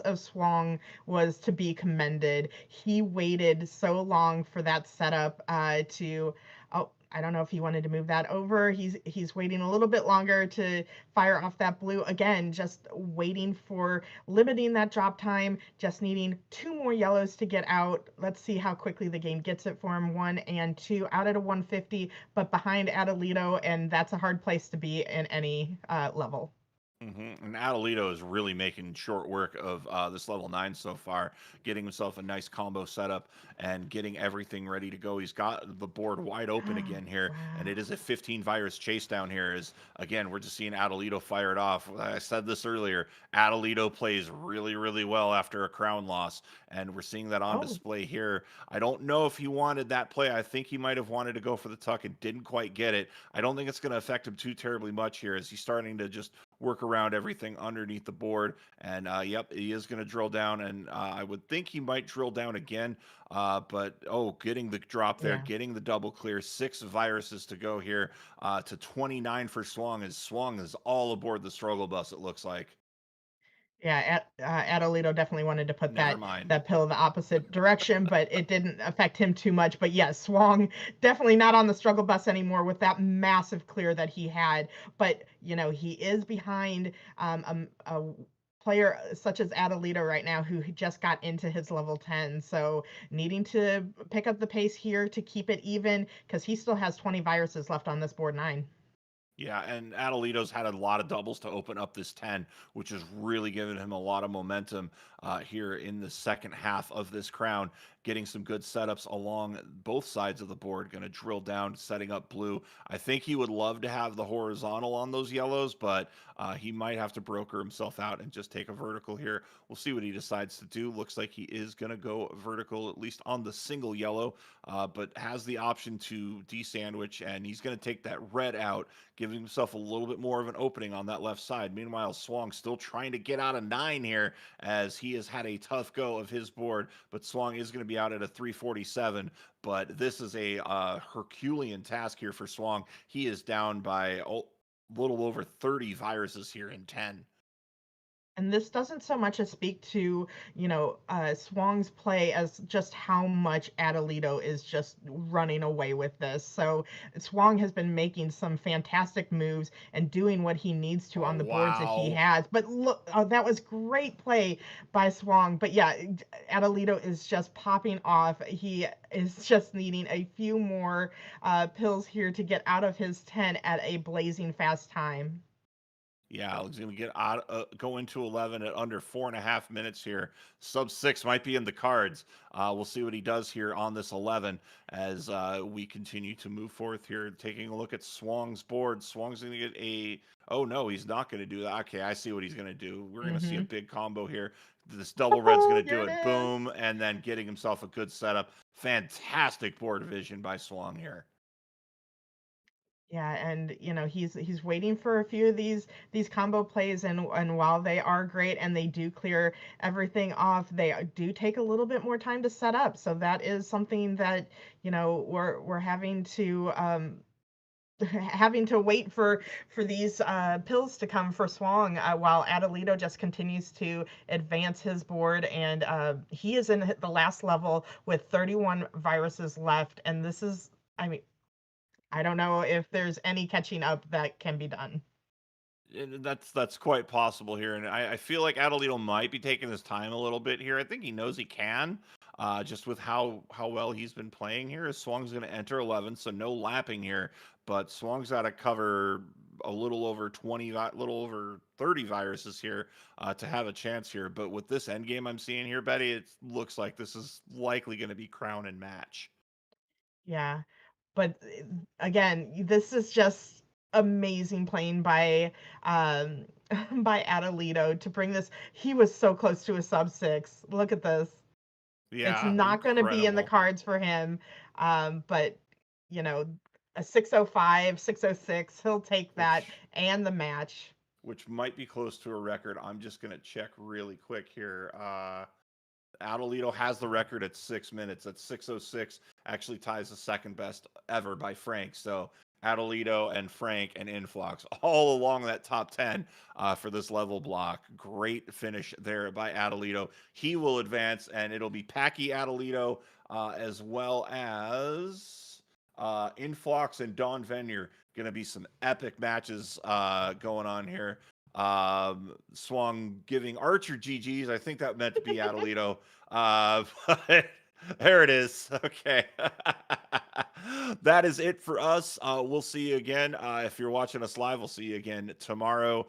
Speaker 8: of Swang was to be commended. He waited so long for that setup to oh, I don't know if he wanted to move that over. He's waiting a little bit longer to fire off that blue. Again, just waiting for limiting that drop time, just needing 2 more yellows to get out. Let's see how quickly the game gets it for him. 1 and 2 out at a 150, but behind Adelito, and that's a hard place to be in any level.
Speaker 9: And Adelito is really making short work of this level 9 so far, getting himself a nice combo setup and getting everything ready to go. He's got the board wide open again here, and it is a 15 virus chase down here. As again, we're just seeing Adelito fire it off. I said this earlier, Adelito plays really, really well after a crown loss, and we're seeing that on
Speaker 8: Oh,
Speaker 9: display here. I don't know if he wanted that play. I think he might have wanted to go for the tuck and didn't quite get it. I don't think it's going to affect him too terribly much here as he's starting to just work around everything underneath the board. And yep, he is going to drill down, and I would think he might drill down again. But getting the drop there,
Speaker 8: yeah.
Speaker 9: getting the double clear, 6 viruses to go here to 29 for Swang. As Swang is all aboard the struggle bus, it looks like.
Speaker 8: Yeah, Adelito definitely wanted to put
Speaker 9: Never
Speaker 8: that
Speaker 9: mind.
Speaker 8: that pill the opposite direction, but it didn't affect him too much. But yes, Swang definitely not on the struggle bus anymore with that massive clear that he had. But he is behind a player such as Adelito right now who just got into his level 10. So needing to pick up the pace here to keep it even because he still has 20 viruses left on this board 9.
Speaker 9: Yeah, and Adelito's had a lot of doubles to open up this 10, which has really given him a lot of momentum here in the second half of this crown, getting some good setups along both sides of the board. Going to drill down, setting up blue. I think he would love to have the horizontal on those yellows, but he might have to broker himself out and just take a vertical here. We'll see what he decides to do. Looks like he is going to go vertical, at least on the single yellow, but has the option to de-sandwich, and he's going to take that red out, giving himself a little bit more of an opening on that left side. Meanwhile, Swang still trying to get out of 9 here as he has had a tough go of his board, but Swang is going to be out at a 347. But this is a Herculean task here for Swang. He is down by a little over 30 viruses here in 10.
Speaker 8: And this doesn't so much as speak to, Swang's play as just how much Adelito is just running away with this. So Swang has been making some fantastic moves and doing what he needs to
Speaker 9: Oh,
Speaker 8: on the boards that he
Speaker 9: wow.
Speaker 8: has. But look, that was great play by Swang. But yeah, Adelito is just popping off. He is just needing a few more pills here to get out of his 10 at a blazing fast time.
Speaker 9: Yeah, he's going to get out, go into 11 at under 4.5 minutes here. Sub 6 might be in the cards. We'll see what he does here on this 11 as we continue to move forth here. Taking a look at Swang's board. Swang's going to get a. Oh, no, he's not going to do that. Okay, I see what he's going to do. We're going to see a big combo here. This double red's going to do
Speaker 8: Here
Speaker 9: it.
Speaker 8: it is.
Speaker 9: Boom. And then getting himself a good setup. Fantastic board vision by Swang here.
Speaker 8: Yeah, and he's waiting for a few of these combo plays, and while they are great and they do clear everything off, they do take a little bit more time to set up. So that is something that we're having to having to wait for these pills to come for Swang while Adelito just continues to advance his board, and he is in the last level with 31 viruses left, and this is, I mean, I don't know if there's any catching up that can be done.
Speaker 9: And that's quite possible here, and I feel like Adelito might be taking his time a little bit here. I think he knows he can, just with how well he's been playing here. Swang's going to enter 11, so no lapping here, but Swang's got to cover a little over 20, little over 30 viruses here to have a chance here. But with this end game I'm seeing here, Betty, it looks like this is likely going to be crown and match.
Speaker 8: Yeah, but again, this is just amazing playing by by Adelito to bring this. He was so close to a sub 6. Look at this. It's
Speaker 9: Yeah,
Speaker 8: not going to be in the
Speaker 9: incredible.
Speaker 8: cards for him. But you know, a 605, 606, he'll take that
Speaker 9: Which
Speaker 8: and the match.
Speaker 9: which might be close to a record. I'm just going to check really quick here. Adelito has the record at 6 minutes. At 6:06, actually ties the second best ever by Frank. So Adelito, and Frank and Influx all along that top 10 for this level block. Great finish there by Adelito. He will advance, and it'll be Packy Adelito as well as Influx and Don Venier. Going to be some epic matches going on here. Swung giving Archer GGs. I think that meant to be Adelito. But there it is. Okay. That is it for us. We'll see you again. If you're watching us live, we'll see you again tomorrow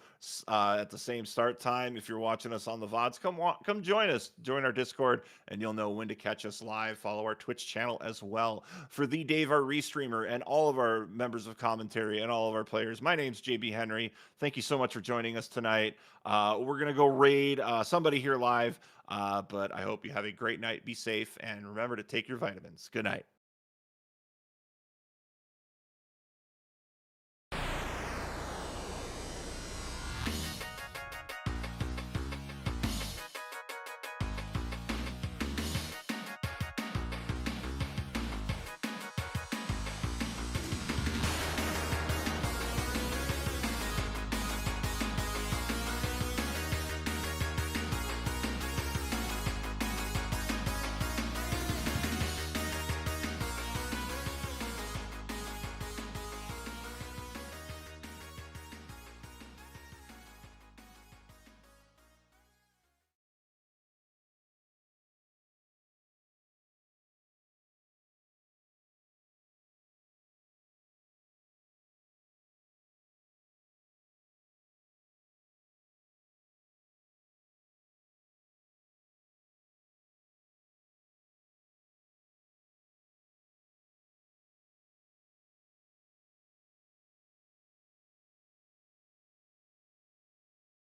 Speaker 9: at the same start time. If you're watching us on the VODs, come join us. Join our Discord, and you'll know when to catch us live. Follow our Twitch channel as well. For the Dave, our restreamer, and all of our members of commentary and all of our players, my name's JB Henry. Thank you so much for joining us tonight. We're going to go raid somebody here live, but I hope you have a great night. Be safe, and remember to take your vitamins. Good night.